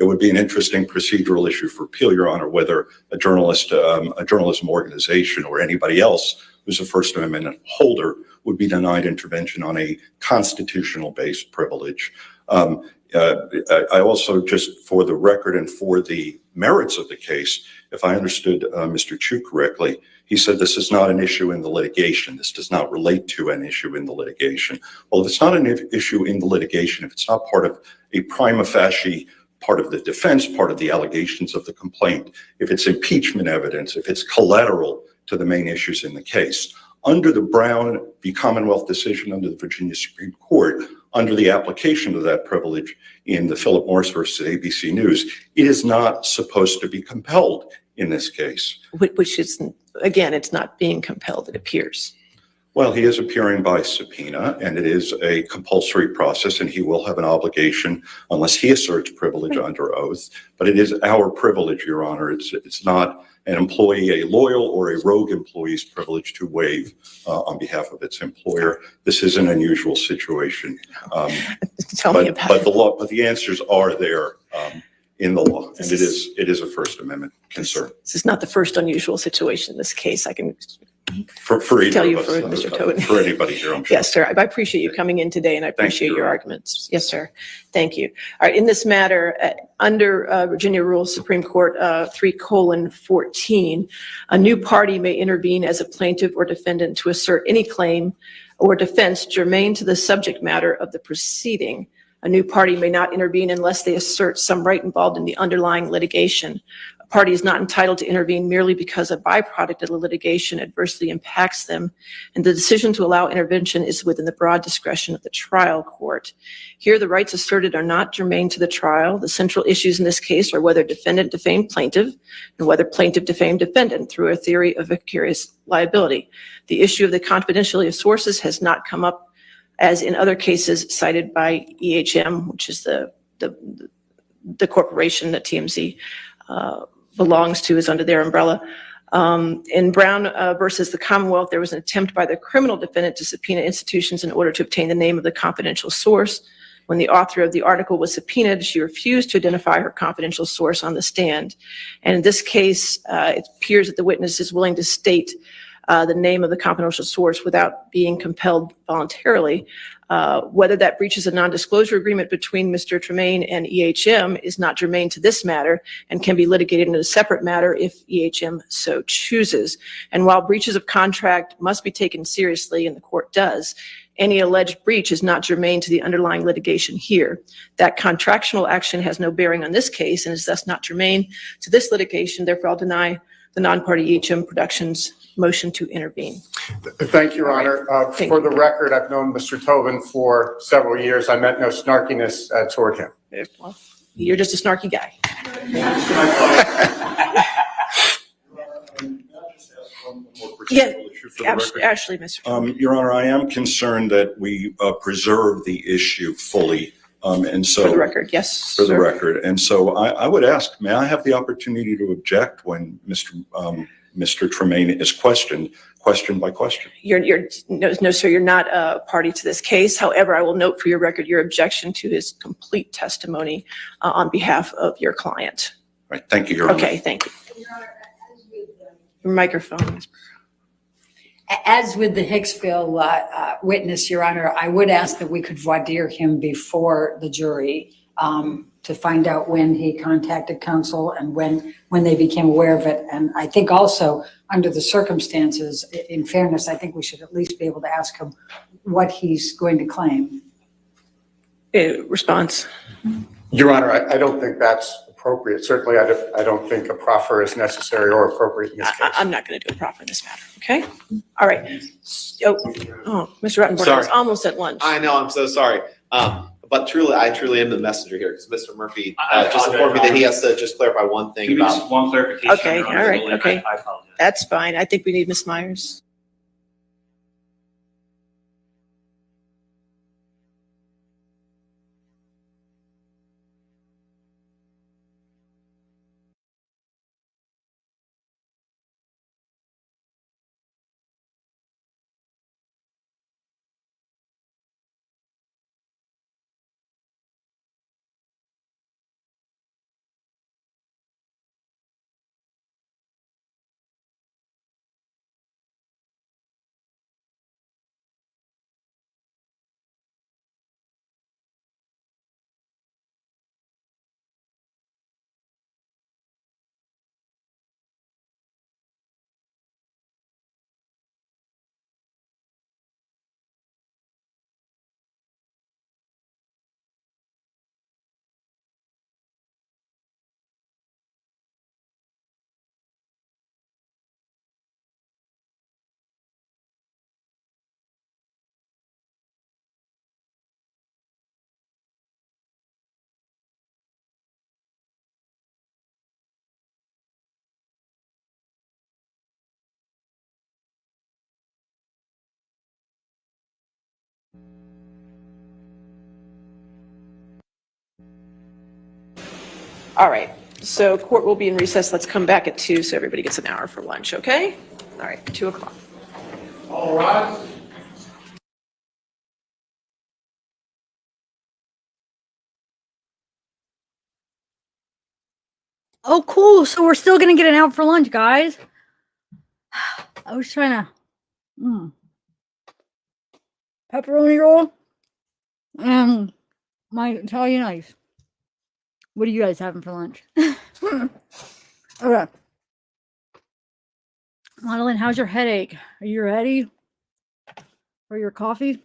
would be an interesting procedural issue for appeal, Your Honor, whether a journalism organization or anybody else who's a First Amendment holder would be denied intervention on a constitutional-based privilege. I also, just for the record and for the merits of the case, if I understood Mr. Chu correctly, he said this is not an issue in the litigation. This does not relate to an issue in the litigation. Well, if it's not an issue in the litigation, if it's not part of a prima facie part of the defense, part of the allegations of the complaint, if it's impeachment evidence, if it's collateral to the main issues in the case, under the Brown v. Commonwealth decision under the Virginia Supreme Court, under the application of that privilege in the Philip Morris versus ABC News, it is not supposed to be compelled. in this case. Which is, again, it's not being compelled, it appears. Well, he is appearing by subpoena, and it is a compulsory process, and he will have an obligation unless he asserts privilege under oath. But it is our privilege, Your Honor. It's not an employee, a loyal or a rogue employee's privilege to waive on behalf of its employer. This is an unusual situation. Tell me about it. But the answers are there in the law, and it is a First Amendment concern. This is not the first unusual situation in this case. I can For either tell you of for us, Mr. Tobin. for anybody here, I'm sure. Yes, sir. I appreciate you coming in today, and I appreciate your arguments. Yes, sir. Thank you. All right. In this matter, under Virginia Rules Supreme Court 3:14, a new party may intervene as a plaintiff or defendant to assert any claim or defense germane to the subject matter of the proceeding. A new party may not intervene unless they assert some right involved in the underlying litigation. A party is not entitled to intervene merely because a byproduct of the litigation adversely impacts them, and the decision to allow intervention is within the broad discretion of the trial court. Here, the rights asserted are not germane to the trial. The central issues in this case are whether defendant defamed plaintiff and whether plaintiff defamed defendant through a theory of vicarious liability. The issue of the confidentiality of sources has not come up as in other cases cited by EHM, which is the corporation that TMZ belongs to, is under their umbrella. In Brown versus the Commonwealth, there was an attempt by the criminal defendant to subpoena institutions in order to obtain the name of the confidential source. When the author of the article was subpoenaed, she refused to identify her confidential source on the stand. And in this case, it appears that the witness is willing to state the name of the confidential source without being compelled voluntarily. Whether that breaches a non-disclosure agreement between Mr. Tremaine and EHM is not germane to this matter and can be litigated in a separate matter if EHM so chooses. And while breaches of contract must be taken seriously, and the court does, any alleged breach is not germane to the underlying litigation here. That contractual action has no bearing on this case and is thus not germane to this litigation. Therefore, I'll deny the non-party EHM Productions motion to intervene. Thank you, Your Honor. For the record, I've known Mr. Tobin for several years. I meant no snarkiness toward him. Well, you're just a snarky guy. Yeah, Ashley, Mr. Your Honor, I am concerned that we preserve the issue fully. And so, For the record, yes. For the sir. record. And so I would ask, may I have the opportunity to object when Mr. Tremaine is questioned by question? No, sir, you're not a party to this case. However, I will note for your record your objection to his complete testimony on behalf of your client. All right, thank you, Your Honor. Okay, thank you. Your microphone. As with the Hicksville witness, Your Honor, I would ask that we could voir dire him before the jury to find out when he contacted counsel and when they became aware of it. And I think also under the circumstances, in fairness, I think we should at least be able to ask him what he's going to claim. Response. Your Honor, I don't think that's appropriate. Certainly, I don't think a proffer is necessary or appropriate in this case. I'm not going to do a proffer in this matter, okay? All right. Oh, Mr. Rattenborn, I was Sorry. almost at lunch. I know, I'm so sorry. But I truly am the messenger here because Mr. Murphy just informed me that he has to just clarify one thing about. One clarification. Okay, Your all Honor. right, okay. I apologize. That's fine. I think we need Ms. Myers. All right, so court will be in recess. Let's come back at 2 so everybody gets an hour for lunch, okay? All right, 2 o'clock. All right. Oh, cool. So we're still going to get an out for lunch, guys. I was trying to... Pepperoni roll and my Italian ice. What are you guys having for lunch? Okay. Madeline, how's your headache? Are you ready for your coffee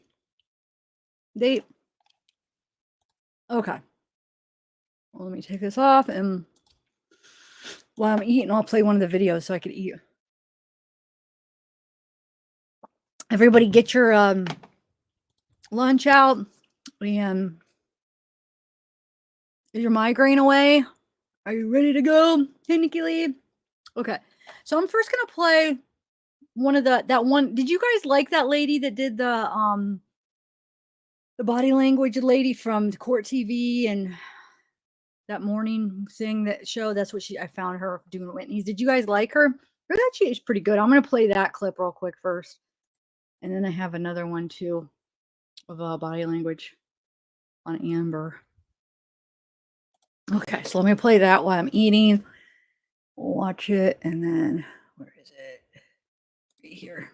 date? Okay. Well, let me take this off, and while I'm eating, I'll play one of the videos so I can eat. Everybody get your lunch out, and is your migraine away? Are you ready to go, Nikki Lee? Okay, so I'm first gonna play one of that one. Did you guys like that lady that did the body language lady from Court TV and that morning thing, that show? That's what I found her doing Whitney's. Did you guys like her? Or that she is pretty good. I'm gonna play that clip real quick first, and then I have another one too of body language on Amber. Okay, so let me play that while I'm eating. We'll watch it, and then where is it? Right here.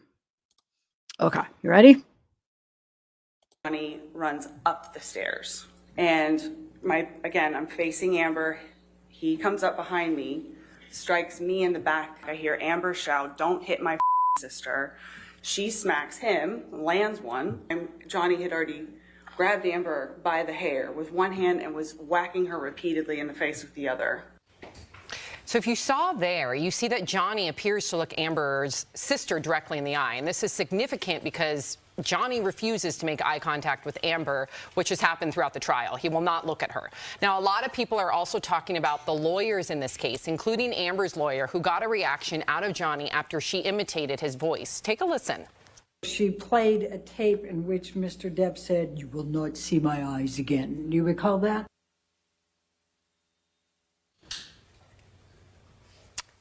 Okay, you ready? Johnny runs up the stairs, and I'm facing Amber. He comes up behind me, strikes me in the back. I hear Amber shout, "Don't hit my sister." She smacks him, lands one, and Johnny had already grabbed Amber by the hair with one hand and was whacking her repeatedly in the face with the other. So if you saw there, you see that Johnny appears to look Amber's sister directly in the eye. And this is significant because Johnny refuses to make eye contact with Amber, which has happened throughout the trial. He will not look at her. Now, a lot of people are also talking about the lawyers in this case, including Amber's lawyer, who got a reaction out of Johnny after she imitated his voice. Take a listen. She played a tape in which Mr. Depp said, "You will not see my eyes again." Do you recall that?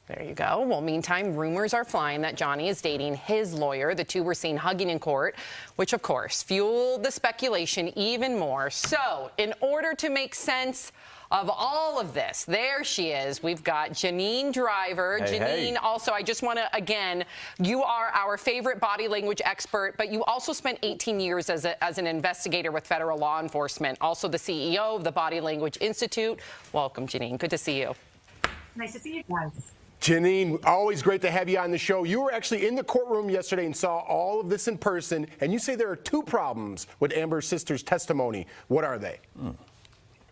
There you go. Well, meantime, rumors are flying that Johnny is dating his lawyer. The two were seen hugging in court, which, of course, fueled the speculation even more. So, in order to make sense of all of this, there she is. We've got Janine Driver. Hey, Janine, also, I just want to, again, you are our favorite body language expert, but you also spent 18 years as an investigator with federal law enforcement, also the CEO of the Body Language Institute. Welcome, Janine. Good to see you. Nice to see you guys. Janine, always great to have you on the show. You were actually in the courtroom yesterday and saw all of this in person, and you say there are 2 problems with Amber's sister's testimony. What are they?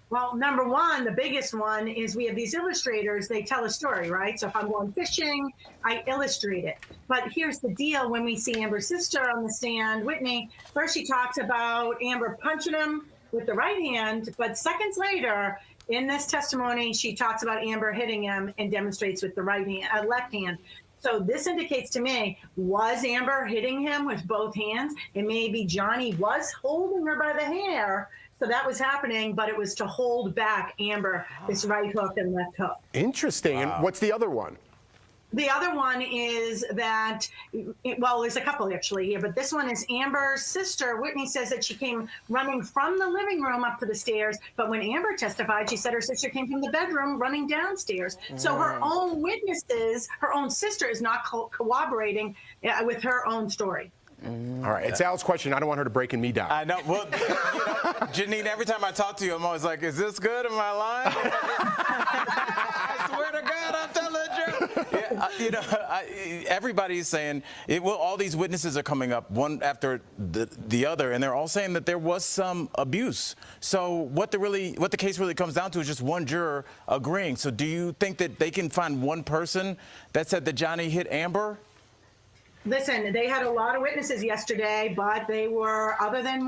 Well, number one, the biggest one is we have these illustrators. They tell a story, right? So if I'm going fishing, I illustrate it. But here's the deal. When we see Amber's sister on the stand, Whitney, first she talks about Amber punching him with the right hand, but seconds later, in this testimony, she talks about Amber hitting him and demonstrates with the left hand. So this indicates to me, was Amber hitting him with both hands? And maybe Johnny was holding her by the hair. So that was happening, but it was to hold back Amber, this right hook and left hook. Interesting. Wow. And what's the other one? The other one is that, well, there's a couple actually here, but this one is Amber's sister. Whitney says that she came running from the living room up to the stairs, but when Amber testified, she said her sister came from the bedroom running downstairs. So her own witnesses, her own sister is not cooperating with her own story. All right, it's Al's question. I don't want her to breaking me down. I know. Well, Janine, every time I talk to you, I'm always like, is this good? Am I lying? I swear to God, I'm telling the truth. Yeah, everybody's saying, all these witnesses are coming up one after the other, and they're all saying that there was some abuse. So what the case really comes down to is just one juror agreeing. So do you think that they can find one person that said that Johnny hit Amber? Listen, they had a lot of witnesses yesterday, but they were, other than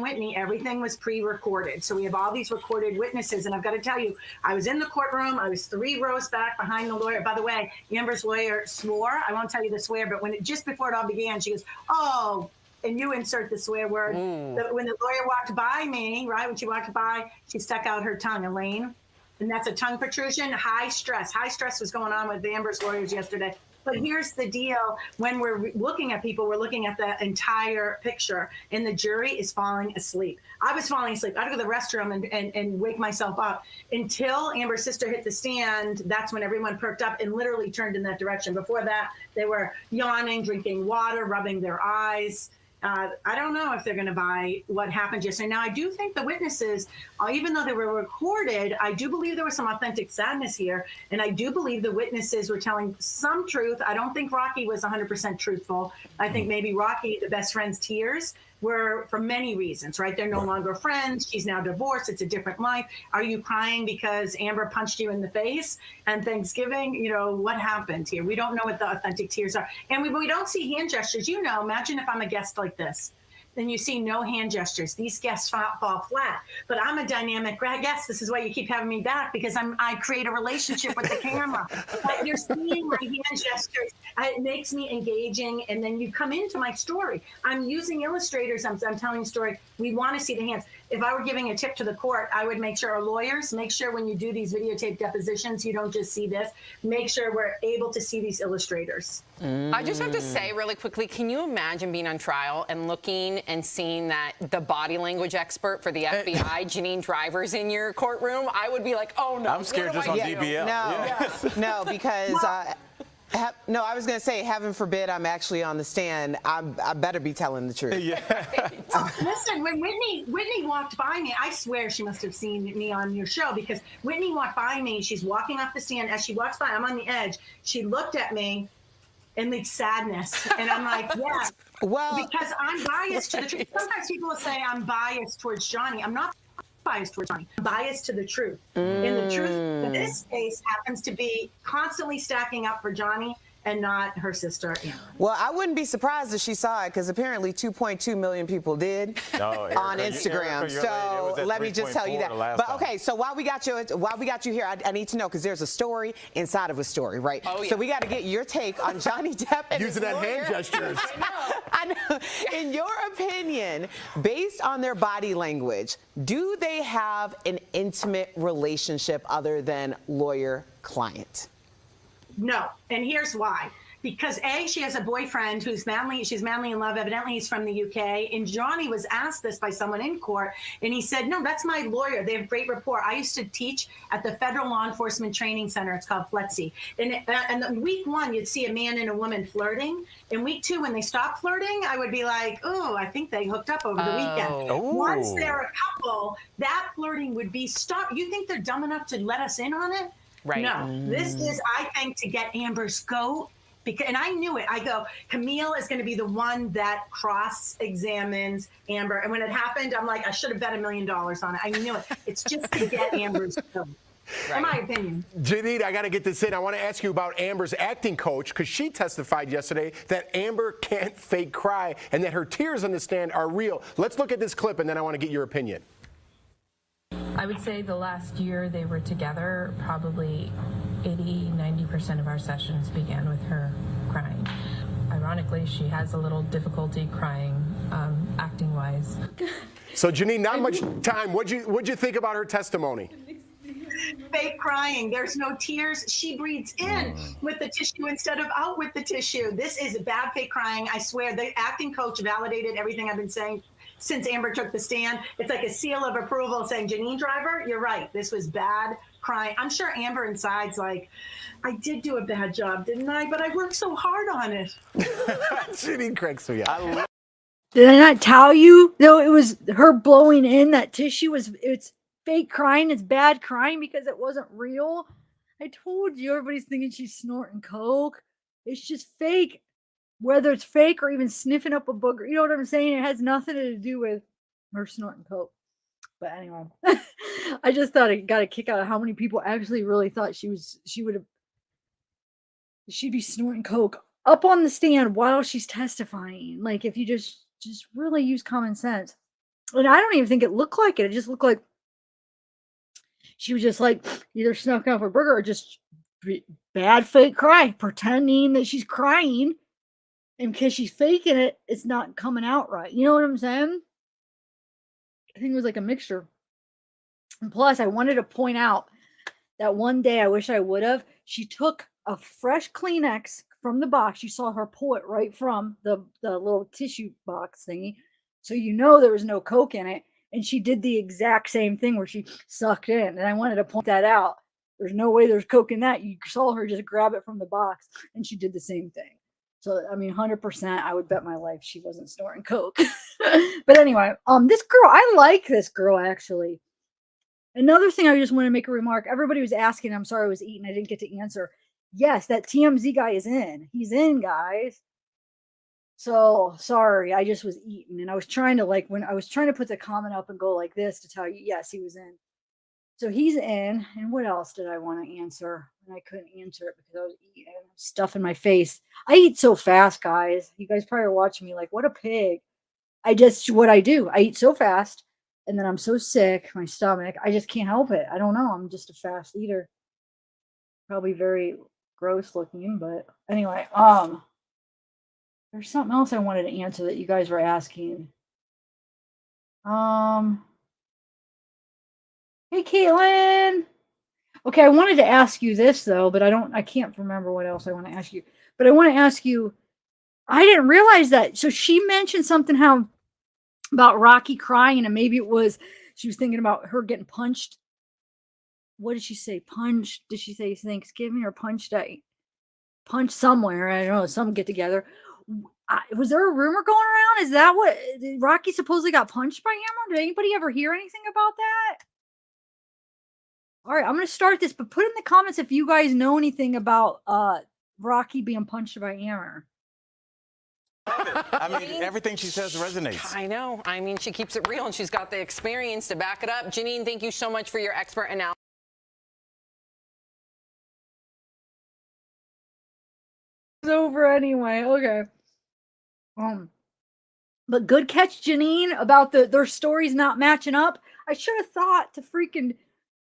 Whitney, everything was pre-recorded. So we have all these recorded witnesses. And I've got to tell you, I was in the courtroom. I was 3 rows back behind the lawyer. By the way, Amber's lawyer swore. I won't tell you the swear, but just before it all began, she goes, "Oh, and you insert the swear word. When the lawyer walked by me, right, when she walked by, she stuck out her tongue, Elaine. And that's a tongue protrusion, high stress. High stress was going on with Amber's lawyers yesterday. But here's the deal. When we're looking at people, we're looking at the entire picture, and the jury is falling asleep. I was falling asleep. I'd go to the restroom and wake myself up. Until Amber's sister hit the stand, that's when everyone perked up and literally turned in that direction. Before that, they were yawning, drinking water, rubbing their eyes. I don't know if they're going to buy what happened yesterday. Now, I do think the witnesses, even though they were recorded, I do believe there was some authentic sadness here. And I do believe the witnesses were telling some truth. I don't think Rocky was 100% truthful. I think maybe Rocky, the best friend's tears, were for many reasons, right? They're no longer friends. She's now divorced. It's a different life. Are you crying because Amber punched you in the face and Thanksgiving? You know, what happened here? We don't know what the authentic tears are. And we don't see hand gestures. You know, imagine if I'm a guest like this. Then you see no hand gestures. These guests fall flat. But I'm a dynamic guest. This is why you keep having me back, because I create a relationship with the camera. But you're seeing my hand gestures. It makes me engaging. And then you come into my story. I'm using illustrators. I'm telling a story. We want to see the hands. If I were giving a tip to the court, I would make sure our lawyers, make sure when you do these videotape depositions, you don't just see this. Make sure we're able to see these illustrators. I just have to say really quickly, can you imagine being on trial and looking and seeing that the body language expert for the FBI, Janine Driver's in your courtroom? I would be like, oh no. I'm scared just on DBL. No, because no, I was going to say, heaven forbid I'm actually on the stand. I better be telling the truth. Listen, when Whitney walked by me, I swear she must have seen me on your show, because Whitney walked by me. She's walking off the stand. As she walks by, I'm on the edge. She looked at me in the sadness. And I'm like, yeah. Well, because I'm biased to the truth. Sometimes people will say I'm biased towards Johnny. I'm not biased towards Johnny. I'm biased to the truth. And the truth in this case happens to be constantly stacking up for Johnny and not her sister, Amber. Well, I wouldn't be surprised if she saw it, because apparently 2.2 million people did on Instagram. So let me just tell you that. But okay, so while we got you here, I need to know, because there's a story inside of a story, right? Oh, yeah. So we got to get your take on Johnny Depp and using that hand gestures. I know. In your opinion, based on their body language, do they have an intimate relationship other than lawyer-client? No, and here's why. Because A, she has a boyfriend she's madly in love. Evidently, he's from the UK. And Johnny was asked this by someone in court, and he said, no, that's my lawyer. They have great rapport. I used to teach at the Federal Law Enforcement Training Center. It's called FLETC. And week one, you'd see a man and a woman flirting. In week two, when they stopped flirting, I would be like, oh, I think they hooked up over the weekend. Oh. Once they're a couple, that flirting would be stopped. You think they're dumb enough to let us in on it? Right. No, this is, I think, to get Amber's goat. And I knew it. I go, Camille is going to be the one that cross-examines Amber. And when it happened, I'm like, I should have bet $1 million on it. I knew it. It's just to get Amber's goat. In my opinion. Janine, I got to get this in. I want to ask you about Amber's acting coach, because she testified yesterday that Amber can't fake cry and that her tears on the stand are real. Let's look at this clip, and then I want to get your opinion. I would say the last year they were together, probably 80-90% of our sessions began with her crying. Ironically, she has a little difficulty crying, acting-wise. So, Janine, not much time. What'd you think about her testimony? Fake crying. There's no tears. She breathes in with the tissue instead of out with the tissue. This is bad fake crying. I swear, the acting coach validated everything I've been saying since Amber took the stand. It's like a seal of approval saying, Janine Driver, you're right. This was bad crying. I'm sure Amber inside's like, I did do a bad job, didn't I? But I worked so hard on it. Janine cracks me up. Did I not tell you? No, it was her blowing in that tissue. It's fake crying. It's bad crying because it wasn't real. I told you, everybody's thinking she's snorting coke. It's just fake. Whether it's fake or even sniffing up a booger, you know what I'm saying? It has nothing to do with her snorting coke. But anyway, I just thought it got a kick out of how many people actually really thought she'd be snorting coke up on the stand while she's testifying. Like, if you just really use common sense. And I don't even think it looked like it. It just looked like she was just like either snuck up a burger or just bad fake cry, pretending that she's crying. And because she's faking it, it's not coming out right. You know what I'm saying? I think it was like a mixture. And plus, I wanted to point out that one day, I wish I would have, she took a fresh Kleenex from the box. You saw her pull it right from the little tissue box thingy. So you know there was no Coke in it. And she did the exact same thing where she sucked in. And I wanted to point that out. There's no way there's Coke in that. You saw her just grab it from the box. And she did the same thing. So, I mean, 100%, I would bet my life she wasn't snorting Coke. But anyway, this girl, I like this girl, actually. Another thing I just want to make a remark. Everybody was asking, I'm sorry I was eating. I didn't get to answer. Yes, that TMZ guy is in. He's in, guys. So, sorry, I just was eating. And I was trying to, when I was trying to put the comment up and go like this to tell you, yes, he was in. So he's in. And what else did I want to answer? And I couldn't answer it because I was eating stuff in my face. I eat so fast, guys. You guys probably are watching me like, what a pig. What I do. I eat so fast. And then I'm so sick, my stomach, I just can't help it. I don't know. I'm just a fast eater. Probably very gross looking, but anyway, there's something else I wanted to answer that you guys were asking. Hey, Caitlin. Okay, I wanted to ask you this though, but I can't remember what else I want to ask you. But I want to ask you, I didn't realize that. So she mentioned something about Rocky crying, and maybe it was she was thinking about her getting punched. What did she say? Punched? Did she say Thanksgiving or punched? Punched somewhere. I don't know. Some get together. Was there a rumor going around? Is that what Rocky supposedly got punched by Hammer? Did anybody ever hear anything about that? All right, I'm going to start this, but put in the comments if you guys know anything about Rocky being punched by Hammer. I mean, everything she says resonates. I know. I mean, she keeps it real, and she's got the experience to back it up. Janine, thank you so much for your expert analysis. It's over anyway. Okay. But good catch, Janine, about their stories not matching up. I should have thought to freaking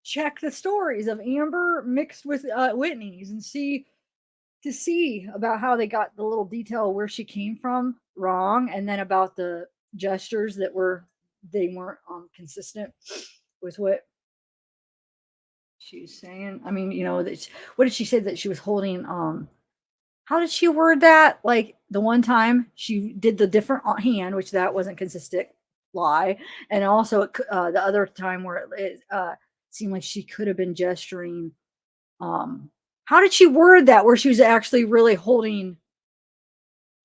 check the stories of Amber mixed with Whitney's and see about how they got the little detail where she came from wrong, and then about the gestures that weren't consistent with what she's saying. I mean, what did she say that she was holding? How did she word that? Like the one time she did the different hand, which that wasn't consistent, lie, and also the other time where it seemed like she could have been gesturing. How did she word that? Where she was actually really holding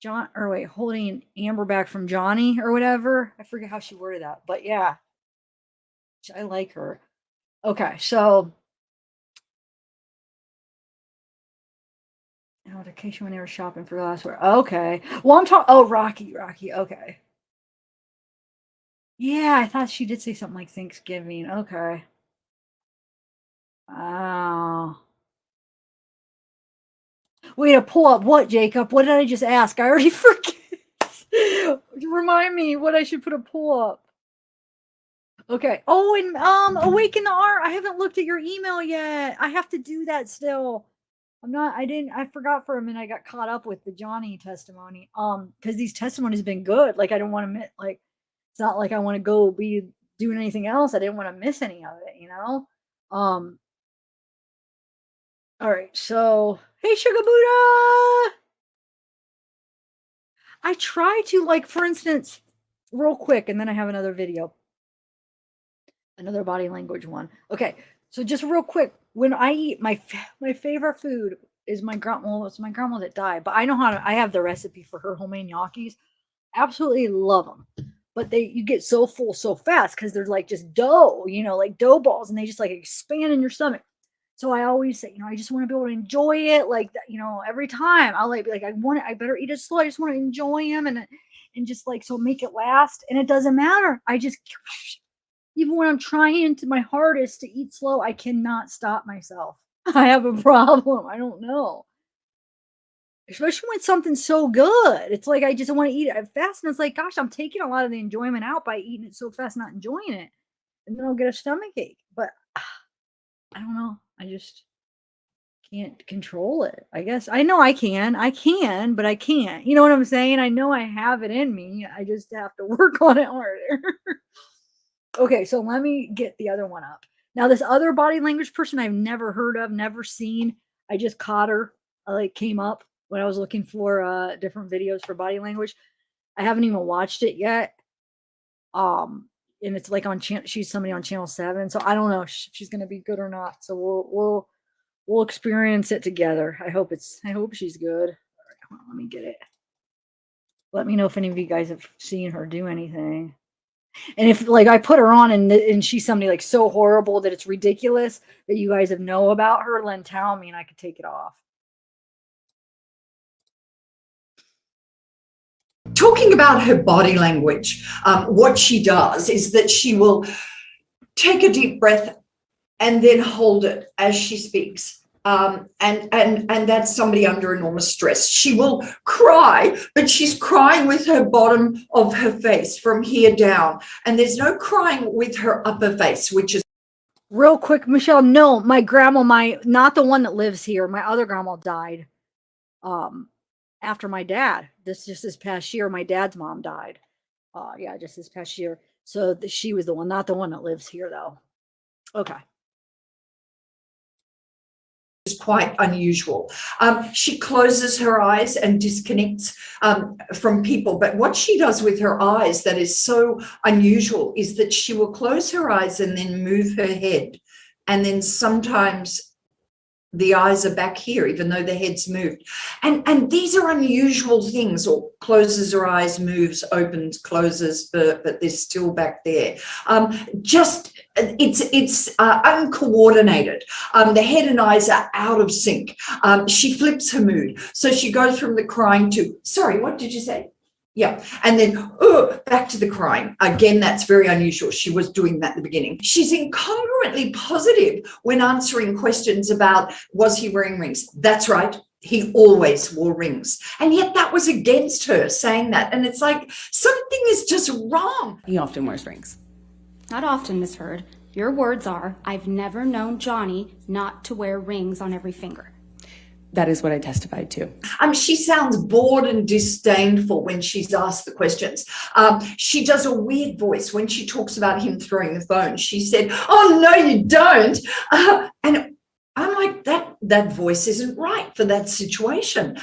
holding Amber back from Johnny or whatever. I forget how she worded that, but yeah, I like her. Okay, so notification when they were shopping for glassware. Okay, well I'm talking. Oh, Rocky. Okay. Yeah, I thought she did say something like Thanksgiving. Okay. Wow. Wait, to pull up what, Jacob? What did I just ask? I already forget. Remind me what I should put a pull up. Okay. Oh, and Awaken the Art. I haven't looked at your email yet. I have to do that still. I forgot for a minute. I got caught up with the Johnny testimony. Because these testimonies have been good. Like, I don't want to miss, it's not like I want to go be doing anything else. I didn't want to miss any of it, All right, so hey, Sugar Buddha. I try to, for instance, real quick, and then I have another video, another body language one. Okay, so just real quick, when I eat, my favorite food is my grandma. It's my grandma that died, but I know I have the recipe for her homemade gnocchis. Absolutely love them, but you get so full so fast because they're like just dough, like dough balls, and they just expand in your stomach. So I always say, I just want to be able to enjoy it, every time. I'll be like, I better eat it slow. I just want to enjoy them and just so make it last. And it doesn't matter. I just, even when I'm trying my hardest to eat slow, I cannot stop myself. I have a problem. I don't know. Especially when something's so good. It's like, I just want to eat it fast. And it's like, gosh, I'm taking a lot of the enjoyment out by eating it so fast, not enjoying it. And then I'll get a stomach ache. But I don't know. can't control it. I guess I know I can, but I can't. You know what I'm saying? I know I have it in me. I just have to work on it harder. Okay, so let me get the other one up. Now, this other body language person I've never heard of, never seen. I just caught her. I like came up when I was looking for different videos for body language. I haven't even watched it yet. And it's like on channel. She's somebody on channel 7, so I don't know if she's gonna be good or not. So we'll experience it together. I hope she's good. All right, hold on, let me get it. Let me know if any of you guys have seen her do anything. And if like I put her on and she's somebody like so horrible that it's ridiculous that you guys have know about her, then tell me and I could take it off. Talking about her body language, what she does is that she will take a deep breath and then hold it as she speaks. And that's somebody under enormous stress. She will cry, but she's crying with her bottom of her face from here down. And there's no crying with her upper face, which is. Real quick, Michelle, no, my grandma, not the one that lives here, my other grandma died after my dad. This past year, my dad's mom died. Yeah, just this past year. So she was the one, not the one that lives here, though. Okay. Is quite unusual. She closes her eyes and disconnects from people. But what she does with her eyes that is so unusual is that she will close her eyes and then move her head. And then sometimes the eyes are back here, even though the head's moved. And these are unusual things, or closes her eyes, moves, opens, closes, but they're still back there. It's uncoordinated. The head and eyes are out of sync. She flips her mood. So she goes from the crying to, sorry, what did you say? Yeah. And then back to the crying. Again, that's very unusual. She was doing that at the beginning. She's incongruently positive when answering questions about, was he wearing rings? That's right. He always wore rings. And yet that was against her saying that. And it's like, something is just wrong. He often wears rings. Not often, Miss Heard. Your words are, I've never known Johnny not to wear rings on every finger. That is what I testified to. She sounds bored and disdainful when she's asked the questions. She does a weird voice when she talks about him throwing the phone. She said, oh, no, you don't. And I'm like, that voice isn't right for that situation.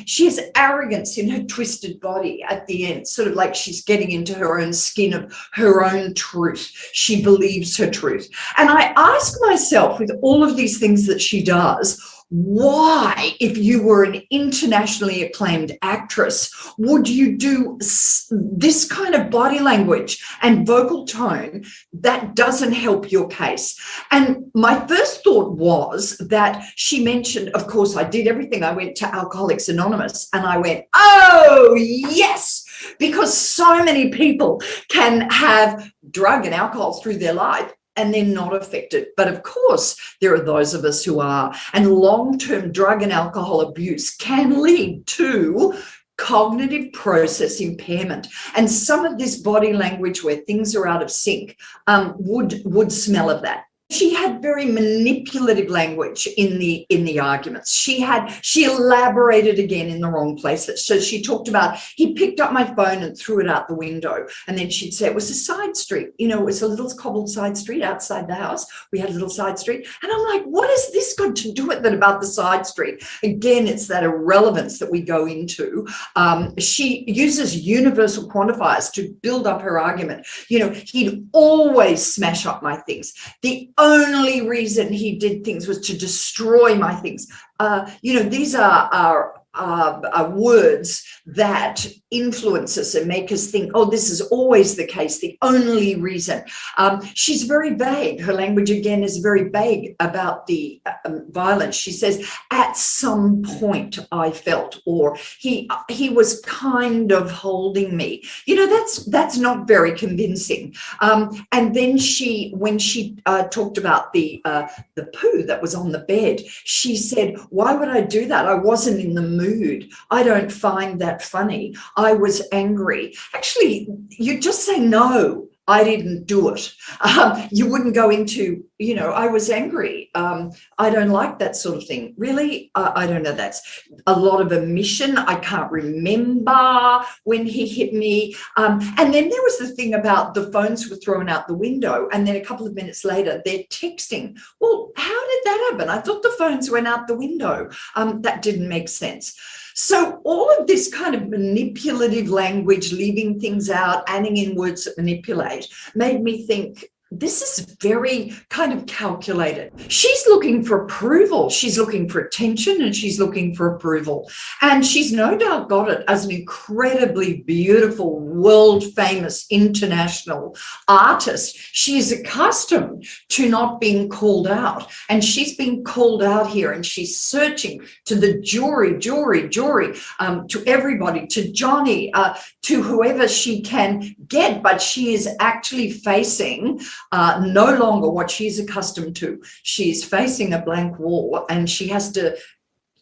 She has arrogance in her twisted body at the end, sort of like she's getting into her own skin of her own truth. She believes her truth. And I ask myself, with all of these things that she does, why, if you were an internationally acclaimed actress, would you do this kind of body language and vocal tone that doesn't help your case? And my first thought was that she mentioned, of course, I did everything. I went to Alcoholics Anonymous and I went, oh, yes, because so many people can have drug and alcohol through their life and they're not affected. But of course, there are those of us who are. And long-term drug and alcohol abuse can lead to cognitive process impairment. And some of this body language where things are out of sync would smell of that. She had very manipulative language in the arguments. She elaborated again in the wrong places. So she talked about, he picked up my phone and threw it out the window. And then she'd say it was a side street. You know, it was a little cobbled side street outside the house. We had a little side street. And I'm like, what has this got to do with it about the side street? Again, it's that irrelevance that we go into. She uses universal quantifiers to build up her argument. You know, he'd always smash up my things. The only reason he did things was to destroy my things. These are words that influence us and make us think, oh, this is always the case, the only reason. She's very vague. Her language, again, is very vague about the violence. She says, at some point I felt, or he was kind of holding me. You know, that's not very convincing. And then when she talked about the poo that was on the bed, she said, why would I do that? I wasn't in the mood. I don't find that funny. I was angry. Actually, you just say, no, I didn't do it. You wouldn't go into you know, I was angry. I don't like that sort of thing. Really? I don't know. That's a lot of omission. I can't remember when he hit me. And then there was the thing about the phones were thrown out the window, and then a couple of minutes later, they're texting. Well, how did that happen? I thought the phones went out the window. That didn't make sense. So all of this kind of manipulative language, leaving things out, adding in words that manipulate, made me think, this is very kind of calculated. She's looking for approval. She's looking for attention, and she's looking for approval. And she's no doubt got it as an incredibly beautiful, world-famous, international artist. She is accustomed to not being called out. And she's been called out here, and she's searching to the jury, to everybody, to Johnny, to whoever she can get. But she is actually facing no longer what she's accustomed to. She's facing a blank wall, and she has to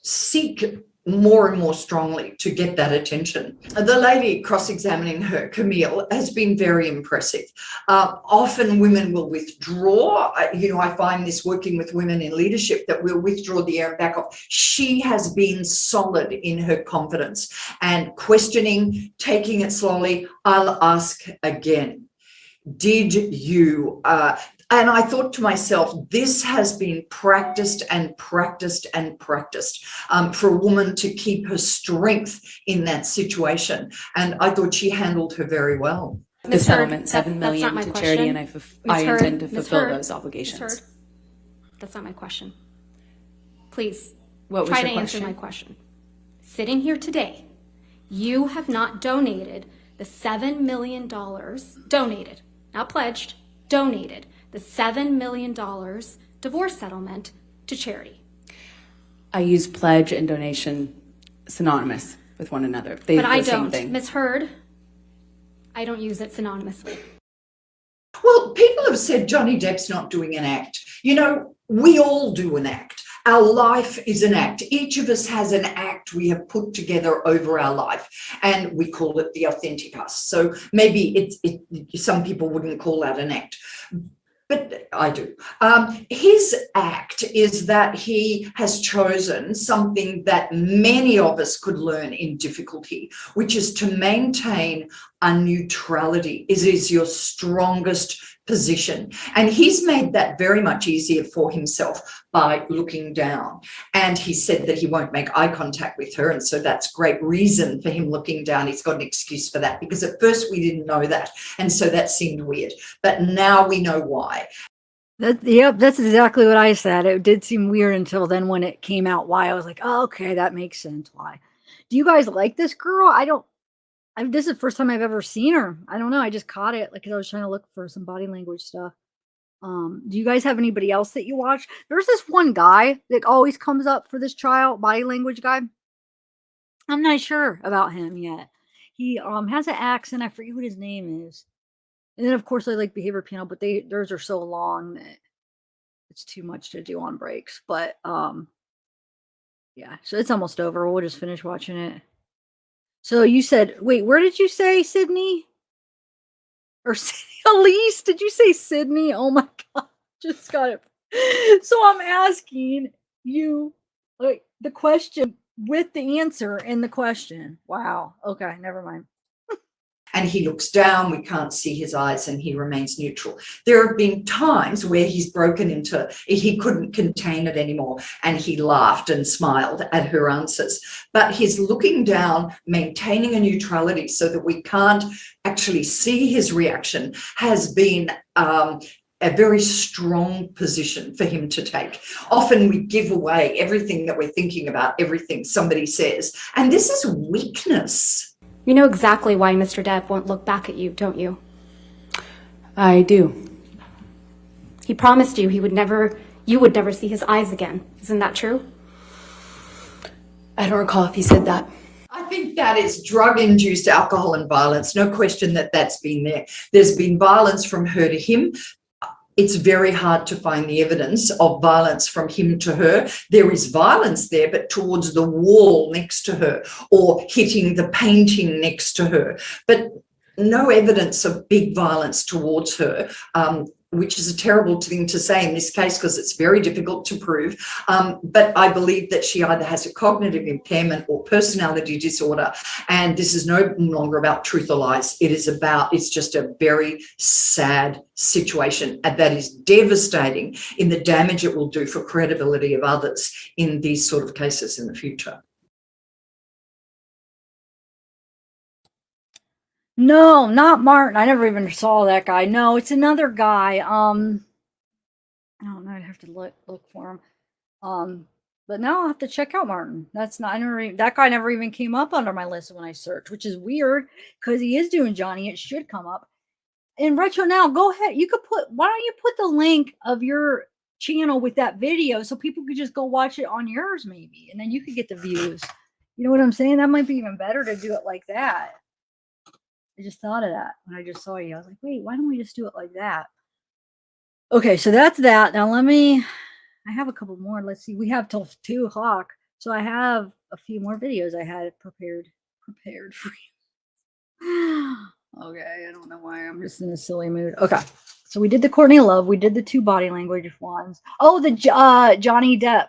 seek more and more strongly to get that attention. The lady cross-examining her, Camille, has been very impressive. Often women will withdraw. You know, I find this working with women in leadership, that will withdraw the air and back off. She has been solid in her confidence and questioning, taking it slowly. I'll ask again. Did you, and I thought to myself, this has been practiced and practiced and practiced for a woman to keep her strength in that situation. And I thought she handled her very well. The settlement, $7 million to charity, and I intend to fulfill those obligations. Ms. Heard, that's not my question. Please, What was try your to answer question? my question. Sitting here today, you have not donated the $7 million, donated, not pledged, donated the $7 million divorce settlement to charity. I use pledge and donation synonymous with one another. But I the same don't. thing. Ms. Heard, I don't use it synonymously. Well, people have said Johnny Depp's not doing an act. You know, we all do an act. Our life is an act. Each of us has an act we have put together over our life, and we call it the authentic us. So maybe some people wouldn't call that an act, but I do. His act is that he has chosen something that many of us could learn in difficulty, which is to maintain a neutrality. It is your strongest position. And he's made that very much easier for himself by looking down. And he said that he won't make eye contact with her. And so that's great reason for him looking down. He's got an excuse for that, because at first we didn't know that. And so that seemed weird. But now we know why. Yep, that's exactly what I said. It did seem weird until then when it came out why. I was like, oh, okay, that makes sense why. Do you guys like this girl? This is the first time I've ever seen her. I don't know. I just caught it because I was trying to look for some body language stuff. Do you guys have anybody else that you watch? There's this one guy that always comes up for this trial, body language guy. I'm not sure about him yet. He has an accent. I forget what his name is. And then of course I like behavior panel, but theirs are so long that it's too much to do on breaks. But yeah, so it's almost over. We'll just finish watching it. So you said, wait, where did you say Sydney? Or Elise? Did you say Sydney? Oh my God, just got it. So I'm asking you like the question with the answer in the question. Wow. Okay, never mind. And he looks down, we can't see his eyes, and he remains neutral. There have been times where he's broken into, he couldn't contain it anymore, and he laughed and smiled at her answers. But his looking down, maintaining a neutrality so that we can't actually see his reaction, has been a very strong position for him to take. Often we give away everything that we're thinking about, everything somebody says, and this is weakness. You know exactly why Mr. Depp won't look back at you, don't you? I do. He promised you you would never see his eyes again. Isn't that true? I don't recall if he said that. I think that is drug-induced alcohol and violence. No question that that's been there. There's been violence from her to him. It's very hard to find the evidence of violence from him to her. There is violence there, but towards the wall next to her or hitting the painting next to her. But no evidence of big violence towards her. which is a terrible thing to say in this case because it's very difficult to prove. But I believe that she either has a cognitive impairment or personality disorder. And this is no longer about truth or lies. It's just a very sad situation that is devastating in the damage it will do for credibility of others in these sort of cases in the future. No, not Martin. I never even saw that guy. No, it's another guy. I don't know. I'd have to look for him. But now I'll have to check out Martin. That's not. That guy never even came up under my list when I searched, which is weird because he is doing Johnny. It should come up. In retro now, go ahead. You could put. Why don't you put the link of your channel with that video so people could just go watch it on yours maybe, and then you could get the views. You know what I'm saying? That might be even better to do it like that. I just thought of that when I just saw you. I was like, wait, why don't we just do it like that? Okay, so that's that. Now I have a couple more. Let's see. We have till 2 o'clock. So I have a few more videos I had prepared for you. Okay, I don't know why. I'm just in a silly mood. Okay, so we did the Courtney Love. We did the 2 body language ones. Oh, the Johnny Depp.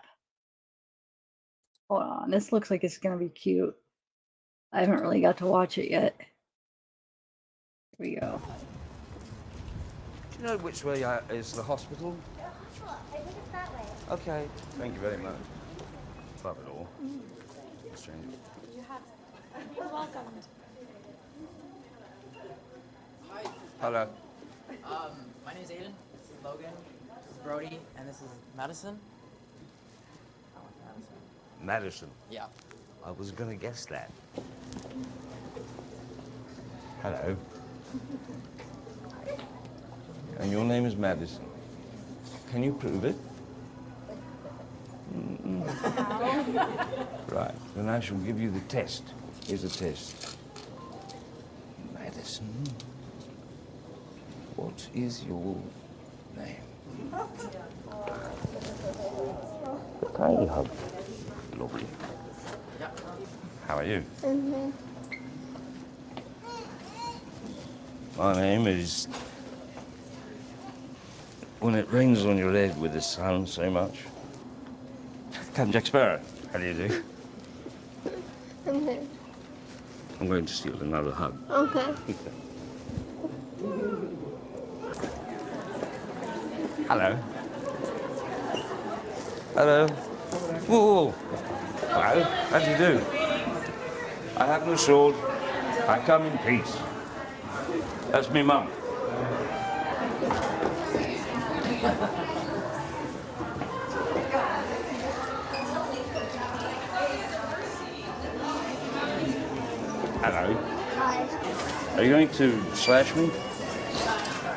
Hold on. This looks like it's going to be cute. I haven't really got to watch it yet. Here we go. Do you know which way is the hospital? The hospital, I think it's that way. Okay, thank you very much. Love it all. Strange. You're welcome. Hi. Hello. My name's Aiden. This is Logan. This is Brody, and this is Madison. I like Madison. Madison. Yeah. I was gonna guess that. Hello. And your name is Madison. Can you prove it? Right, then I shall give you the test. Here's the test. Madison, what is your name? Tiny hug. Lovely. How are you? My name is... When it rains on your head with the sun so much. Captain Jack Sparrow, how do you do? I'm going to steal another hug. Okay. Hello. Hello. Whoa. Hello. How do you do? I have no sword. I come in peace. That's me mum. Hello. Hi. Are you going to slash me?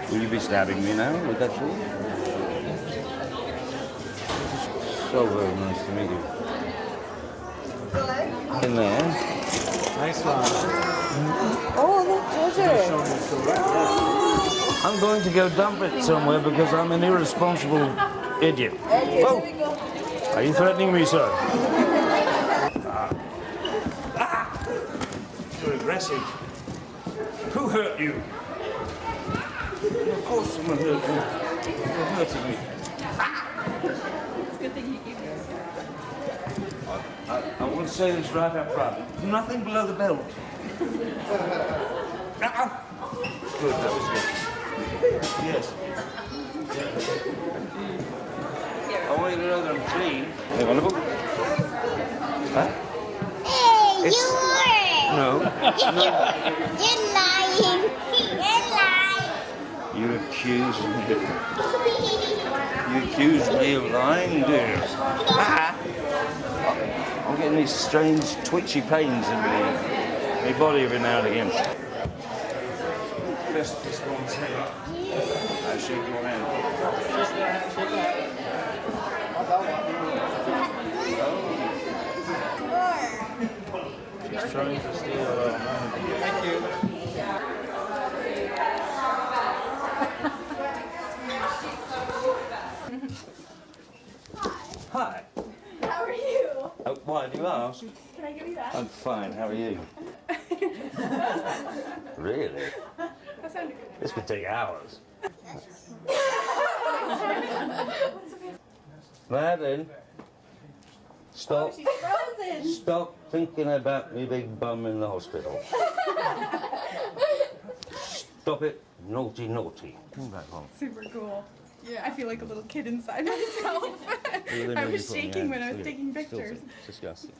Will you be stabbing me now with that sword? So very nice to meet you. In there. Nice one. Oh, look, I'm going to go dump it somewhere because I'm an irresponsible idiot. Oh, are you threatening me, sir? You're aggressive. Who hurt you? Of course someone hurt you. You're hurting me. I want to say this right up front. Nothing below the belt. Good, that was good. Yes. I want you to know that I'm clean. Hey, wonderful. Huh? Hey, It's- you were. No. You're lying. You're lying. You accuse me of lying, do you? I'm getting these strange twitchy pains in my body every now and again. Best response here. I shake your hand. He's trying to steal our money. Thank you. Hi. How are you? Why do you ask? Can I give you that? I'm fine. How are you? Really? That sounded good. This could take hours. Madeline, stop. Oh, she's frozen. Stop thinking about me big bum in the hospital. Stop it. Naughty, naughty. Come back home. Super cool. Yeah, I feel like a little kid inside myself. I was shaking when I was taking pictures. It's disgusting.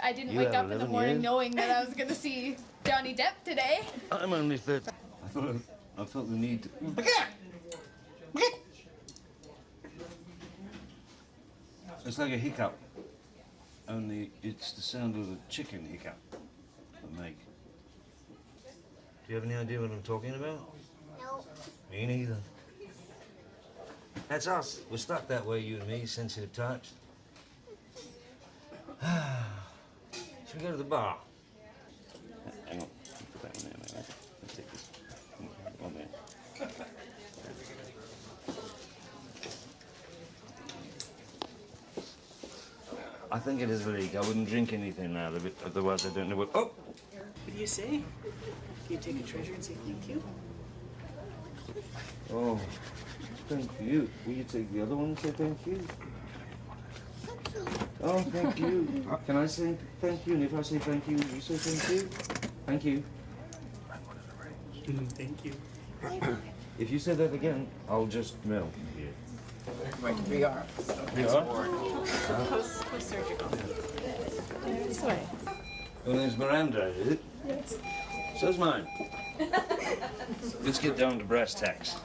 I didn't You wake have up in the 11 morning years? knowing that I was going to see Johnny Depp today. I'm only 30. I felt the need to... It's like a hiccup, only it's the sound of a chicken hiccup I make. Do you have any idea what I'm talking about? No. Me neither. That's us. We're stuck that way, you and me, sensitive types. Should we go to the bar? Hang on. Put that one there, mate. Let's take this one there. I think it is the leak. I wouldn't drink anything out of it, otherwise I don't know what... Oh! What do you say? Do you take a treasure and say thank you? Oh, thank you. Will you take the other one and say thank you? Oh, thank you. Can I say thank you? And if I say thank you, you say thank you? Thank you. Thank you. If you say that again, I'll just melt here. We are. You are? Post-surgical. This way. Your name's Miranda, is it? Yes. So's mine. Let's get down to brass tacks.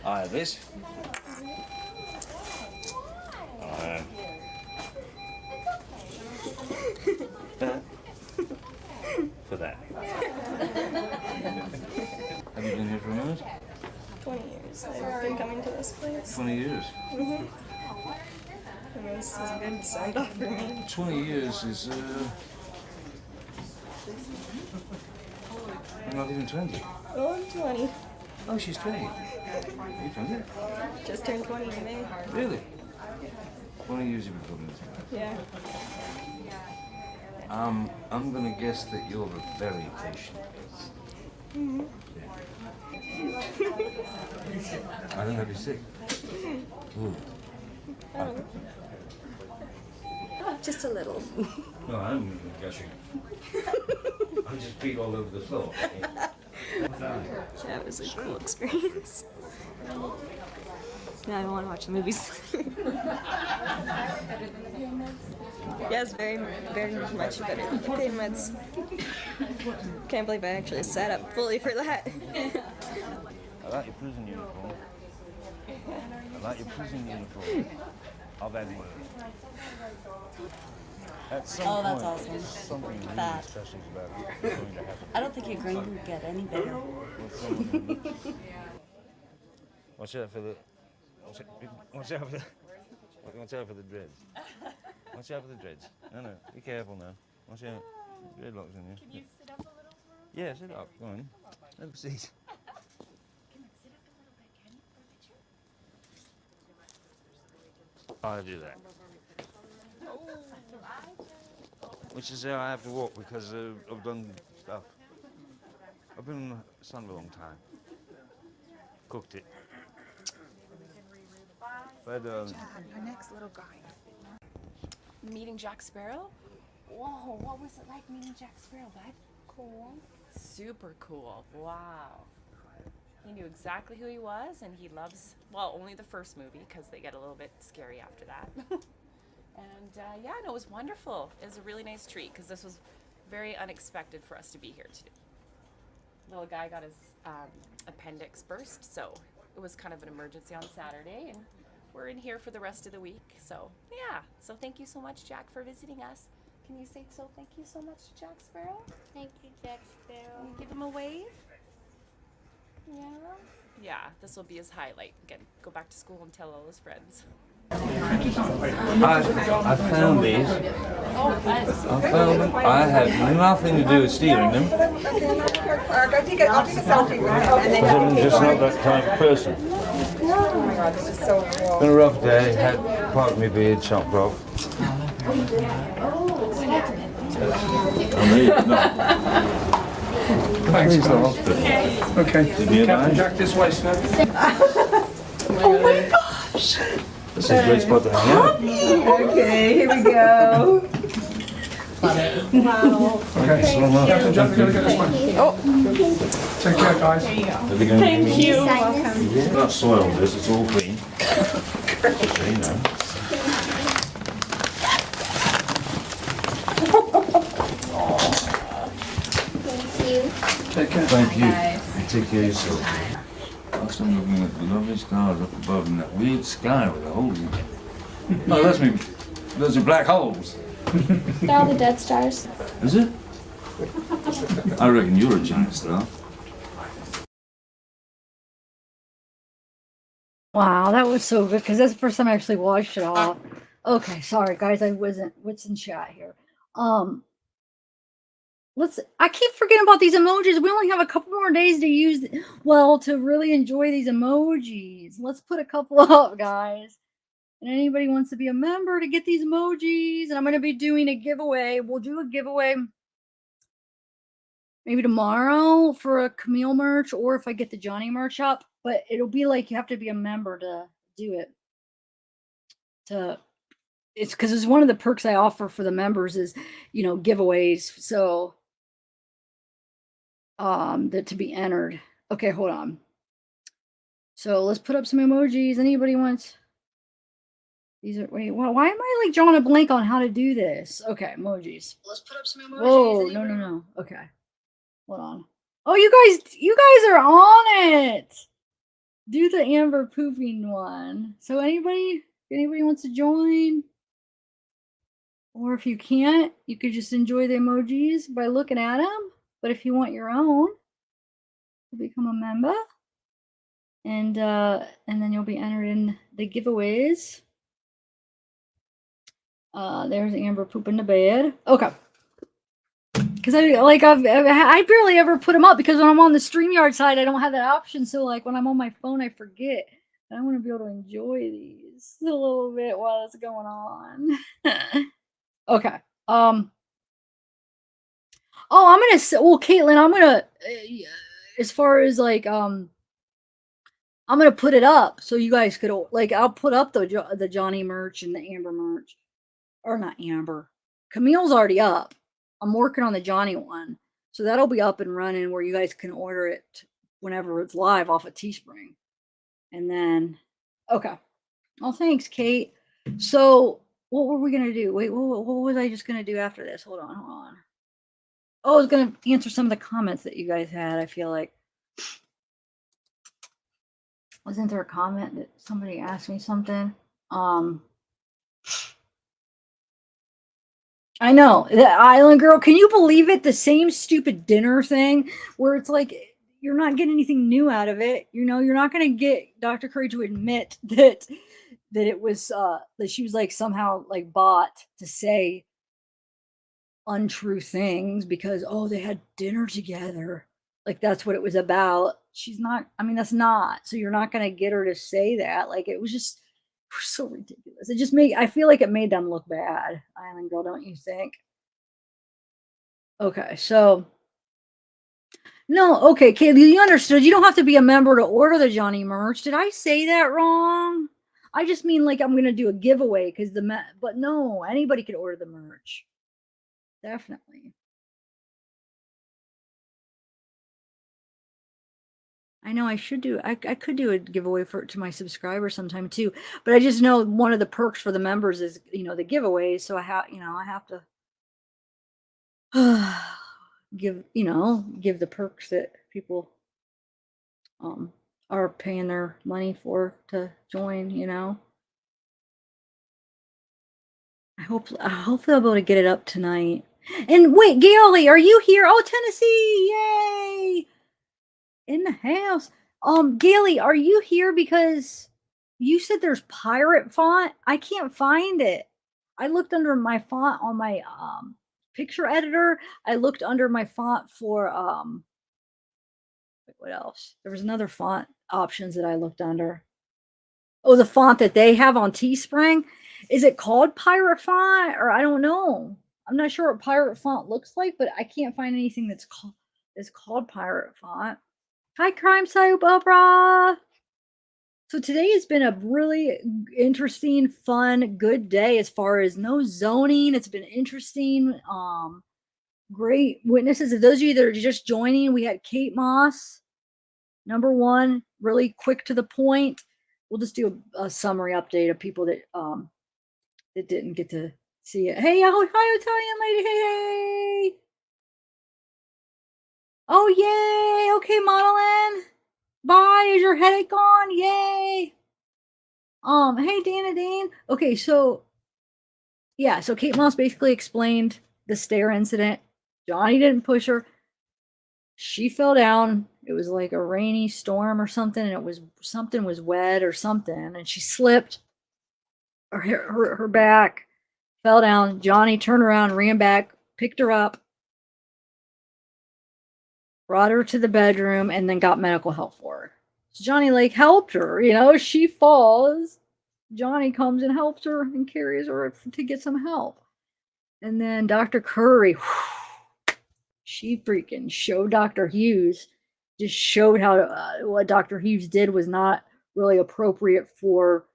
I have this. I that. For that. Have you been here for a minute? 20 years. I've been coming to this place. 20 years. Mm-hmm. And this is a good send off for me. 20 years is, I'm not even 20. Oh, I'm 20. Oh, she's 20. You 20? Just turned 20 in May. Really? 20 years you've been talking to me. Yeah. I'm gonna guess that you're a very patient Mm-hmm. I think I'd be sick. Ooh. Oh. Just a little. No, I'm gushing. I just peed all over the floor. That was a cool experience. Now I don't want to watch the movies. Yes, very, very much better than the pain meds. Can't believe I actually sat up fully for that. I like your prison uniform. I like your prison uniform. I'll bet you. At some Oh, that's point, awesome. something really That. special is about going to happen. I don't think you're going to get any better. Watch out for the. Watch out for the. Watch out for the dreads. Watch out for the dreads. No, be careful now. Watch out. Dreadlocks in here. Can you sit up a little? Yeah, sit up. Go on. Have a seat. I'll do that. Which is how I have to walk because I've done stuff. I've been in the sun a long time. Cooked it. But Our next little guy. Meeting Jack Sparrow? Whoa, what was it like meeting Jack Sparrow, bud? Cool. Super cool. Wow. He knew exactly who he was, and he loves, well, only the first movie, because they get a little bit scary after that. And yeah, no, it was wonderful. It was a really nice treat, because this was very unexpected for us to be here today. Little guy got his appendix burst, so it was kind of an emergency on Saturday, and we're in here for the rest of the week. So yeah, so thank you so much, Jack, for visiting us. Can you say so? Thank you so much, Jack Sparrow. Thank you, Jack Sparrow. Can you give him a wave? Yeah. Yeah, this will be his highlight. Again, go back to school and tell all his friends. I found these. I found them. I had nothing to do with stealing them. I'll take a selfie with him. I'm just not that kind of person. Oh my God, this is so cool. Been a rough day. Had part of my beard chopped off. Thanks, Please guys. don't. Okay. Did you Captain mind? Jack, this way, sir. Oh my gosh. This is a great spot to hang out. Okay, here we go. Wow. Okay, slow mo. Oh. Take care, guys. There you go. Thank Thank you. Welcome. It's not soiled, this, it's all clean. Just so you know. Take care. Thank you. Take care of yourself. Last time looking at the lovely stars up above in that weird sky with a hole in it. Oh, that's me. Those are black holes. They're all the dead stars. Is it? I reckon you're a giant star. Wow, that was so good because that's the first time I actually watched it all. Okay, sorry guys, I wasn't. What's in chat here? I keep forgetting about these emojis. We only have a couple more days to use, to really enjoy these emojis. Let's put a couple up, guys. And anybody wants to be a member to get these emojis, and I'm going to be doing a giveaway. We'll do a giveaway maybe tomorrow for a Camille merch, or if I get the Johnny merch up. But it'll be like you have to be a member to do it. It's because it's one of the perks I offer for the members is, giveaways. So that to be entered. Okay, hold on. So let's put up some emojis. Anybody wants? These are why am I like drawing a blank on how to do this? Okay, emojis. Let's put up some emojis. Whoa, no. Okay. Hold on. Oh, you guys are on it. Do the Amber pooping one. So anybody wants to join? Or if you can't, you could just enjoy the emojis by looking at them. But if you want your own, you'll become a member. And then you'll be entered in the giveaways. There's Amber pooping the bed. Okay. Because I barely ever put them up because when I'm on the StreamYard side, I don't have that option. So like when I'm on my phone, I forget. And I want to be able to enjoy these a little bit while it's going on. Okay. Oh, I'm gonna say, well, Caitlin, I'm gonna as far as like I'm gonna put it up so you guys could like I'll put up the Johnny merch and the Amber merch, or not Amber. Camille's already up. I'm working on the Johnny one, so that'll be up and running where you guys can order it whenever it's live off of Teespring. And then, okay. Oh, thanks, Kate. So what were we gonna do? Wait, what was I just gonna do after this? Hold on. Oh, I was gonna answer some of the comments that you guys had. I feel like wasn't there a comment that somebody asked me something? I know, the Island Girl. Can you believe it? The same stupid dinner thing where it's like you're not getting anything new out of it. You're not gonna get Dr. Curry to admit that it was that she was like somehow like bought to say untrue things because they had dinner together, like that's what it was about. She's not, that's not, so you're not going to get her to say that. Like it was just so ridiculous. I feel like it made them look bad. Island Girl, don't you think? Okay, so no, okay, Kaylee, you understood. You don't have to be a member to order the Johnny merch. Did I say that wrong? I just mean like I'm going to do a giveaway because but no, anybody could order the merch. Definitely. I know I should do. I could do a giveaway to my subscribers sometime too. But I just know one of the perks for the members is the giveaways. So I have to give the perks that people are paying their money for to join. I hope they'll be able to get it up tonight. And wait, Gaily, are you here? Oh, Tennessee, yay! In the house. Gaily, are you here because you said there's pirate font? I can't find it. I looked under my font on my picture editor. I looked under my font for what else? There was another font options that I looked under. Oh, the font that they have on Teespring. Is it called pirate font, or I don't know. I'm not sure what pirate font looks like, but I can't find anything that's called pirate font. Hi, Crime Soap Opera. So today has been a really interesting, fun, good day as far as no zoning. It's been interesting. Great witnesses. Those of you that are just joining, we had Kate Moss, number one, really quick to the point. We'll just do a summary update of people that didn't get to see it. Hey, hi, Italian lady. Hey. Oh, yay. Okay, Modeling. Bye. Is your headache gone? Yay. Hey, Dana Dean. Okay, so yeah, so Kate Moss basically explained the stair incident. Johnny didn't push her. She fell down. It was like a rainy storm or something, and it was something was wet or something, and she slipped. Her back fell down. Johnny turned around, ran back, picked her up, brought her to the bedroom, and then got medical help for her. So Johnny like helped her. She falls. Johnny comes and helps her and carries her to get some help. And then Dr. Curry, she freaking showed Dr. Hughes, just showed how what Dr. Hughes did was not really appropriate for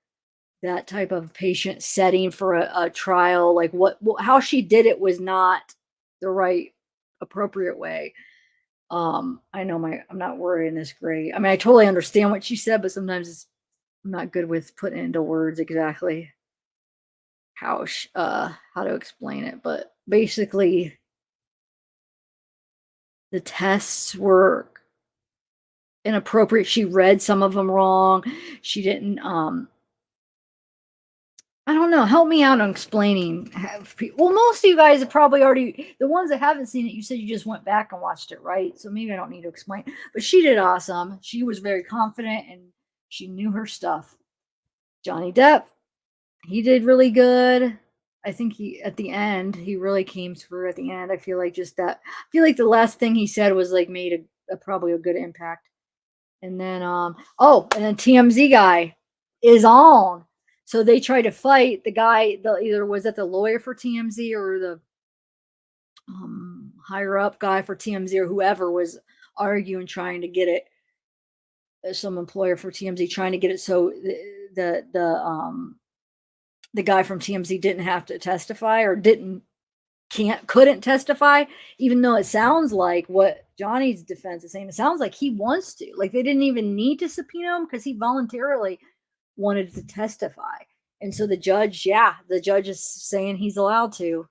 that type of patient setting for a trial. Like how she did it was not the right appropriate way. I know I'm not wording this great. I mean, I totally understand what she said, but sometimes I'm not good with putting into words exactly how to explain it. But basically, the tests were inappropriate. She read some of them wrong. She didn't. I don't know. Help me out on explaining. Well, most of you guys have probably already, the ones that haven't seen it, you said you just went back and watched it, right? So maybe I don't need to explain. But she did awesome. She was very confident and she knew her stuff. Johnny Depp, he did really good. I think at the end, he really came through at the end. I feel like I feel like the last thing he said was like made probably a good impact. And then, and then TMZ guy is on. So they tried to fight the guy, either was that the lawyer for TMZ or the higher up guy for TMZ or whoever was arguing, trying to get it, some employer for TMZ trying to get it so the guy from TMZ didn't have to testify or couldn't testify, even though it sounds like what Johnny's defense is saying. It sounds like he wants to. Like they didn't even need to subpoena him because he voluntarily wanted to testify. And so the judge is saying he's allowed to.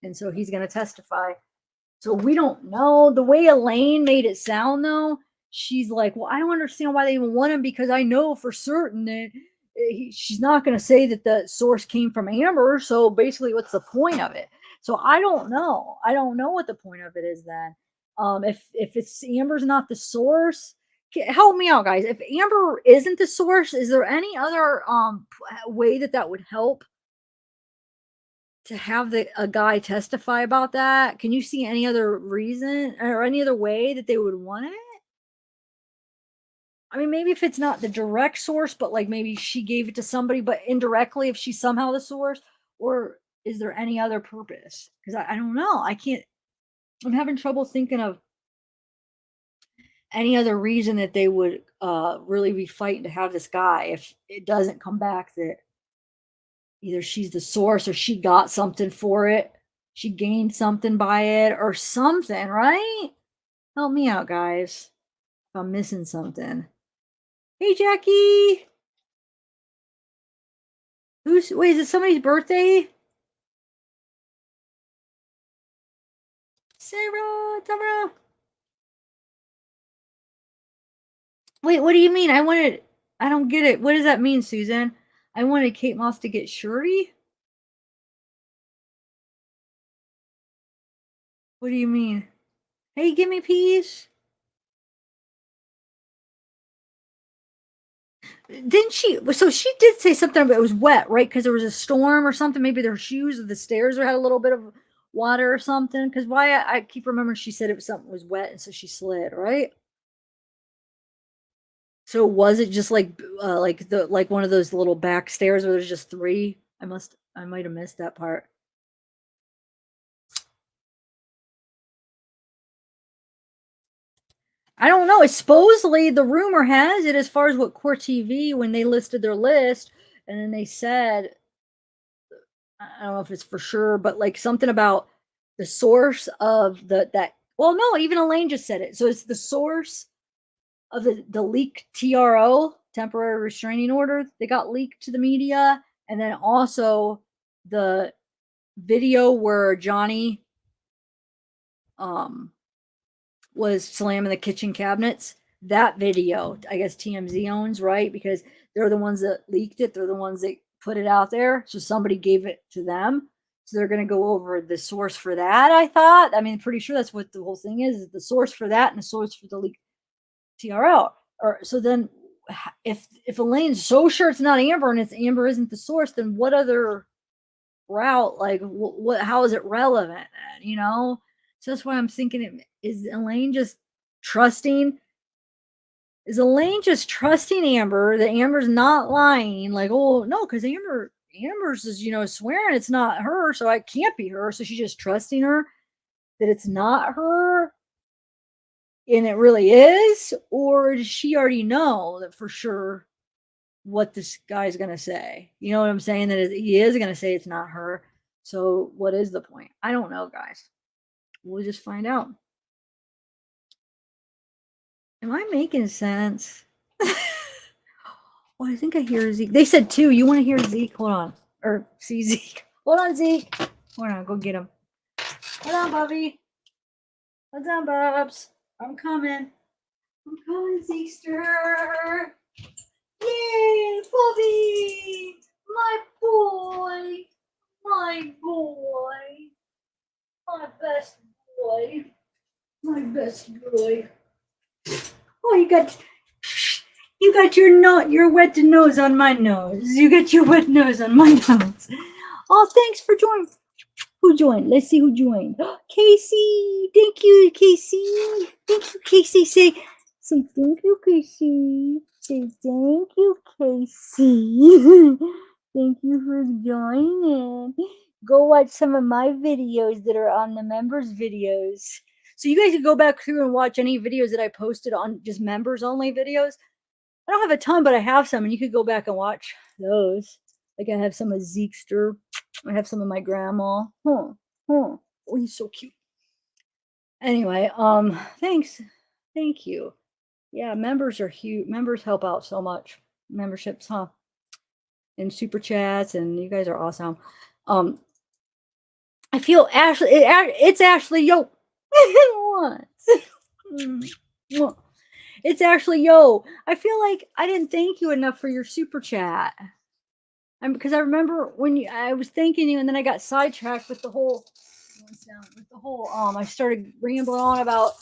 And so he's going to testify. So we don't know. The way Elaine made it sound, though, she's like, well, I don't understand why they even want him because I know for certain that she's not going to say that the source came from Amber. So basically, what's the point of it? So I don't know. I don't know what the point of it is then. If it's Amber's not the source, help me out, guys. If Amber isn't the source, is there any other way that would help to have a guy testify about that? Can you see any other reason or any other way that they would want it? I mean, maybe if it's not the direct source, but like maybe she gave it to somebody, but indirectly if she's somehow the source, or is there any other purpose? Because I don't know. I'm having trouble thinking of any other reason that they would really be fighting to have this guy if it doesn't come back that either she's the source or she got something for it. She gained something by it or something, right? Help me out, guys, if I'm missing something. Hey, Jackie. Wait, is it somebody's birthday? Sarah. Wait, what do you mean? I don't get it. What does that mean, Susan? I wanted Kate Moss to get surety? What do you mean? Hey, give me peace. Didn't she? So she did say something about it was wet, right? Because there was a storm or something. Maybe their shoes or the stairs had a little bit of water or something. Because I keep remembering she said something was wet, and so she slid, right? So was it just like one of those little back stairs where there's just three? I might have missed that part. I don't know. It's supposedly the rumor has it, as far as what Court TV, when they listed their list, and then they said, I don't know if it's for sure, but like something about the source of that. Well, no, even Elaine just said it. So it's the source of the leaked TRO, temporary restraining order, that got leaked to the media, and then also the video where Johnny was slamming the kitchen cabinets. That video, I guess TMZ owns, right? Because they're the ones that leaked it. They're the ones that put it out there. So somebody gave it to them. So they're going to go over the source for that, I thought. I mean, pretty sure that's what the whole thing is the source for that and the source for the leaked TRL. Or so then if Elaine's so sure it's not Amber and it's Amber isn't the source, then what other route, like what how is it relevant then, you know? So that's why I'm thinking, is Elaine just trusting Amber, that Amber's not lying? Like, oh no, because Amber's is, you know, swearing it's not her, so it can't be her. So she's just trusting her that it's not her and it really is? Or does she already know that for sure what this guy's gonna say? You know what I'm saying? That he is gonna say it's not her. So what is the point? I don't know, guys. We'll just find out. Am I making sense? Oh, I think I hear Zeke. They said two. You want to hear Zeke? Hold on. Or see Zeke. Hold on, Zeke. Hold on. Go get him. Hold on, Bubby. Hold on, Bubs. I'm coming. I'm coming, Zeekster. Yay, Bubby. My boy. My boy. My best boy. My best boy. Oh, you got your wet nose on my nose. You got your wet nose on my nose. Oh, thanks for joining. Who joined? Let's see who joined. Casey. Thank you, Casey. Thank you, Casey. Say thank you, Casey. Say thank you, Casey. Thank you for joining. Go watch some of my videos that are on the members videos. So you guys can go back through and watch any videos that I posted on just members only videos. I don't have a ton, but I have some, and you could go back and watch those. Like I have some of Zeekster. I have some of my grandma. Oh, he's so cute. Anyway, thanks. Thank you. Yeah, members are huge. Members help out so much. Memberships, huh? And super chats, and you guys are awesome. I feel Ashley. It's Ashley. Yo. It's Ashley. Yo. I feel like I didn't thank you enough for your super chat. Because I remember when I was thanking you, and then I got sidetracked with the whole. I started rambling on about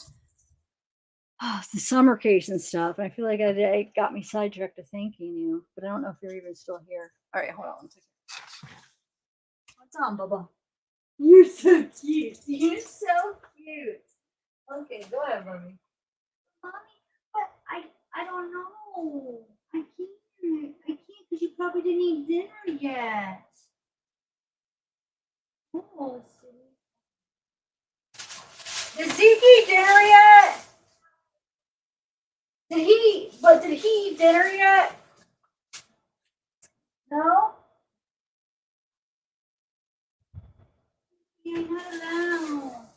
the summer case and stuff. And I feel like it got me sidetracked to thanking you, but I don't know if you're even still here. All right, hold on 1 second. What's on, Bubba? You're so cute. You're so cute. Okay, go ahead, Mommy. Mommy, but I don't know. I can't because you probably didn't eat dinner yet. Oh, did Zeke eat dinner yet? Did he eat dinner yet? No? You're not allowed.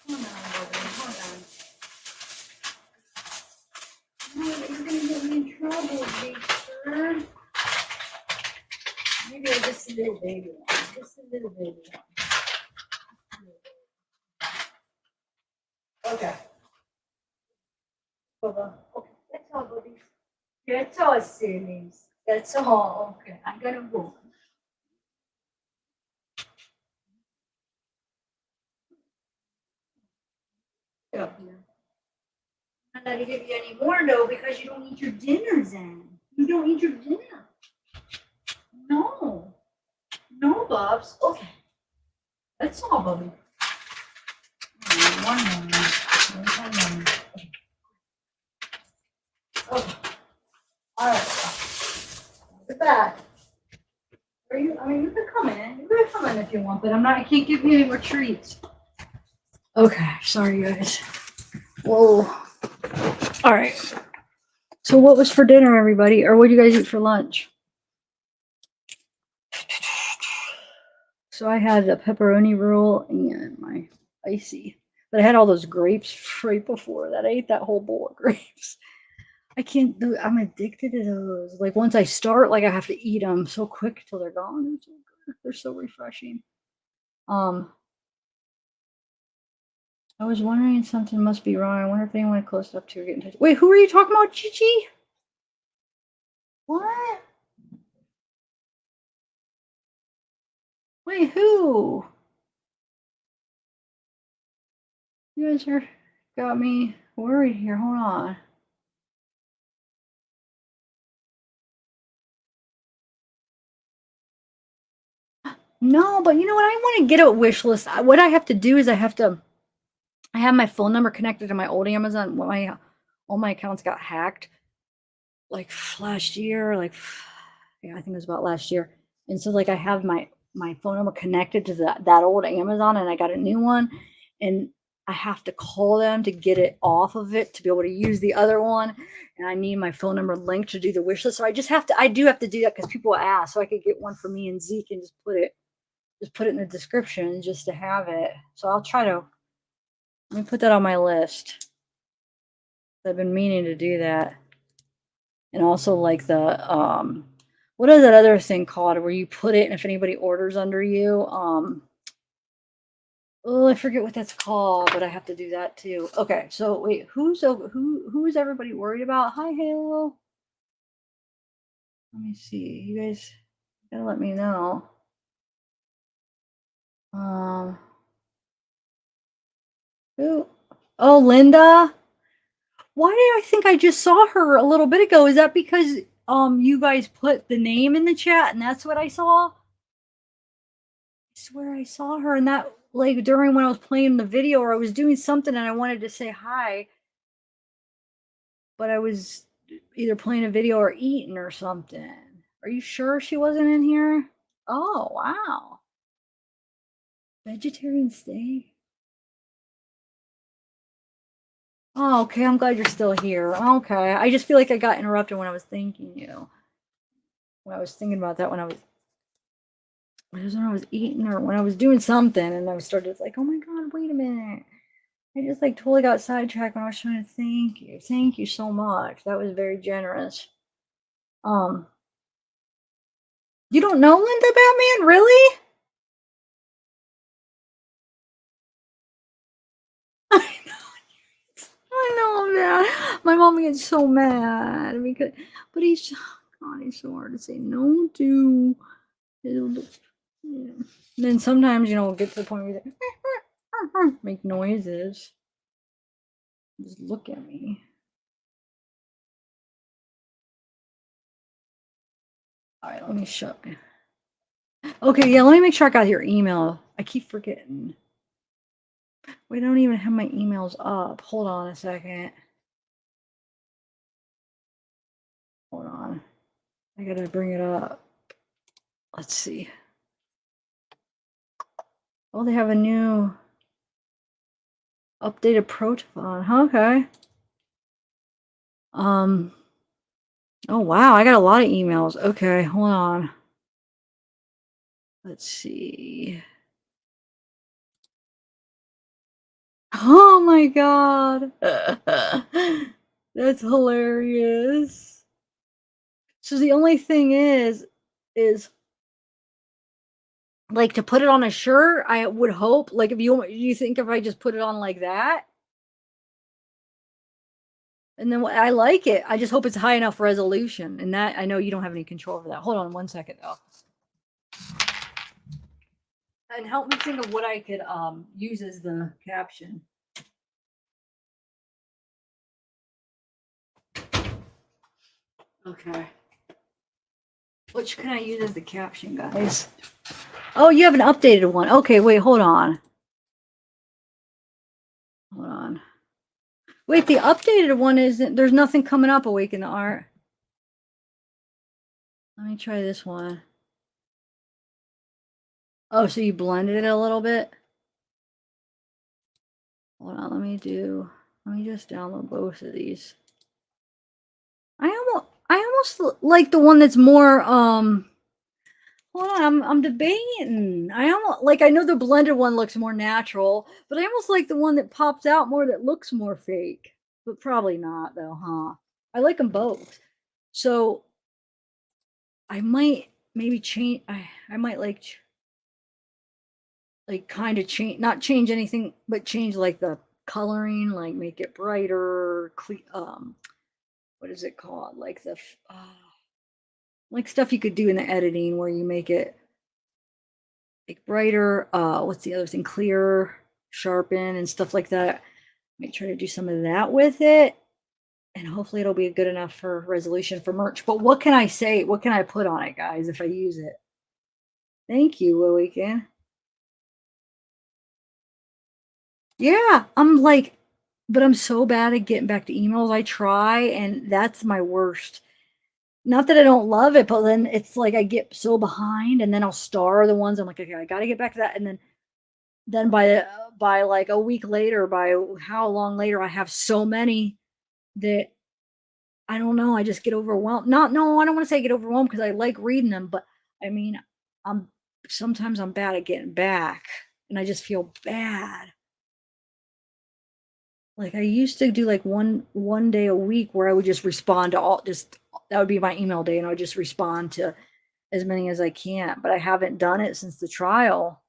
Hold on, Bubba. Hold on. No, you're gonna get me in trouble, Victor. Maybe just a little baby one. Just a little baby one. Okay. Bubba. Okay, that's all, buddy. That's all, sillies. That's all. Okay, I gotta go. Up here. I'm not gonna give you any more though because you don't eat your dinner, Zen. You don't eat your dinner. No. No, Bubs. Okay. That's all, Bubby. One moment. One moment. Okay. All right. Get back. You can come in. You can come in if you want, but I can't give you any more treats. Okay, sorry guys. Whoa. All right. So what was for dinner, everybody? Or what did you guys eat for lunch? So I had a pepperoni roll and my icy. But I had all those grapes right before that. I ate that whole bowl of grapes. I can't do. I'm addicted to those. Like once I start, like I have to eat them so quick till they're gone. They're so good. They're so refreshing. I was wondering something must be wrong. I wonder if anyone close up to her get in touch. Wait, who are you talking about, Gigi? What? Wait, who? You guys are got me worried here. Hold on. No, but you know what? I want to get a wish list. What I have to do is I have my phone number connected to my old Amazon. When all my accounts got hacked, like last year, like yeah, I think it was about last year. And so like I have my phone number connected to that old Amazon, and I got a new one, and I have to call them to get it off of it to be able to use the other one. And I need my phone number linked to do the wish list. So I do have to do that because people ask. So I could get one for me and Zeke and just put it in the description just to have it. So I'll try to, let me put that on my list. I've been meaning to do that. And also like the, what is that other thing called where you put it and if anybody orders under you, oh, I forget what that's called, but I have to do that too. Okay, so wait, who is everybody worried about? Hi, Halo. Let me see. You guys gotta let me know. Who? Oh, Linda. Why did I think I just saw her a little bit ago? Is that because you guys put the name in the chat and that's what I saw? I swear I saw her and that like during when I was playing the video or I was doing something and I wanted to say hi. But I was either playing a video or eating or something. Are you sure she wasn't in here? Oh, wow. Vegetarian steak? Oh, okay. I'm glad you're still here. Okay. I just feel like I got interrupted when I was thanking you. When I was thinking about that when I was eating or when I was doing something and I started like, oh my God, wait a minute. I just like totally got sidetracked when I was trying to thank you. Thank you so much. That was very generous. You don't know Linda Batman? Really? I know that. My mom gets so mad because, but he's, God, he's so hard to say no to. And then sometimes, we'll get to the point where they make noises. Just look at me. All right, let me shut. Okay, yeah, let me make sure I got your email. I keep forgetting. Wait, I don't even have my emails up. Hold on a second. Hold on. I gotta bring it up. Let's see. Oh, they have a new updated proton. Okay. Oh wow, I got a lot of emails. Okay, hold on. Let's see. Oh my God. That's hilarious. So the only thing is like to put it on a shirt, I would hope, like if you think if I just put it on like that? And then I like it. I just hope it's high enough resolution. And that I know you don't have any control over that. Hold on one second though. And help me think of what I could use as the caption. Okay. Which can I use as the caption, guys? Oh, you have an updated one. Okay, wait, hold on. Hold on. Wait, the updated one isn't, there's nothing coming up awake in the art. Let me try this one. Oh, so you blended it a little bit? Hold on, let me just download both of these. I almost like the one that's more, hold on, I'm debating. I almost, like, I know the blended one looks more natural, but I almost like the one that pops out more that looks more fake. But probably not though, huh? I like them both. So I might maybe change, I might like kind of change, not change anything, but change like the coloring, like make it brighter, what is it called? Like the, like stuff you could do in the editing where you make it like brighter, what's the other thing? Clearer, sharpen and stuff like that. Might try to do some of that with it. And hopefully it'll be good enough for resolution for merch. But what can I say? What can I put on it, guys, if I use it? Thank you, Lillican. Yeah, I'm like, but I'm so bad at getting back to emails. I try, and that's my worst. Not that I don't love it, but then it's like I get so behind, and then I'll star the ones I'm like, okay, I got to get back to that, and then by like a week later, by how long later, I have so many that I don't know. I just get overwhelmed. No, I don't want to say get overwhelmed because I like reading them, but I mean, sometimes I'm bad at getting back, and I just feel bad. Like I used to do like one day a week where I would just respond to all, just that would be my email day, and I would just respond to as many as I can. But I haven't done it since the trial.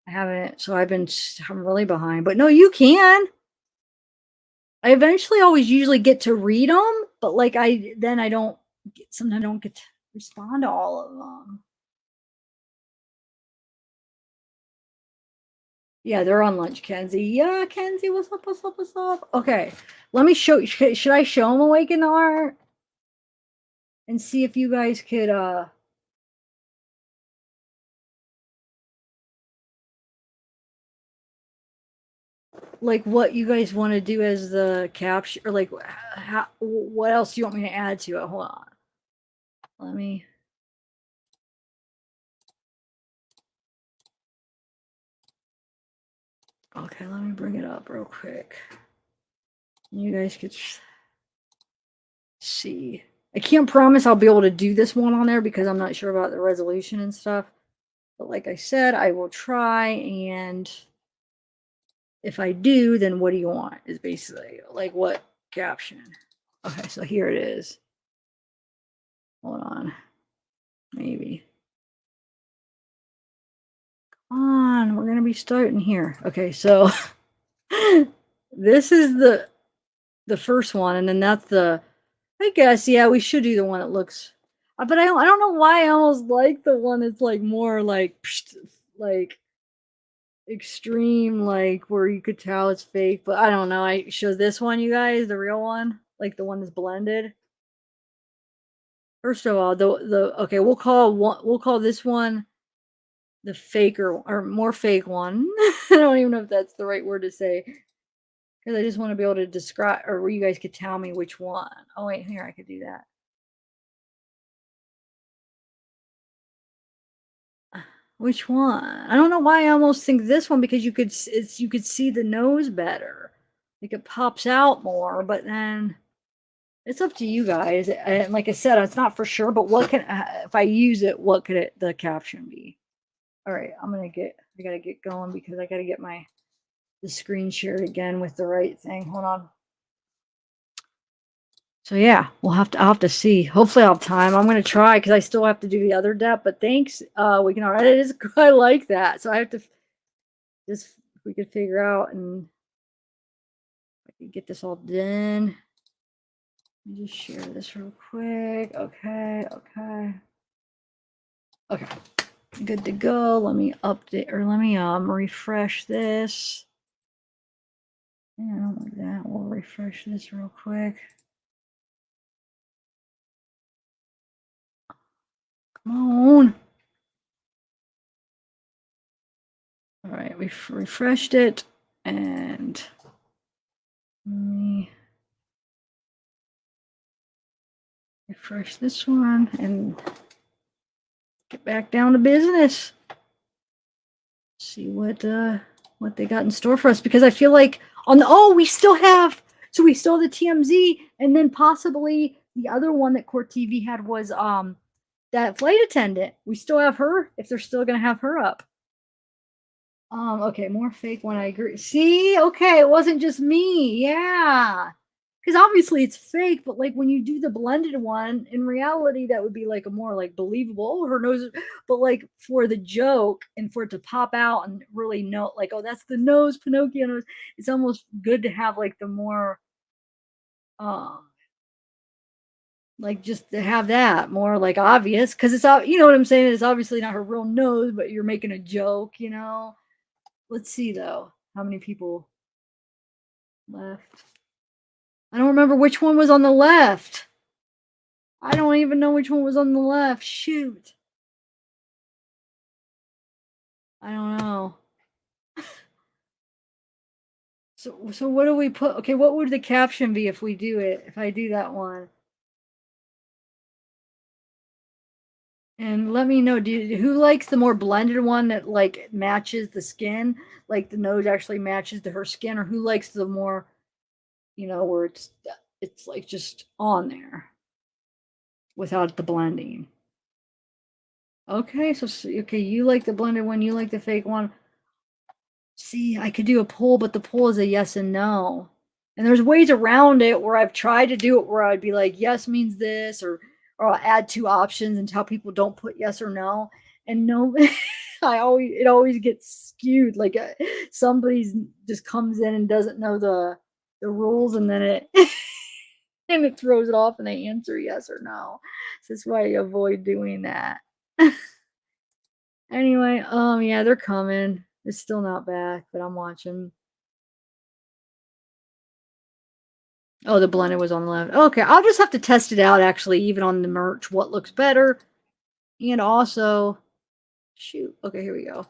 I haven't, so I'm really behind. But no, you can. I eventually always usually get to read them, but like sometimes I don't get to respond to all of them. Yeah, they're on lunch, Kenzie. Yeah, Kenzie, what's up, what's up, what's up? Okay, let me show you. Should I show them Awaken Art? And see if you guys could, like what you guys want to do as the caption, or like what else do you want me to add to it? Hold on. Let me. Okay, let me bring it up real quick. You guys could see. I can't promise I'll be able to do this one on there because I'm not sure about the resolution and stuff. But like I said, I will try, and if I do, then what do you want is basically like what caption. Okay, so here it is. Hold on. Maybe. Come on, we're gonna be starting here. Okay, so this is the first one, and then that's I guess, yeah, we should do the one that looks, but I don't know why I almost like the one that's like more like extreme, like where you could tell it's fake, but I don't know. I show this one, you guys, the real one, like the one that's blended. First of all, okay, we'll call this one the faker or more fake one. I don't even know if that's the right word to say, because I just want to be able to describe, or where you guys could tell me which one. Oh wait, here, I could do that. Which one? I don't know why I almost think this one, because you could see the nose better. Like it pops out more, but then it's up to you guys. And like I said, it's not for sure, but what can, if I use it, what could the caption be? All right, I gotta get going because I gotta get the screen shared again with the right thing. Hold on. So yeah, I'll have to see. Hopefully I'll have time. I'm gonna try because I still have to do the other depth, but thanks. We can already, it is, I like that. So I have to just, if we could figure out, and I can get this all done. Let me just share this real quick. Okay. Good to go. Let me update, or let me refresh this. Yeah, I don't like that. We'll refresh this real quick. Come on. All right, we've refreshed it, and let me refresh this one and get back down to business. See what what they got in store for us, because I feel like we still have the TMZ, and then possibly the other one that Court TV had was that flight attendant. We still have her, if they're still gonna have her up. Okay, more fake one. I agree. See, okay, it wasn't just me. Yeah, because obviously it's fake, but like when you do the blended one, in reality, that would be like a more like believable. Oh, her nose, but like for the joke and for it to pop out and really know, like, oh, that's the nose, Pinocchio nose. It's almost good to have like the more, like just to have that more like obvious, because it's you know what I'm saying. It's obviously not her real nose, but you're making a joke, you know. Let's see though, how many people left. I don't remember which one was on the left. I don't even know which one was on the left. Shoot. I don't know. So what do we put? Okay, what would the caption be if we do it? If I do that one? And let me know, who likes the more blended one that like matches the skin, like the nose actually matches to her skin, or who likes the more, you know, where it's like just on there without the blending. Okay, so okay, you like the blended one, you like the fake one. See, I could do a poll, but the poll is a yes and no. And there's ways around it where I've tried to do it where I'd be like, yes means this, or I'll add 2 options and tell people don't put yes or no. And no, it always gets skewed. Like somebody's just comes in and doesn't know the rules, and then it and it throws it off and they answer yes or no. So that's why I avoid doing that. Anyway, yeah, they're coming. It's still not back, but I'm watching. Oh, the blended was on the left. Okay, I'll just have to test it out, actually, even on the merch, what looks better. And also, shoot. Okay, here we go.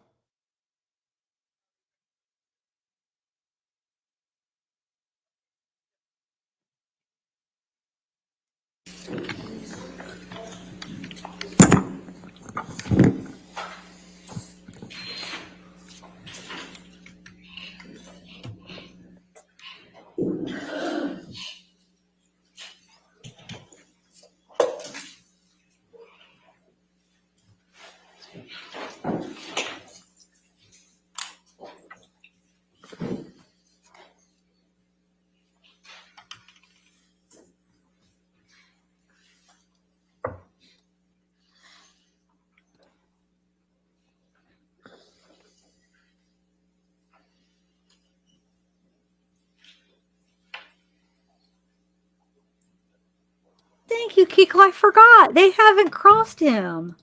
Thank you, Kiko. I forgot. They haven't crossed him.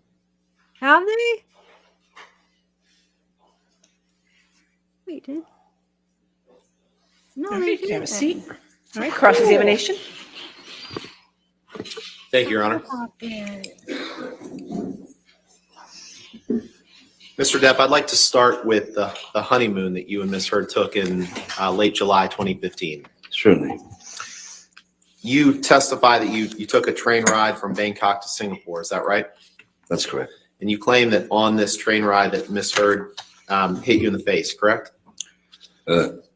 Have they? Wait, did? No, they didn't. Have a seat. All right, cross-examination. Thank you, Your Honor. Mr. Depp, I'd like to start with the honeymoon that you and Ms. Heard took in late July 2015. Certainly. You testify that you took a train ride from Bangkok to Singapore. Is that right? That's correct. And you claim that on this train ride that Ms. Heard hit you in the face, correct?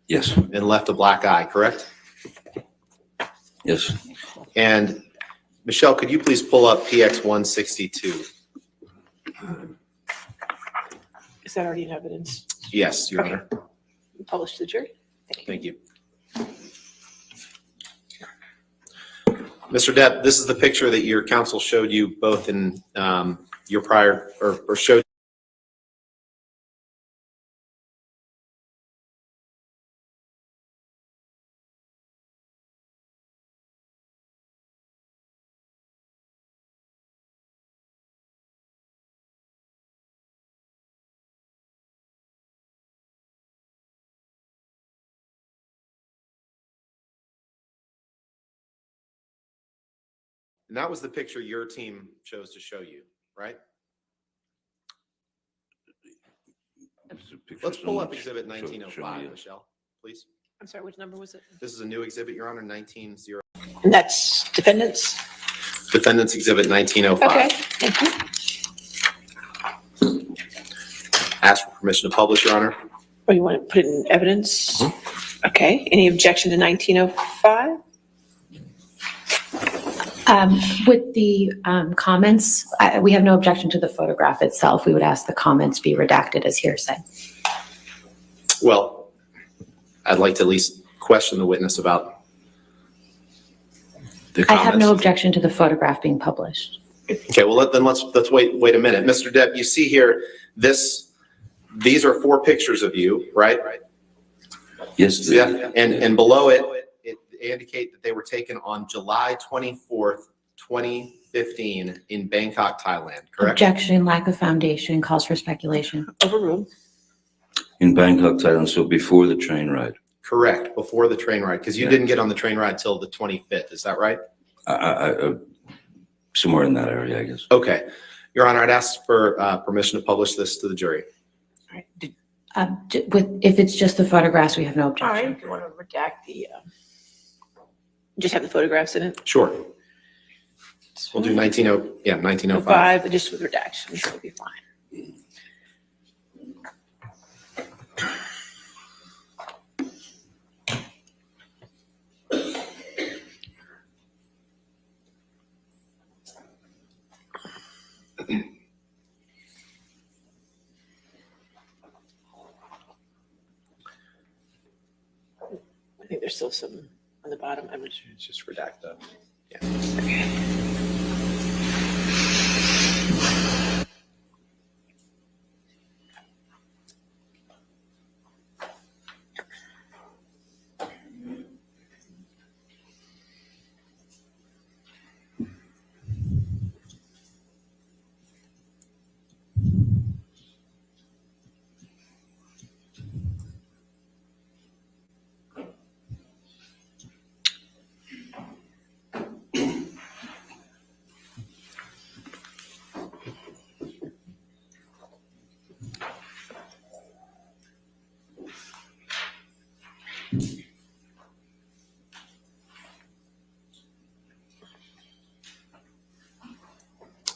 Yes. And left a black eye, correct? Yes. And Michelle, could you please pull up PX 162? Is that already in evidence? Yes, Your Honor. Published to the jury. Thank you. Mr. Depp, this is the picture that your counsel showed you both in your prior, or showed. And that was the picture your team chose to show you, right? Let's pull up exhibit 1905, Michelle, please. I'm sorry, which number was it? This is a new exhibit, Your Honor, 190. And that's defendants? Defendants exhibit 1905. Okay, thank you. Ask for permission to publish, Your Honor. Or you want to put it in evidence? Okay. Any objection to 1905? With the comments, we have no objection to the photograph itself. We would ask the comments be redacted as hearsay. Well, I'd like to at least question the witness about the I comments. have no objection to the photograph being published. Okay, well, then let's wait a minute. Mr. Depp, you see here, these are 4 pictures of you, right? Yes. Yeah, and below it indicate that they were taken on July 24th, 2015 in Bangkok, Thailand, correct? Objection, lack of foundation, calls for speculation. Overruled. In Bangkok, Thailand, so before the train ride. Correct, before the train ride, because you didn't get on the train ride till the 25th, is that right? Somewhere in that area, I guess. Okay. Your Honor, I'd ask for permission to publish this to the jury. If it's just the photographs, we have no All objection. right. If you want to redact the, just have the photographs in it? Sure. We'll do 1905. 5, just with redaction, so it'll be fine. I think there's still some on the bottom. I'm just redact that. Yeah. Okay.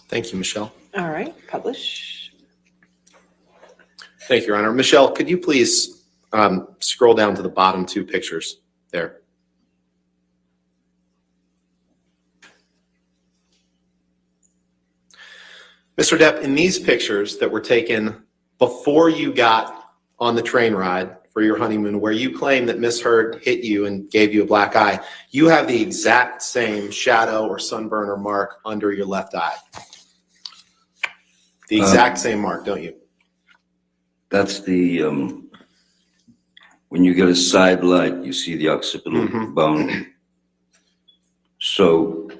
Thank you, Michelle. All right, publish. Thank you, Your Honor. Michelle, could you please scroll down to the bottom 2 pictures there? Mr. Depp, in these pictures that were taken before you got on the train ride for your honeymoon, where you claim that Miss Heard hit you and gave you a black eye, you have the exact same shadow or sunburn or mark under your left eye. The exact same mark, don't you? That's the, when you get a side light, you see the occipital bone. So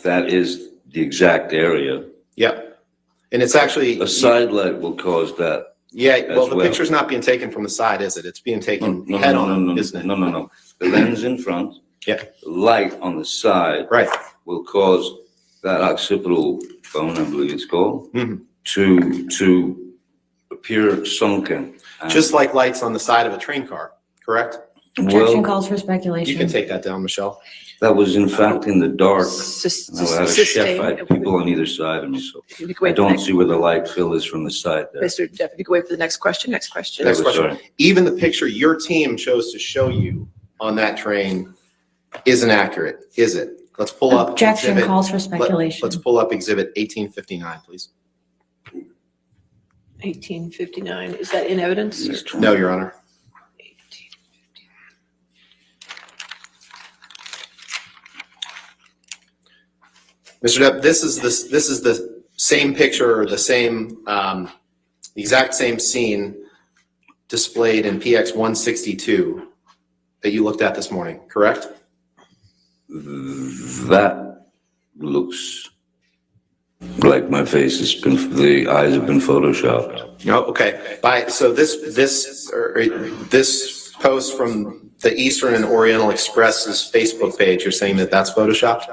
that is the exact area. Yep. And it's actually a side light will cause that. Yeah, well, the picture's not being taken from the side, is it? It's being taken head on, isn't it? No. The lens in front, yeah, the light on the side, right, will cause that occipital bone, I believe it's called, to appear sunken. Just like lights on the side of a train car, correct? Objection, calls for speculation. You can take that down, Michelle. That was in fact in the dark. I had a chef, I had people on either side of me, so I don't see where the light fill is from the side there. Mr. Depp, if you could wait for the next question. Next question. Next question. Even the picture your team chose to show you on that train isn't accurate, is it? Let's pull up. Objection, calls for speculation. Let's pull up exhibit 1859, please. 1859, is that in evidence? No, Your Honor. Mr. Depp, this is the same picture or the exact same scene displayed in PX 162 that you looked at this morning, correct? That looks like my face has been, the eyes have been photoshopped. Oh, okay. So this post from the Eastern and Oriental Express's Facebook page, you're saying that that's photoshopped?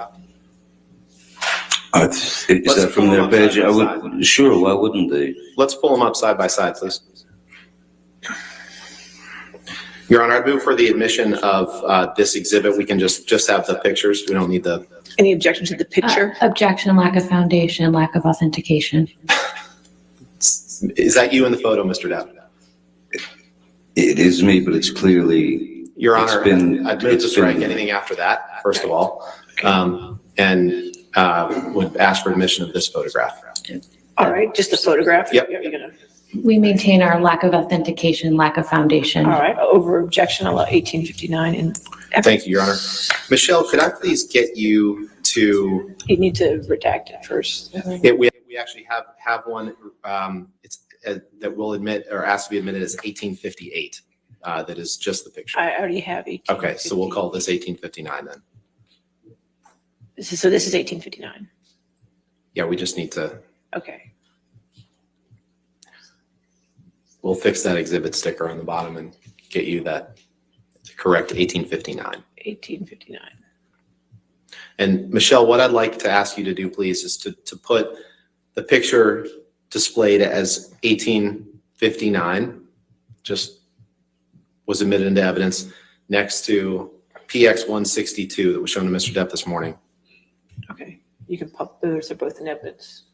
Is that from their page? I would, sure, why wouldn't they? Let's pull them up side by side, please. Your Honor, I move for the admission of this exhibit. We can just have the pictures. We don't need the... Any objection to the picture? Objection, lack of foundation, lack of authentication. Is that you in the photo, Mr. Depp? It is me, but it's clearly. Your it's Honor, been- I'd move to it's strike been- anything after that, first of all, and would ask for admission of this photograph. All right, just the photograph? Yep. You're gonna, We maintain our lack of authentication, lack of foundation. all right, over objection, I'll allow 1859 and. Thank you, Your Honor. Michelle, could I please get you to? You need to redact it first. We actually have one. It's that will admit or ask to be admitted as 1858. That is just the picture. I already have 18. Okay, so we'll call this 1859 then. So this is 1859. Yeah, we just need to. Okay. We'll fix that exhibit sticker on the bottom and get you that correct 1859. 1859. And Michelle, what I'd like to ask you to do, please, is to put the picture displayed as 1859, just was admitted into evidence, next to PX 162 that was shown to Mr. Depp this morning. Okay. You can pop those, they're both in evidence.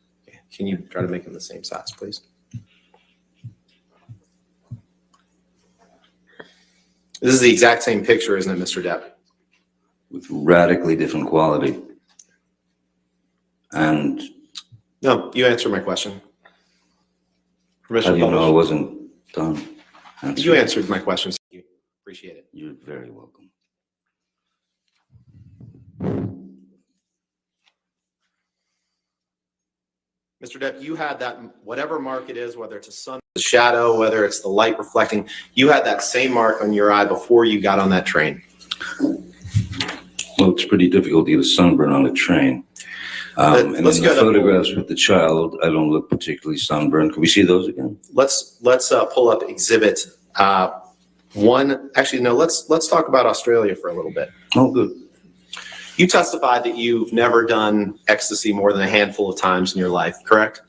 Can you try to make them the same size, please? This is the exact same picture, isn't it, Mr. Depp? With radically different quality. And. No, you answered my question. How do you know I wasn't done? You answered my question. So you appreciate it. You're very welcome. Mr. Depp, you had that, whatever mark it is, whether it's a sun, a shadow, whether it's the light reflecting, you had that same mark on your eye before you got on that train. Well, it's pretty difficult to get a sunburn on a train. And in the photographs with the child, I don't look particularly sunburned. Can we see those again? Let's pull up exhibit one. Actually, no, let's talk about Australia for a little bit. Oh, good. You testified that you've never done ecstasy more than a handful of times in your life, correct?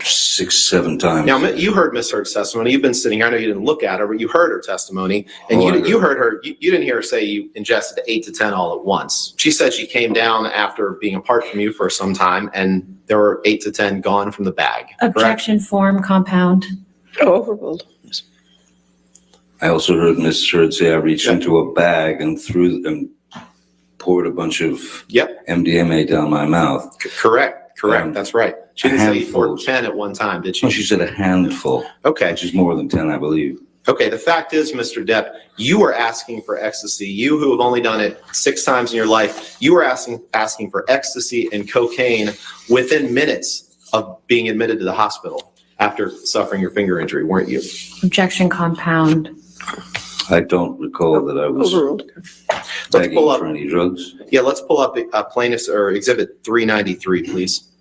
6, 7 times. Now, you heard Miss Heard's testimony. You've been sitting here. I know you didn't look at her, but you heard her testimony. And you heard her. You didn't hear her say you ingested 8 to 10 all at once. She said she came down after being apart from you for some time, and there were 8 to 10 gone from the bag. Objection form compound. Oh, overruled. I also heard Miss Heard say I reached into a bag and poured a bunch of MDMA down my mouth. Correct. That's right. She didn't say you poured 10 at one time, did she? No, she said a handful. Okay. Which is more than 10, I believe. Okay, the fact is, Mr. Depp, you were asking for ecstasy. You who have only done it 6 times in your life, you were asking for ecstasy and cocaine within minutes of being admitted to the hospital after suffering your finger injury, weren't you? Objection compound. I don't recall that I was begging for any drugs. Yeah, let's pull up plaintiff's or exhibit 393, please.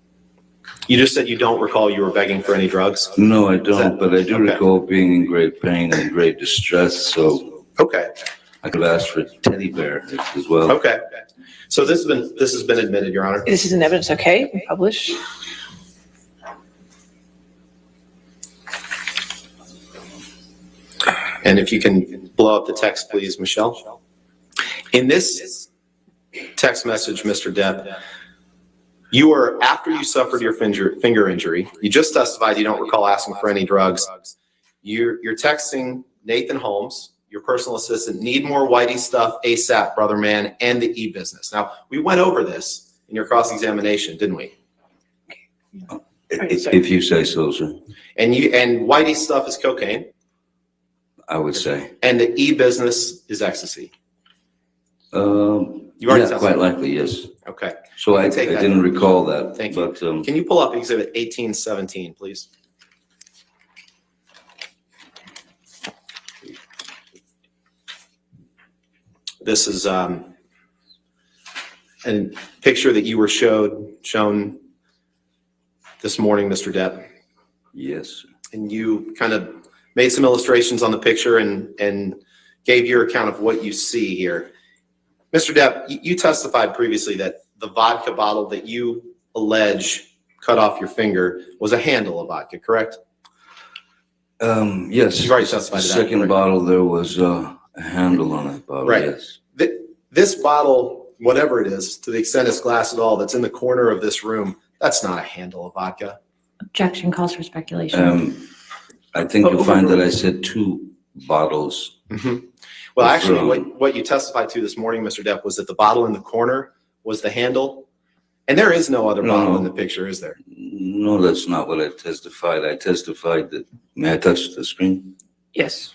You just said you don't recall you were begging for any drugs? No, I don't, but I do recall being in great pain and great distress, so. Okay. I could ask for a teddy bear as well. Okay. So this has been admitted, Your Honor. This is in evidence, okay? We publish. And if you can blow up the text, please, Michelle. In this text message, Mr. Depp, you were, after you suffered your finger injury, you just testified you don't recall asking for any drugs. You're texting Nathan Holmes, your personal assistant, need more Whitey stuff ASAP, brother man, and the e-business. Now, we went over this in your cross-examination, didn't we? If you say so, sir. And Whitey stuff is cocaine. I would say. And the e-business is ecstasy. You already yeah, quite likely, yes. Okay. So I didn't recall that. Thank you. But, can you pull up exhibit 1817, please? This is a picture that you were shown this morning, Mr. Depp. Yes. And you kind of made some illustrations on the picture and gave your account of what you see here. Mr. Depp, you testified previously that the vodka bottle that you allege cut off your finger was a handle of vodka, correct? Yes. You've already testified to that. Second bottle, there was a handle on that bottle, Right. yes. This bottle, whatever it is, to the extent it's glass at all, that's in the corner of this room, that's not a handle of vodka. Objection calls for speculation. I think you'll find that I said 2 bottles. Mm-hmm. Well, actually, what you testified to this morning, Mr. Depp, was that the bottle in the corner was the handle. And there is no other bottle in the picture, is there? No, that's not what I testified. I testified that, may I touch the screen? Yes.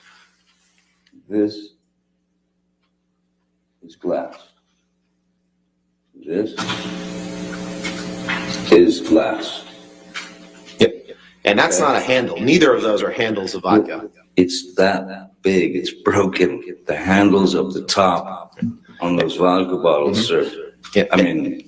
This is glass. This is glass. Yep. And that's not a handle. Neither of those are handles of vodka. It's that big. It's broken. The handles up the top on those vodka bottles, sir. Yeah. I mean,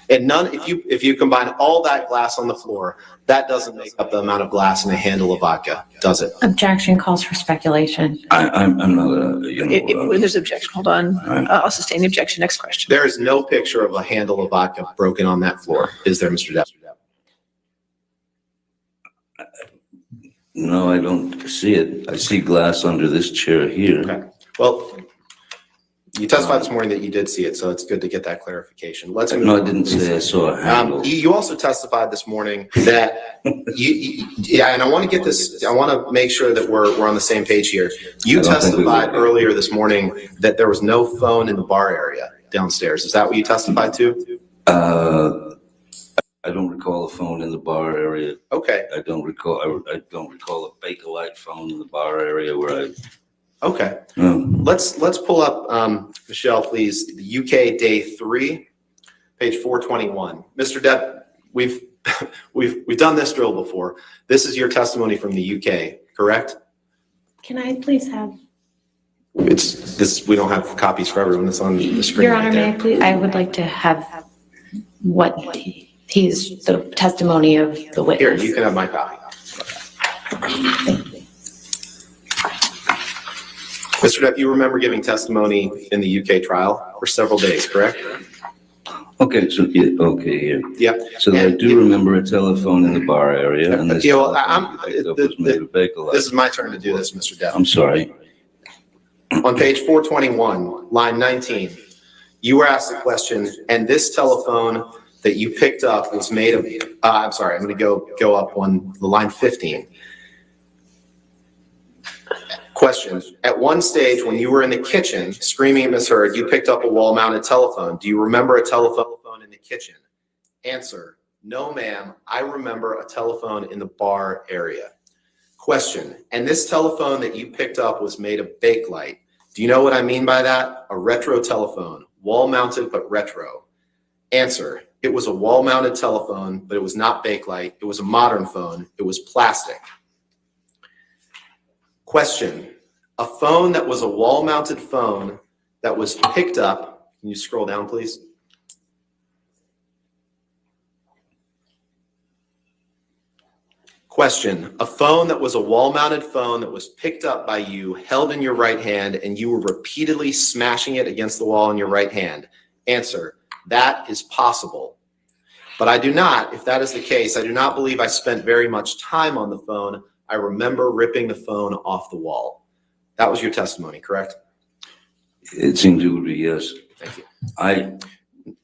and none. If you combine all that glass on the floor, that doesn't make up the amount of glass in a handle of vodka, does it? Objection calls for speculation. I'm not a, When there's objection, hold on. I'll sustain the objection. Next question. There is no picture of a handle of vodka broken on that floor, is there, Mr. Depp? no, I don't see it. I see glass under this chair here. Okay. Well, you testified this morning that you did see it, so it's good to get that clarification. Let's move No, I on. didn't say I saw a handle. You also testified this morning that yeah, and I want to get this. I want to make sure that we're on the same page here. You testified earlier this morning that there was no phone in the bar area downstairs. Is that what you testified to? I don't recall a phone in the bar area. Okay. I don't recall a Bakelite phone in the bar area where I. Okay. Let's pull up Michelle, please. The UK day 3, page 421. Mr. Depp, we've done this drill before. This is your testimony from the UK, correct? Can I please have? It's this. We don't have copies for everyone. It's on the screen. Your Honor, may I please? I would like to have what he's the testimony of the witness. Here, you can have my copy. Mr. Depp, you remember giving testimony in the UK trial for several days, correct? Okay, so okay, here. Yep. So I do remember a telephone in the bar area, and this Yeah, well, this is my turn to do this, Mr. Depp. I'm sorry. On page 421, line 19, you were asked a question, and this telephone that you picked up was made of. I'm sorry, I'm going to go up on the line 15. Question. At one stage when you were in the kitchen screaming at Miss Heard, you picked up a wall-mounted telephone. Do you remember a telephone in the kitchen? Answer. No, ma'am. I remember a telephone in the bar area. Question. And this telephone that you picked up was made of Bakelite. Do you know what I mean by that? A retro telephone. Wall-mounted but retro. Answer. It was a wall-mounted telephone, but it was not Bakelite. It was a modern phone. It was plastic. Question, a phone that was a wall-mounted phone that was picked up, can you scroll down, please? Question, a phone that was a wall-mounted phone that was picked up by you, held in your right hand, and you were repeatedly smashing it against the wall in your right hand. Answer, that is possible. But I do not, if that is the case, I do not believe I spent very much time on the phone. I remember ripping the phone off the wall. That was your testimony, correct? It seemed to be yes. Thank you. You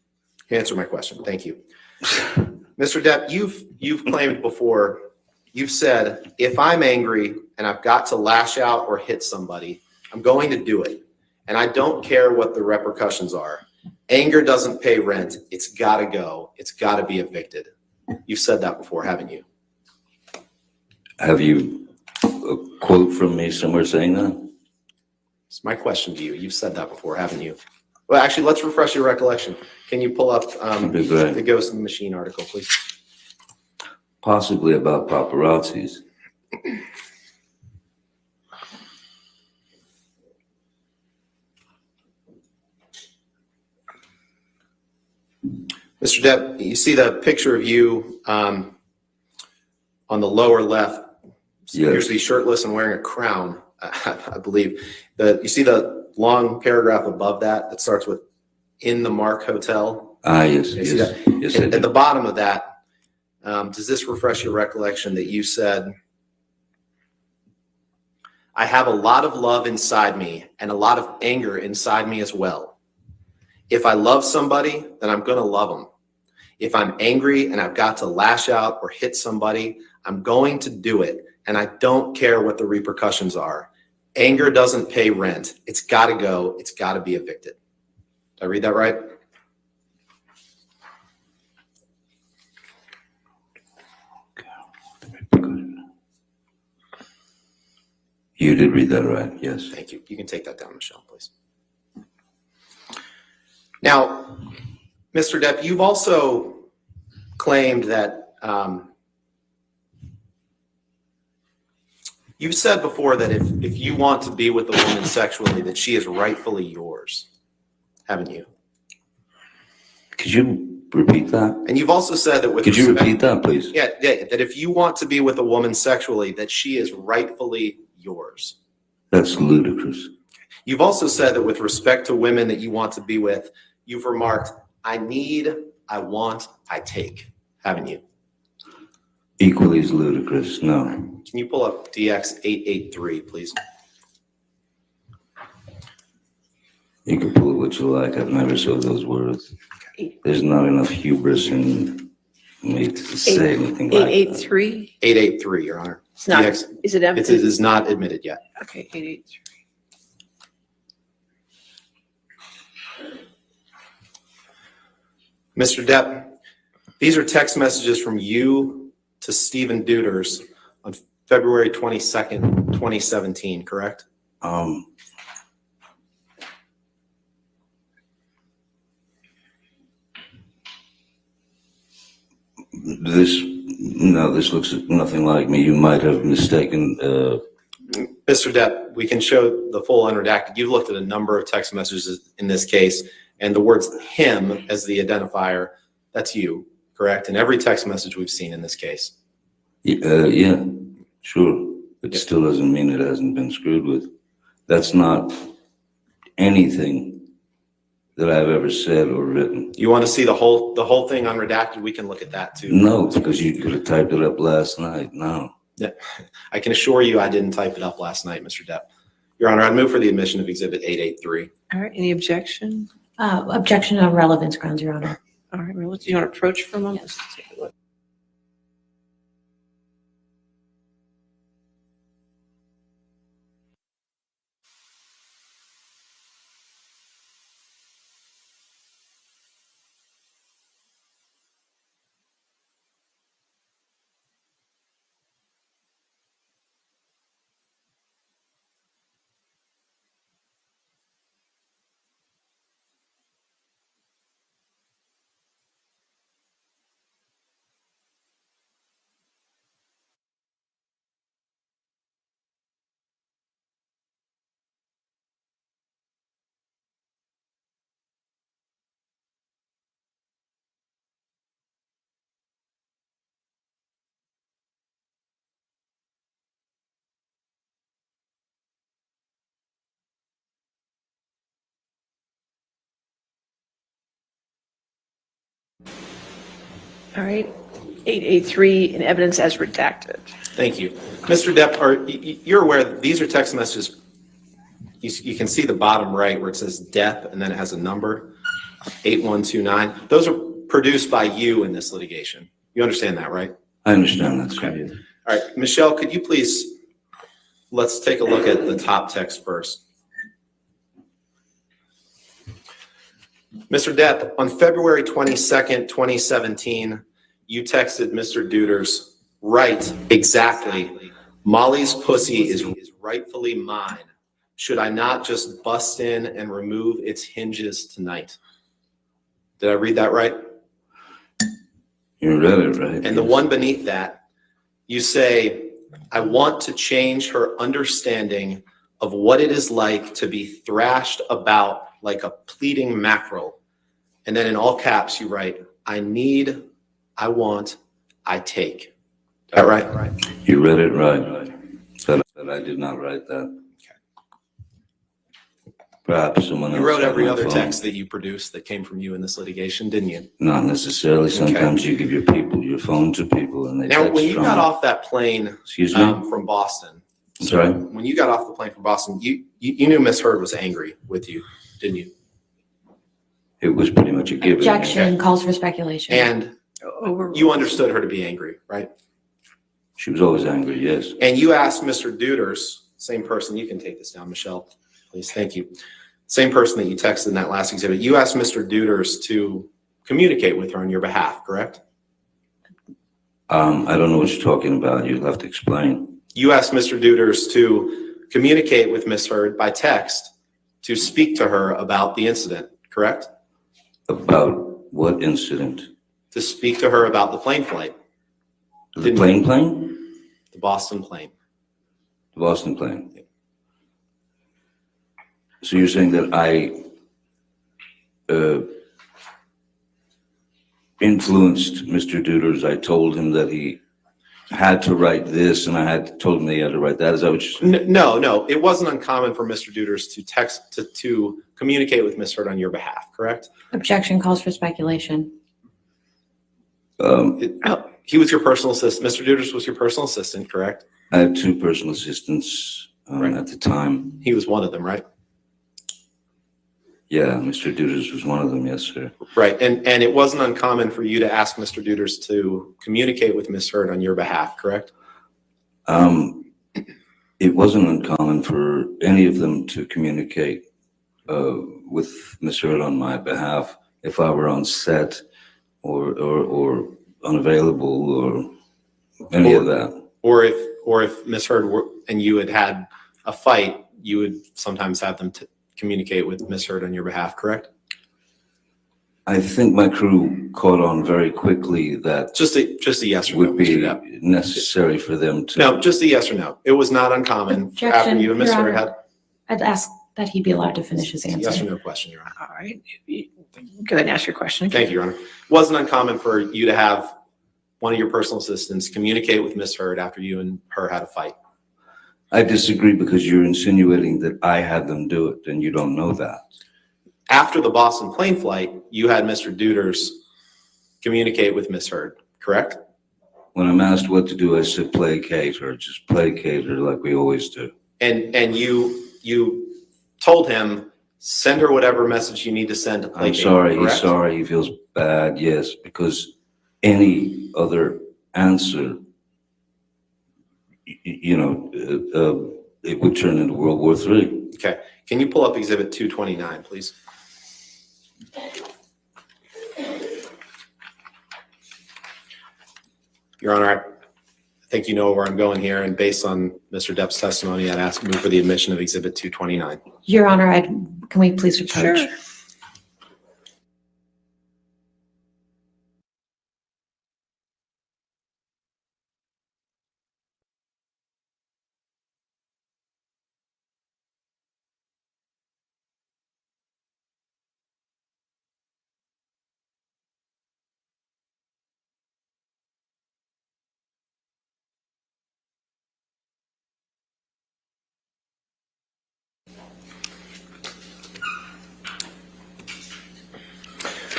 answered my question. Thank you. Mr. Depp, you've claimed before, you've said, if I'm angry and I've got to lash out or hit somebody, I'm going to do it. And I don't care what the repercussions are. Anger doesn't pay rent. It's got to go. It's got to be evicted. You've said that before, haven't you? Have you a quote from me somewhere saying that? It's my question to you. You've said that before, haven't you? Well, actually, let's refresh your recollection. Can you pull up the Ghost in the Machine article, please? Possibly about paparazzis. Mr. Depp, you see the picture of you on the lower left. Yes. Usually shirtless and wearing a crown, I believe. You see the long paragraph above that starts with "in the Mark Hotel." Yes, You see yes, that? yes. I At do. the bottom of that, does this refresh your recollection that you said, "I have a lot of love inside me and a lot of anger inside me as well. If I love somebody, then I'm going to love them. If I'm angry and I've got to lash out or hit somebody, I'm going to do it, and I don't care what the repercussions are. Anger doesn't pay rent. It's got to go. It's got to be evicted. Did I read that right? You did read that right, yes. Thank you. You can take that down, Michelle, please. Now, Mr. Depp, you've also claimed that you've said before that if you want to be with a woman sexually, that she is rightfully yours, haven't you? Could you repeat that? And you've also said that with Could you respect- repeat that, please? Yeah, that if you want to be with a woman sexually, that she is rightfully yours. That's ludicrous. You've also said that with respect to women that you want to be with, you've remarked, I need, I want, I take, haven't you? Equally as ludicrous, no. Can you pull up DX883, please? You can pull it what you like. I've never said those words. There's not enough hubris in me to say anything like that. 883? 883, Your Honor. It's not, DX, is it it empty? is not admitted yet. Okay, 883. Mr. Depp, these are text messages from you to Stephen Deuters on February 22nd, 2017, correct? This looks nothing like me. You might have mistaken. Mr. Depp, we can show the full unredacted. You've looked at a number of text messages in this case, and the words him as the identifier, that's you, correct? In every text message we've seen in this case. Yeah, sure. It still doesn't mean it hasn't been screwed with. That's not anything that I've ever said or written. You want to see the whole thing unredacted? We can look at that too. No, because you could have typed it up last night. No. Yeah. I can assure you I didn't type it up last night, Mr. Depp. Your Honor, I'd move for the admission of Exhibit 883. All right, any objection? Objection on relevance grounds, Your Honor. All right, well, do you want to approach for a moment? Let's take a look. All right, 883 in evidence as redacted. Thank you. Mr. Depp, you're aware that these are text messages. You can see the bottom right where it says Depp and then it has a number, 8129. Those are produced by you in this litigation. You understand that, right? I understand that, sir. Okay. All right, Michelle, could you please, let's take a look at the top text first. Mr. Depp, on February 22nd, 2017, you texted Mr. Deuters, right, exactly. Molly's pussy is rightfully mine. Should I not just bust in and remove its hinges tonight? Did I read that right? You read it right. And the one beneath that, you say, I want to change her understanding of what it is like to be thrashed about like a pleading mackerel. And then in all caps, you write, I need, I want, I take. Is that right? You read it right. But I did not write that. Perhaps someone else. You wrote every on my other phone. text that you produced that came from you in this litigation, didn't you? Not necessarily. Sometimes you give your phone to people and they Now, text when you from got it. off that plane Excuse me? from Boston, I'm sorry? when you got off the plane from Boston, you knew Miss Heard was angry with you, didn't you? It was pretty much a given. Objection calls for speculation. And you understood her to be angry, right? She was always angry, yes. And you asked Mr. Deuters, same person, you can take this down, Michelle, please, thank you. Same person that you texted in that last exhibit. You asked Mr. Deuters to communicate with her on your behalf, correct? I don't know what you're talking about. You'll have to explain. You asked Mr. Deuters to communicate with Ms. Heard by text to speak to her about the incident, correct? About what incident? To speak to her about the plane flight. The plane? The Boston plane. The Boston plane. So you're saying that I influenced Mr. Deuters. I told him that he had to write this, and I told him that he had to write that. Is that what you're saying? No. It wasn't uncommon for Mr. Deuters to text to communicate with Ms. Heard on your behalf, correct? Objection calls for speculation. He was your personal assistant. Mr. Deuters was your personal assistant, correct? I had two personal assistants at the time. He was one of them, right? Yeah, Mr. Deuters was one of them, yes, sir. Right, and it wasn't uncommon for you to ask Mr. Deuters to communicate with Ms. Heard on your behalf, correct? It wasn't uncommon for any of them to communicate with Ms. Heard on my behalf if I were on set or unavailable or any of that. Or if Ms. Heard and you had a fight, you would sometimes have them communicate with Ms. Heard on your behalf, correct? I think my crew caught on very quickly that just a yes or no, would be Mr. Depp. necessary for them to. No, just a yes or no. It was not uncommon Objection, after you and Ms. Your Heard Honor. had. I'd ask that he be allowed to finish his answer. Yes or no question, Your Honor. All right. Go ahead and ask your question. Thank you, Your Honor. It wasn't uncommon for you to have one of your personal assistants communicate with Ms. Heard after you and her had a fight. I disagree because you're insinuating that I had them do it, and you don't know that. After the Boston plane flight, you had Mr. Deuters communicate with Ms. Heard, correct? When I'm asked what to do, I said placate her, just placate her like we always do. And you told him, send her whatever message you need to send to placate her, I'm sorry, correct? he's sorry, he feels bad, yes, because any other answer, it would turn into World War III. Okay. Can you pull up Exhibit 229, please? Your Honor, I think you know where I'm going here, and based on Mr. Depp's testimony, I'd ask move for the admission of Exhibit 229. Your Honor, can we please approach? Sure.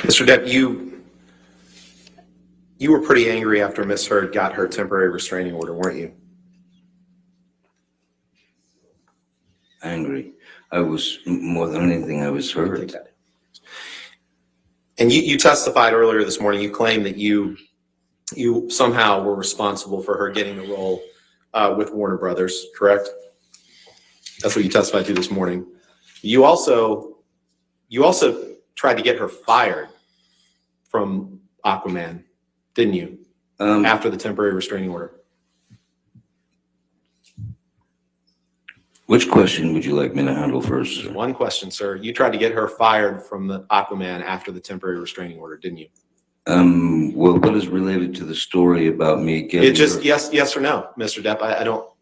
Mr. Depp, you were pretty angry after Ms. Heard got her temporary restraining order, weren't you? Angry. I was, more than anything, I was hurt. And you testified earlier this morning, you claimed that you somehow were responsible for her getting the role with Warner Brothers, correct? That's what you testified to this morning. You also tried to get her fired from Aquaman, didn't you? After the temporary restraining order. Which question would you like me to handle first? One question, sir. You tried to get her fired from the Aquaman after the temporary restraining order, didn't you? Well, what is related to the story about me getting It just her? yes or no, Mr. Depp. I So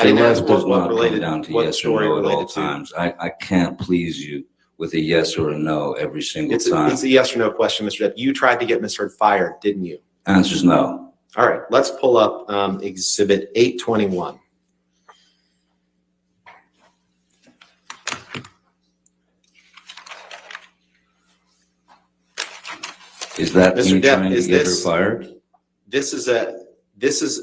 didn't ask that does what not related, come down to what yes or story no at all related to. times. I can't please you with a yes or a no every single It's time. a yes or no question, Mr. Depp. You tried to get Ms. Heard fired, didn't you? Answer's no. All right, let's pull up Exhibit 821. Is that Mr. me Depp, trying to get her fired? This is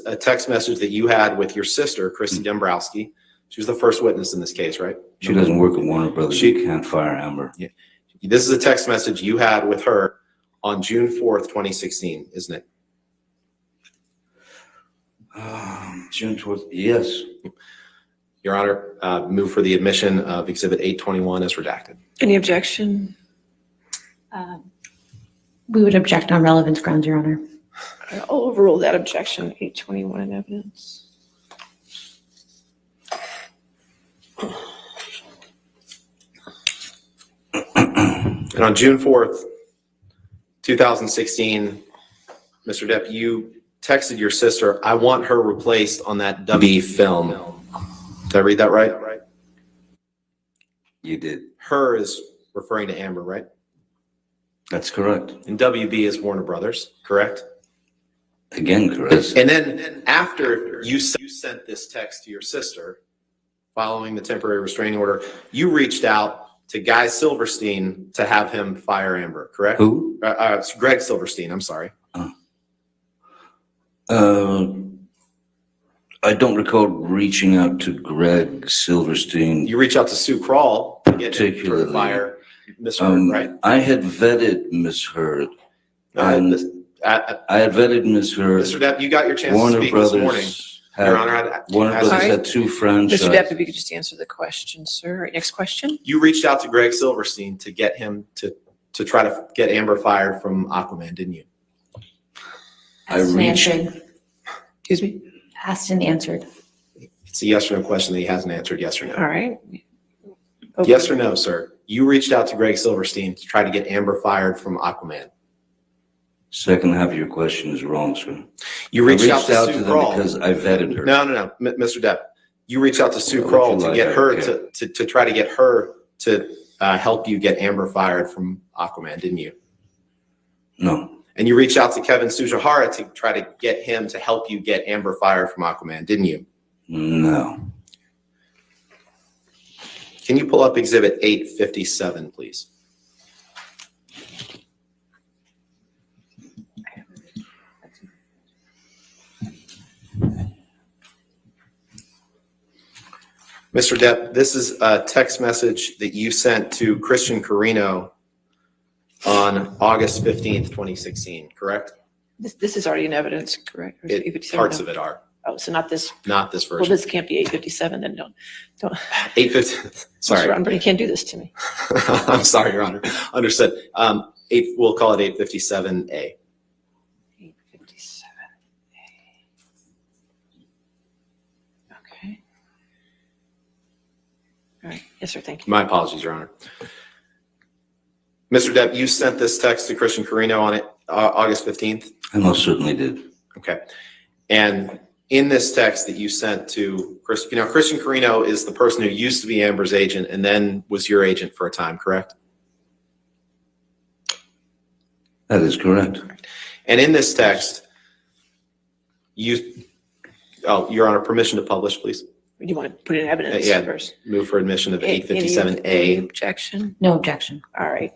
a text message that you had with your sister, Christy Dombrowski. She was the first witness in this case, right? She doesn't work at Warner Brothers. She can't fire Amber. Yeah. This is a text message you had with her on June 4th, 2016, isn't it? June 4th, yes. Your Honor, move for the admission of Exhibit 821 as redacted. Any objection? We would object on relevance grounds, Your Honor. I'll overrule that objection, 821 in evidence. And on June 4th, 2016, Mr. Depp, you texted your sister, I want her replaced on that W film. Did I read that right? You did. Her is referring to Amber, right? That's correct. And WB is Warner Brothers, correct? Again, correct. And then after you sent this text to your sister, following the temporary restraining order, you reached out to Guy Silverstein to have him fire Amber, correct? Who? It's Greg Silverstein, I'm sorry. I don't recall reaching out to Greg Silverstein. You reach out to Sue Crawl to get him to fire Miss Heard, right? I had vetted Miss Heard. I had vetted Miss Heard. Mr. Depp, you got your chance to speak this morning. Your Honor, Warner Brothers had two franchises. Mr. Depp, if you could just answer the question, sir. Right, next question. You reached out to Greg Silverstein to get him to try to get Amber fired from Aquaman, didn't you? Answered. Excuse me? Asked and answered. It's a yes or no question that he hasn't answered, yes or no. All right. Yes or no, sir? You reached out to Greg Silverstein to try to get Amber fired from Aquaman. Second half of your question is wrong, sir. You reached out to Sue them Crawl because I vetted her. No, Mr. Depp. You reached out to Sue Crawl to get her to try to get her to help you get Amber fired from Aquaman, didn't you? No. And you reached out to Kevin Sujihara to try to get him to help you get Amber fired from Aquaman, didn't you? No. Can you pull up Exhibit 857, please? Mr. Depp, this is a text message that you sent to Christian Carino on August 15th, 2016, correct? This is already in evidence, correct? Or is it 857? Parts of it are. Oh, so not this. Not this version. Well, this can't be 857, then don't. 850. Sorry. Mr. Unbur, you can't do this to me. I'm sorry, Your Honor. Understood. We'll call it 857A. 857A. Okay. All right. Yes, sir. Thank you. My apologies, Your Honor. Mr. Depp, you sent this text to Christian Carino on August 15th? I most certainly did. Okay. And in this text that you sent to Christian, Christian Carino is the person who used to be Amber's agent and then was your agent for a time, correct? That is correct. And in this text, Your Honor, permission to publish, please. You want to put in evidence first? Move for admission of Any 857A. objection? No objection. All right,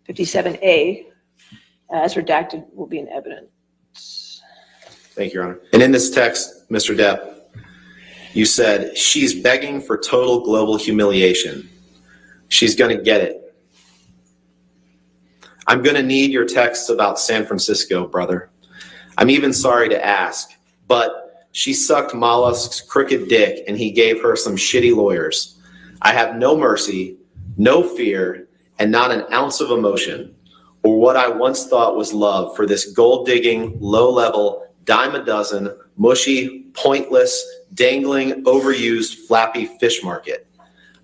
857A, as redacted, will be in evidence. Thank you, Your Honor. And in this text, Mr. Depp, you said, she's begging for total global humiliation. She's going to get it. I'm going to need your texts about San Francisco, brother. I'm even sorry to ask, but she sucked Mollusk's crooked dick and he gave her some shitty lawyers. I have no mercy, no fear, and not an ounce of emotion, or what I once thought was love for this gold-digging, low-level, dime-a-dozen, mushy, pointless, dangling, overused, flappy fish market.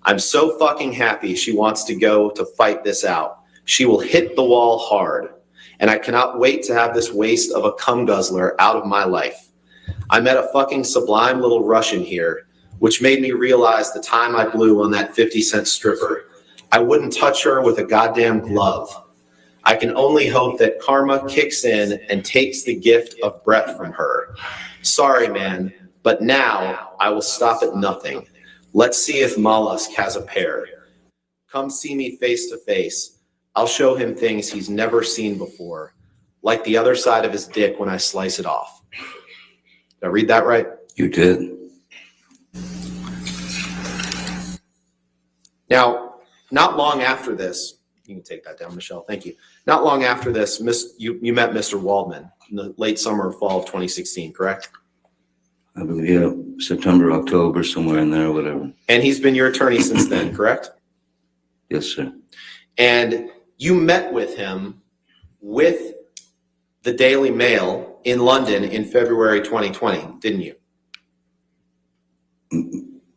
I'm so fucking happy she wants to go to fight this out. She will hit the wall hard, and I cannot wait to have this waste of a cum guzzler out of my life. I met a fucking sublime little Russian here, which made me realize the time I blew on that 50-cent stripper. I wouldn't touch her with a goddamn glove. I can only hope that karma kicks in and takes the gift of breath from her. Sorry, man, but now I will stop at nothing. Let's see if Mollusk has a pair. Come see me face to face. I'll show him things he's never seen before, like the other side of his dick when I slice it off. Did I read that right? You did. Now, not long after this, you can take that down, Michelle, thank you. Not long after this, you met Mr. Waldman in the late summer or fall of 2016, correct? I believe, yeah, September, October, somewhere in there, whatever. And he's been your attorney since then, correct? Yes, sir. And you met with him with the Daily Mail in London in February 2020, didn't you?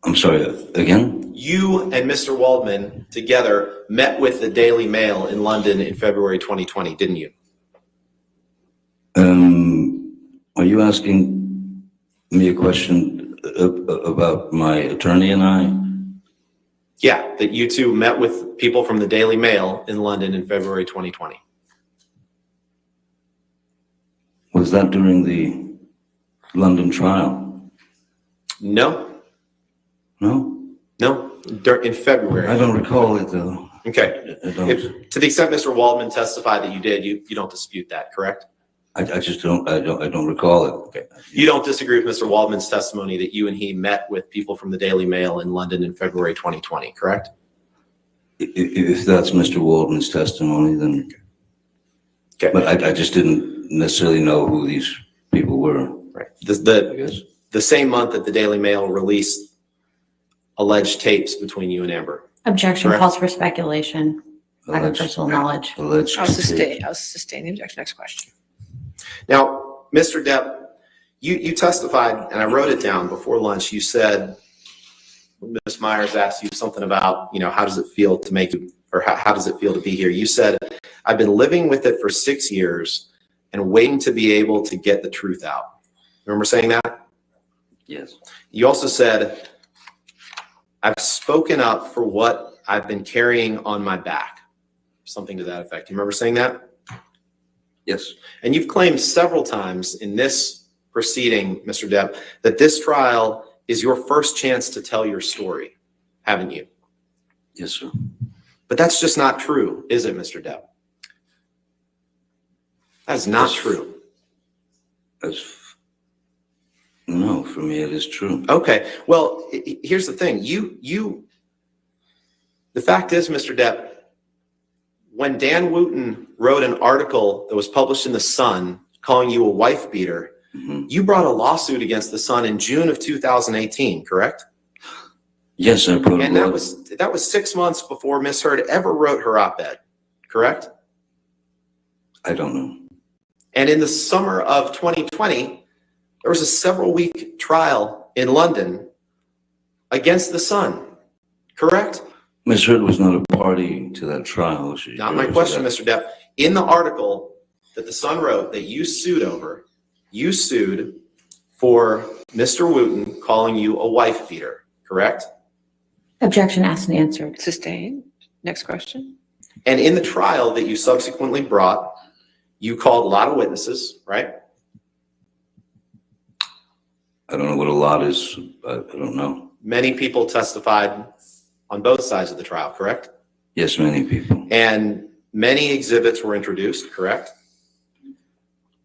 I'm sorry, again? You and Mr. Waldman together met with the Daily Mail in London in February 2020, didn't you? Are you asking me a question about my attorney and I? Yeah, that you two met with people from the Daily Mail in London in February 2020. Was that during the London trial? No. No? No, in February. I don't recall it, though. Okay. I don't. To the extent Mr. Waldman testified that you did, you don't dispute that, correct? I just don't, I don't recall it. Okay. You don't disagree with Mr. Waldman's testimony that you and he met with people from the Daily Mail in London in February 2020, correct? If that's Mr. Waldman's testimony, then. Okay. But I just didn't necessarily know who these people were. Right. The same month that the Daily Mail released alleged tapes between you and Amber. Objection Correct. calls for speculation, lack of personal knowledge. I'll sustain the objection. Next question. Now, Mr. Depp, you testified, and I wrote it down before lunch. You said, Ms. Myers asked you something about, how does it feel to make you, or how does it feel to be here? You said, I've been living with it for 6 years and waiting to be able to get the truth out. Remember saying that? Yes. You also said, I've spoken up for what I've been carrying on my back. Something to that effect. You remember saying that? Yes. And you've claimed several times in this proceeding, Mr. Depp, that this trial is your first chance to tell your story, haven't you? Yes, sir. But that's just not true, is it, Mr. Depp? That's not true. No, for me it is true. Okay, well, here's the thing. The fact is, Mr. Depp, when Dan Wooten wrote an article that was published in The Sun calling you a wife beater, you brought a lawsuit against The Sun in June of 2018, correct? Yes, I brought And that was 6 months before Ms. Heard ever wrote her op-ed, correct? I don't know. And in the summer of 2020, there was a several-week trial in London against The Sun, correct? Ms. Heard was not a party to that trial. Not my question, Mr. Depp. In the article that The Sun wrote that you sued over, you sued for Mr. Wooten calling you a wife beater, correct? Objection asked and answered. Sustained. Next question. And in the trial that you subsequently brought, you called a lot of witnesses, right? I don't know what a lot is. I don't know. Many people testified on both sides of the trial, correct? Yes, many people. And many exhibits were introduced, correct?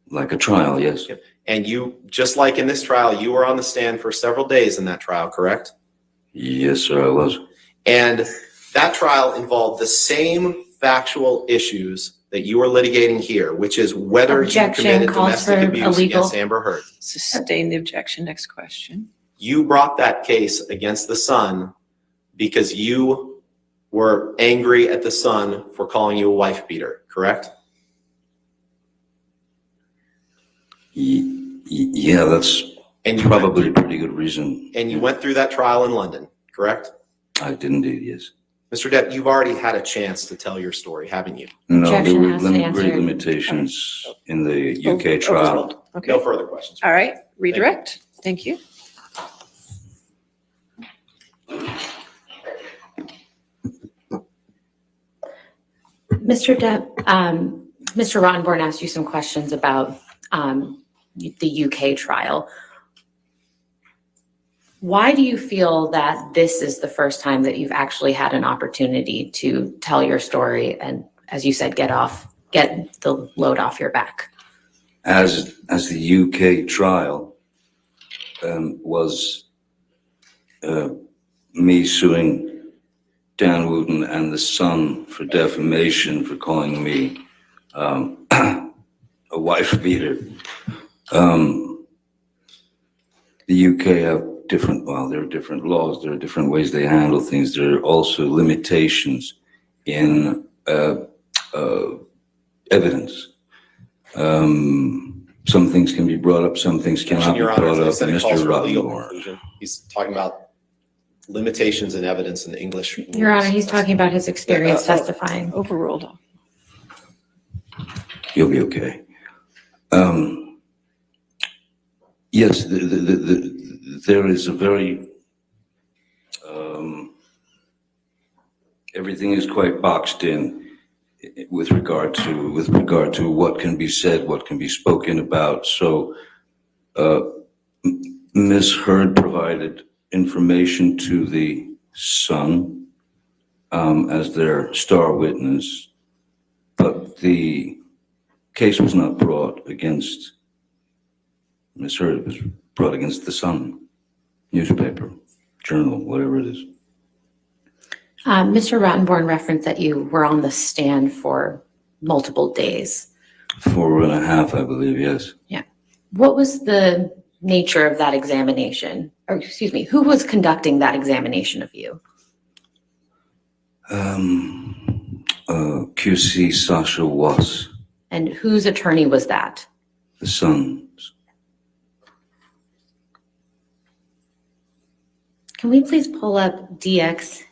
Like a trial, yes. And you, just like in this trial, you were on the stand for several days in that trial, correct? Yes, sir, I was. And that trial involved the same factual issues that you are litigating here, which is whether Objection you committed calls domestic for abuse illegal. against Amber Heard. Sustain the objection. Next question. You brought that case against The Sun because you were angry at The Sun for calling you a wife beater, correct? Yeah, that's probably a pretty good reason. And you went through that trial in London, correct? I did indeed, yes. Mr. Depp, you've already had a chance to tell your story, haven't you? No, there Objection were has been answered. great limitations in the UK trial. Okay. No further questions. All right. Redirect. Thank you. Mr. Depp, Mr. Rottenborn asked you some questions about the UK trial. Why do you feel that this is the first time that you've actually had an opportunity to tell your story and, as you said, get the load off your back? As the UK trial was me suing Dan Wooten and The Sun for defamation for calling me a wife beater. the UK have there are different laws, there are different ways they handle things. There are also limitations in evidence. Some things can be brought up, some things cannot be Your Honor, brought up. he said it calls Mr. for legal Rottenborn. conclusion. He's talking about limitations in evidence in the English. Your Honor, he's talking about his experience testifying. Overruled. You'll be okay. Yes, there is a very, everything is quite boxed in with regard to what can be said, what can be spoken about. So Ms. Heard provided information to the Sun as their star witness, but the case was not brought against Ms. Heard. It was brought against the Sun newspaper, journal, whatever it is. Mr. Rottenborn referenced that you were on the stand for multiple days. 4.5, I believe, yes. Yeah. What was the nature of that examination? Or excuse me, who was conducting that examination of you? QC Sasha Was. And whose attorney was that? The Sun's. Can we please pull up DX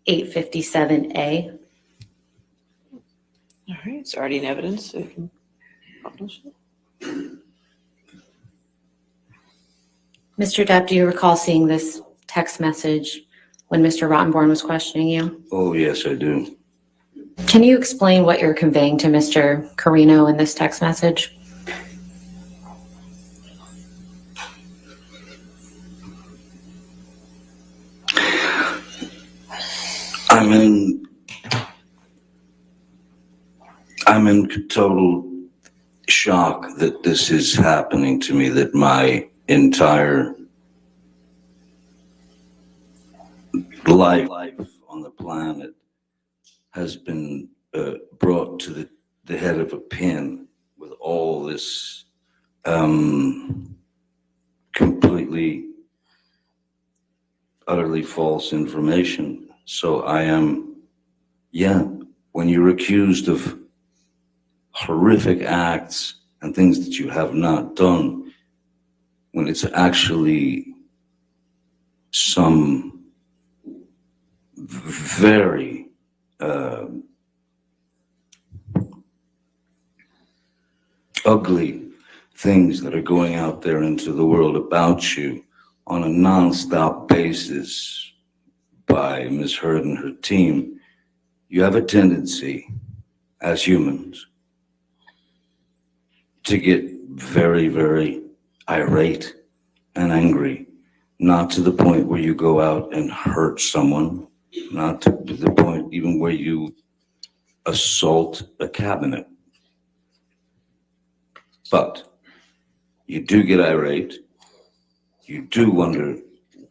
857A? All right, it's already in evidence. So you can publish it. Mr. Depp, do you recall seeing this text message when Mr. Rottenborn was questioning you? Oh, yes, I do. Can you explain what you're conveying to Mr. Carino in this text message? I'm in total shock that this is happening to me, that my entire life on the planet has been brought to the head of a pin with all this completely, utterly false information. So I am, when you're accused of horrific acts and things that you have not done, when it's actually some very ugly things that are going out there into the world about you on a nonstop basis by Ms. Heard and her team, you have a tendency as humans to get very, very irate and angry, not to the point where you go out and hurt someone, not to the point even where you assault a cabinet. But you do get irate. You do wonder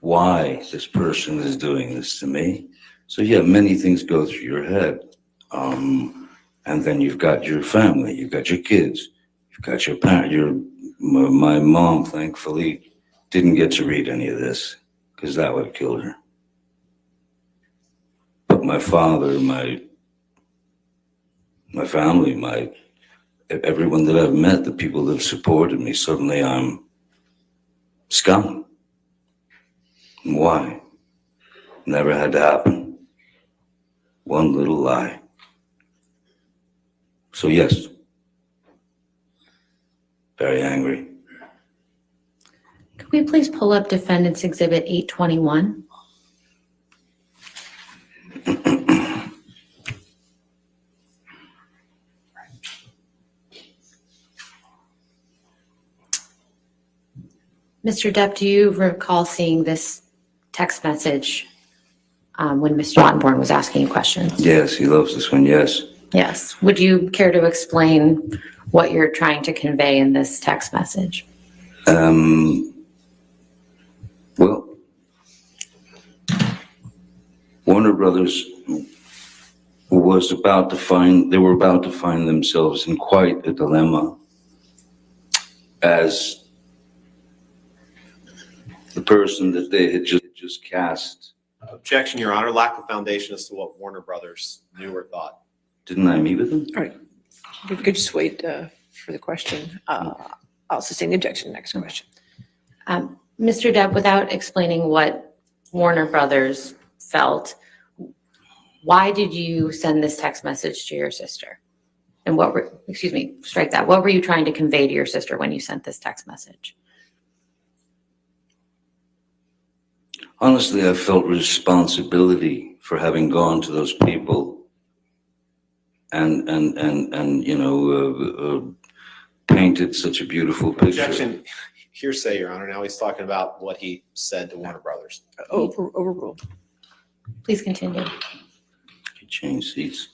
why this person is doing this to me. So many things go through your head. And then you've got your family, you've got your kids, you've got your parent. My mom, thankfully, didn't get to read any of this because that would have killed her. But my father, my family, everyone that I've met, the people that have supported me, suddenly I'm scum. Why? Never had to happen. One little lie. So yes, very angry. Could we please pull up Defendant's Exhibit 821? Mr. Depp, do you recall seeing this text message when Mr. Rottenborn was asking you questions? Yes, he loves this one, yes. Yes. Would you care to explain what you're trying to convey in this text message? Well, Warner Brothers was about to find themselves in quite a dilemma as person that they had just cast. Objection, Your Honor. Lack of foundation as to what Warner Brothers knew or thought. Didn't I meet with them? All right. If you could just wait for the question. I'll sustain the objection. Next question. Mr. Depp, without explaining what Warner Brothers felt, why did you send this text message to your sister? And what were, excuse me, strike that. What were you trying to convey to your sister when you sent this text message? Honestly, I felt responsibility for having gone to those people and you know, painted such a beautiful picture. Objection. Hearsay, Your Honor. Now he's talking about what he said to Warner Brothers. Overruled. Please continue. You change seats.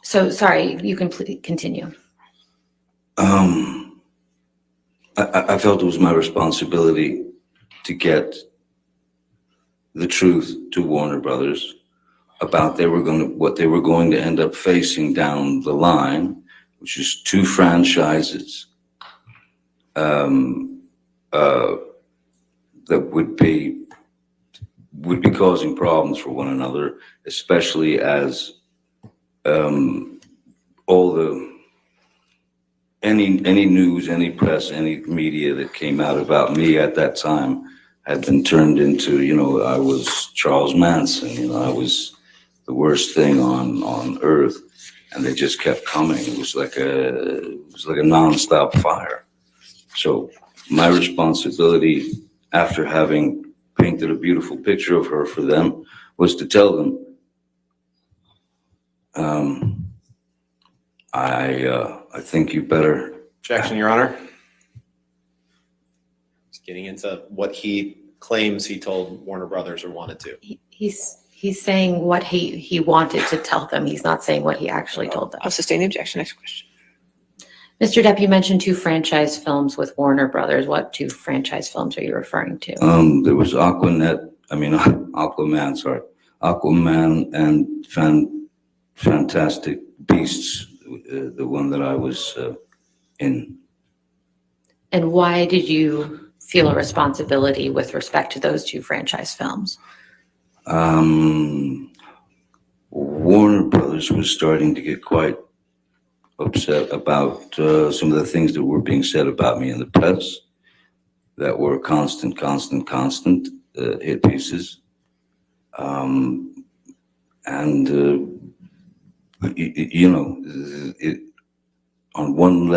So, sorry, you can continue. I felt it was my responsibility to get the truth to Warner Brothers about what they were going to end up facing down the line, which is 2 franchises that would be causing problems for one another, especially as any news, any press, any media that came out about me at that time had been turned into, you know, I was Charles Manson, you know, I was the worst thing on earth, and they just kept coming. It was like a nonstop fire. So my responsibility, after having painted a beautiful picture of her for them, was to tell them, I think you better. Objection, Your Honor. He's getting into what he claims he told Warner Brothers or wanted to. He's saying what he wanted to tell them. He's not saying what he actually told them. I'll sustain the objection. Next question. Mr. Depp, you mentioned 2 franchise films with Warner Brothers. What 2 franchise films are you referring to? There was Aquaman and Fantastic Beasts, the one that I was in. And why did you feel a responsibility with respect to those 2 franchise films? Warner Brothers was starting to get quite upset about some of the things that were being said about me in the press that were constant hit pieces. You know, on one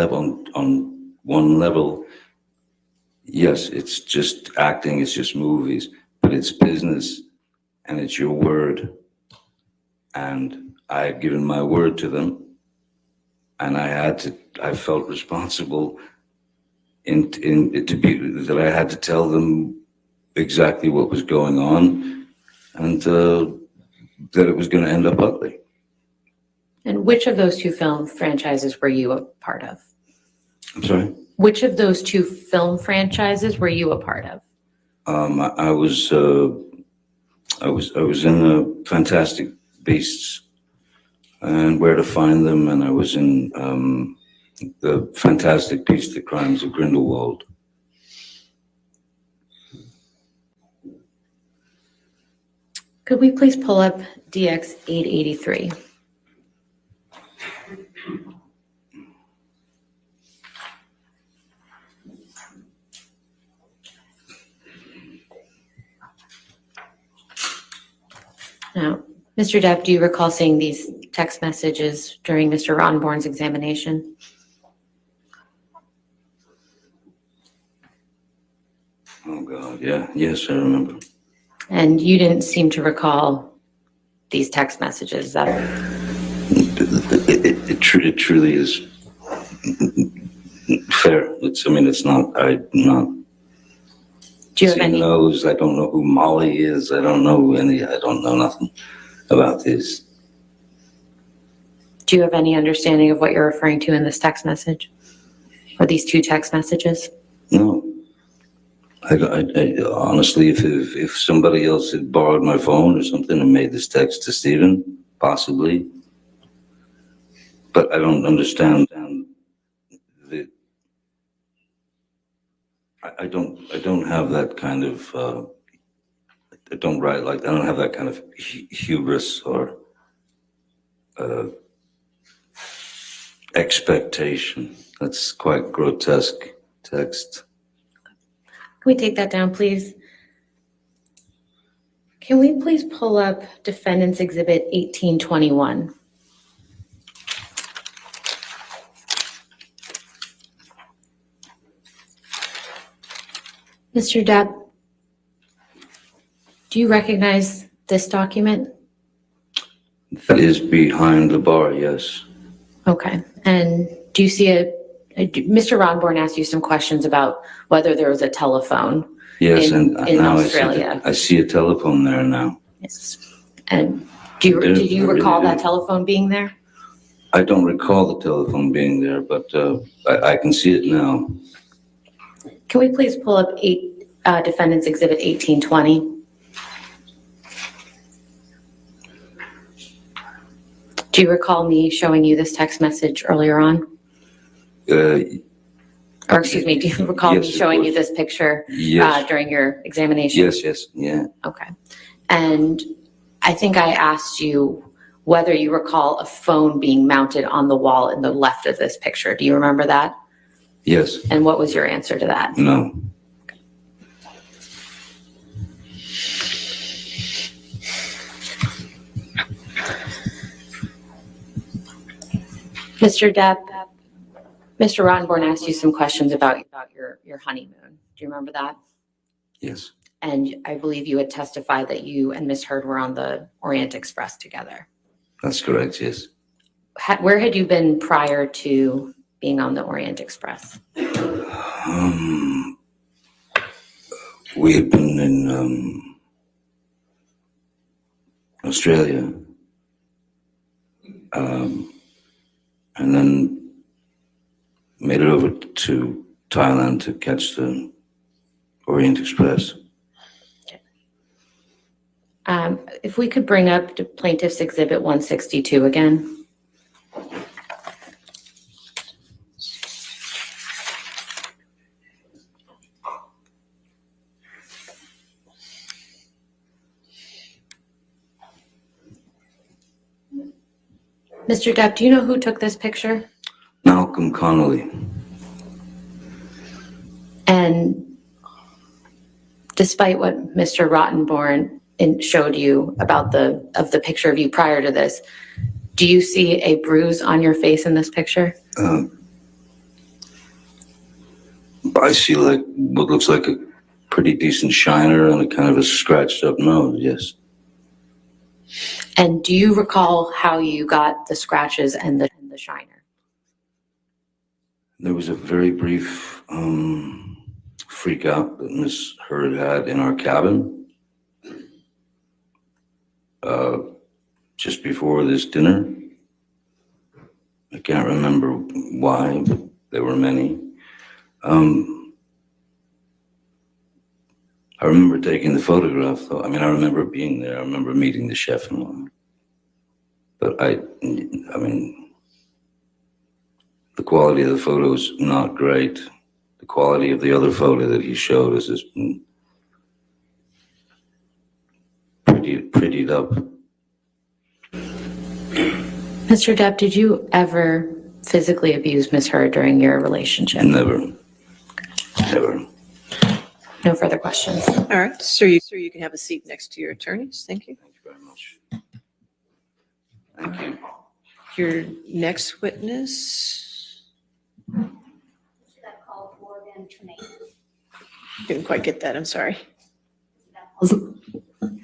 level, yes, it's just acting, it's just movies, but it's business and it's your word. And I had given my word to them, and I felt responsible that I had to tell them exactly what was going on, and that it was going to end up ugly. And which of those 2 film franchises were you a part of? I'm sorry? Which of those 2 film franchises were you a part of? I was in Fantastic Beasts and Where to Find Them, and I was in the Fantastic Beasts: The Crimes of Grindelwald. Could we please pull up DX 883? Now, Mr. Depp, do you recall seeing these text messages during Mr. Ronborn's examination? Oh, God, yeah. Yes, I remember. And you didn't seem to recall these text messages. Is that it truly is fair. It's not, I'm not. Do you have any? Knows, I don't know who Molly is. I don't know nothing about this. Do you have any understanding of what you're referring to in this text message? Or these 2 text messages? No. I honestly, if somebody else had borrowed my phone or something and made this text to Stephen, possibly. But I don't understand I don't have that kind of, I don't have that kind of hubris or expectation. That's quite grotesque text. Can we take that down, please? Can we please pull up Defendant's Exhibit 1821? Mr. Depp, do you recognize this document? That is behind the bar, yes. Okay. And do you see Mr. Rodborn asked you some questions about whether there was a telephone Yes, in now Australia. I see a telephone there now. Yes. And did you recall that telephone being there? I don't recall the telephone being there, but I can see it now. Can we please pull up Defendant's Exhibit 1820? Do you recall me showing you this text message earlier on? Or excuse me, do you recall me showing you this picture during your examination? Yes, yeah. Okay. And I think I asked you whether you recall a phone being mounted on the wall in the left of this picture. Do you remember that? Yes. And what was your answer to that? No. Mr. Depp, Mr. Rottenborn asked you some questions about your honeymoon. Do you remember that? Yes. And I believe you had testified that you and Miss Heard were on the Orient Express together. That's correct, yes. Where had you been prior to being on the Orient Express? We had been in Australia. And then made it over to Thailand to catch the Orient Express. If we could bring up the Plaintiff's Exhibit 162 again. Mr. Depp, do you know who took this picture? Malcolm Connolly. And despite what Mr. Rottenborn showed you about the picture of you prior to this, do you see a bruise on your face in this picture? I see like what looks like a pretty decent shiner and a kind of a scratched up nose, yes. And do you recall how you got the scratches and the shiner? There was a very brief freak out that Miss Heard had in our cabin just before this dinner. I can't remember why, but there were many. I remember taking the photograph, though. I mean, I remember being there. I remember meeting the chef and all. But I mean, the quality of the photo is not great. The quality of the other photo that he showed us is prettied up. Mr. Depp, did you ever physically abuse Miss Heard during your relationship? Never. Never. No further questions. All right, sir, you can have a seat next to your attorneys. Thank you. Thank you very much. Thank you. Your next witness. Didn't quite get that, I'm sorry. Mr.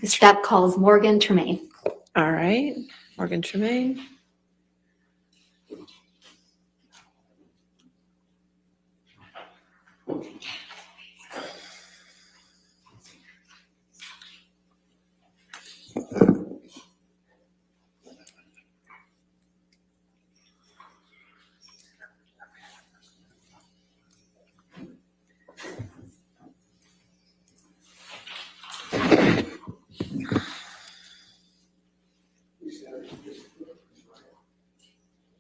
Depp calls Morgan Tremaine. All right, Morgan Tremaine.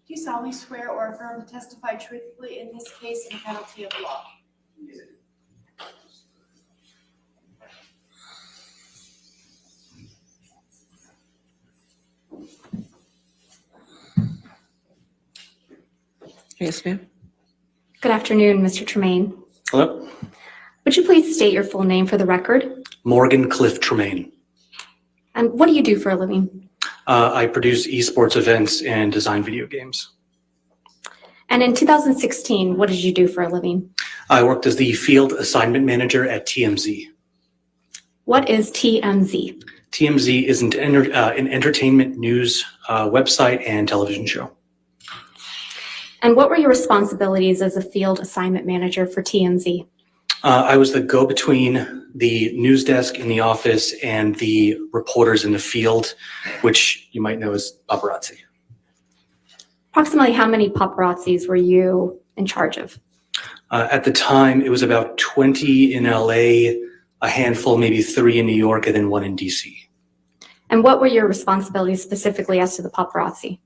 Do you solemnly swear or affirm to testify truthfully in this case in penalty of law? Yes, ma'am. Good afternoon, Mr. Tremaine. Hello? Would you please state your full name for the record? Morgan Cliff Tremaine. And what do you do for a living? I produce esports events and design video games. And in 2016, what did you do for a living? I worked as the field assignment manager at TMZ. What is TMZ? TMZ is an entertainment news website and television show. And what were your responsibilities as a field assignment manager for TMZ? I was the go-between the news desk in the office and the reporters in the field, which you might know as paparazzi. Approximately how many paparazzis were you in charge of? At the time, it was about 20 in LA, a handful, maybe 3 in New York, and then 1 in DC. And what were your responsibilities specifically as to the paparazzi?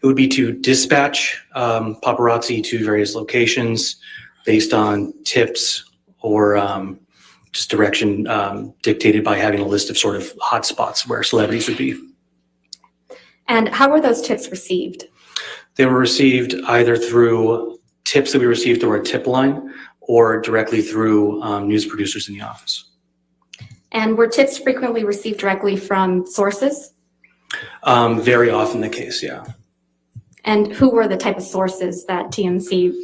It would be to dispatch paparazzi to various locations based on tips or just direction dictated by having a list of sort of hotspots where celebrities would be. And how were those tips received? They were received either through tips that we received through our tip line or directly through news producers in the office. And were tips frequently received directly from sources? Very often the case, yeah. And who were the type of sources that TMZ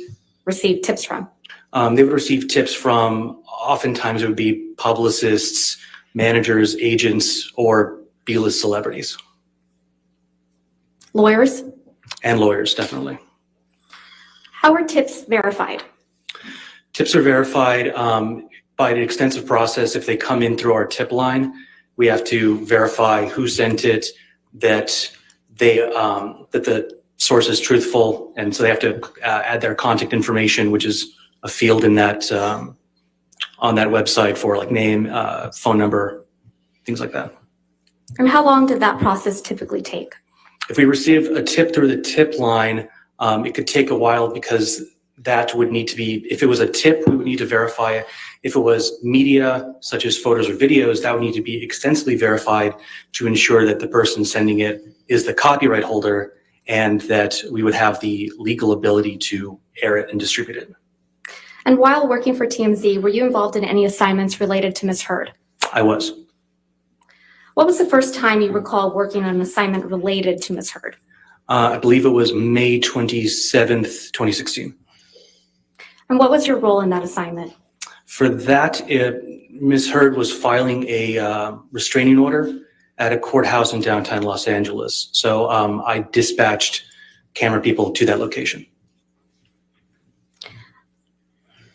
received tips from? They would receive tips from, oftentimes it would be publicists, managers, agents, or B-list celebrities. Lawyers? And lawyers, definitely. How are tips verified? Tips are verified by an extensive process. If they come in through our tip line, we have to verify who sent it, that the source is truthful, and so they have to add their contact information, which is a field in that on that website for like name, phone number, things like that. And how long did that process typically take? If we receive a tip through the tip line, it could take a while because that would need to be, if it was a tip, we would need to verify it. If it was media, such as photos or videos, that would need to be extensively verified to ensure that the person sending it is the copyright holder and that we would have the legal ability to air it and distribute it. And while working for TMZ, were you involved in any assignments related to Ms. Heard? I was. What was the first time you recall working on an assignment related to Ms. Heard? I believe it was May 27th, 2016. And what was your role in that assignment? For that, Ms. Heard was filing a restraining order at a courthouse in downtown Los Angeles. So I dispatched camera people to that location.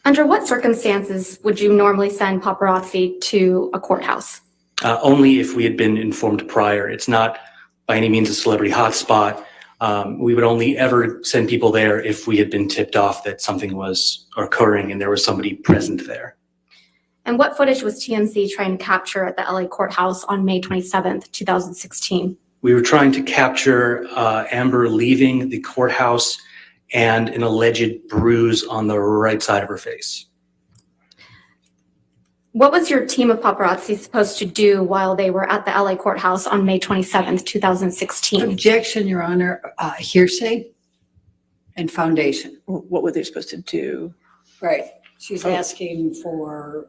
Under what circumstances would you normally send paparazzi to a courthouse? Only if we had been informed prior. It's not by any means a celebrity hotspot. We would only ever send people there if we had been tipped off that something was occurring and there was somebody present there. And what footage was TMZ trying to capture at the LA courthouse on May 27th, 2016? We were trying to capture Amber leaving the courthouse and an alleged bruise on the right side of her face. What was your team of paparazzi supposed to do while they were at the LA courthouse on May 27th, 2016? Objection, Your Honor. Hearsay and foundation. What were they supposed to do? Right. She's asking for,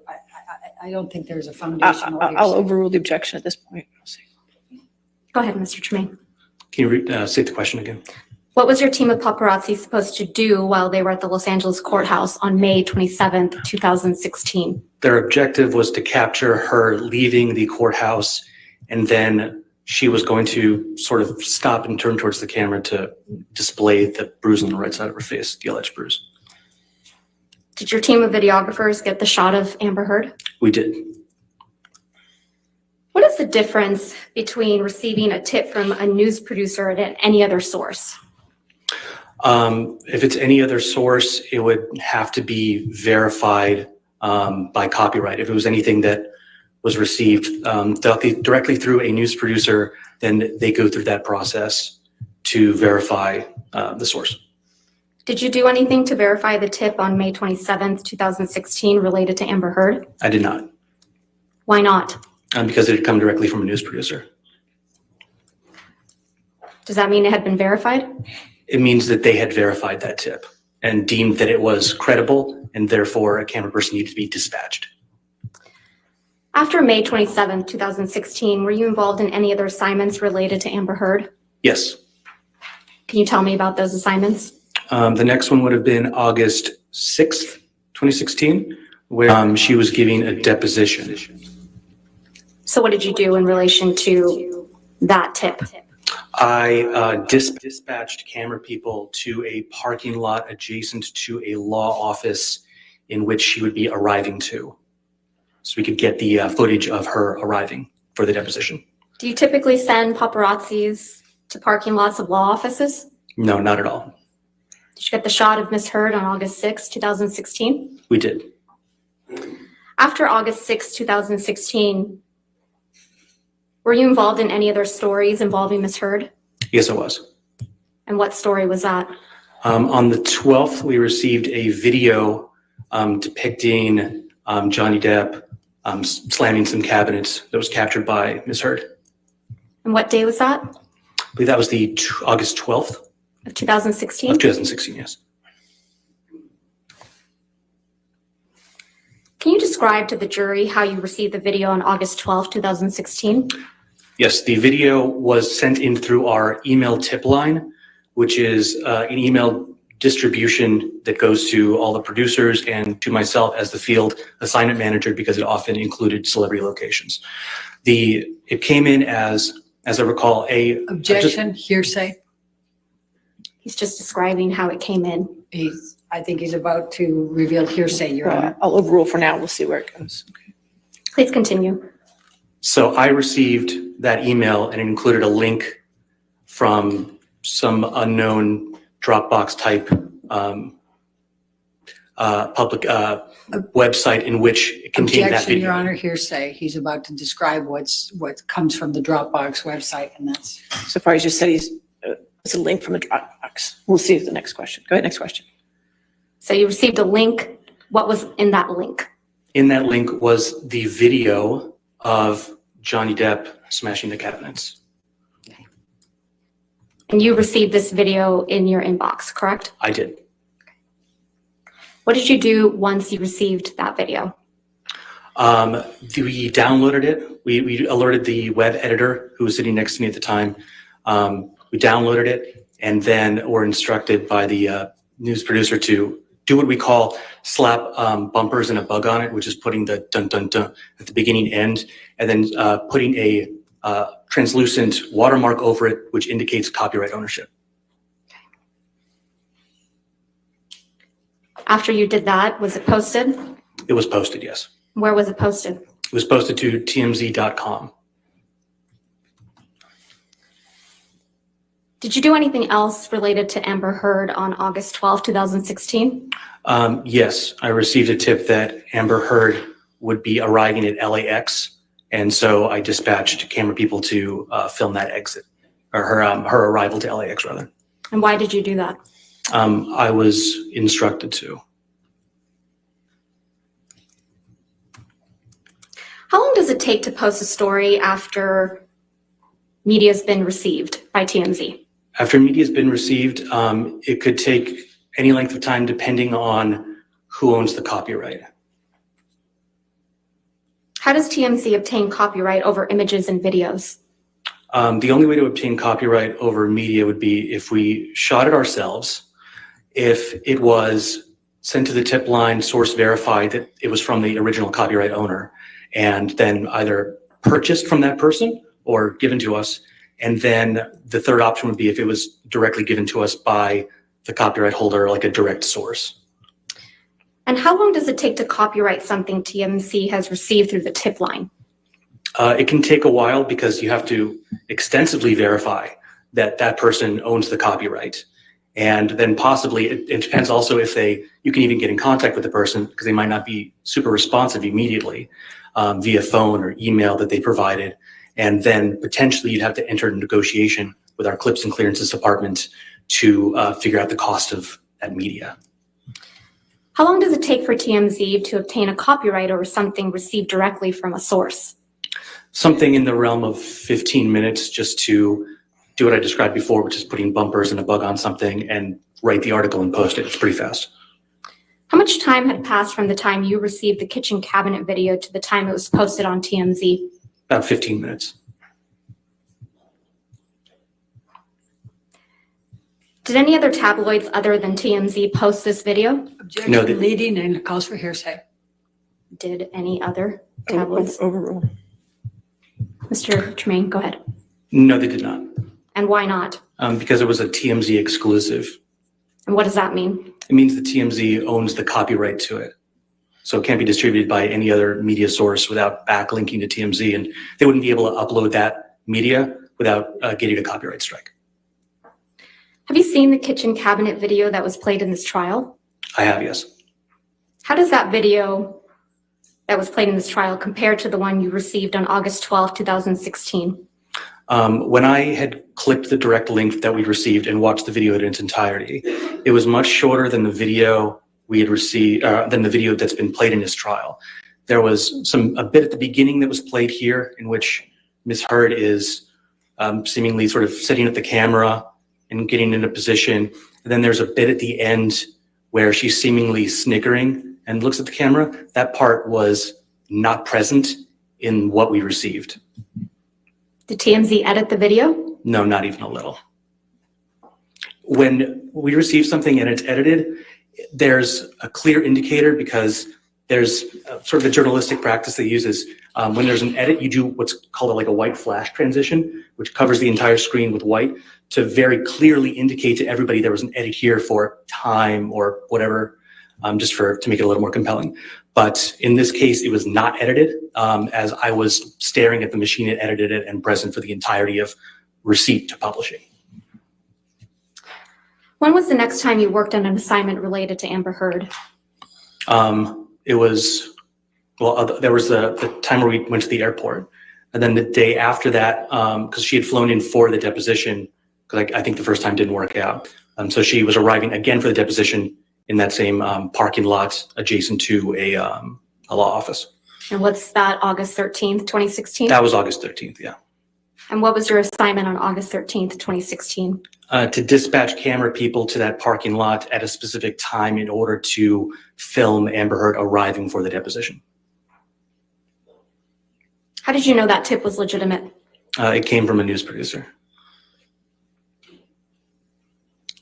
I don't think there's a foundational I'll hearsay. overrule the objection at this point. Go ahead, Mr. Tremaine. Can you state the question again? What was your team of paparazzi supposed to do while they were at the Los Angeles courthouse on May 27th, 2016? Their objective was to capture her leaving the courthouse, and then she was going to sort of stop and turn towards the camera to display the bruise on the right side of her face, the alleged bruise. Did your team of videographers get the shot of Amber Heard? We did. What is the difference between receiving a tip from a news producer and any other source? If it's any other source, it would have to be verified by copyright. If it was anything that was received directly through a news producer, then they go through that process to verify the source. Did you do anything to verify the tip on May 27th, 2016 related to Amber Heard? I did not. Why not? Because it had come directly from a news producer. Does that mean it had been verified? It means that they had verified that tip. and deemed that it was credible, and therefore a camera person needed to be dispatched. After May 27, 2016, were you involved in any other assignments related to Amber Heard? Yes. Can you tell me about those assignments? The next one would have been August 6th, 2016, where she was giving a deposition. So what did you do in relation to that tip? I dispatched camera people to a parking lot adjacent to a law office in which she would be arriving to. So we could get the footage of her arriving for the deposition. Do you typically send paparazzis to parking lots of law offices? No, not at all. Did you get the shot of Miss Heard on August 6, 2016? We did. After August 6, 2016, were you involved in any other stories involving Miss Heard? Yes, I was. And what story was that? On the 12th, we received a video depicting Johnny Depp slamming some cabinets that was captured by Ms. Heard. And what day was that? I believe that was the August 12th of 2016? Of 2016, yes. Can you describe to the jury how you received the video on August 12, 2016? Yes, the video was sent in through our email tip line, which is an email distribution that goes to all the producers and to myself as the field assignment manager, because it often included celebrity locations. It came in as I recall, Objection, hearsay. He's just describing how it came in. I think he's about to reveal hearsay, Your Honor. I'll overrule for now. We'll see where it goes. Okay. Please continue. So I received that email and it included a link from some unknown Dropbox type public website in which it contained that Objection, video. Your Honor, hearsay. He's about to describe what comes from the Dropbox website, and that's. So far, he's just said it's a link from a Dropbox. We'll see the next question. Go ahead, next question. So you received a link. What was in that link? In that link was the video of Johnny Depp smashing the cabinets. And you received this video in your inbox, correct? I did. What did you do once you received that video? We downloaded it. We alerted the web editor who was sitting next to me at the time. We downloaded it and then were instructed by the news producer to do what we call slap bumpers and a bug on it, which is putting the dun dun dun at the beginning end, and then putting a translucent watermark over it, which indicates copyright ownership. After you did that, was it posted? It was posted, yes. Where was it posted? It was posted to tmz.com. Did you do anything else related to Amber Heard on August 12, 2016? Yes, I received a tip that Amber Heard would be arriving at LAX, and so I dispatched camera people to film that exit, or her arrival to LAX rather. And why did you do that? I was instructed to. How long does it take to post a story after media's been received by TMZ? After media's been received, it could take any length of time depending on who owns the copyright. How does TMZ obtain copyright over images and videos? The only way to obtain copyright over media would be if we shot it ourselves, if it was sent to the tip line, source verified that it was from the original copyright owner, and then either purchased from that person or given to us. And then the third option would be if it was directly given to us by the copyright holder, like a direct source. And how long does it take to copyright something TMZ has received through the tip line? It can take a while because you have to extensively verify that that person owns the copyright. And then possibly, it depends also if you can even get in contact with the person because they might not be super responsive immediately via phone or email that they provided. And then potentially you'd have to enter a negotiation with our clips and clearances department to figure out the cost of that media. How long does it take for TMZ to obtain a copyright over something received directly from a source? Something in the realm of 15 minutes just to do what I described before, which is putting bumpers and a bug on something and write the article and post it. It's pretty fast. How much time had passed from the time you received the kitchen cabinet video to the time it was posted on TMZ? About 15 minutes. Did any other tabloids other than TMZ post this video? Objection, No, leading and calls for hearsay. Did any other tabloids? Overruled. Mr. Tremaine, go ahead. No, they did not. And why not? Because it was a TMZ exclusive. And what does that mean? It means the TMZ owns the copyright to it. So it can't be distributed by any other media source without backlinking to TMZ, and they wouldn't be able to upload that media without getting a copyright strike. Have you seen the kitchen cabinet video that was played in this trial? I have, yes. How does that video that was played in this trial compare to the one you received on August 12, 2016? When I had clicked the direct link that we received and watched the video in its entirety, it was much shorter than the video we had received, than the video that's been played in this trial. There was a bit at the beginning that was played here in which Ms. Heard is seemingly sort of setting up the camera and getting into position. And then there's a bit at the end where she's seemingly snickering and looks at the camera. That part was not present in what we received. Did TMZ edit the video? No, not even a little. When we receive something and it's edited, there's a clear indicator because there's sort of a journalistic practice that uses when there's an edit, you do what's called like a white flash transition, which covers the entire screen with white to very clearly indicate to everybody there was an edit here for time or whatever, just to make it a little more compelling. But in this case, it was not edited as I was staring at the machine that edited it and present for the entirety of receipt to publishing. When was the next time you worked on an assignment related to Amber Heard? It was, well, there was the time where we went to the airport. And then the day after that, because she had flown in for the deposition, because I think the first time didn't work out. So she was arriving again for the deposition in that same parking lot adjacent to a law office. And what's that, August 13th, 2016? That was August 13th, yeah. And what was your assignment on August 13th, 2016? To dispatch camera people to that parking lot at a specific time in order to film Amber Heard arriving for the deposition. How did you know that tip was legitimate? It came from a news producer.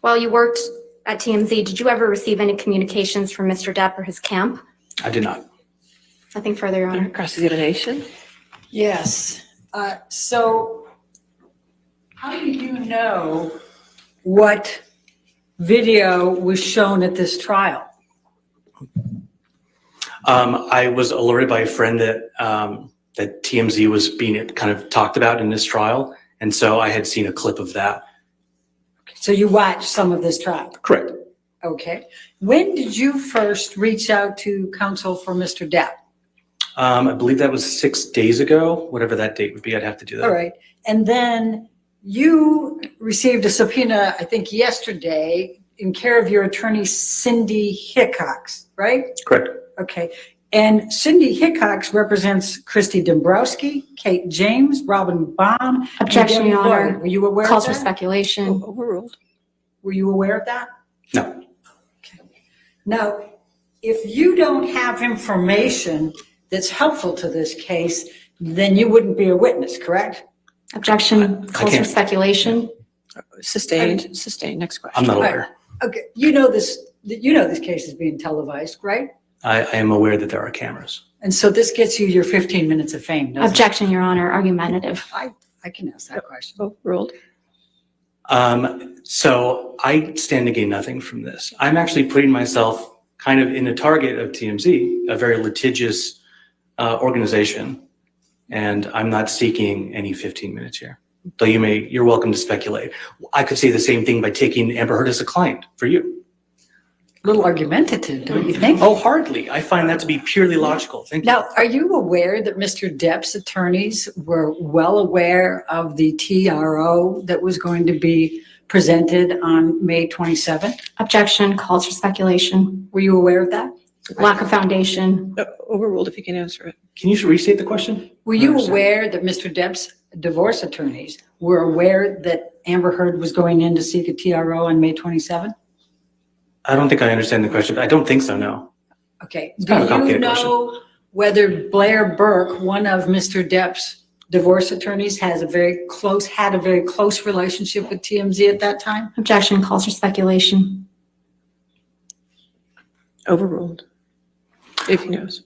While you worked at TMZ, did you ever receive any communications from Mr. Depp or his camp? I did not. Nothing further, Your Honor. Cross-examination? Yes. So how do you know what video was shown at this trial? I was alerted by a friend that that TMZ was being kind of talked about in this trial, and so I had seen a clip of that. So you watched some of this trial? Correct. Okay. When did you first reach out to counsel for Mr. Depp? I believe that was 6 days ago, whatever that date would be. I'd have to do that. All right. And then you received a subpoena, I think yesterday, in care of your attorney, Cindy Hickox, right? Correct. Okay. And Cindy Hickox represents Christy Dombrowski, Kate James, Robin Baum. Objection, and Your Debbie Honor. Boyd. Were you aware Calls of for that? speculation. Overruled. Were you aware of that? No. Okay. Now, if you don't have information that's helpful to this case, then you wouldn't be a witness, correct? Objection. Calls for speculation. Sustained. Sustained. Next question. I'm not aware. Okay. You know this case is being televised, right? I am aware that there are cameras. And so this gets you your 15 minutes of fame, doesn't Objection, Your Honor. Argumentative. it? I can ask that question. Overruled. So I stand to gain nothing from this. I'm actually putting myself kind of in the target of TMZ, a very litigious organization, and I'm not seeking any 15 minutes here. Though you're welcome to speculate. I could say the same thing by taking Amber Heard as a client for you. A little argumentative, don't you think? Oh, hardly. I find that to be purely logical. Thank you. Now, are you aware that Mr. Depp's attorneys were well aware of the TRO that was going to be presented on May 27th? Objection. Calls for speculation. Were you aware of that? Lack of foundation. Overruled if you can answer it. Can you restate the question? Were you aware that Mr. Depp's divorce attorneys were aware that Amber Heard was going in to seek a TRO on May 27? I don't think I understand the question. I don't think so, no. Okay. It's kind of a Do you complicated question. know whether Blair Burke, one of Mr. Depp's divorce attorneys, had a very close relationship with TMZ at that time? Objection calls for speculation. Overruled. If he knows.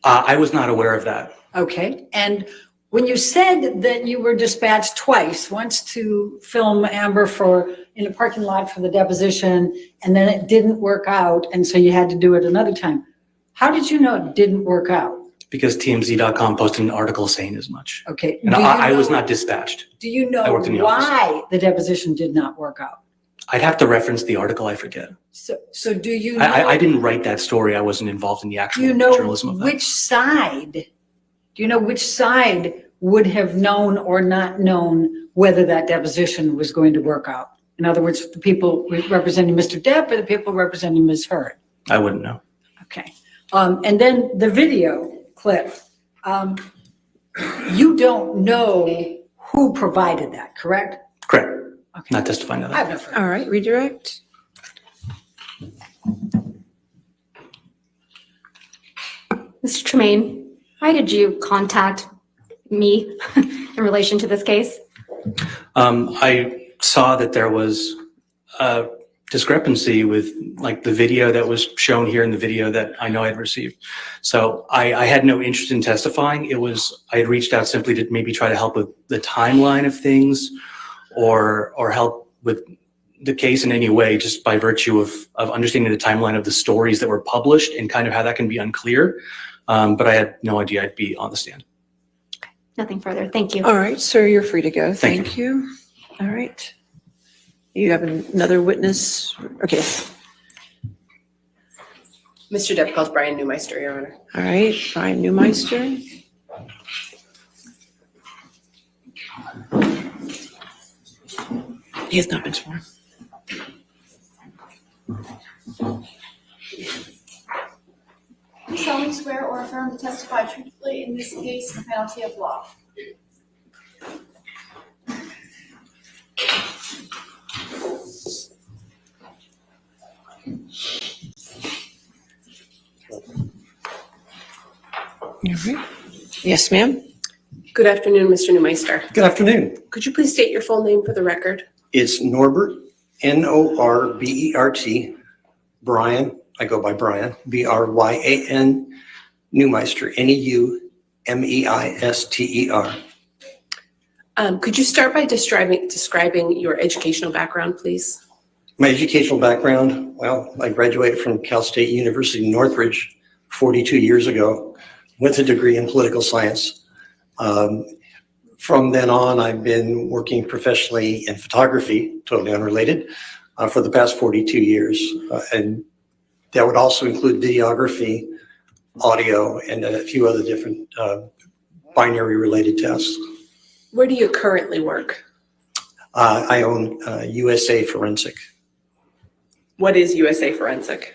I was not aware of that. Okay. And when you said that you were dispatched twice, once to film Amber in a parking lot for the deposition, and then it didn't work out, and so you had to do it another time. How did you know it didn't work out? Because TMZ.com posted an article saying as much. Okay. And I was not dispatched. Do you I know worked in the office. why the deposition did not work out? I'd have to reference the article, I forget. So do you know? I didn't write that story. I wasn't involved in the Do actual you know journalism of that. which side? Do you know which side would have known or not known whether that deposition was going to work out? In other words, the people representing Mr. Depp or the people representing Ms. Heard? I wouldn't know. Okay. And then the video clip. You don't know who provided that, correct? Correct. Not testifying to I have that. no further. All right, redirect. Mr. Tremaine, why did you contact me in relation to this case? I saw that there was a discrepancy with like the video that was shown here and the video that I know I'd received. So I had no interest in testifying. I had reached out simply to maybe try to help with the timeline of things or help with the case in any way, just by virtue of understanding the timeline of the stories that were published and kind of how that can be unclear. But I had no idea I'd be on the stand. Nothing further. Thank you. All right, sir, you're free to go. Thank Thank you. All right. You have another witness? Okay. Mr. Depp calls Brian Neumeister, Your Honor. All right, Brian Neumeister. He has not been sworn. You solemnly swear or affirm to testify truthfully in this case on penalty of law. All right. Yes, ma'am. Good afternoon, Mr. Neumeister. Good afternoon. Could you please state your full name for the record? It's Norbert, Norbert, Brian, I go by Brian, Bryan, Neumeister, Neumeister. Could you start by describing your educational background, please? My educational background, well, I graduated from Cal State University Northridge 42 years ago with a degree in political science. From then on, I've been working professionally in photography, totally unrelated, for the past 42 years. And that would also include videography, audio, and a few other different binary related tasks. Where do you currently work? I own USA Forensic. What is USA Forensic?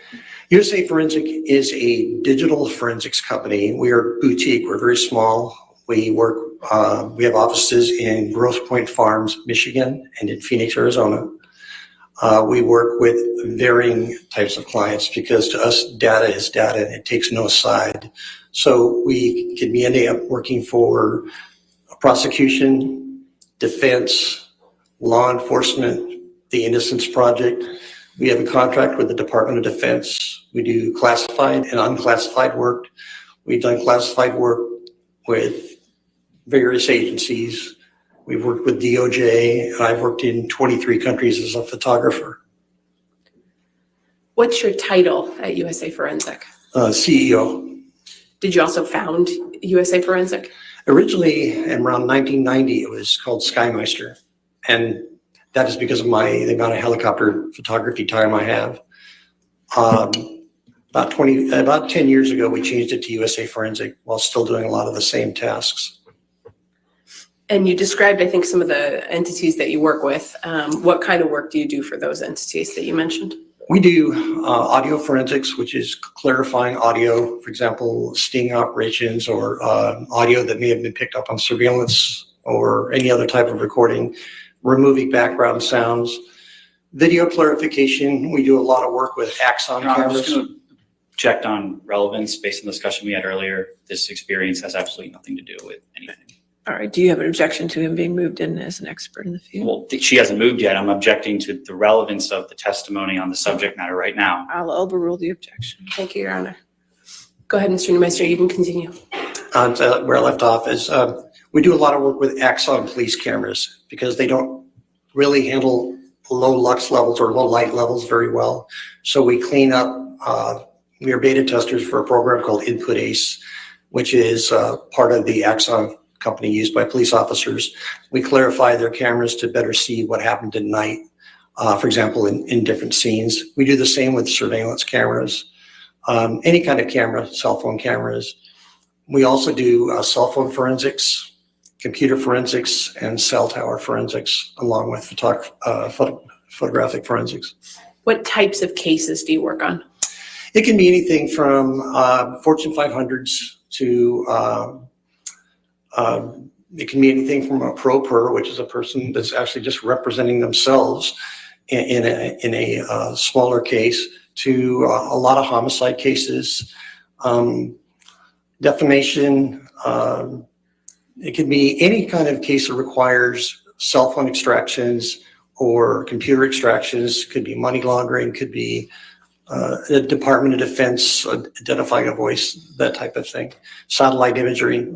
USA Forensic is a digital forensics company. We are boutique. We're very small. We work. We have offices in Grosse Pointe Farms, Michigan, and in Phoenix, Arizona. We work with varying types of clients because to us, data is data and it takes no side. So we could be ending up working for prosecution, defense, law enforcement, the Innocence Project. We have a contract with the Department of Defense. We do classified and unclassified work. We've done classified work with various agencies. We've worked with DOJ, and I've worked in 23 countries as a photographer. What's your title at USA Forensic? CEO. Did you also found USA Forensic? Originally, in around 1990, it was called Skymeister. And that is because of the amount of helicopter photography time I have. About 10 years ago, we changed it to USA Forensic while still doing a lot of the same tasks. And you described, I think, some of the entities that you work with. What kind of work do you do for those entities that you mentioned? We do audio forensics, which is clarifying audio, for example, sting operations or audio that may have been picked up on surveillance or any other type of recording, removing background sounds. Video clarification, we do a lot of work with Axon I'm cameras. just going to check on relevance based on the discussion we had earlier. This experience has absolutely nothing to do with anything. All right, do you have an objection to him being moved in as an expert in the field? Well, she hasn't moved yet. I'm objecting to the relevance of the testimony on the subject matter right now. I'll overrule the objection. Thank you, Your Honor. Go ahead, Mr. Neumeister, you can continue. Where I left off is we do a lot of work with Axon police cameras because they don't really handle low lux levels or low light levels very well. So we clean up, we are beta testers for a program called Input ACE, which is part of the Axon company used by police officers. We clarify their cameras to better see what happened at night, for example, in different scenes. We do the same with surveillance cameras, any kind of camera, cell phone cameras. We also do cell phone forensics, computer forensics, and cell tower forensics, along with photographic forensics. What types of cases do you work on? It can be anything from Fortune 500s to it can be anything from a pro per, which is a person that's actually just representing themselves in a smaller case, to a lot of homicide cases, defamation. It could be any kind of case that requires cell phone extractions or computer extractions. Could be money laundering, could be the Department of Defense identifying a voice, that type of thing. Satellite imagery,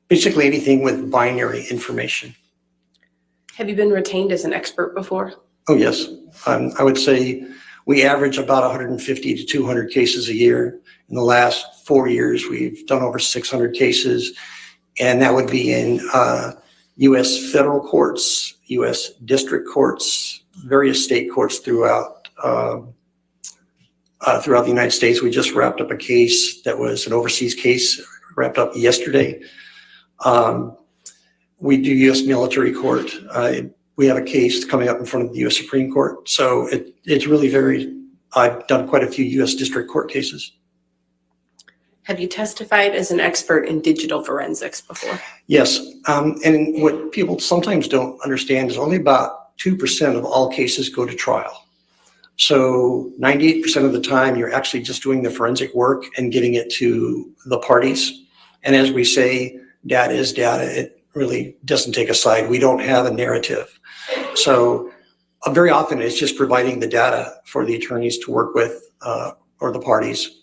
basically anything with binary information. Have you been retained as an expert before? Oh, yes. I would say we average about 150 to 200 cases a year. In the last 4 years, we've done over 600 cases, and that would be in U.S. federal courts, U.S. district courts, various state courts throughout the United States. We just wrapped up a case that was an overseas case, wrapped up yesterday. We do U.S. military court. We have a case coming up in front of the U.S. Supreme Court. So it's really varied. I've done quite a few U.S. district court cases. Have you testified as an expert in digital forensics before? Yes. And what people sometimes don't understand is only about 2% of all cases go to trial. So 98% of the time, you're actually just doing the forensic work and getting it to the parties. And as we say, data is data. It really doesn't take a side. We don't have a narrative. So very often it's just providing the data for the attorneys to work with or the parties.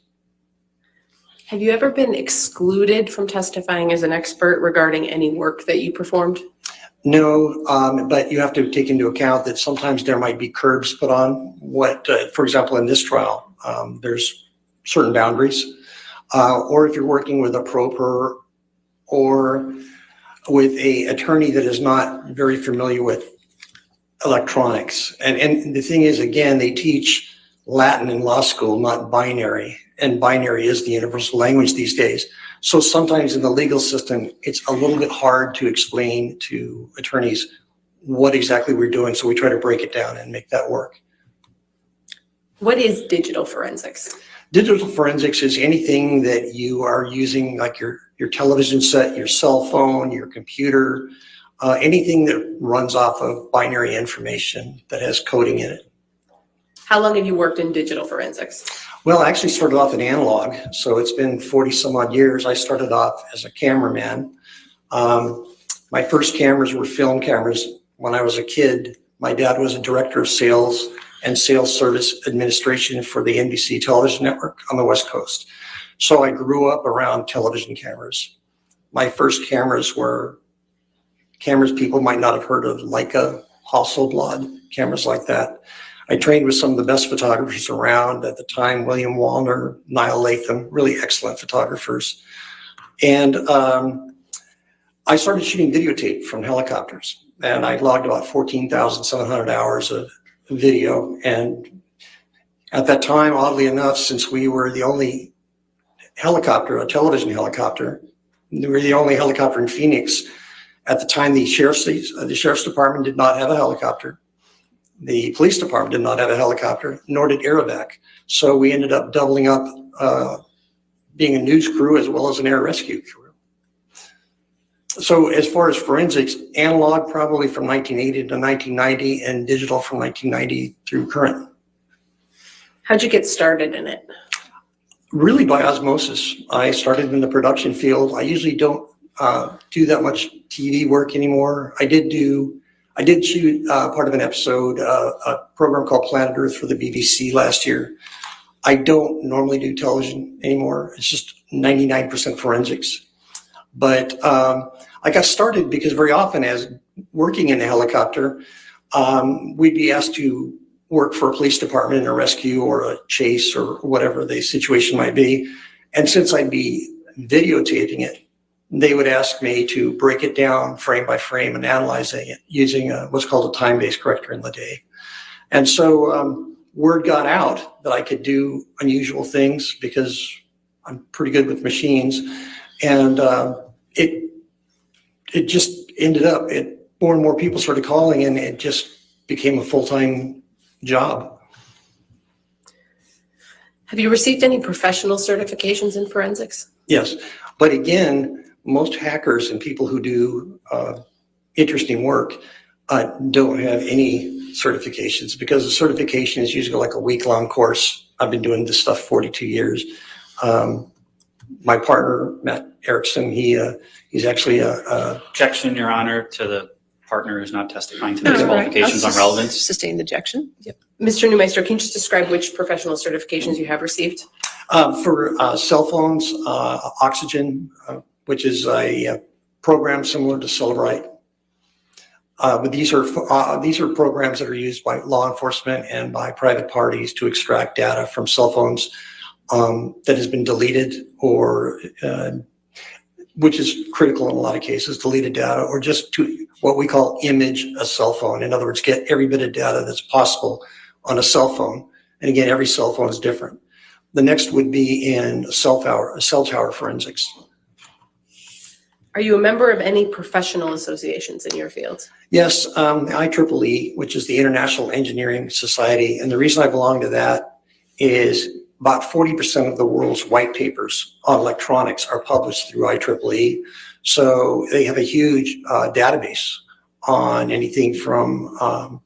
Have you ever been excluded from testifying as an expert regarding any work that you performed? No, but you have to take into account that sometimes there might be curbs put on what, for example, in this trial, there's certain boundaries. Or if you're working with a pro per or with a attorney that is not very familiar with electronics. And the thing is, again, they teach Latin in law school, not binary. And binary is the universal language these days. So sometimes in the legal system, it's a little bit hard to explain to attorneys what exactly we're doing. So we try to break it down and make that work. What is digital forensics? Digital forensics is anything that you are using, like your television set, your cell phone, your computer, anything that runs off of binary information that has coding in it. How long have you worked in digital forensics? Well, I actually started off in analog, so it's been 40 some odd years. I started off as a cameraman. My first cameras were film cameras. When I was a kid, my dad was a director of sales and sales service administration for the NBC television network on the West Coast. So I grew up around television cameras. My first cameras were cameras people might not have heard of, Leica, Hasselblad, cameras like that. I trained with some of the best photographers around at the time, William Wallner, Niall Latham, really excellent photographers. And I started shooting videotape from helicopters, and I logged about 14,700 hours of video. And at that time, oddly enough, since we were the only helicopter, a television helicopter, we were the only helicopter in Phoenix. At the time, the sheriff's department did not have a helicopter. The police department did not have a helicopter, nor did Aerovac. So we ended up doubling up, being a news crew as well as an air rescue crew. So as far as forensics, analog probably from 1980 to 1990 and digital from 1990 through current. How'd you get started in it? Really by osmosis. I started in the production field. I usually don't do that much TV work anymore. I did shoot part of an episode, a program called Planet Earth for the BBC last year. I don't normally do television anymore. It's just 99% forensics. But I got started because very often as working in a helicopter, we'd be asked to work for a police department in a rescue or a chase or whatever the situation might be. And since I'd be videotaping it, they would ask me to break it down frame by frame and analyzing it using what's called a time-based corrector in the day. And so word got out that I could do unusual things because I'm pretty good with machines. And it just ended up, more and more people started calling and it just became a full-time job. Have you received any professional certifications in forensics? Yes, but again, most hackers and people who do interesting work don't have any certifications because the certification is usually like a week-long course. I've been doing this stuff 42 years. My partner, Matt Erickson, he's actually a Objection, Your Honor, to the partner who's not testifying to the qualifications on relevance. Sustained objection. Yep. Mr. Neumeister, can you just describe which professional certifications you have received? For cell phones, Oxygen, which is a program similar to Celebrite. But these are programs that are used by law enforcement and by private parties to extract data from cell phones that has been deleted or which is critical in a lot of cases, deleted data, or just to what we call image a cell phone. In other words, get every bit of data that's possible on a cell phone. And again, every cell phone is different. The next would be in cell tower forensics. Are you a member of any professional associations in your field? Yes, the IEEE, which is the International Engineering Society. And the reason I belong to that is about 40% of the world's white papers on electronics are published through IEEE. So they have a huge database on anything from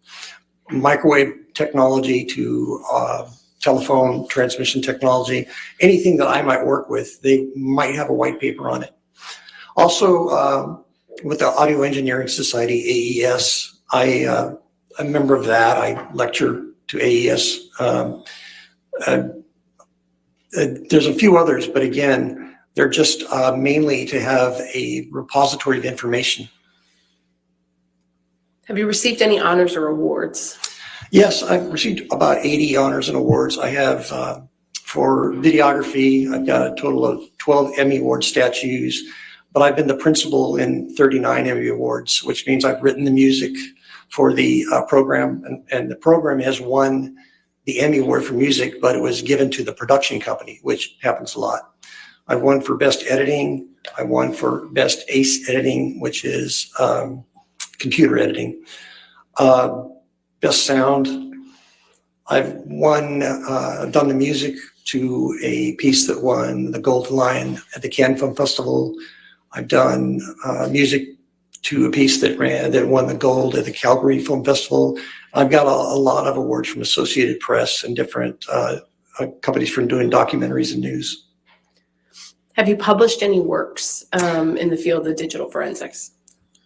microwave technology to telephone transmission technology. Anything that I might work with, they might have a white paper on it. Also, with the Audio Engineering Society, AES, I'm a member of that. I lecture to AES. There's a few others, but again, they're just mainly to have a repository of information. Have you received any honors or awards? Yes, I've received about 80 honors and awards. I have, for videography, I've got a total of 12 Emmy Award statues, but I've been the principal in 39 Emmy Awards, which means I've written the music for the program, and the program has won the Emmy Award for music, but it was given to the production company, which happens a lot. I won for best editing. I won for best ACE editing, which is computer editing. Best sound. I've done the music to a piece that won the Golden Lion at the Cannes Film Festival. I've done music to a piece that won the gold at the Calgary Film Festival. I've got a lot of awards from Associated Press and different companies from doing documentaries and news. Have you published any works in the field of digital forensics?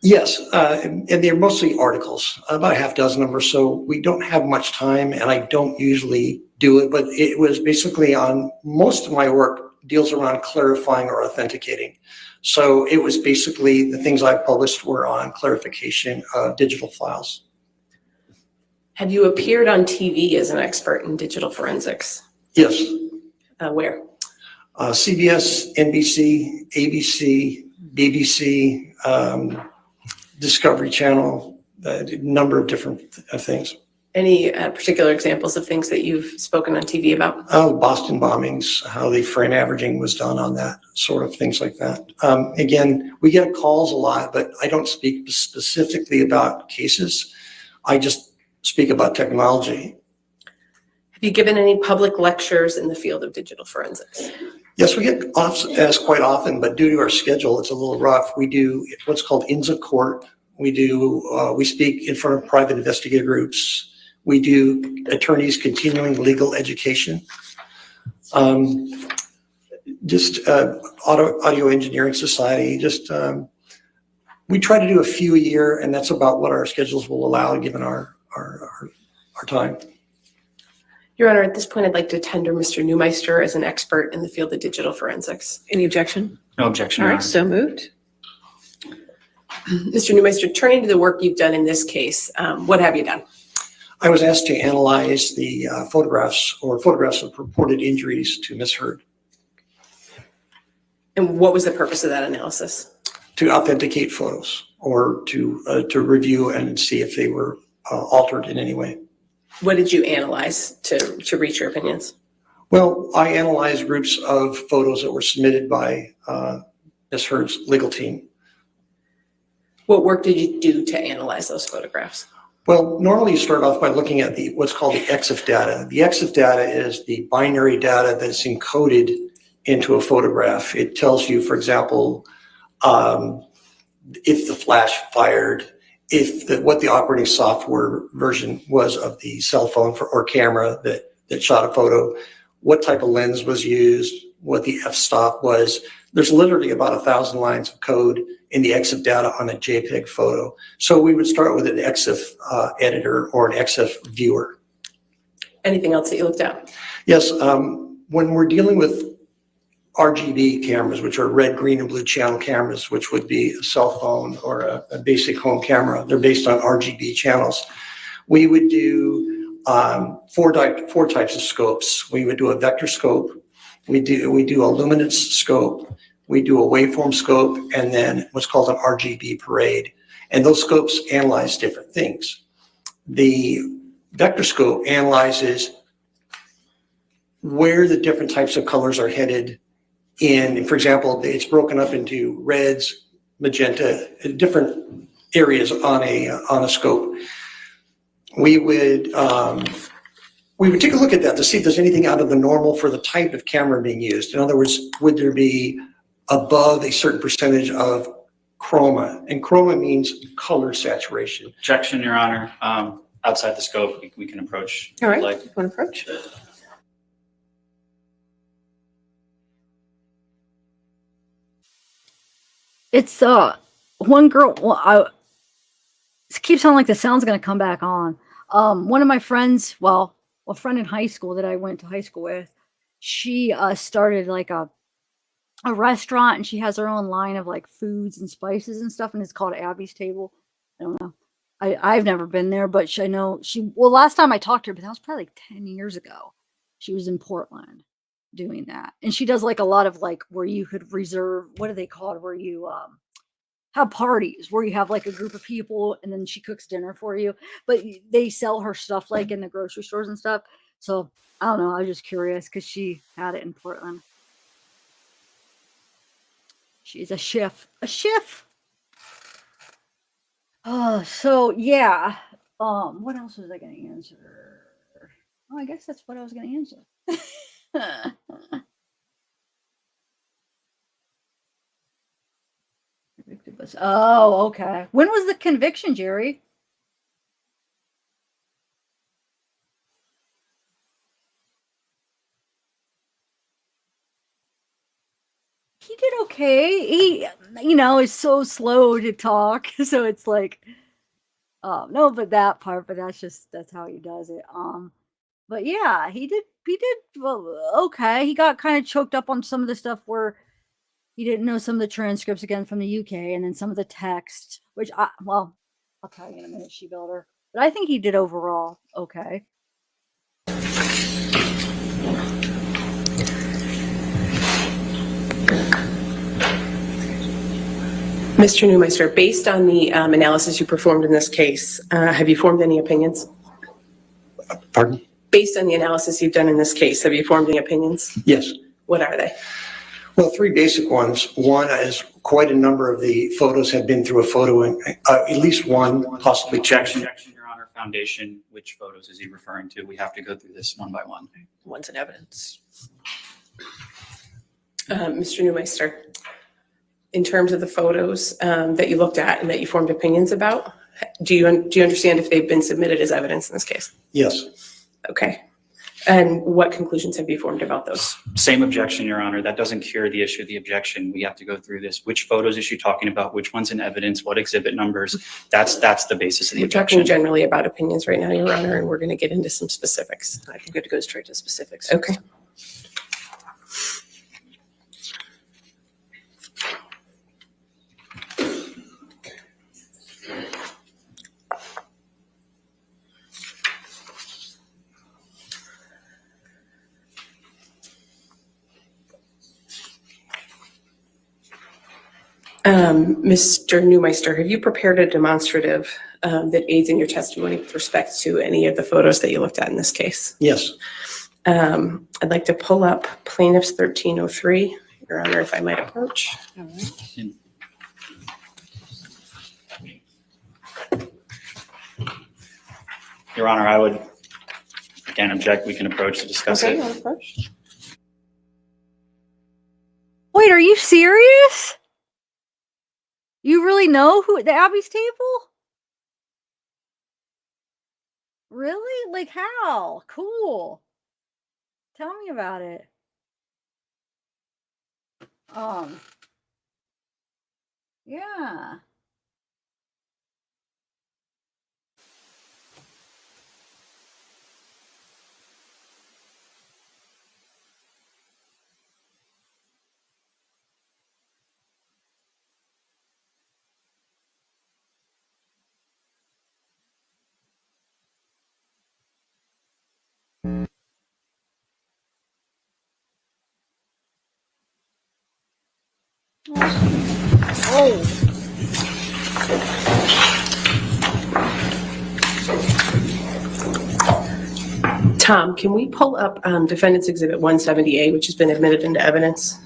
Yes, and they're mostly articles, about a half dozen of them or so. We don't have much time, and I don't usually do it, but it was basically on most of my work deals around clarifying or authenticating. So it was basically the things I published were on clarification of digital files. Have you appeared on TV as an expert in digital forensics? Yes. Where? CBS, NBC, ABC, BBC, Discovery Channel, a number of different things. Any particular examples of things that you've spoken on TV about? Boston bombings, how the frame averaging was done on that, sort of things like that. Again, we get calls a lot, but I don't speak specifically about cases. I just speak about technology. Have you given any public lectures in the field of digital forensics? Yes, we get as quite often, but due to our schedule, it's a little rough. We do what's called Inns of Court. We speak in front of private investigative groups. We do attorneys continuing legal education. Audio Engineering Society, we try to do a few a year, and that's about what our schedules will allow given our time. Your Honor, at this point, I'd like to tender Mr. Neumeister as an expert in the field of digital forensics. Any objection? No objection, All Your right, Honor. so moved. Mr. Neumeister, turning to the work you've done in this case, what have you done? I was asked to analyze the photographs of purported injuries to Ms. Heard. And what was the purpose of that analysis? To authenticate photos or to review and see if they were altered in any way. What did you analyze to reach your opinions? Well, I analyzed groups of photos that were submitted by Ms. Heard's legal team. What work did you do to analyze those photographs? Well, normally you start off by looking at what's called the EXIF data. The EXIF data is the binary data that's encoded into a photograph. It tells you, for example, if the flash fired, what the operating software version was of the cell phone or camera that shot a photo, what type of lens was used, what the f-stop was. There's literally about 1,000 lines of code in the EXIF data on a JPEG photo. So we would start with an EXIF editor or an EXIF viewer. Anything else that you looked at? Yes, when we're dealing with RGB cameras, which are red, green, and blue channel cameras, which would be a cell phone or a basic home camera. They're based on RGB channels. We would do four types of scopes. We would do a vector scope. We do a luminance scope. We do a waveform scope, and then what's called an RGB parade. And those scopes analyze different things. The vector scope analyzes where the different types of colors are headed. For example, it's broken up into reds, magenta, different areas on a scope. We would take a look at that to see if there's anything out of the normal for the type of camera being used. In other words, would there be above a certain percentage of chroma? And chroma means color saturation. Objection, Your Honor. Outside the scope, we can approach. All right, Like, you want to approach? It's one girl. Well, it keeps sounding like the sound's gonna come back on. One of my friends, well, a friend in high school that I went to high school with, she started like a restaurant, and she has her own line of like foods and spices and stuff, and it's called Abby's Table. I don't know. I've never been there, but I know well, last time I talked to her, but that was probably like 10 years ago. She was in Portland doing that. And she does like a lot of like where you could reserve, what do they call it? Where you have parties where you have like a group of people and then she cooks dinner for you. But they sell her stuff like in the grocery stores and stuff. So I don't know. I was just curious because she had it in Portland. She's a chef. A chef. So yeah. What else was I gonna answer? Oh, I guess that's what I was gonna answer. Oh, okay. When was the conviction, Jerry? He did okay. He, is so slow to talk. So it's like, no, but that part, but that's how he does it. But yeah, he did well, okay. He got kind of choked up on some of the stuff where he didn't know some of the transcripts again from the UK and then some of the text, which I'll tell you in a minute, She Builder. But I think he did overall okay. Mr. Neumeister, based on the analysis you performed in this case, have you formed any opinions? Pardon? Based on the analysis you've done in this case, have you formed any opinions? Yes. What are they? Well, three basic ones. One is quite a number of the photos have been through a photoing, at least one, possibly two. objection, Your Honor. Foundation, which photos is he referring to? We have to go through this one by one. One's in evidence. Mr. Neumeister, in terms of the photos that you looked at and that you formed opinions about, do you understand if they've been submitted as evidence in this case? Yes. Okay. And what conclusions have you formed about those? Same objection, Your Honor. That doesn't cure the issue of the objection. We have to go through this. Which photos is she talking about? Which one's in evidence? What exhibit numbers? That's the basis of the We're objection. talking generally about opinions right now, Your Honor, and we're going to get into some specifics. I think we have to go straight to specifics. Okay. Mr. Neumeister, have you prepared a demonstrative that aids in your testimony with respect to any of the photos that you looked at in this case? Yes. I'd like to pull up plaintiff's 1303, Your Honor, if I might approach. All right. Your Honor, I would, again, object. We can approach to discuss Okay, it. you want to approach? Wait, are you serious? You really know who the Abby's table? Really? Like how? Cool. Tell me about it. Yeah. Oh. Tom, can we pull up Defendant's Exhibit 170A, which has been admitted into evidence?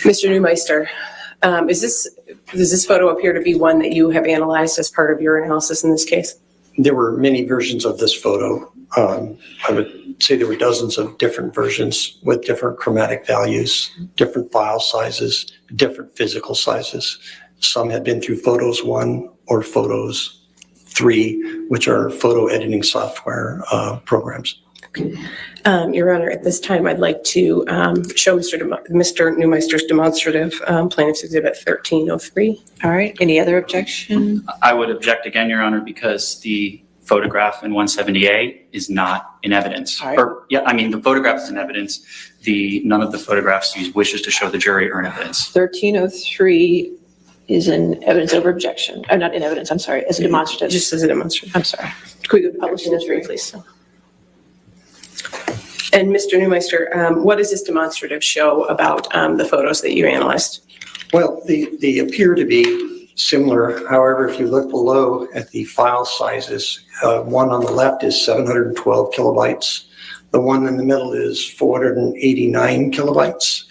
Mr. Neumeister, does this photo appear to be one that you have analyzed as part of your analysis in this case? There were many versions of this photo. I would say there were dozens of different versions with different chromatic values, different file sizes, different physical sizes. Some had been through Photos 1 or Photos 3, which are photo editing software programs. Your Honor, at this time, I'd like to show Mr. Neumeister's demonstrative, Plaintiff's Exhibit 1303. All right. Any other objection? I would object again, Your Honor, because the photograph in 170A is not in evidence. All right. Or, yeah, I mean, the photograph is in evidence. None of the photographs use wishes to show the jury are in evidence. 1303 is in evidence over objection. Not in evidence, I'm sorry, as a demonstrative. Just as a demonstrative. I'm sorry. Could we go to publishing this three, please? And Mr. Neumeister, what does this demonstrative show about the photos that you analyzed? Well, they appear to be similar. However, if you look below at the file sizes, one on the left is 712 kilobytes. The one in the middle is 489 kilobytes.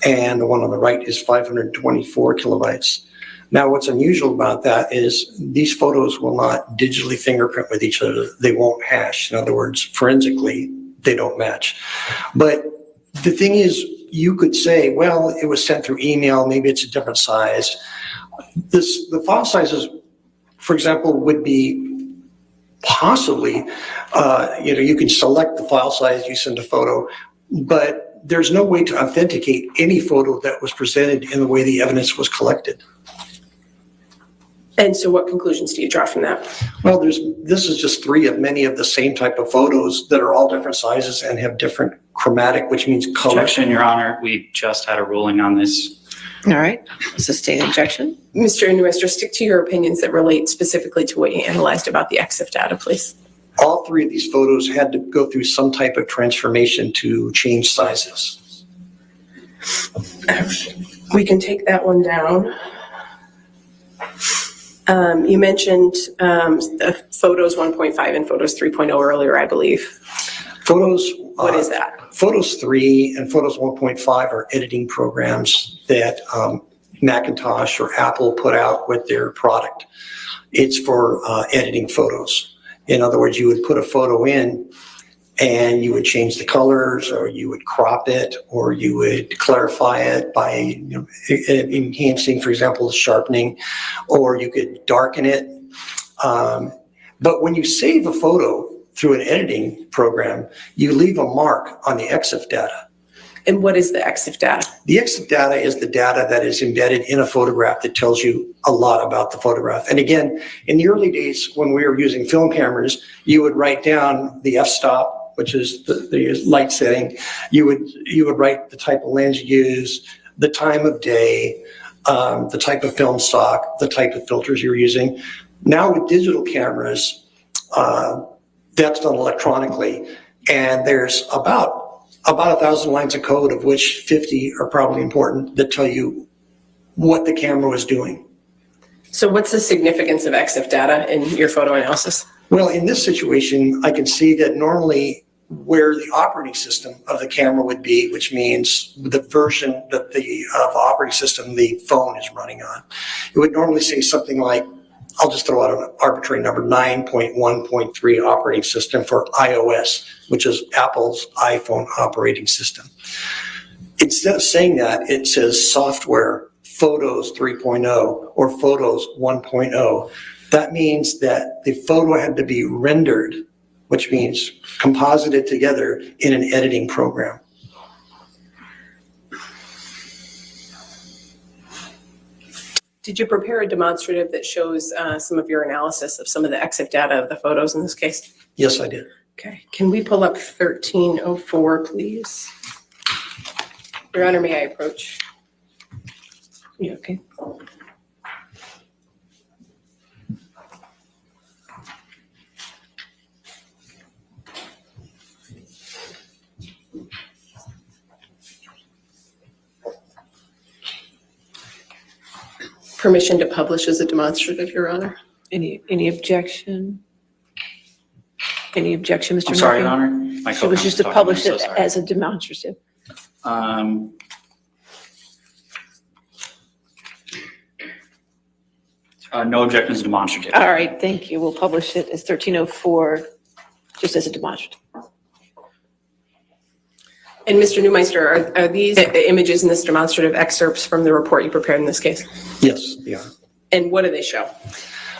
And the one on the right is 524 kilobytes. Now, what's unusual about that is these photos will not digitally fingerprint with each other. They won't hash. In other words, forensically, they don't match. But the thing is, you could say, well, it was sent through email. Maybe it's a different size. The file sizes, for example, would be possibly, you can select the file size, you send a photo, but there's no way to authenticate any photo that was presented in the way the evidence was collected. And so what conclusions do you draw from that? Well, this is just three of many of the same type of photos that are all different sizes and have different chromatic, which means color. Objection, Your Honor. We just had a ruling on this. All right. Sustained objection. Mr. Neumeister, stick to your opinions that relate specifically to what you analyzed about the EXIF data, please. All three of these photos had to go through some type of transformation to change sizes. We can take that one down. You mentioned Photos 1.5 and Photos 3.0 earlier, I believe. Photos. What is that? Photos 3 and Photos 1.5 are editing programs that Macintosh or Apple put out with their product. It's for editing photos. In other words, you would put a photo in and you would change the colors, or you would crop it, or you would clarify it by enhancing, for example, the sharpening, or you could darken it. But when you save a photo through an editing program, you leave a mark on the EXIF data. And what is the EXIF data? The EXIF data is the data that is embedded in a photograph that tells you a lot about the photograph. And again, in the early days when we were using film cameras, you would write down the f-stop, which is the light setting. You would write the type of lens you use, the time of day, the type of film stock, the type of filters you're using. Now with digital cameras, that's done electronically, and there's about 1,000 lines of code, of which 50 are probably important, that tell you what the camera was doing. So what's the significance of EXIF data in your photo analysis? Well, in this situation, I can see that normally where the operating system of the camera would be, which means the version that the operating system the phone is running on, it would normally say something like, I'll just throw out an arbitrary number, 9.1.3 operating system for iOS, which is Apple's iPhone operating system. Instead of saying that, it says software, Photos 3.0 or Photos 1.0. That means that the photo had to be rendered, which means composited together in an editing program. Did you prepare a demonstrative that shows some of your analysis of some of the EXIF data of the photos in this case? Yes, I did. Okay, can we pull up 1304, please? Your Honor, may I approach? You okay? Permission to publish as a demonstrative, Your Honor. Any objection? Any objection, Mr. I'm sorry, Murphy? Your Honor. My It was just to co-counsel's talking. publish I'm it so sorry. as a demonstrative. No objections, demonstrative. All right, thank you. We'll publish it as 1304, just as a demonstrative. And Mr. Neumeister, are these images in this demonstrative excerpts from the report you prepared in this case? Yes, they are. And what do they show?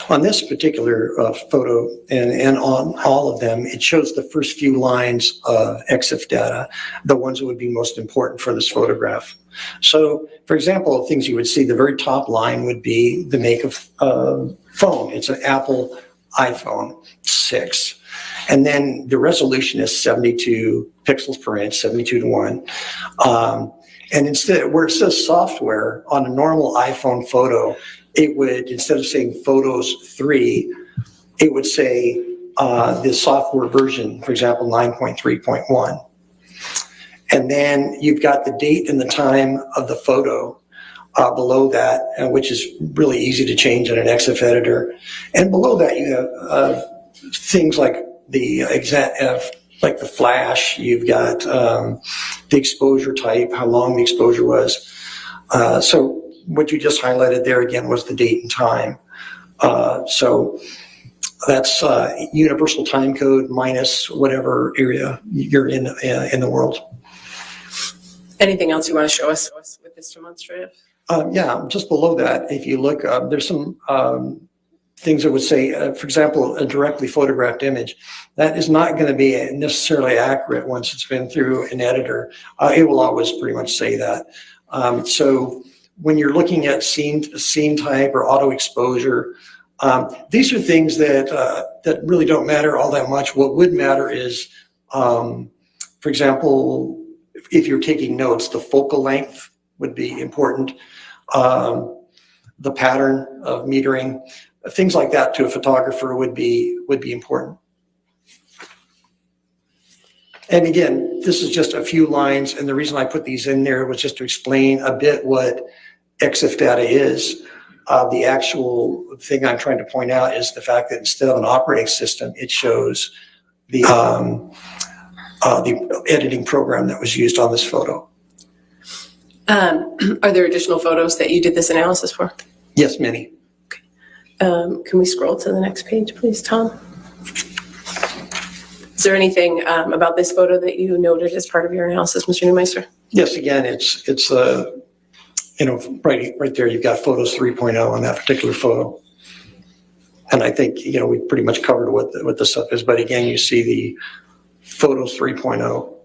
On this particular photo and on all of them, it shows the first few lines of EXIF data, the ones that would be most important for this photograph. So, for example, things you would see, the very top line would be the make of phone. It's an Apple iPhone 6. And then the resolution is 72 pixels per inch, 72:1. And instead, where it says software on a normal iPhone photo, it would, instead of saying Photos 3, it would say the software version, for example, 9.3.1. And then you've got the date and the time of the photo below that, which is really easy to change in an EXIF editor. And below that, you have things like the like the flash. You've got the exposure type, how long the exposure was. So what you just highlighted there again was the date and time. So that's universal time code minus whatever area you're in the world. Anything else you want to show us with this demonstrative? Yeah, just below that, if you look, there's some things that would say, for example, a directly photographed image. That is not going to be necessarily accurate once it's been through an editor. It will always pretty much say that. So when you're looking at scene type or auto exposure, these are things that really don't matter all that much. What would matter is, for example, if you're taking notes, the focal length would be important. The pattern of metering, things like that to a photographer would be important. And again, this is just a few lines, and the reason I put these in there was just to explain a bit what EXIF data is. The actual thing I'm trying to point out is the fact that instead of an operating system, it shows the editing program that was used on this photo. Are there additional photos that you did this analysis for? Yes, many. Can we scroll to the next page, please, Tom? Is there anything about this photo that you noted as part of your analysis, Mr. Neumeister? Yes, again, it's right there, you've got photos 3.0 on that particular photo. And I think, we pretty much covered what the stuff is, but again, you see the photos 3.0.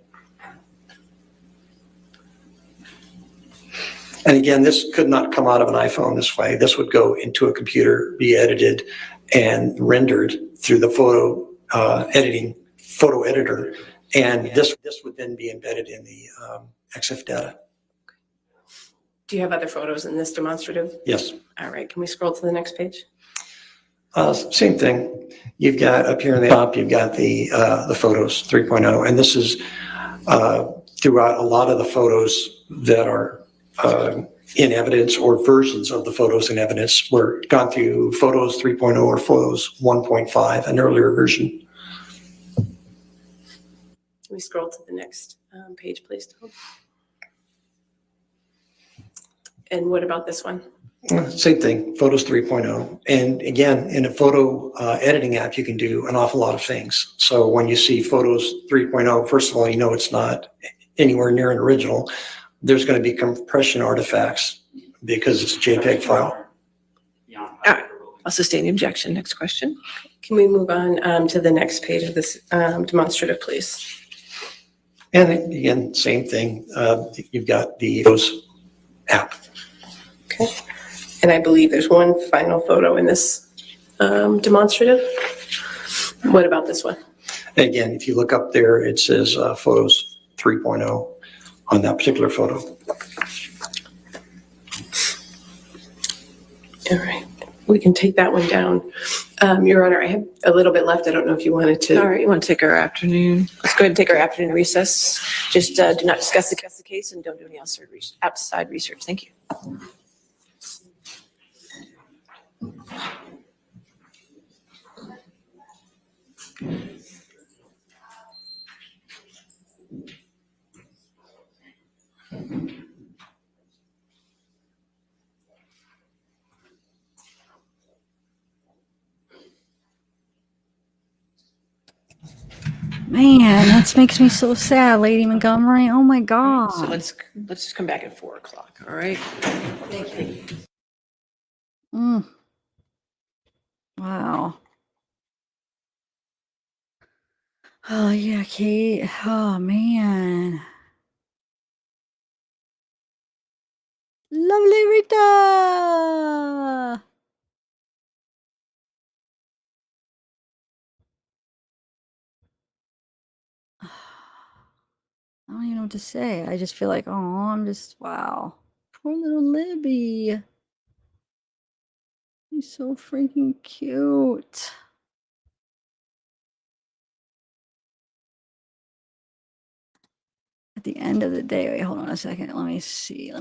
And again, this could not come out of an iPhone this way. This would go into a computer, be edited and rendered through the photo editor. And this would then be embedded in the EXIF data. Do you have other photos in this demonstrative? Yes. All right, can we scroll to the next page? Same thing. You've got up here in the top, you've got the photos 3.0, and this is throughout a lot of the photos that are in evidence, or versions of the photos in evidence, were gone through photos 3.0 or photos 1.5, an earlier version. Can we scroll to the next page, please, Tom? And what about this one? Same thing, photos 3.0. And again, in a photo editing app, you can do an awful lot of things. So when you see photos 3.0, first of all, it's not anywhere near an original. There's going to be compression artifacts because it's a JPEG file. All right, I'll sustain the objection. Next question. Can we move on to the next page of this demonstrative, please? And again, same thing. You've got the photos app. Okay. And I believe there's one final photo in this demonstrative. What about this one? Again, if you look up there, it says photos 3.0 on that particular photo. All right, we can take that one down. Your Honor, I have a little bit left. I don't know if you wanted to. All right, you want to take our afternoon? Let's go ahead and take our afternoon recess. Just do not discuss the case and don't do any outside research. Thank you. Man, that makes me so sad, Lady Montgomery. Oh my God. So let's just come back at 4 o'clock. All right. Thank you. Wow. Oh yeah, Kate. Oh man. Lovely Rita. I don't even know what to say. I just feel like, oh, wow. Poor little Libby. He's so freaking cute. At the end of the day, wait, hold on a second. Let me see.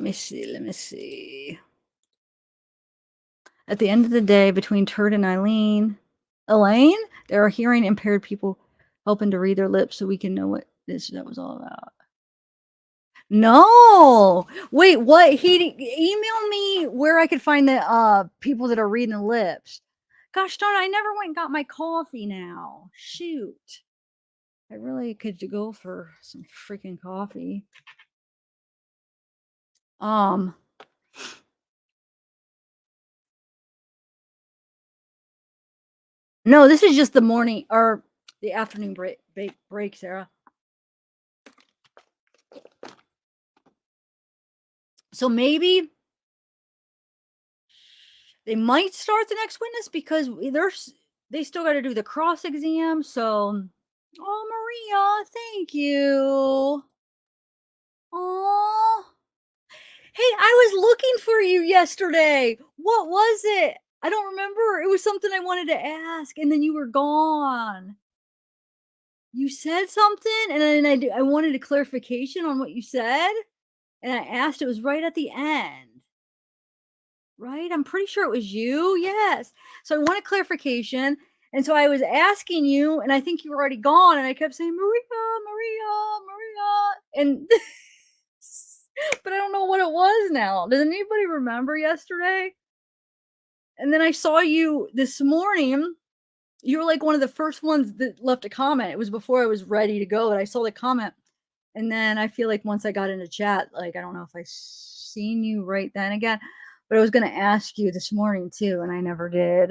At the end of the day, between Turd and Elaine, there are hearing impaired people helping to read their lips so we can know what that was all about. No, wait, what? He emailed me where I could find the people that are reading the lips. Gosh darn, I never went and got my coffee now. Shoot. I really could go for some freaking coffee. No, this is just the morning or the afternoon break, Sarah. So maybe they might start the next witness because they still got to do the cross exam. So, oh, Maria, thank you. Oh, hey, I was looking for you yesterday. What was it? I don't remember. It was something I wanted to ask, and then you were gone. You said something, and then I wanted a clarification on what you said, and I asked. It was right at the end. Right? I'm pretty sure it was you. Yes. So I wanted clarification. And so I was asking you, and I think you were already gone. And I kept saying, Maria. And, but I don't know what it was now. Does anybody remember yesterday? And then I saw you this morning, You were like one of the first ones that left a comment. It was before I was ready to go, and I saw the comment. And then I feel like once I got into chat, like, I don't know if I seen you right then again, but I was gonna ask you this morning too, and I never did.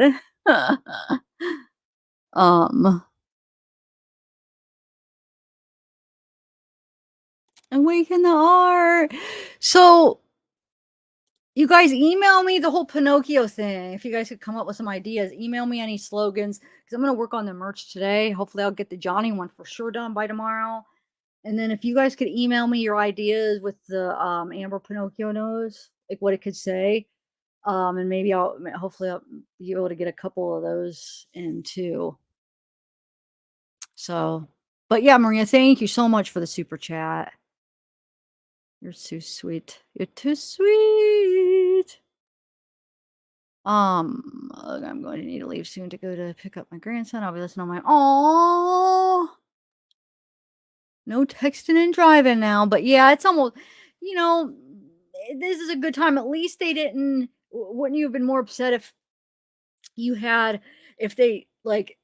Awaken the art. So you guys email me the whole Pinocchio thing. If you guys could come up with some ideas, email me any slogans because I'm gonna work on the merch today. Hopefully, I'll get the Johnny one for sure done by tomorrow. And then if you guys could email me your ideas with the Amber Pinocchio nose, like what it could say, and maybe hopefully I'll be able to get a couple of those in too. So, but yeah, Maria, thank you so much for the super chat. You're too sweet. You're too sweet. I'm going to need to leave soon to go to pick up my grandson. I'll be listening on my no texting and driving now, but yeah, it's almost, this is a good time. At least they didn't, wouldn't you have been more upset if they like,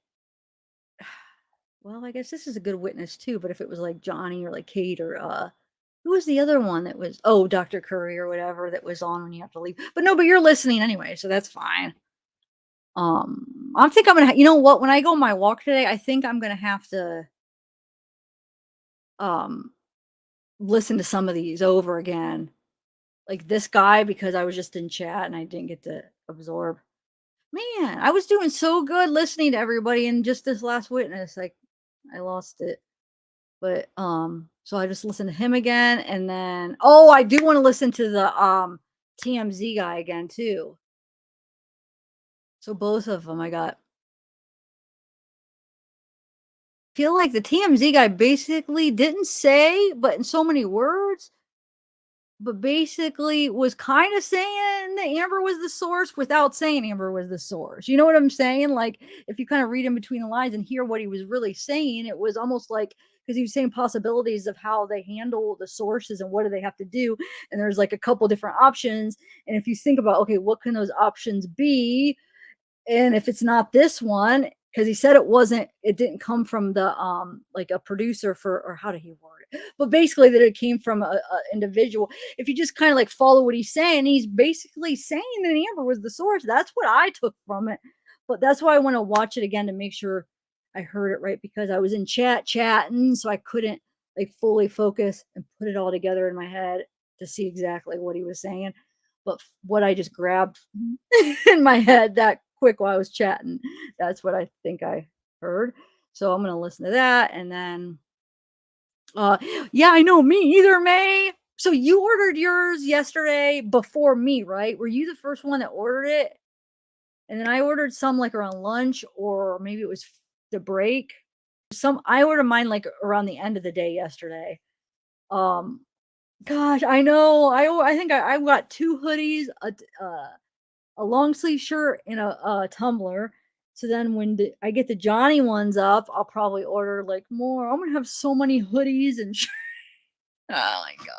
well, I guess this is a good witness too, but if it was like Johnny or like Kate or, who was the other one that was, Dr. Curry or whatever that was on when you have to leave, but no, but you're listening anyway, so that's fine. I think I'm gonna, you know what, when I go on my walk today, I think I'm gonna have to, listen to some of these over again, like this guy, because I was just in chat and I didn't get to absorb. Man, I was doing so good listening to everybody, and just this last witness, like I lost it. But so I just listened to him again, and then I do want to listen to the TMZ guy again too. So both of them I got. Feel like the TMZ guy basically didn't say, but in so many words, but basically was kind of saying that Amber was the source without saying Amber was the source. You know what I'm saying? Like, if you kind of read in between the lines and hear what he was really saying, it was almost like, because he was saying possibilities of how they handle the sources and what do they have to do. And there's like a couple different options. And if you think about, okay, what can those options be? And if it's not this one, because he said it didn't come from the like a producer or how did he word it, but basically that it came from a individual. If you just kind of like follow what he's saying, he's basically saying that Amber was the source. That's what I took from it, but that's why I want to watch it again to make sure I heard it right, because I was in chatting, so I couldn't like fully focus and put it all together in my head to see exactly what he was saying. But what I just grabbed in my head that quick while I was chatting, that's what I think I heard. So I'm gonna listen to that, and then yeah, I know, me either, May. So you ordered yours yesterday before me, right? Were you the first one that ordered it? And then I ordered some like around lunch, or maybe it was the break. I ordered mine like around the end of the day yesterday. Gosh, I know. I think I got 2 hoodies, a long sleeve shirt, and a tumbler. So then when I get the Johnny ones up, I'll probably order like more. I'm gonna have so many hoodies and shirts. Oh my god.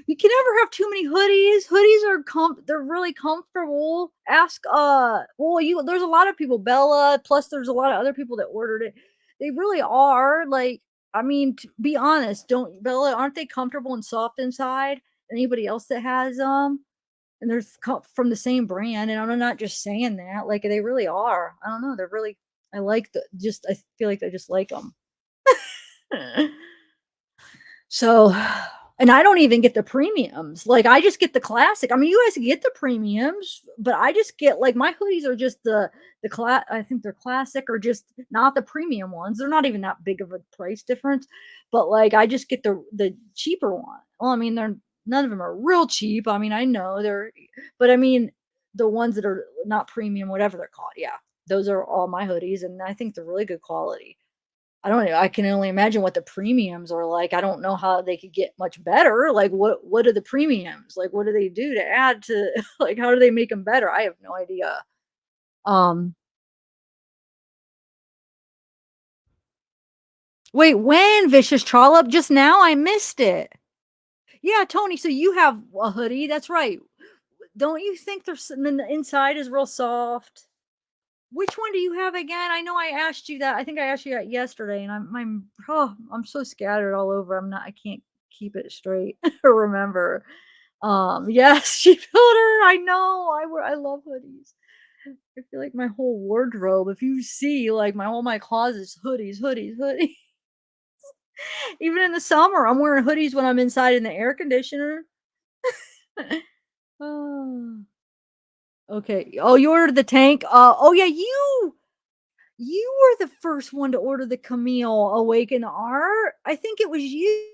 You can never have too many hoodies. Hoodies are they're really comfortable. Ask there's a lot of people, Bella, plus there's a lot of other people that ordered it. They really are. Like, I mean, to be honest, Bella, aren't they comfortable and soft inside? Anybody else that has them? And they're from the same brand, and I'm not just saying that. Like, they really are. I don't know. They're really. I feel like I just like them. So, and I don't even get the premiums. Like, I just get the classic. I mean, you guys get the premiums, but I just get like my hoodies are just the I think they're classic, or just not the premium ones. They're not even that big of a price difference, but like I just get the cheaper one. Well, I mean, none of them are real cheap. I mean, I know but I mean, the ones that are not premium, whatever they're called. Yeah, those are all my hoodies, and I think they're really good quality. I don't know. I can only imagine what the premiums are like. I don't know how they could get much better. Like, what are the premiums? Like, what do they do to add to, like, how do they make them better? I have no idea. Wait, when, Vicious Trollop? Just now? I missed it. Yeah, Tony, so you have a hoodie. That's right. Don't you think the inside is real soft? Which one do you have again? I know I asked you that. I think I asked you that yesterday, and I'm so scattered all over. I can't keep it straight or remember. Yes, she filled her. I know. I love hoodies. I feel like my whole wardrobe, if you see, like my closet's hoodies, hoodies, hoodies. Even in the summer, I'm wearing hoodies when I'm inside in the air conditioner. Oh. Okay. Oh, you ordered the tank. Oh yeah, you were the first one to order the Camille Awaken Art. I think it was you.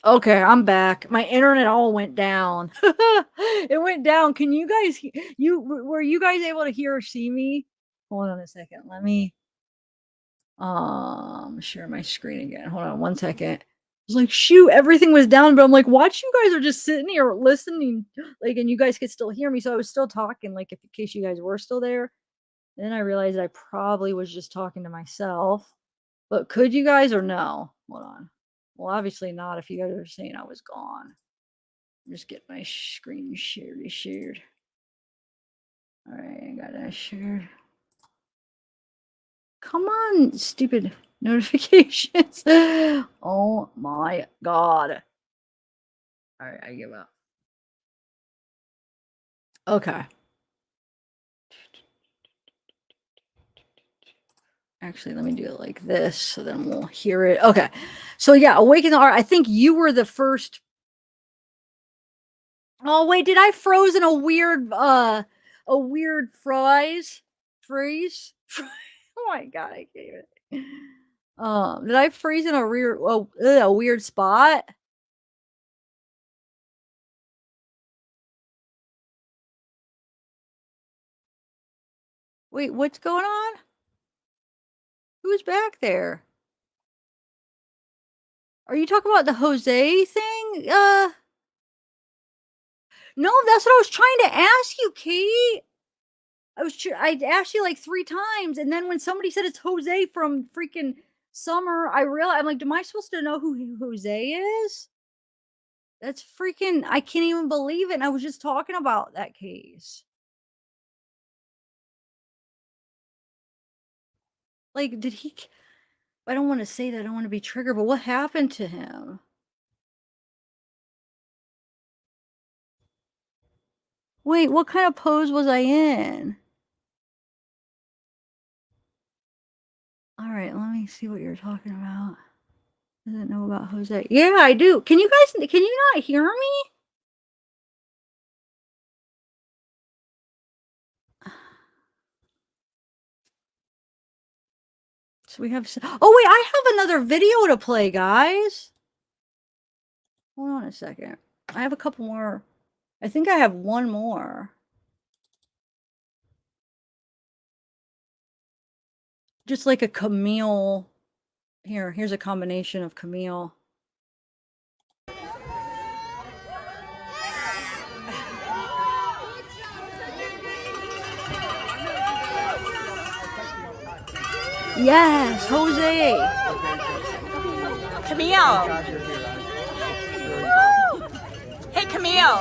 Okay, I'm back. My internet all went down. It went down. Can you guys were you guys able to hear or see me? Hold on a second. Let me share my screen again. Hold on one second. I was like, shoot, everything was down, but I'm like, watch, you guys are just sitting here listening, like, and you guys could still hear me. So I was still talking, like, if in case you guys were still there. Then I realized I probably was just talking to myself. But could you guys or no? Hold on. Well, obviously not if you guys are saying I was gone. Just get my screen shared. All right, I got that shared. Come on, stupid notifications. Oh my god. All right, I give up. Okay. Actually, let me do it like this so then we'll hear it. Okay. So yeah, Awaken the Art. I think you were the first. Oh wait, did I froze in a weird freeze? Oh my god, I gave it. Did I freeze in a weird spot? Wait, what's going on? Who's back there? Are you talking about the Jose thing? No, that's what I was trying to ask you, Kate. I asked you like 3 times, and then when somebody said it's Jose from freaking Summer, I realized, I'm like, am I supposed to know who Jose is? That's freaking, I can't even believe it. And I was just talking about that case. Like, did he, I don't want to say that, I don't want to be triggered, but what happened to him? Wait, what kind of pose was I in? All right, let me see what you're talking about. Doesn't know about Jose. Yeah, I do. Can you not hear me? So we have. Oh wait, I have another video to play, guys. Hold on a second. I have a couple more. I think I have one more. Just like a Camille. Here's a combination of Camille. Yes, Jose. Camille. Hey, Camille.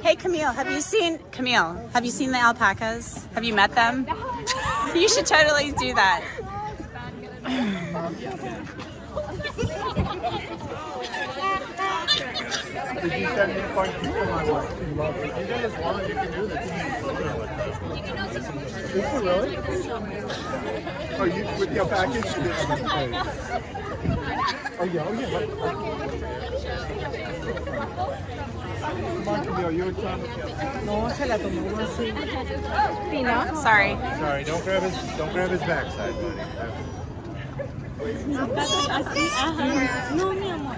Hey, Camille, have you seen the alpacas? Have you met them? You should totally do that. Did you send me a bunch of people my way? You love it. You guys want, you can do this. Is it really? Are you with your package? Oh yeah, Come on, Camille, you were trying to Sorry. Sorry, don't grab his backside, buddy. No, mi amor.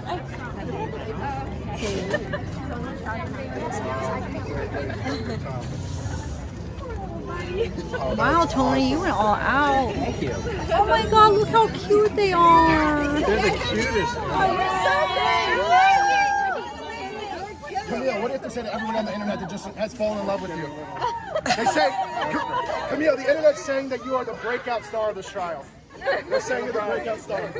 Wow, Tony, you went all out. Thank you. Oh my God, look how cute they are. They're the cutest. Oh, you're so great. Camille, what do you have to say to everyone on the internet that just has fallen in love with you? They say, Camille, the internet's saying that you are the breakout star of this trial. They're saying you're the breakout star.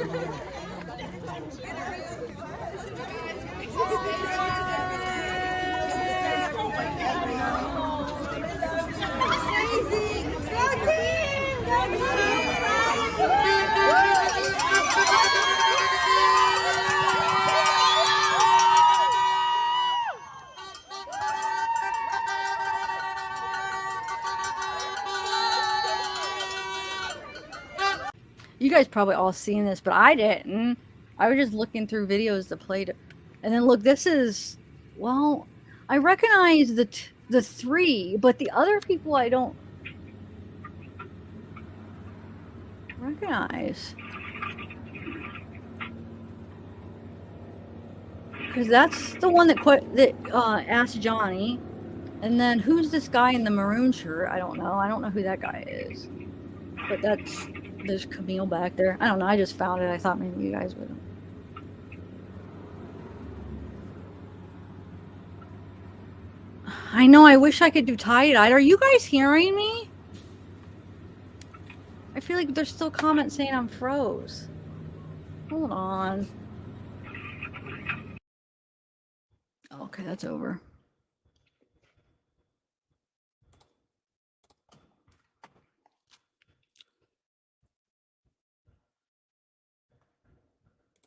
You guys probably all seen this, but I didn't. I was just looking through videos to play it. And then look, this is, well, I recognize the three, but the other people I don't recognize. Because that's the one that asked Johnny. And then who's this guy in the maroon shirt? I don't know. I don't know who that guy is. But there's Camille back there. I don't know. I just found it. I thought maybe you guys would. I know. I wish I could do tie-dyed. Are you guys hearing me? I feel like there's still comments saying I'm froze. Hold on. Okay, that's over.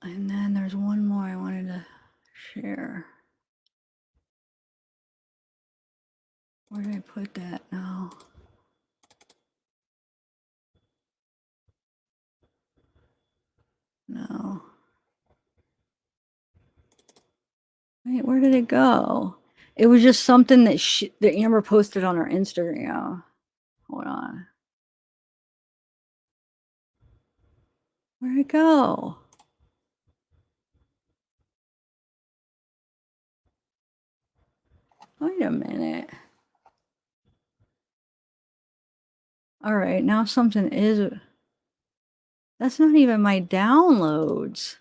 And then there's one more I wanted to share. Where did I put that now? No. Wait, where did it go? It was just something that that Amber posted on her Instagram. Hold on. Where'd it go? Wait a minute. All right, now something is. That's not even my downloads.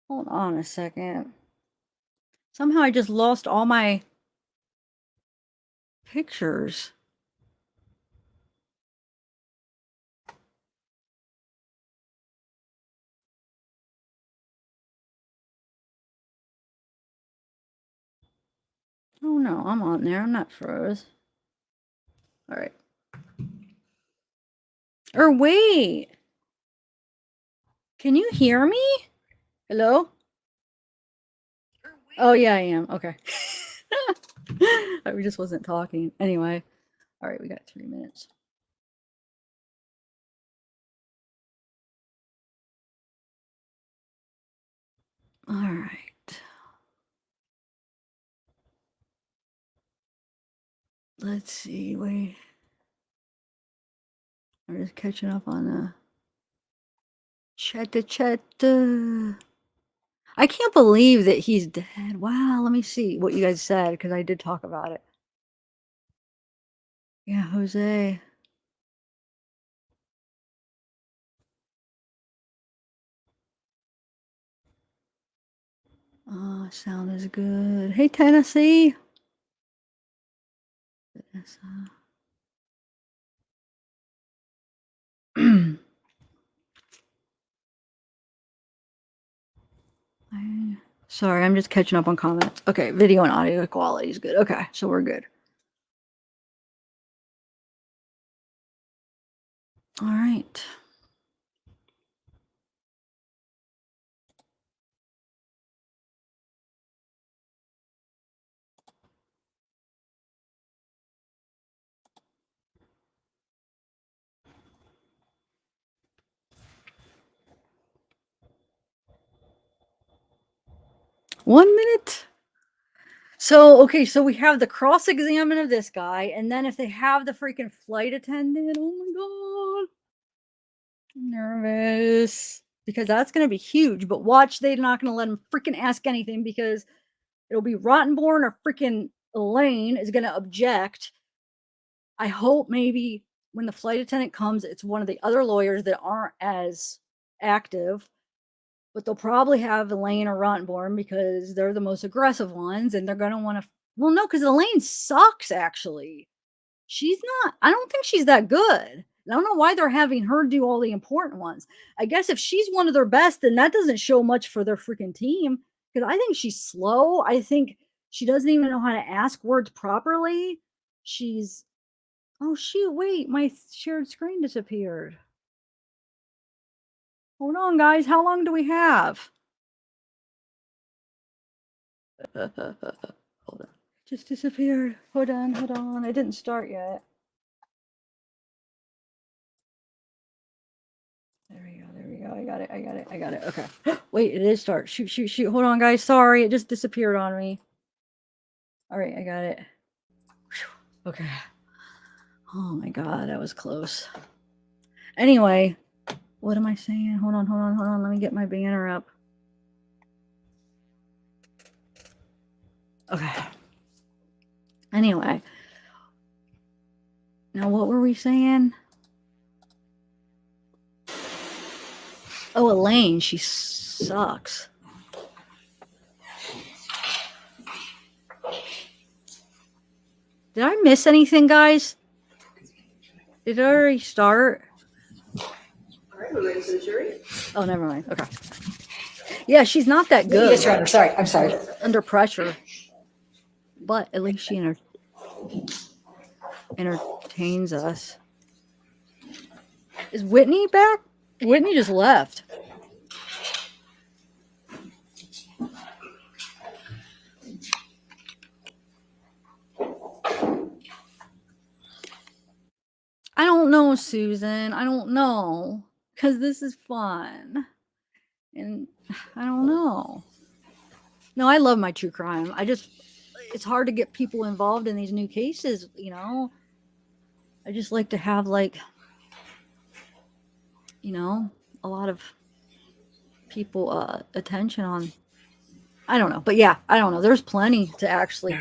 Hold on a second. Somehow I just lost all my pictures. Oh no, I'm on there. I'm not froze. All right. Or wait. Can you hear me? Hello? Oh yeah, I am. Okay. I just wasn't talking. Anyway. All right, we got 3 minutes. All right. Let's see. Wait. I'm just catching up on the chat. I can't believe that he's dead. Wow. Let me see what you guys said because I did talk about it. Yeah, Jose. Oh, sound is good. Hey, Tennessee. Sorry, I'm just catching up on comments. Okay, video and audio quality is good. Okay, so we're good. All right. One minute. So, okay, so we have the cross-examine of this guy, and then if they have the freaking flight attendant, oh my God. I'm nervous. Because that's going to be huge, but watch, they're not going to let him freaking ask anything because it'll be Rottenborn or freaking Elaine is going to object. I hope maybe when the flight attendant comes, it's one of the other lawyers that aren't as active. But they'll probably have Elaine or Rottenborn because they're the most aggressive ones and they're going to want to. Well, no, because Elaine sucks, actually. She's not, I don't think she's that good. I don't know why they're having her do all the important ones. I guess if she's one of their best, then that doesn't show much for their freaking team because I think she's slow. I think she doesn't even know how to ask words properly. She's, oh, shoot, wait, my shared screen disappeared. Hold on, guys. How long do we have? Hold on. Just disappeared. Hold on. I didn't start yet. There we go. I got it. Okay. Wait, it is start. Shoot. Hold on, guys. Sorry, it just disappeared on me. All right, I got it. Whew. Okay. Oh my God, that was close. Anyway, what am I saying? Hold on. Let me get my banner up. Okay. Anyway. Now, what were we saying? Oh, Elaine, she sucks. Did I miss anything, guys? Did it already start? All right, we're ready for the jury. Oh, never mind. Okay. Yeah, she's not that good. Yes, Your Honor. Sorry. I'm sorry. Under pressure. But at least she entertains us. Is Whitney back? Whitney just left. I don't know, Susan. I don't know. Because this is fun. And I don't know. No, I love my true crime. It's hard to get people involved in these new cases, you know? I just like to have, like, you know, a lot of people attention on. I don't know. But yeah, I don't know. There's plenty to actually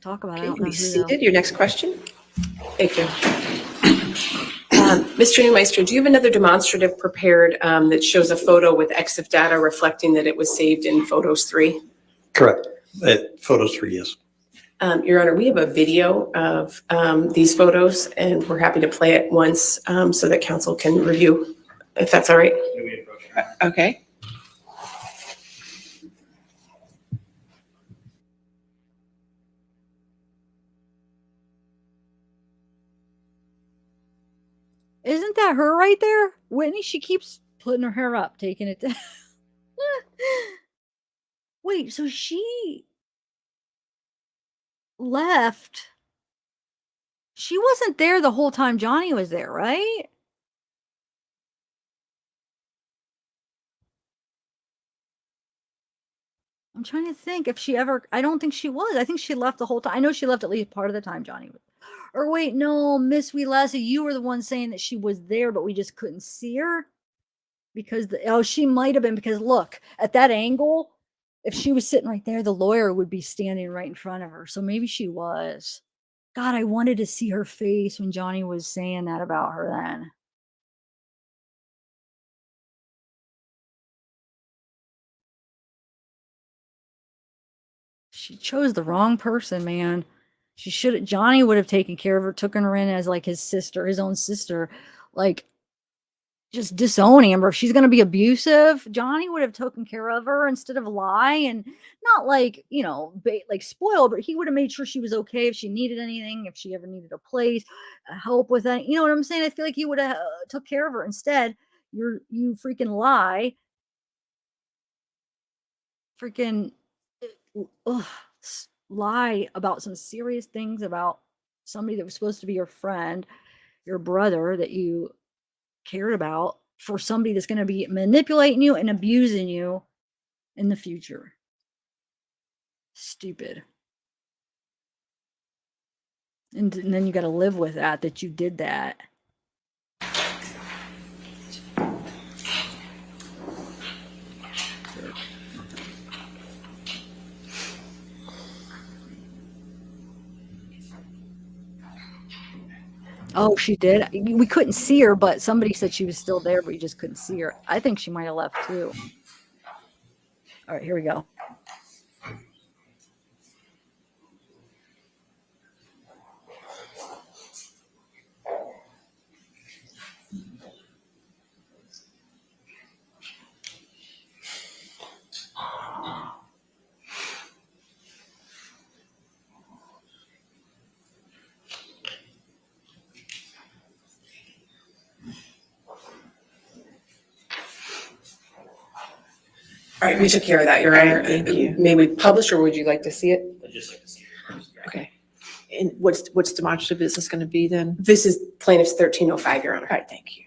talk about. Okay, I don't know be who, seated. Your next question. Thank you. Mr. Neumeister, do you have another demonstrative prepared that shows a photo with EXIF data reflecting that it was saved in Photos 3? Correct. Photos 3, yes. Your Honor, we have a video of these photos, and we're happy to play it once so that counsel can review, if that's all right. Okay. Isn't that her right there? Whitney, she keeps putting her hair up, taking it down. Wait, so she left. She wasn't there the whole time Johnny was there, right? I'm trying to think if she ever, I don't think she was. I think she left the whole time. I know she left at least part of the time, Johnny. Or wait, no, Miss Lassie, you were the one saying that she was there, but we just couldn't see her. Because, she might have been, because look, at that angle, if she was sitting right there, the lawyer would be standing right in front of her. So maybe she was. God, I wanted to see her face when Johnny was saying that about her then. She chose the wrong person, man. She should. Johnny would have taken care of her, taken her in as like his sister, his own sister. Like, just disowning her. If she's going to be abusive, Johnny would have taken care of her instead of lie, and not like, like spoiled, but he would have made sure she was okay if she needed anything, if she ever needed a place, help with that. You know what I'm saying? I feel like he would have took care of her. Instead, you freaking lie. Freaking lie about some serious things about somebody that was supposed to be your friend, your brother that you cared about, for somebody that's going to be manipulating you and abusing you in the future. Stupid. And then you got to live with that you did that. Oh, she did? We couldn't see her, but somebody said she was still there, but we just couldn't see her. I think she might have left too. All right, here we go. All right, we took care of that, Your Honor. Thank you. May we publish, or would you like to see it? I'd just like to see it. Okay. And what's demonstrative business going to be then? This is plaintiff's 1305, Your Honor. All right, thank you.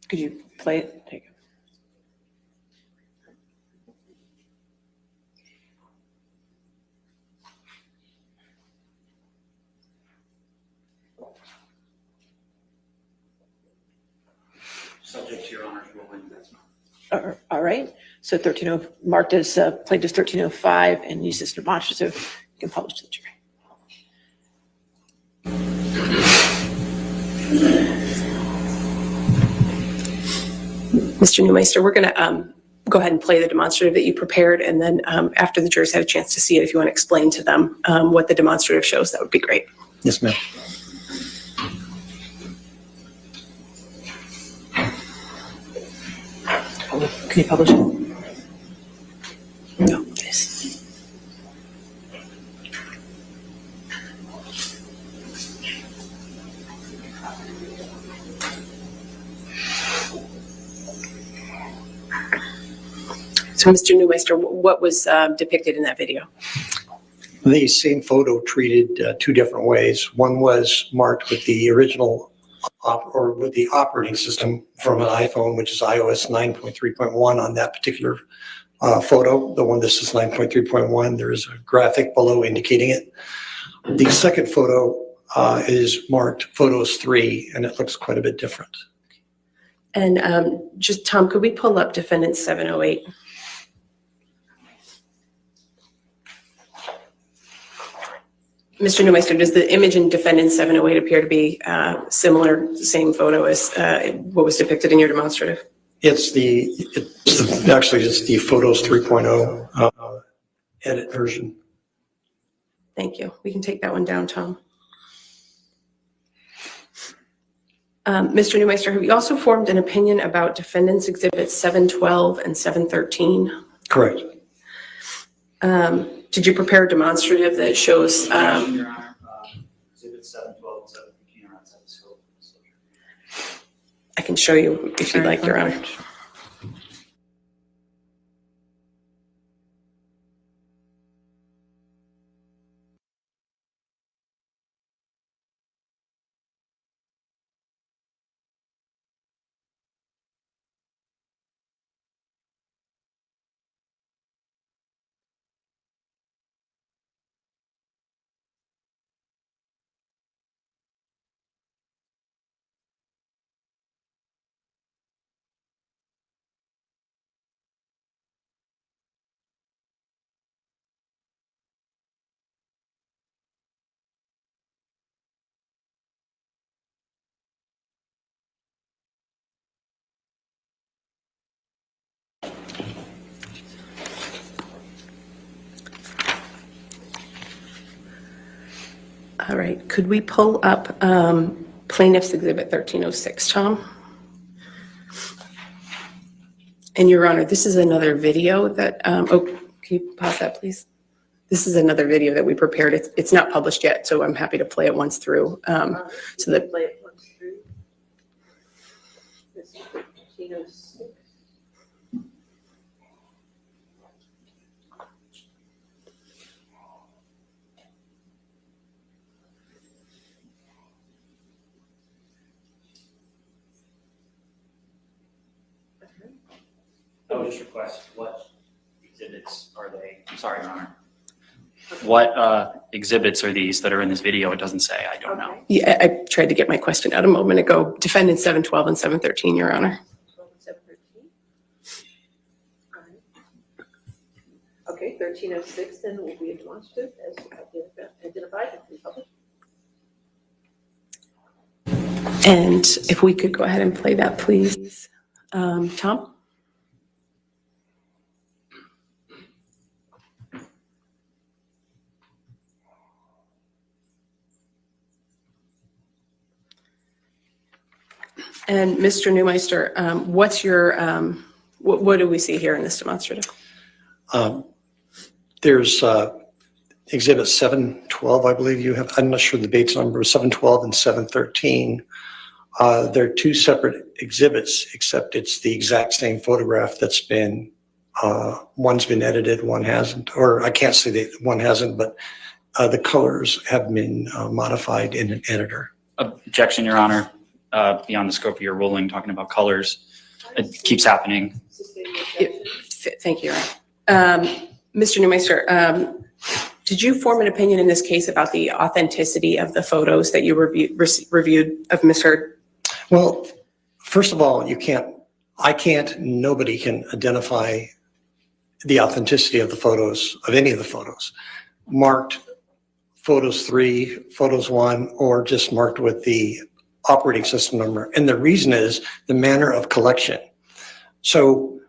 Could you play it? Take it. Subject to Your Honor's ruling, that's not. All right. So 130 marked as plaintiff's 1305 and used as demonstrative. You can publish to the jury. Mr. Neumeister, we're going to go ahead and play the demonstrative that you prepared, and then after the jurors had a chance to see it, if you want to explain to them what the demonstrative shows, that would be great. Yes, ma'am. Can you publish it? No, this. So, Mr. Neumeister, what was depicted in that video? The same photo treated two different ways. One was marked with the original or with the operating system from an iPhone, which is iOS 9.3.1 on that particular photo. The one this is 9.3.1, there is a graphic below indicating it. The second photo is marked Photos 3, and it looks quite a bit different. And just, Tom, could we pull up defendant 708? Mr. Neumeister, does the image in defendant 708 appear to be similar, same photo as what was depicted in your demonstrative? It's actually just the Photos 3.0 edit version. Thank you. We can take that one down, Tom. Mr. Neumeister, have you also formed an opinion about defendants exhibits 712 and 713? Correct. Did you prepare a demonstrative that shows? Your Honor, exhibits 712 and 713 are outside the scope of disclosure. I can show you if you'd like, Your Honor. All right, could we pull up Plaintiff's Exhibit 1306, Tom? And Your Honor, this is another video that, can you pause that, please? This is another video that we prepared. It's not published yet, so I'm happy to play it once through. So that Play it once through. This is 1306. I would just request, what exhibits are they? I'm sorry, Your Honor. What exhibits are these that are in this video? It doesn't say. I don't know. Yeah, I tried to get my question out a moment ago. Defendant 712 and 713, Your Honor. 12 and 713. Okay, 1306 then will be a demonstrative as identified and published. And if we could go ahead and play that, please. Tom? And Mr. Neumeister, what's your, what do we see here in this demonstrative? There's Exhibit 712, I believe you have. I'm not sure the date's number, 712 and 713. They're two separate exhibits, except it's the exact same photograph that's been, one's been edited, one hasn't. Or I can't say that one hasn't, but the colors have been modified in an editor. Objection, Your Honor. Beyond the scope of your ruling, talking about colors. It keeps happening. Thank you, Your Honor. Mr. Neumeister, did you form an opinion in this case about the authenticity of the photos that you reviewed of Ms. Heard? Well, first of all, nobody can identify the authenticity of the photos, of any of the photos. Marked photos 3, photos 1, or just marked with the operating system number. And the reason is the manner of collection. So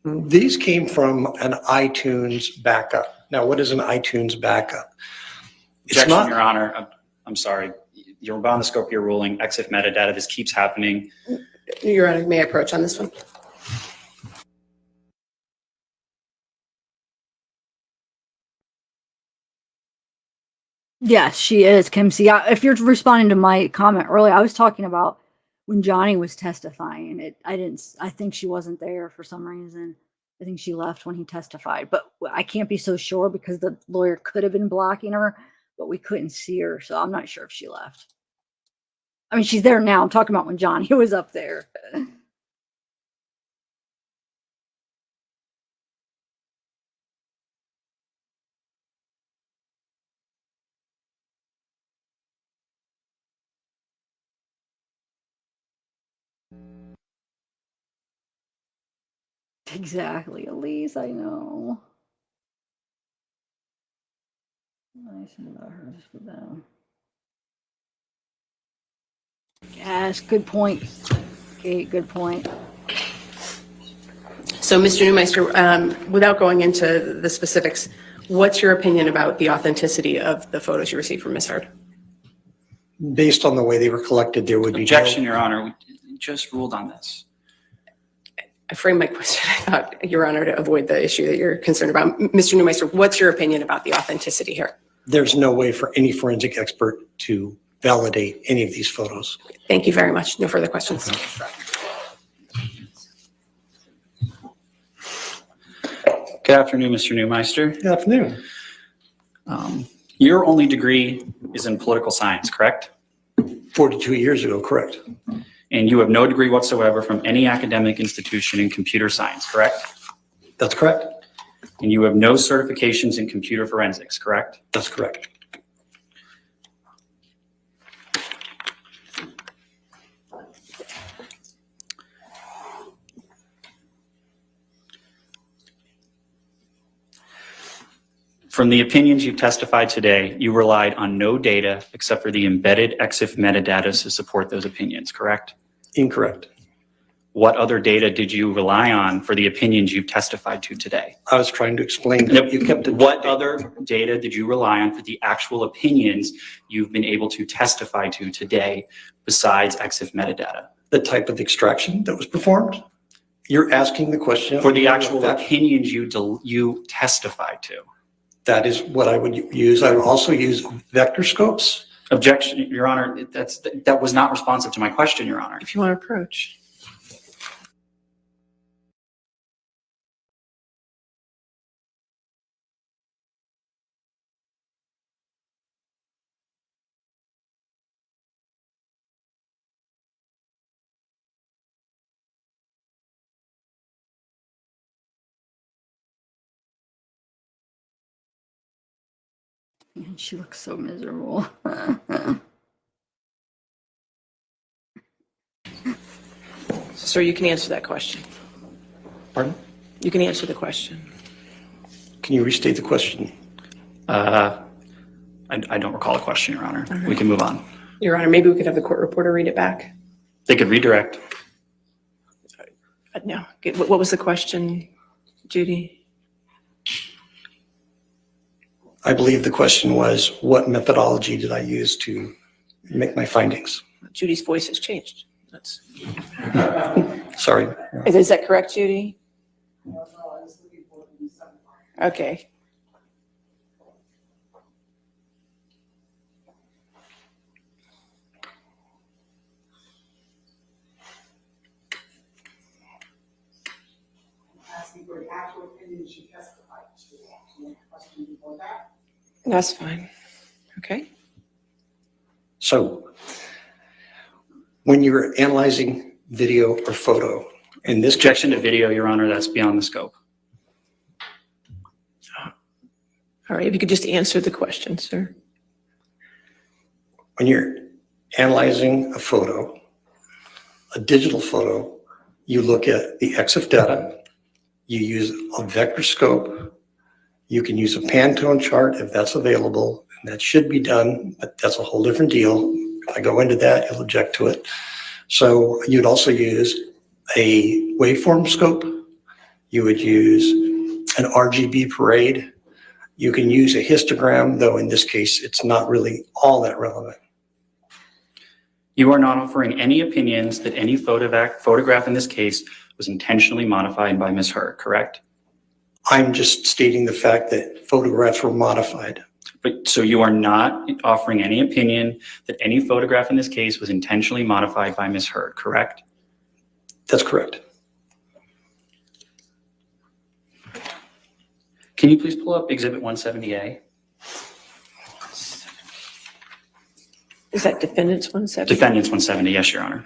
these came from an iTunes backup. Now, what is an iTunes backup? Objection, Your Honor. I'm sorry. You're beyond the scope of your ruling. EXIF metadata, this keeps happening. Your Honor, may I approach on this one? Yes, she is, Kim. See, if you're responding to my comment earlier, I was talking about when Johnny was testifying. I think she wasn't there for some reason. I think she left when he testified, but I can't be so sure because the lawyer could have been blocking her, but we couldn't see her. So I'm not sure if she left. I mean, she's there now. I'm talking about when Johnny was up there. Exactly, Elise, I know. Nice about her, just put down. Yes, good point. Kate, good point. So, Mr. Neumeister, without going into the specifics, what's your opinion about the authenticity of the photos you received from Ms. Heard? Based on the way they were collected, there would be Objection, Your Honor. We just ruled on this. I framed my question, I thought, Your Honor, to avoid the issue that you're concerned about. Mr. Neumeister, what's your opinion about the authenticity here? There's no way for any forensic expert to validate any of these photos. Thank you very much. No further questions. Good afternoon, Mr. Neumeister. Good afternoon. Your only degree is in political science, correct? 42 years ago, correct. And you have no degree whatsoever from any academic institution in computer science, correct? That's correct. And you have no certifications in computer forensics, correct? That's correct. From the opinions you've testified today, you relied on no data except for the embedded EXIF metadata to support those opinions, correct? Incorrect. what other data did you rely on for the opinions you've testified to today? I was trying to explain that you kept it. What other data did you rely on for the actual opinions you've been able to testify to today besides EXIF metadata? The type of extraction that was performed? You're asking the question. For the actual opinions you testified to. That is what I would use. I would also use vector scopes. Objection, Your Honor, that was not responsive to my question, Your Honor. If you want to approach. And she looks so miserable. Sir, you can answer that question. Pardon? You can answer the question. Can you restate the question? I don't recall the question, Your Honor. All right. We can move on. Your Honor, maybe we could have the court reporter read it back. They could redirect. No. What was the question, Judy? I believe the question was, what methodology did I use to make my findings? Judy's voice has changed. That's. Sorry. Is that correct, Judy? Okay. Asking for the actual opinion she testified to. Question before that. That's fine. Okay. So when you're analyzing video or photo, in this Objection to video, Your Honor, that's beyond the scope. All right, if you could just answer the question, sir. when you're analyzing a photo, a digital photo, you look at the EXIF data, you use a vector scope, you can use a Pantone chart if that's available, and that should be done, but that's a whole different deal. If I go into that, you'll object to it. So you'd also use a waveform scope, you would use an RGB parade, you can use a histogram, though in this case, it's not really all that relevant. You are not offering any opinions that any photograph in this case was intentionally modified by Ms. Hurd, correct? I'm just stating the fact that photographs were modified. But so you are not offering any opinion that any photograph in this case was intentionally modified by Ms. Hurd, correct? That's correct. Can you please pull up Exhibit 170A? Is that Defendants 170? Defendants 170, yes, Your Honor.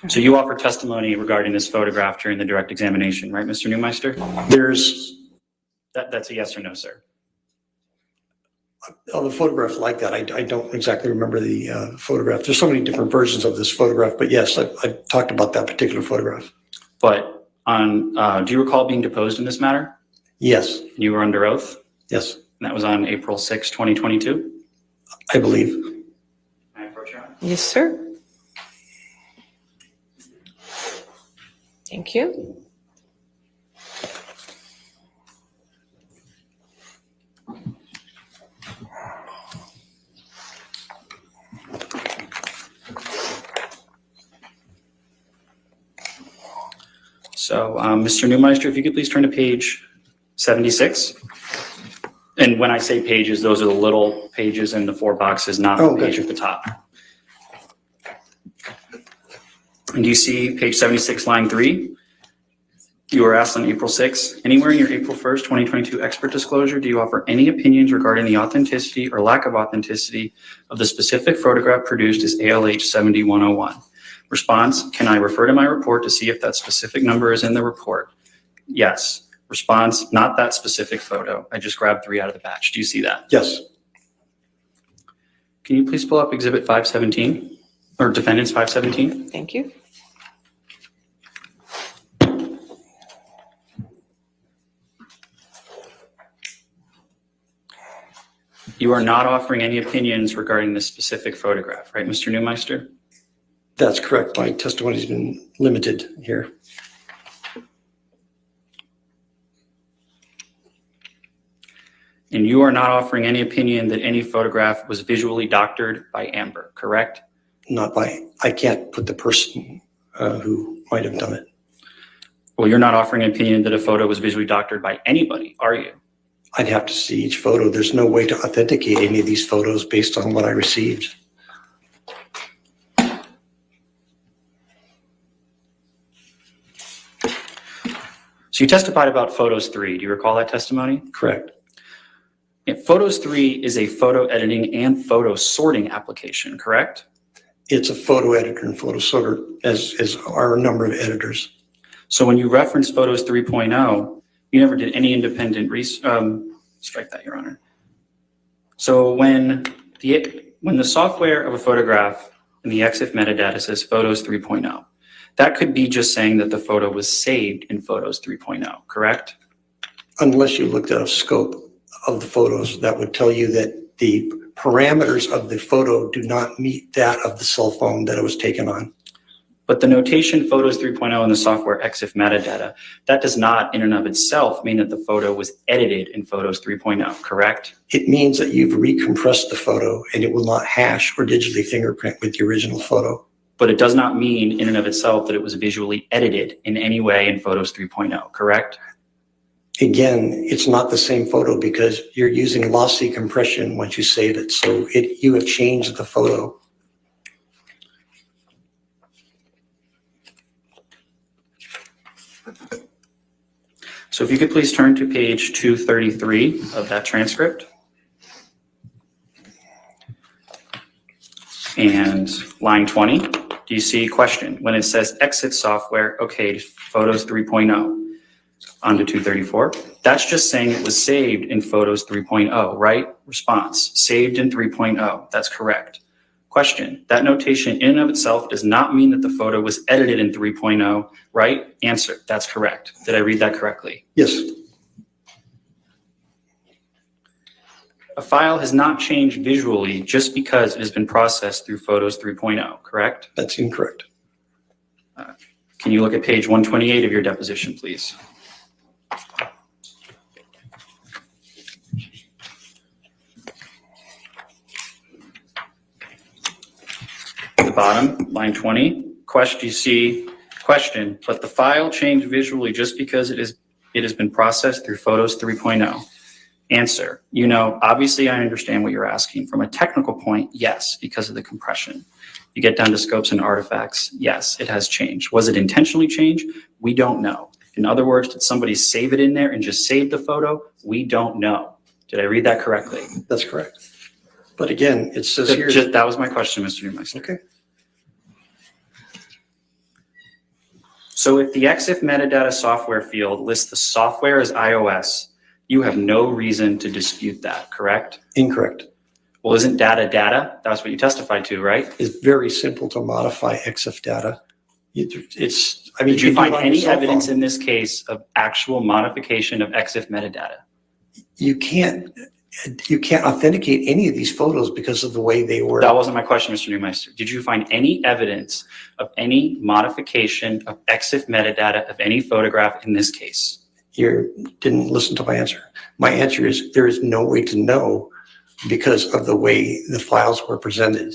So you offered testimony regarding this photograph during the direct examination, right, Mr. Neumeister? That's a yes or no, sir. Of a photograph like that, I don't exactly remember the photograph. There's so many different versions of this photograph, but yes, I talked about that particular photograph. But do you recall being deposed in this matter? Yes. You were under oath? Yes. And that was on April 6, 2022? I believe. Can I approach Your Honor? Yes, sir. Thank you. So, Mr. Neumeister, if you could please turn to page 76. And when I say pages, those are the little pages in the 4 boxes, not the page at the top. And do you see page 76, line 3? You were asked on April 6, anywhere in your April 1st, 2022 expert disclosure, do you offer any opinions regarding the authenticity or lack of authenticity of the specific photograph produced as ALH 7101? Response, can I refer to my report to see if that specific number is in the report? Yes. Response, not that specific photo. I just grabbed 3 out of the batch. Do you see that? Yes. Can you please pull up Exhibit 517 or Defendants 517? Thank you. You are not offering any opinions regarding this specific photograph, right, Mr. Neumeister? That's correct. My testimony's been limited here. And you are not offering any opinion that any photograph was visually doctored by Amber, correct? Not by, I can't put the person who might have done it. Well, you're not offering an opinion that a photo was visually doctored by anybody, are you? I'd have to see each photo. There's no way to authenticate any of these photos based on what I received. So you testified about photos 3. Do you recall that testimony? Correct. Photos 3 is a photo editing and photo sorting application, correct? It's a photo editor and photo sorter, as are a number of editors. So when you reference Photos 3.0, you never did any independent strike that, Your Honor. So when the software of a photograph in the EXIF metadata says Photos 3.0, that could be just saying that the photo was saved in Photos 3.0, correct? Unless you looked at a scope of the photos, that would tell you that the parameters of the photo do not meet that of the cell phone that it was taken on. But the notation Photos 3.0 in the software EXIF metadata, that does not in and of itself mean that the photo was edited in Photos 3.0, correct? It means that you've recompressed the photo and it will not hash or digitally fingerprint with the original photo. But it does not mean in and of itself that it was visually edited in any way in Photos 3.0, correct? Again, it's not the same photo because you're using lossy compression once you save it. So you have changed the photo. So if you could please turn to page 233 of that transcript. And line 20, do you see question? When it says exit software, okay, Photos 3.0. On to 234. That's just saying it was saved in Photos 3.0, right? Response, saved in 3.0. That's correct. Question, that notation in and of itself does not mean that the photo was edited in 3.0, right? Answer, that's correct. Did I read that correctly? Yes. A file has not changed visually just because it has been processed through Photos 3.0, correct? That's incorrect. Can you look at page 128 of your deposition, please? At the bottom, line 20, question, you see, question, but the file changed visually just because it has been processed through Photos 3.0. Answer, obviously I understand what you're asking. From a technical point, yes, because of the compression. You get down to scopes and artifacts, yes, it has changed. Was it intentionally changed? We don't know. In other words, did somebody save it in there and just save the photo? We don't know. Did I read that correctly? That's correct. But again, it says here. That was my question, Mr. Neumeister. Okay. So if the EXIF metadata software field lists the software as iOS, you have no reason to dispute that, correct? Incorrect. Well, isn't data data? That's what you testified to, right? It's very simple to modify EXIF data. Did you find any evidence in this case of actual modification of EXIF metadata? You can't authenticate any of these photos because of the way they were. That wasn't my question, Mr. Neumeister. Did you find any evidence of any modification of EXIF metadata of any photograph in this case? You didn't listen to my answer. My answer is there is no way to know because of the way the files were presented.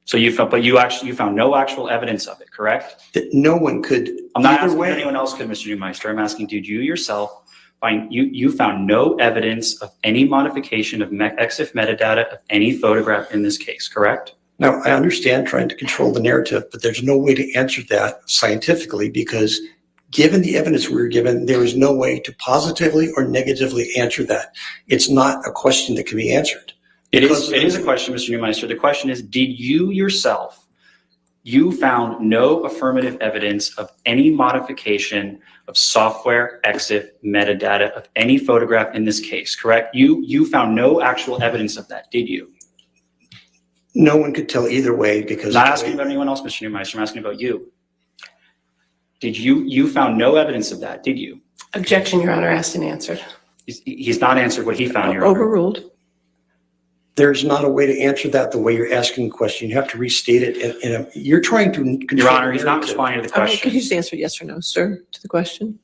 So you found no actual evidence of it, correct? That no one could. I'm not asking if anyone else could, Mr. Neumeister. I'm asking, did you yourself you found no evidence of any modification of EXIF metadata of any photograph in this case, correct? Now, I understand trying to control the narrative, but there's no way to answer that scientifically because given the evidence we were given, there is no way to positively or negatively answer that. It's not a question that can be answered. It is a question, Mr. Neumeister. The question is, did you yourself, you found no affirmative evidence of any modification of software EXIF metadata of any photograph in this case, correct? You found no actual evidence of that, did you? No one could tell either way because. I'm not asking about anyone else, Mr. Neumeister. I'm asking about you. Did you found no evidence of that, did you? Objection, Your Honor, asked and answered. He's not answered what he found, Your Honor. Overruled. There's not a way to answer that the way you're asking the question. You have to restate it. You're trying to control Your Honor, the he's not narrative. responding to the All right, question. could you just answer yes or no, sir, to the question?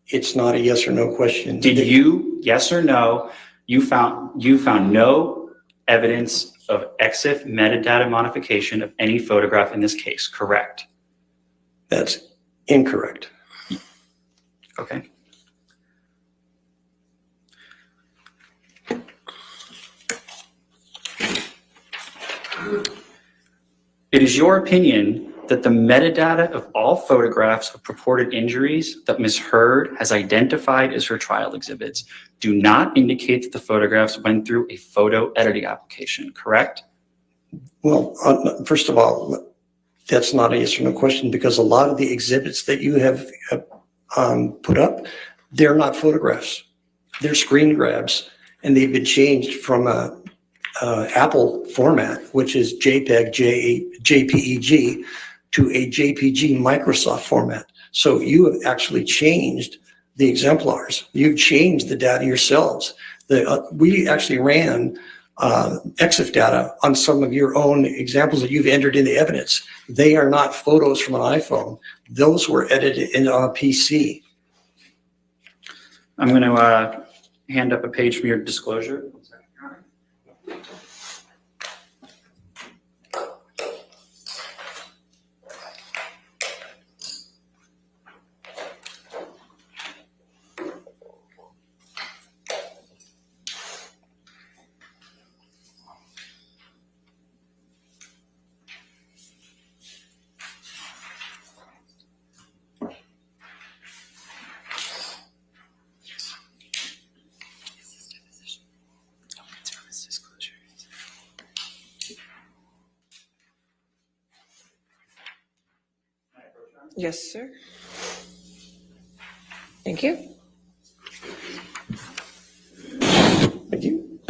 It's not a yes or no question. Did you, yes or no, you found no evidence of EXIF metadata modification of any photograph in this case, correct? That's incorrect. Okay. It is your opinion that the metadata of all photographs of purported injuries that Ms. Heard has identified as her trial exhibits do not indicate that the photographs went through a photo editing application, correct? Well, first of all, that's not a yes or no question, because a lot of the exhibits that you have put up, they're not photographs. They're screen grabs, and they've been changed from a Apple format, which is JPEG, JPEG, to a JPG Microsoft format. So you have actually changed the exemplars. You've changed the data yourselves. We actually ran EXIF data on some of your own examples that you've entered into evidence. They are not photos from an iPhone. Those were edited on a PC. I'm going to hand up a page from your disclosure. Yes, sir. Thank you. Thank you.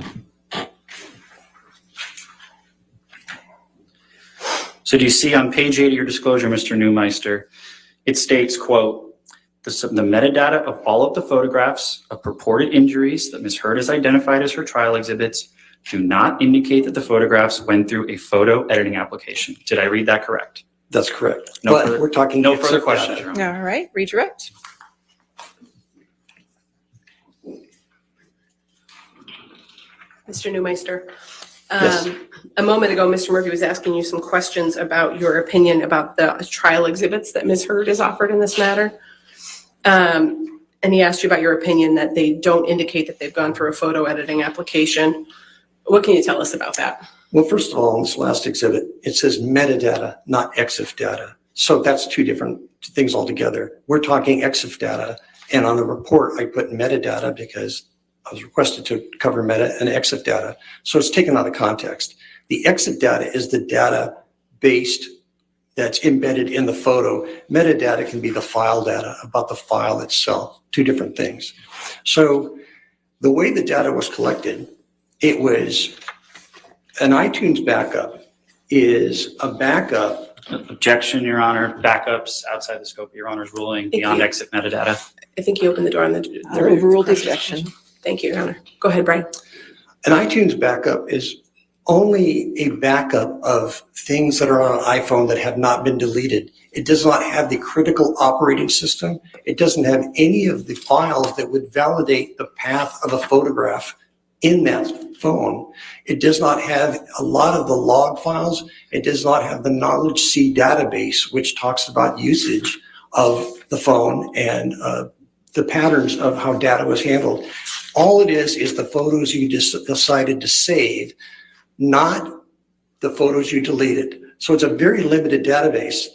So do you see on page 8 of your disclosure, Mr. Neumeister, it states, quote, the metadata of all of the photographs of purported injuries that Ms. Heard has identified as her trial exhibits do not indicate that the photographs went through a photo editing application. Did I read that correct? That's correct. No But further, we're talking no further EXIF questions, data. Your Honor. All right, redirect. Mr. Neumeister, Yes. a moment ago, Mr. Murphy was asking you some questions about your opinion about the trial exhibits that Ms. Heard has offered in this matter. And he asked you about your opinion that they don't indicate that they've gone through a photo editing application. What can you tell us about that? Well, first of all, in this last exhibit, it says metadata, not EXIF data. So that's two different things altogether. We're talking EXIF data, and on the report, I put metadata because I was requested to cover meta and EXIF data. So it's taken out of context. The EXIF data is the data based that's embedded in the photo. Metadata can be the file data about the file itself, two different things. So the way the data was collected, it was an iTunes backup is a backup. Objection, Your Honor. Backups outside the scope of Your Honor's ruling beyond EXIF metadata. I think you opened the door on the. I overruled the objection. Thank you, Your Honor. Go ahead, Brian. An iTunes backup is only a backup of things that are on an iPhone that have not been deleted. It does not have the critical operating system. It doesn't have any of the files that would validate the path of a photograph in that phone. It does not have a lot of the log files. It does not have the Knowledge C database, which talks about usage of the phone and the patterns of how data was handled. All it is the photos you decided to save, not the photos you deleted. So it's a very limited database.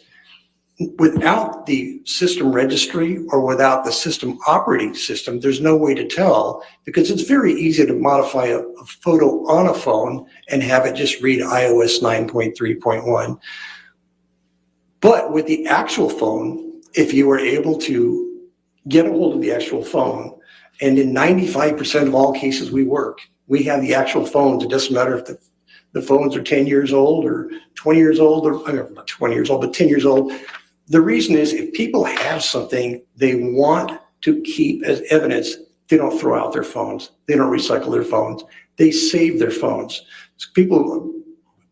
Without the system registry or without the system operating system, there's no way to tell, because it's very easy to modify a photo on a phone and have it just read iOS 9.3.1. But with the actual phone, if you were able to get a hold of the actual phone, and in 95% of all cases we work, we have the actual phones. It doesn't matter if the phones are 10 years old or 20 years old, or not 20 years old, but 10 years old. The reason is if people have something they want to keep as evidence, They don't throw out their phones. They don't recycle their phones. They save their phones. So people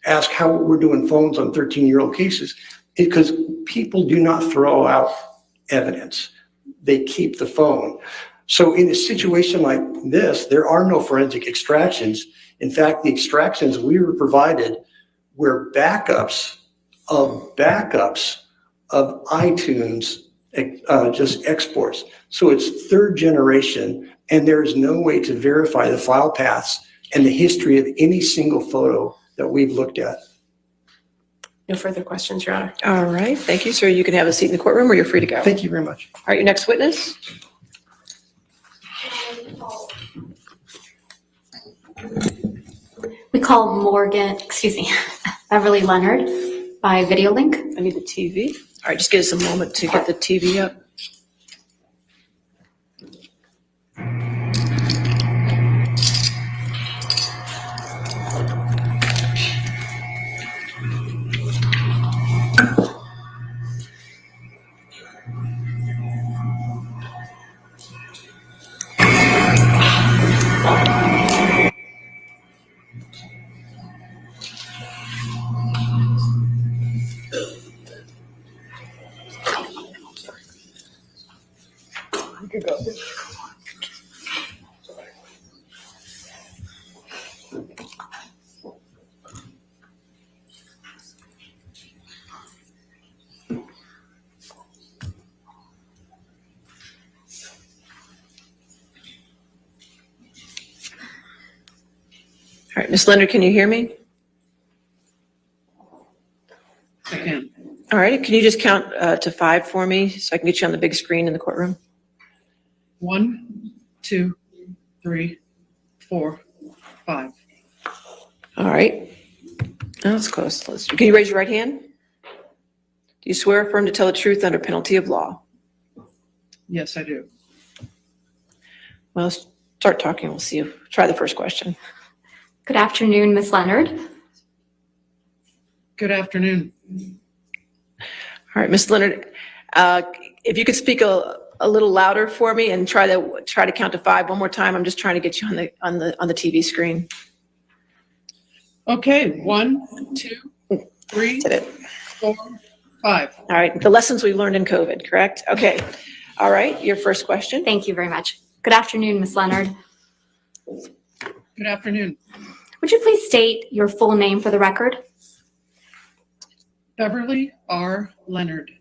ask how we're doing phones on 13-year-old cases. Because people do not throw out evidence. They keep the phone. So in a situation like this, there are no forensic extractions. In fact, the extractions we were provided were backups of iTunes, just exports. So it's third generation, and there is no way to verify the file paths and the history of any single photo that we've looked at. No further questions, Your Honor. All right, thank you, sir. You can have a seat in the courtroom or you're free to go. Thank you very much. All right, your next witness. We call Beverly Leonard by video link. I need the TV. All right, just give us a moment to get the TV up. All right, Ms. Leonard, can you hear me? I can. All right, can you just count to 5 for me so I can get you on the big screen in the courtroom? 1, 2, 3, 4, 5. All right. Oh, that's close. Can you raise your right hand? Do you swear or affirm to tell the truth under penalty of law? Yes, I do. Well, start talking. We'll see you. Try the first question. Good afternoon, Ms. Leonard. Good afternoon. All right, Ms. Leonard, if you could speak a little louder for me and try to count to 5 one more time. I'm just trying to get you on the TV screen. Okay, 1, 2, 3, 4, 5. All right, the lessons we learned in COVID, correct? Okay. All right, your first question. Thank you very much. Good afternoon, Ms. Leonard. Good afternoon. Would you please state your full name for the record? Beverly R. Leonard.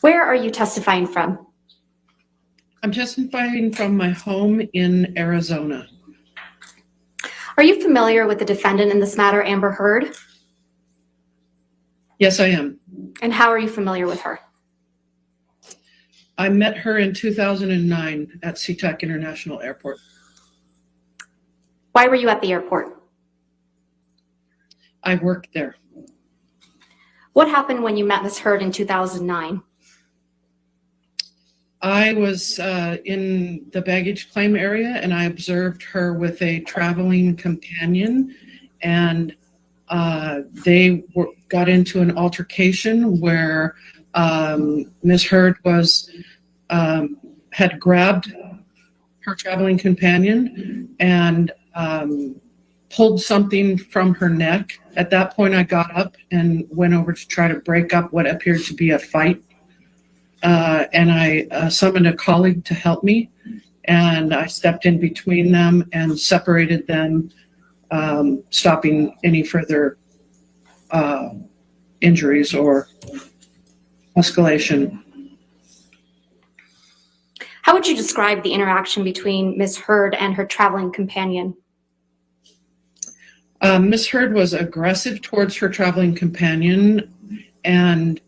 Where are you testifying from? I'm testifying from my home in Arizona. Are you familiar with the defendant in this matter, Amber Heard? Yes, I am. And how are you familiar with her? I met her in 2009 at SeaTac International Airport. Why were you at the airport? I worked there. What happened when you met Ms. Heard in 2009? I was in the baggage claim area, and I observed her with a traveling companion, and they got into an altercation where Ms. Heard had grabbed her traveling companion and pulled something from her neck. At that point, I got up and went over to try to break up what appeared to be a fight. And I summoned a colleague to help me, and I stepped in between them and separated them, stopping any further injuries or escalation. How would you describe the interaction between Ms. Heard and her traveling companion? Ms. Heard was aggressive towards her traveling companion, and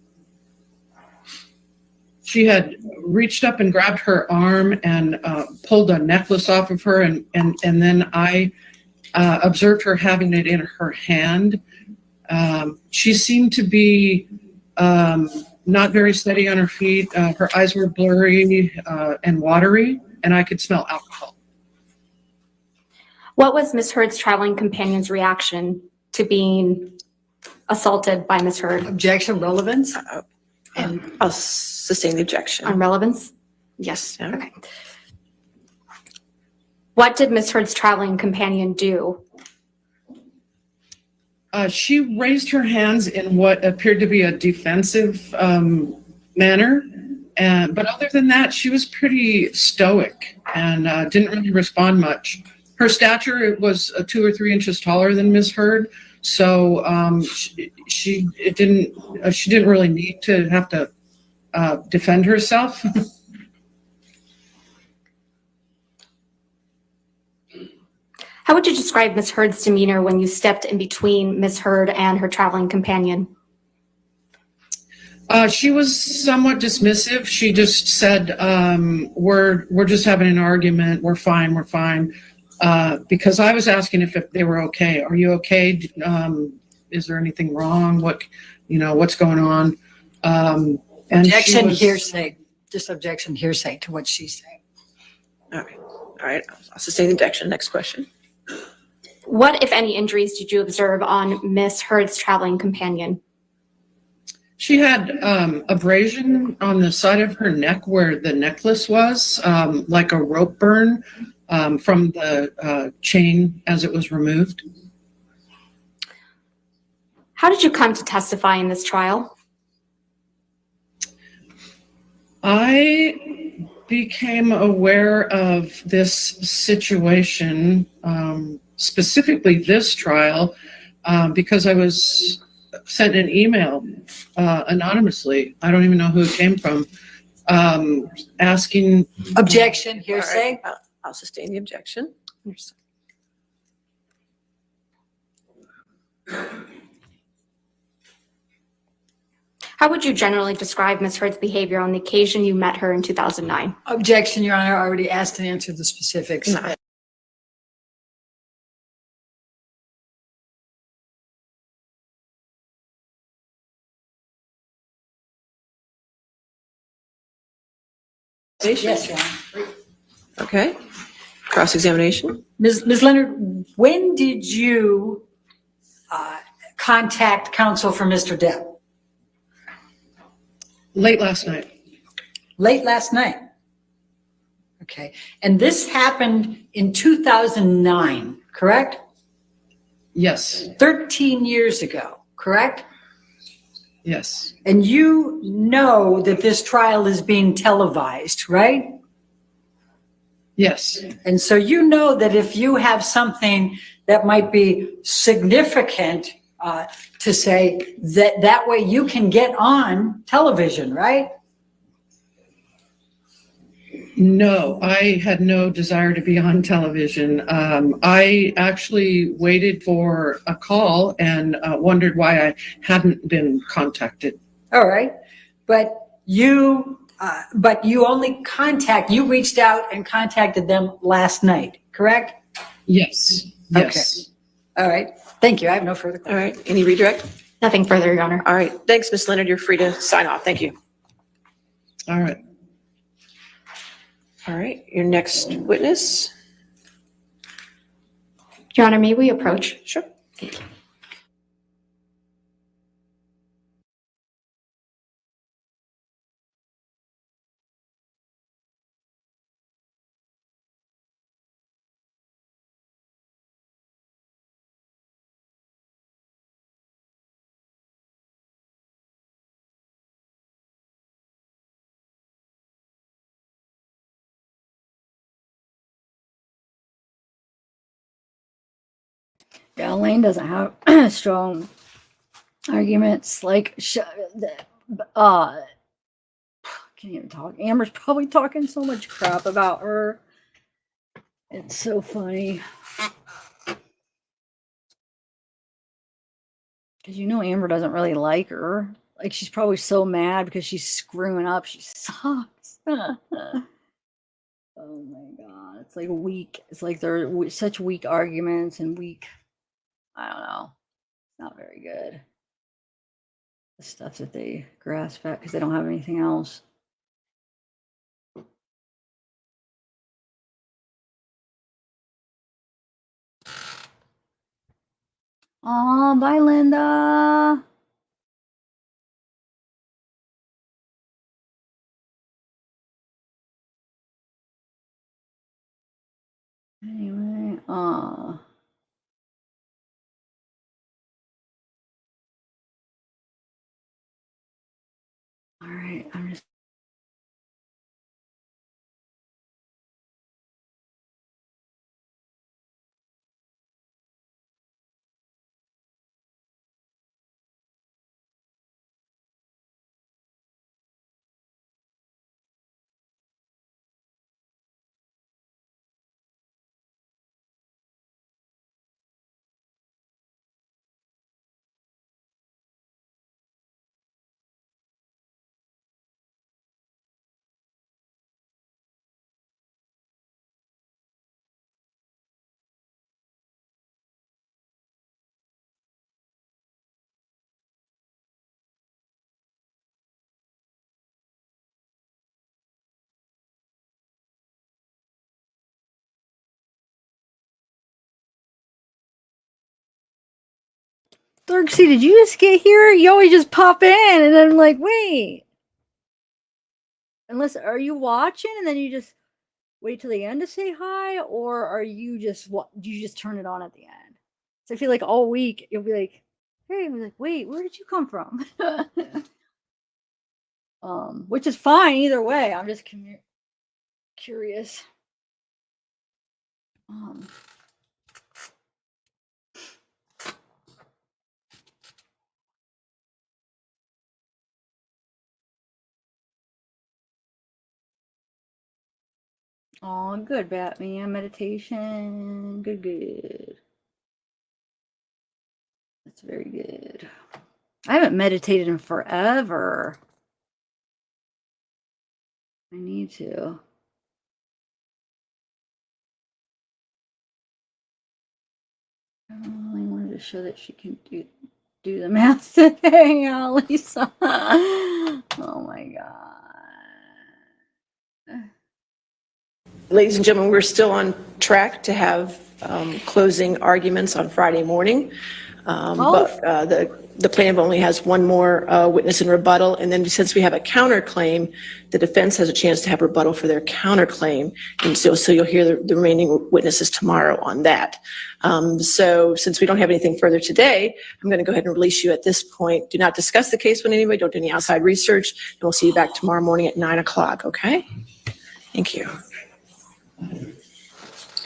she had reached up and grabbed her arm and pulled a necklace off of her, and then I observed her having it in her hand. She seemed to be not very steady on her feet. Her eyes were blurry and watery, and I could smell alcohol. What was Ms. Heard's traveling companion's reaction to being assaulted by Ms. Heard? Objection, relevance? And I'll sustain the objection. On relevance? Yes. Okay. What did Ms. Heard's traveling companion do? She raised her hands in what appeared to be a defensive manner. But other than that, she was pretty stoic and didn't really respond much. Her stature was 2 or 3 inches taller than Ms. Heard, so she didn't really need to have to defend herself. How would you describe Ms. Heard's demeanor when you stepped in between Ms. Heard and her traveling companion? She was somewhat dismissive. She just said, we're just having an argument. We're fine. We're fine. Because I was asking if they were okay. Are you okay? Is there anything wrong? What's going on? And Objection, hearsay. Just objection, hearsay to what she's saying. All right. I'll sustain the objection. Next question. What, if any, injuries did you observe on Ms. Heard's traveling companion? She had abrasion on the side of her neck where the necklace was, like a rope burn from the chain as it was removed. How did you come to testify in this trial? I became aware of this situation, specifically this trial, because I was sent an email anonymously. I don't even know who it came from, asking. Objection, hearsay. All right, I'll sustain the objection. How would you generally describe Ms. Heard's behavior on the occasion you met her in 2009? Objection, Your Honor. I already asked and answered the specifics. Yes, Your Honor. Okay. Cross-examination. Ms. Leonard, when did you contact counsel for Mr. Depp? Late last night. Late last night. Okay. And this happened in 2009, correct? Yes. 13 years ago, correct? Yes. And you know that this trial is being televised, right? Yes. And so you know that if you have something that might be significant to say, that way you can get on television, right? No, I had no desire to be on television. I actually waited for a call and wondered why I hadn't been contacted. All right. But you reached out and contacted them last night, correct? Yes. Yes. Okay. All right. Thank you. I have no further questions. All right. Any redirect? Nothing further, Your Honor. All right. Thanks, Ms. Leonard. You're free to sign off. Thank you. All right. All right. Your next witness. Your Honor, may we approach? Sure. Thank you. Yeah, Elaine doesn't have strong arguments. Like, can't even talk. Amber's probably talking so much crap about her. It's so funny. Because Amber doesn't really like her. Like, she's probably so mad because she's screwing up. She sucks. Oh my God. It's like weak. It's like they're such weak arguments and weak. I don't know. Not very good. The stuff that they grasp at because they don't have anything else. Oh, bye, Linda. All right, I'm just. Darksea, did you just get here? You always just pop in, and then I'm like, wait. Unless, are you watching, and then you just wait till the end to say hi, or are you just do you just turn it on at the end? So I feel like all week you'll be like, hey, I'm like, wait, where did you come from? Which is fine either way. I'm just curious. Oh, good, Batman. Meditation. Good, good. That's very good. I haven't meditated in forever. I need to. I wanted to show that she can do the math today, Lisa. Oh my god. Ladies and gentlemen, we're still on track to have closing arguments on Friday morning. But the plaintiff only has one more witness in rebuttal. And then since we have a counterclaim, the defense has a chance to have rebuttal for their counterclaim. And so you'll hear the remaining witnesses tomorrow on that. So since we don't have anything further today, I'm going to go ahead and release you at this point. Do not discuss the case with anybody. Don't do any outside research. And we'll see you back tomorrow morning at 9 o'clock. Okay? Thank you.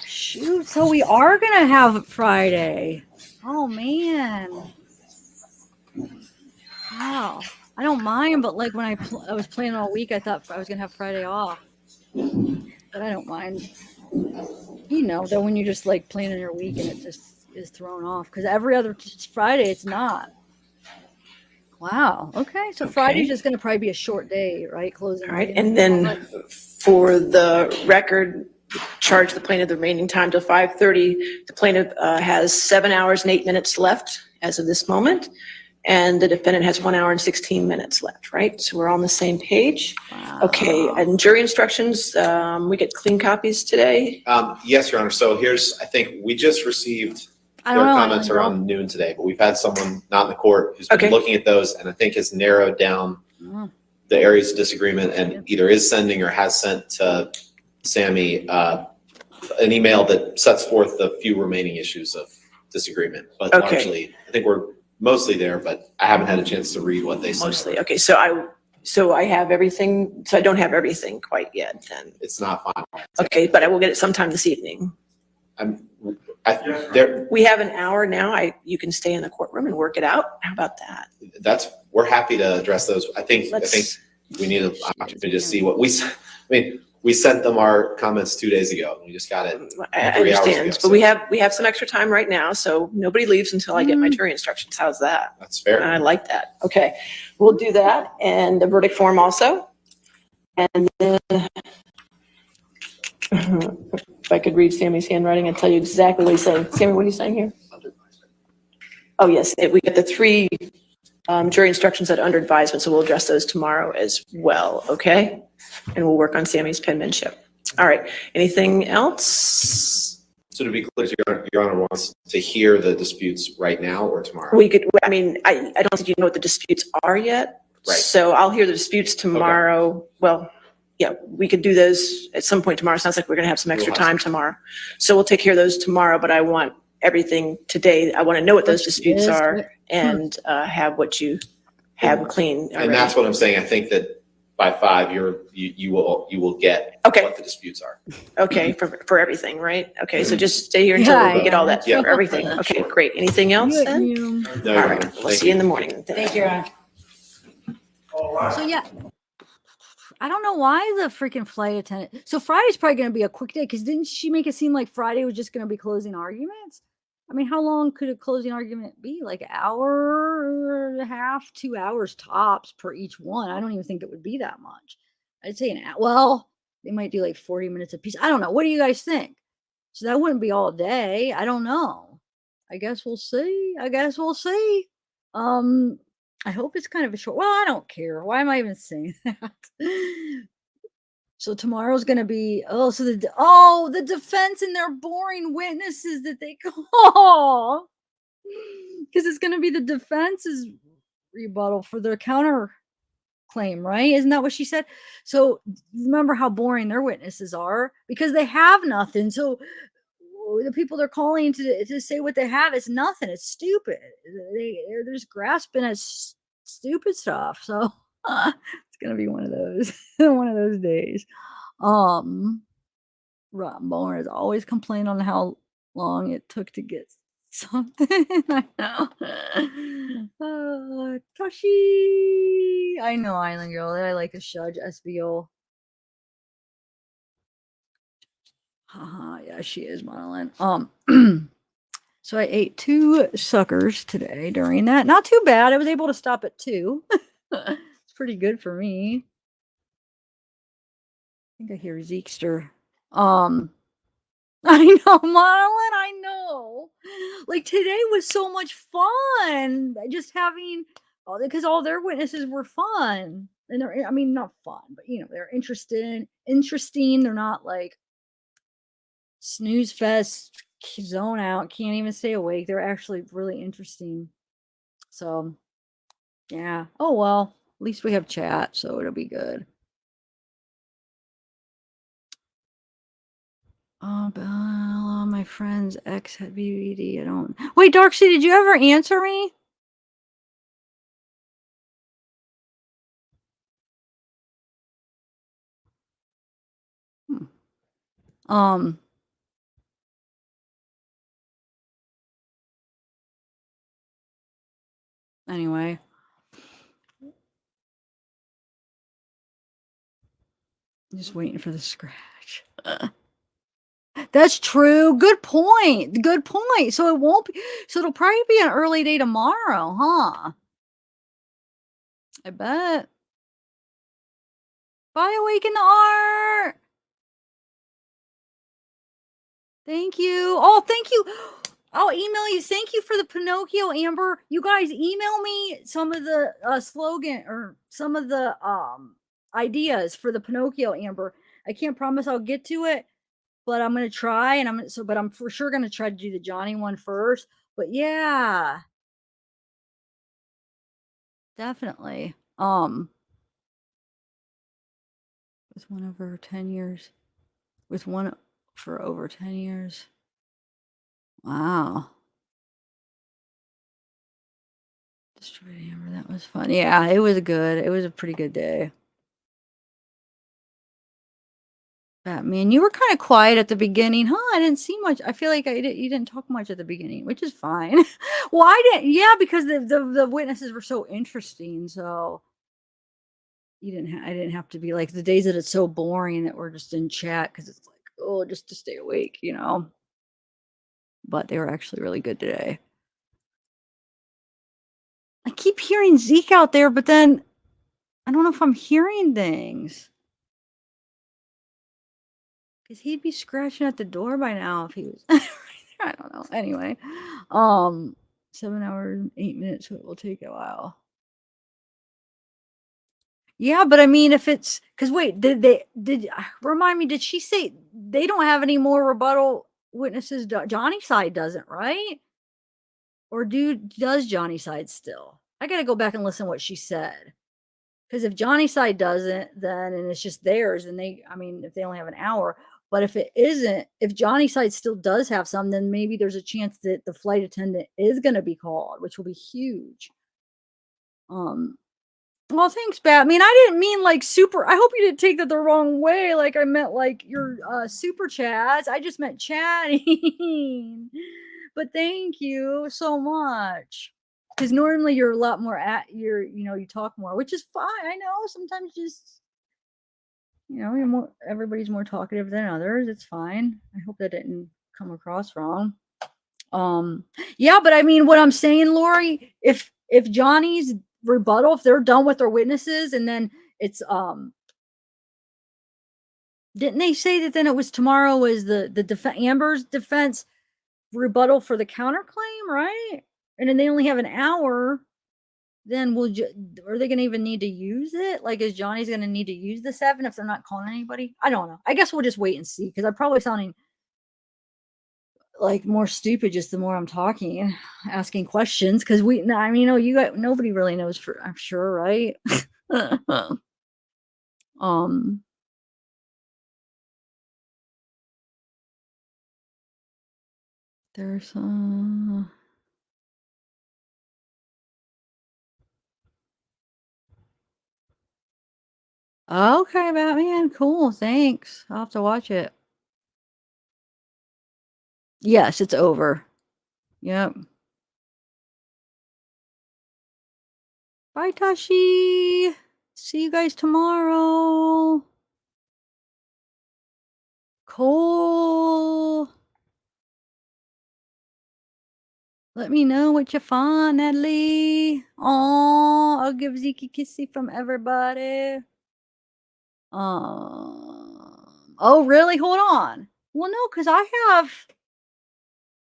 Shoot, so we are going to have it Friday. Oh, man. Wow. I don't mind, but like when I was playing all week, I thought I was going to have Friday off. But I don't mind. You know, though, when you're just like playing in your week and it just is thrown off. Because every other Friday, it's not. Wow. Okay. So Friday's just going to probably be a short day, right? Closing. All right. And then for the record, charge the plaintiff the remaining time till 5:30. The plaintiff has 7 hours and 8 minutes left as of this moment. And the defendant has 1 hour and 16 minutes left, right? So we're on the same page. Wow. Okay, and jury instructions, we get clean copies today? Yes, Your Honor. So I think we just received their comments around noon today, but we've had someone not in the court who's been looking at those and I think has narrowed down the areas of disagreement and either is sending or has sent to Sammy an email that sets forth the few remaining issues of disagreement. But largely, I think we're mostly there, but I haven't had a chance to read what they said. Mostly, okay. So I have everything. So I don't have everything quite yet. Then it's not final. Okay, but I will get it sometime this evening. We have an hour now. You can stay in the courtroom and work it out. How about that? We're happy to address those. I think we need an opportunity to see what we sent them our comments 2 days ago. We just got it 3 I hours understand, ago. but we have some extra time right now, so nobody leaves until I get my jury instructions. How's that? That's fair. I like that. Okay, we'll do that, and the verdict form also. And then, if I could read Sammy's handwriting and tell you exactly what he's saying. Sammy, what are you saying here? Oh yes, we get the 3 jury instructions that are under advisement, so we'll address those tomorrow as well. Okay. And we'll work on Sammy's penmanship. All right. Anything else? So to be clear, Your Honor wants to hear the disputes right now or tomorrow? I don't think you know what the disputes are yet. Right. So I'll hear the disputes tomorrow. Okay. Well, yeah, we could do those at some point tomorrow. Sounds like we're going to have some extra time tomorrow. So we'll take care of those tomorrow, but I want everything today. I want to know what those disputes are and have what you have clean. And that's what I'm saying. I think that by 5, you will get what the disputes are. Okay, for everything, right? Okay, so just stay here until we get all that for everything. Okay, great. Anything else then? No, All right, we'll see you in the morning. Thank you, Anna. So yeah, I don't know why the freaking flight attendant. So Friday's probably going to be a quick day because didn't she make it seem like Friday was just going to be closing arguments? I mean, how long could a closing argument be? Like an hour and a half, 2 hours tops per each one. I don't even think it would be that much. I'd say an hour. Well, they might do like 40 minutes a piece. I don't know. What do you guys think? So that wouldn't be all day. I don't know. I guess we'll see. I hope it's kind of a short. Well, I don't care. Why am I even saying that? So tomorrow's going to be, the defense and their boring witnesses that they call. Because it's going to be the defense's rebuttal for their counter claim, right? Isn't that what she said? So remember how boring their witnesses are because they have nothing. So the people they're calling to say what they have is nothing. It's stupid. They're just grasping at stupid stuff. So it's gonna be one of those days. Ron Boner is always complaining on how long it took to get something. I know. Toshi. I know, Island Girl. I like a Shudge SBO. Yeah, she is, Monolin. So I ate 2 suckers today during that. Not too bad. I was able to stop at 2. It's pretty good for me. I think I hear Zeekster. I know, Monolin, I know. Like today was so much fun. Just having because all their witnesses were fun. And they're not fun, but they're interesting. They're not like snooze fest, zone out, can't even stay awake. They're actually really interesting. So yeah. Oh well, at least we have chat, so it'll be good. My friend's ex had BBD. I don't wait, Darksea, did you ever answer me? Anyway. Just waiting for the scratch. That's true. Good point. So it won't be. So it'll probably be an early day tomorrow, huh? I bet. Bye, Awaken the Art. Thank you. Oh, thank you. I'll email you. Thank you for the Pinocchio, Amber. You guys email me some of the slogan or some of the ideas for the Pinocchio, Amber. I can't promise I'll get to it, but I'm gonna try, and I'm for sure gonna try to do the Johnny one first. But yeah, definitely. With one over 10 years. With one for over 10 years. Wow. Destroyed Amber. That was fun. Yeah, it was good. It was a pretty good day. Batman, you were kind of quiet at the beginning, huh? I didn't see much. I feel like you didn't talk much at the beginning, which is fine. Well, I didn't. Yeah, because the witnesses were so interesting. So I didn't have to be like the days that it's so boring that we're just in chat because it's like, just to stay awake, But they were actually really good today. I keep hearing Zeke out there, but then I don't know if I'm hearing things. Because he'd be scratching at the door by now if he was I don't know. Anyway, 7 hours, 8 minutes, so it will take a while. Yeah, but I mean, if it's because wait, remind me? Did she say they don't have any more rebuttal witnesses? Johnny's side doesn't, right? Or does Johnny's side still? I got to go back and listen to what she said. Because if Johnny's side doesn't, then and it's just theirs, and if they only have an hour. But if it isn't, if Johnny's side still does have some, then maybe there's a chance that the flight attendant is going to be called, which will be huge. Well, thanks, Bat. I mean, I didn't mean like super. I hope you didn't take that the wrong way. Like I meant like your super chats. I just meant chatting. But thank you so much. Because normally you're a lot more you talk more, which is fine. I know sometimes just everybody's more talkative than others. It's fine. I hope that didn't come across wrong. Yeah, but I mean, what I'm saying, Lori, if Johnny's rebuttal, if they're done with their witnesses, and then it's didn't they say that then it was tomorrow was the Amber's defense rebuttal for the counterclaim, right? And then they only have an hour. Then are they going to even need to use it? Like, is Johnny's going to need to use the 7 if they're not calling anybody? I don't know. I guess we'll just wait and see, because I'm probably sounding like more stupid just the more I'm talking, asking questions. Because nobody really knows I'm sure, right? There's okay, Batman. Cool. Thanks. I'll have to watch it. Yes, it's over. Yep. Bye, Tashi. See you guys tomorrow. Cool. Let me know what you find, Natalie. Oh, I'll give Zeke a kissy from everybody. Oh, really? Hold on. Well, no, because I have.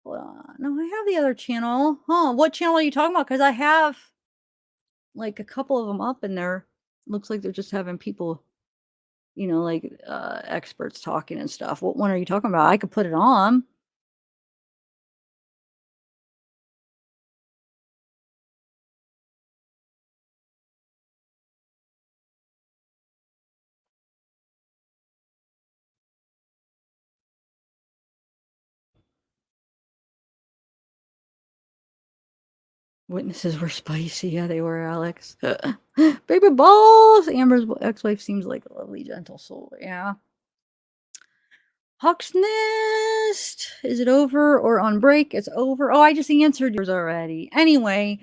Hold on. No, I have the other channel. Huh? What channel are you talking about? Because I have like a couple of them up in there. Looks like they're just having people, like experts talking and stuff. What one are you talking about? I could put it on. Witnesses were spicy. Yeah, they were, Alex. Baby balls. Amber's ex-wife seems like a lovely, gentle soul. Yeah. Hawk's Nest. Is it over or on break? It's over. Oh, I just answered yours already. Anyway.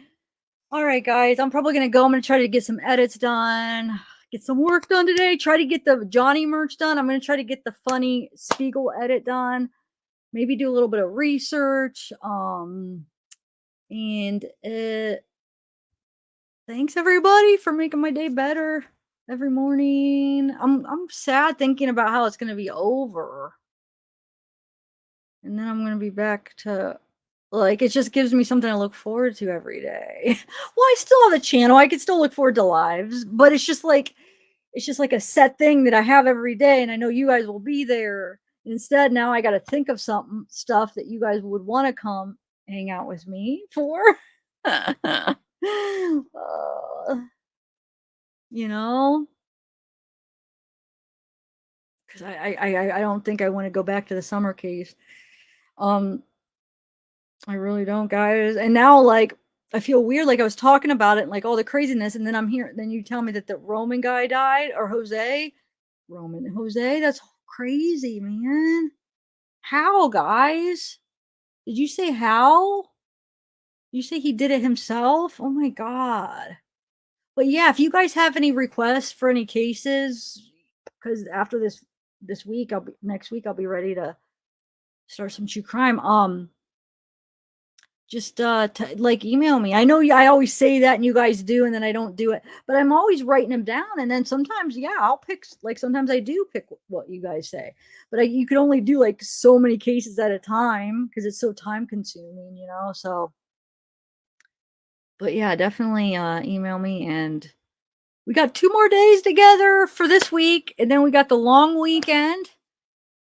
All right, guys. I'm probably going to go. I'm going to try to get some edits done. Get some work done today. Try to get the Johnny merch done. I'm going to try to get the funny Spiegel edit done. Maybe do a little bit of research. And thanks everybody for making my day better every morning. I'm sad thinking about how it's gonna be over. And then I'm gonna be back to it just gives me something to look forward to every day. Well, I still have the channel. I can still look forward to lives, but it's just like a set thing that I have every day, and I know you guys will be there. Instead, now I gotta think of stuff that you guys would want to come hang out with me for. Because I don't think I want to go back to the summer case. I really don't, guys. And now I feel weird, I was talking about it and all the craziness, and then then you tell me that the Roman guy died, or Jose. That's crazy, man. How, guys? Did you say how? You say he did it himself? Oh my God. But yeah, if you guys have any requests for any cases, because after this week, next week I'll be ready to start some true crime. Just email me. I know I always say that and you guys do, and then I don't do it, but I'm always writing them down. And then sometimes, I'll pick, sometimes I do pick what you guys say, but you can only do so many cases at a time because it's so time consuming, so. But yeah, definitely email me. And we got 2 more days together for this week, and then we got the long weekend.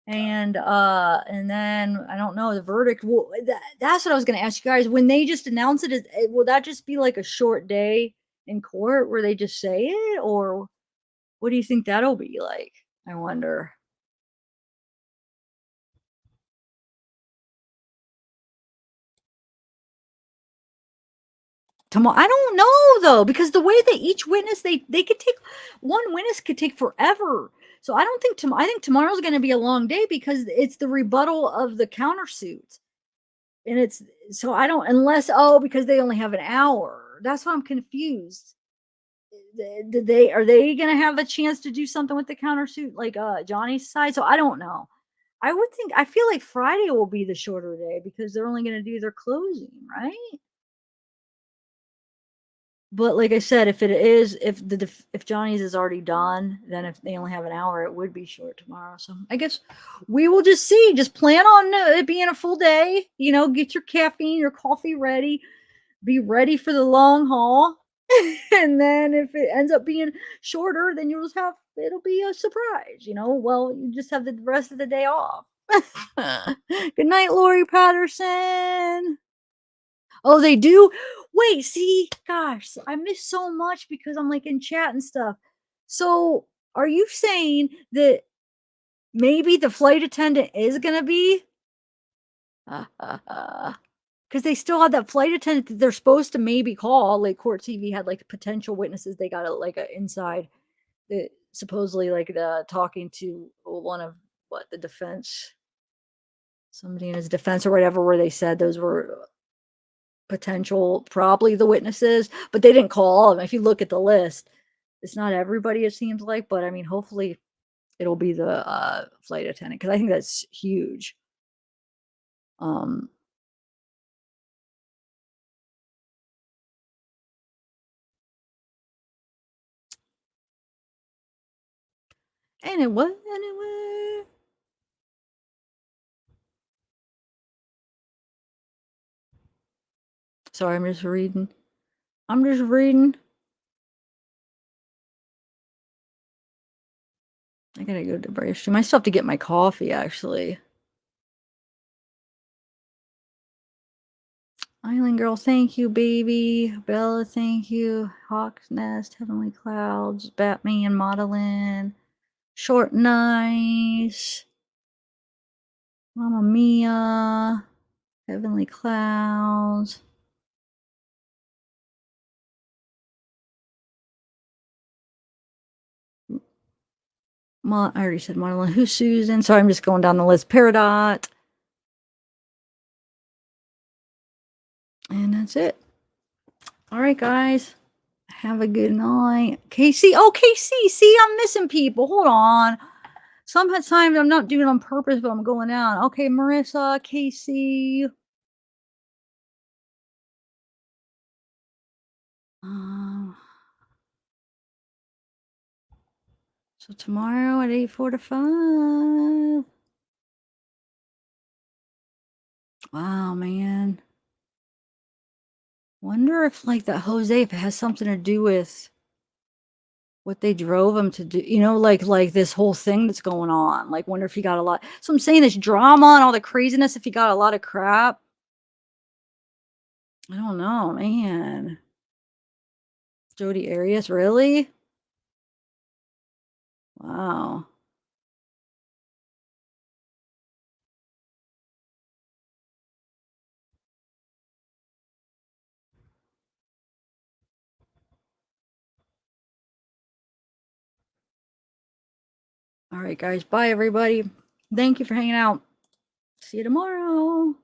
And then I don't know the verdict. Well, that's what I was going to ask you guys. When they just announce it, will that just be a short day in court where they just say it, or what do you think that'll be like? I wonder. Tomorrow, I don't know though, because the way that each witness they could take, one witness could take forever. So I don't think I think tomorrow's going to be a long day because it's the rebuttal of the countersuit, and it's so I don't unless because they only have an hour. That's why I'm confused. Did they are they going to have a chance to do something with the countersuit like Johnny's side? So I don't know. I feel like Friday will be the shorter day because they're only going to do their closing, right? But like I said, if it is, if Johnny's is already done, then if they only have an hour, it would be short tomorrow. So I guess we will just see. Just plan on it being a full day. You know, get your caffeine, your coffee ready. Be ready for the long haul. And then if it ends up being shorter, then you'll just it'll be a surprise. You know, well, you just have the rest of the day off. Good night, Lori Patterson. Oh, they do? Wait, see, gosh, I miss so much because I'm like in chat and stuff. So, are you saying that maybe the flight attendant is going to be? Because they still have that flight attendant that they're supposed to maybe call. Like Court TV had like potential witnesses. They got a inside that supposedly like the talking to one of the defense, somebody in his defense or whatever, where they said those were potential, probably the witnesses, but they didn't call all of them. If you look at the list, it's not everybody, it seems like, but I mean, hopefully it'll be the flight attendant because I think that's huge. Anyway. Sorry, I'm just reading. I gotta go to the restroom. I still have to get my coffee, actually. Island Girl, thank you, baby. Bella, thank you. Hawk's Nest, Heavenly Clouds, Batman, Modeling, Short Nice, Mamma Mia, Heavenly Clouds. I already said Modeling. Who's Susan? Sorry, I'm just going down the list. Peridot. And that's it. All right, guys. Have a good night. Casey. Oh, Casey. See, I'm missing people. Hold on. Sometimes I'm not doing it on purpose, but I'm going out. Okay, Marissa, Casey. So tomorrow at 8:45. Wow, man. Wonder if like that Jose, if it has something to do with what they drove him to do, you know, like this whole thing that's going on. Like, wonder if he got a lot. So I'm saying this drama and all the craziness, if he got a lot of crap. I don't know, man. Jodi Arias, really? Wow. All right, guys. Bye, everybody. Thank you for hanging out. See you tomorrow.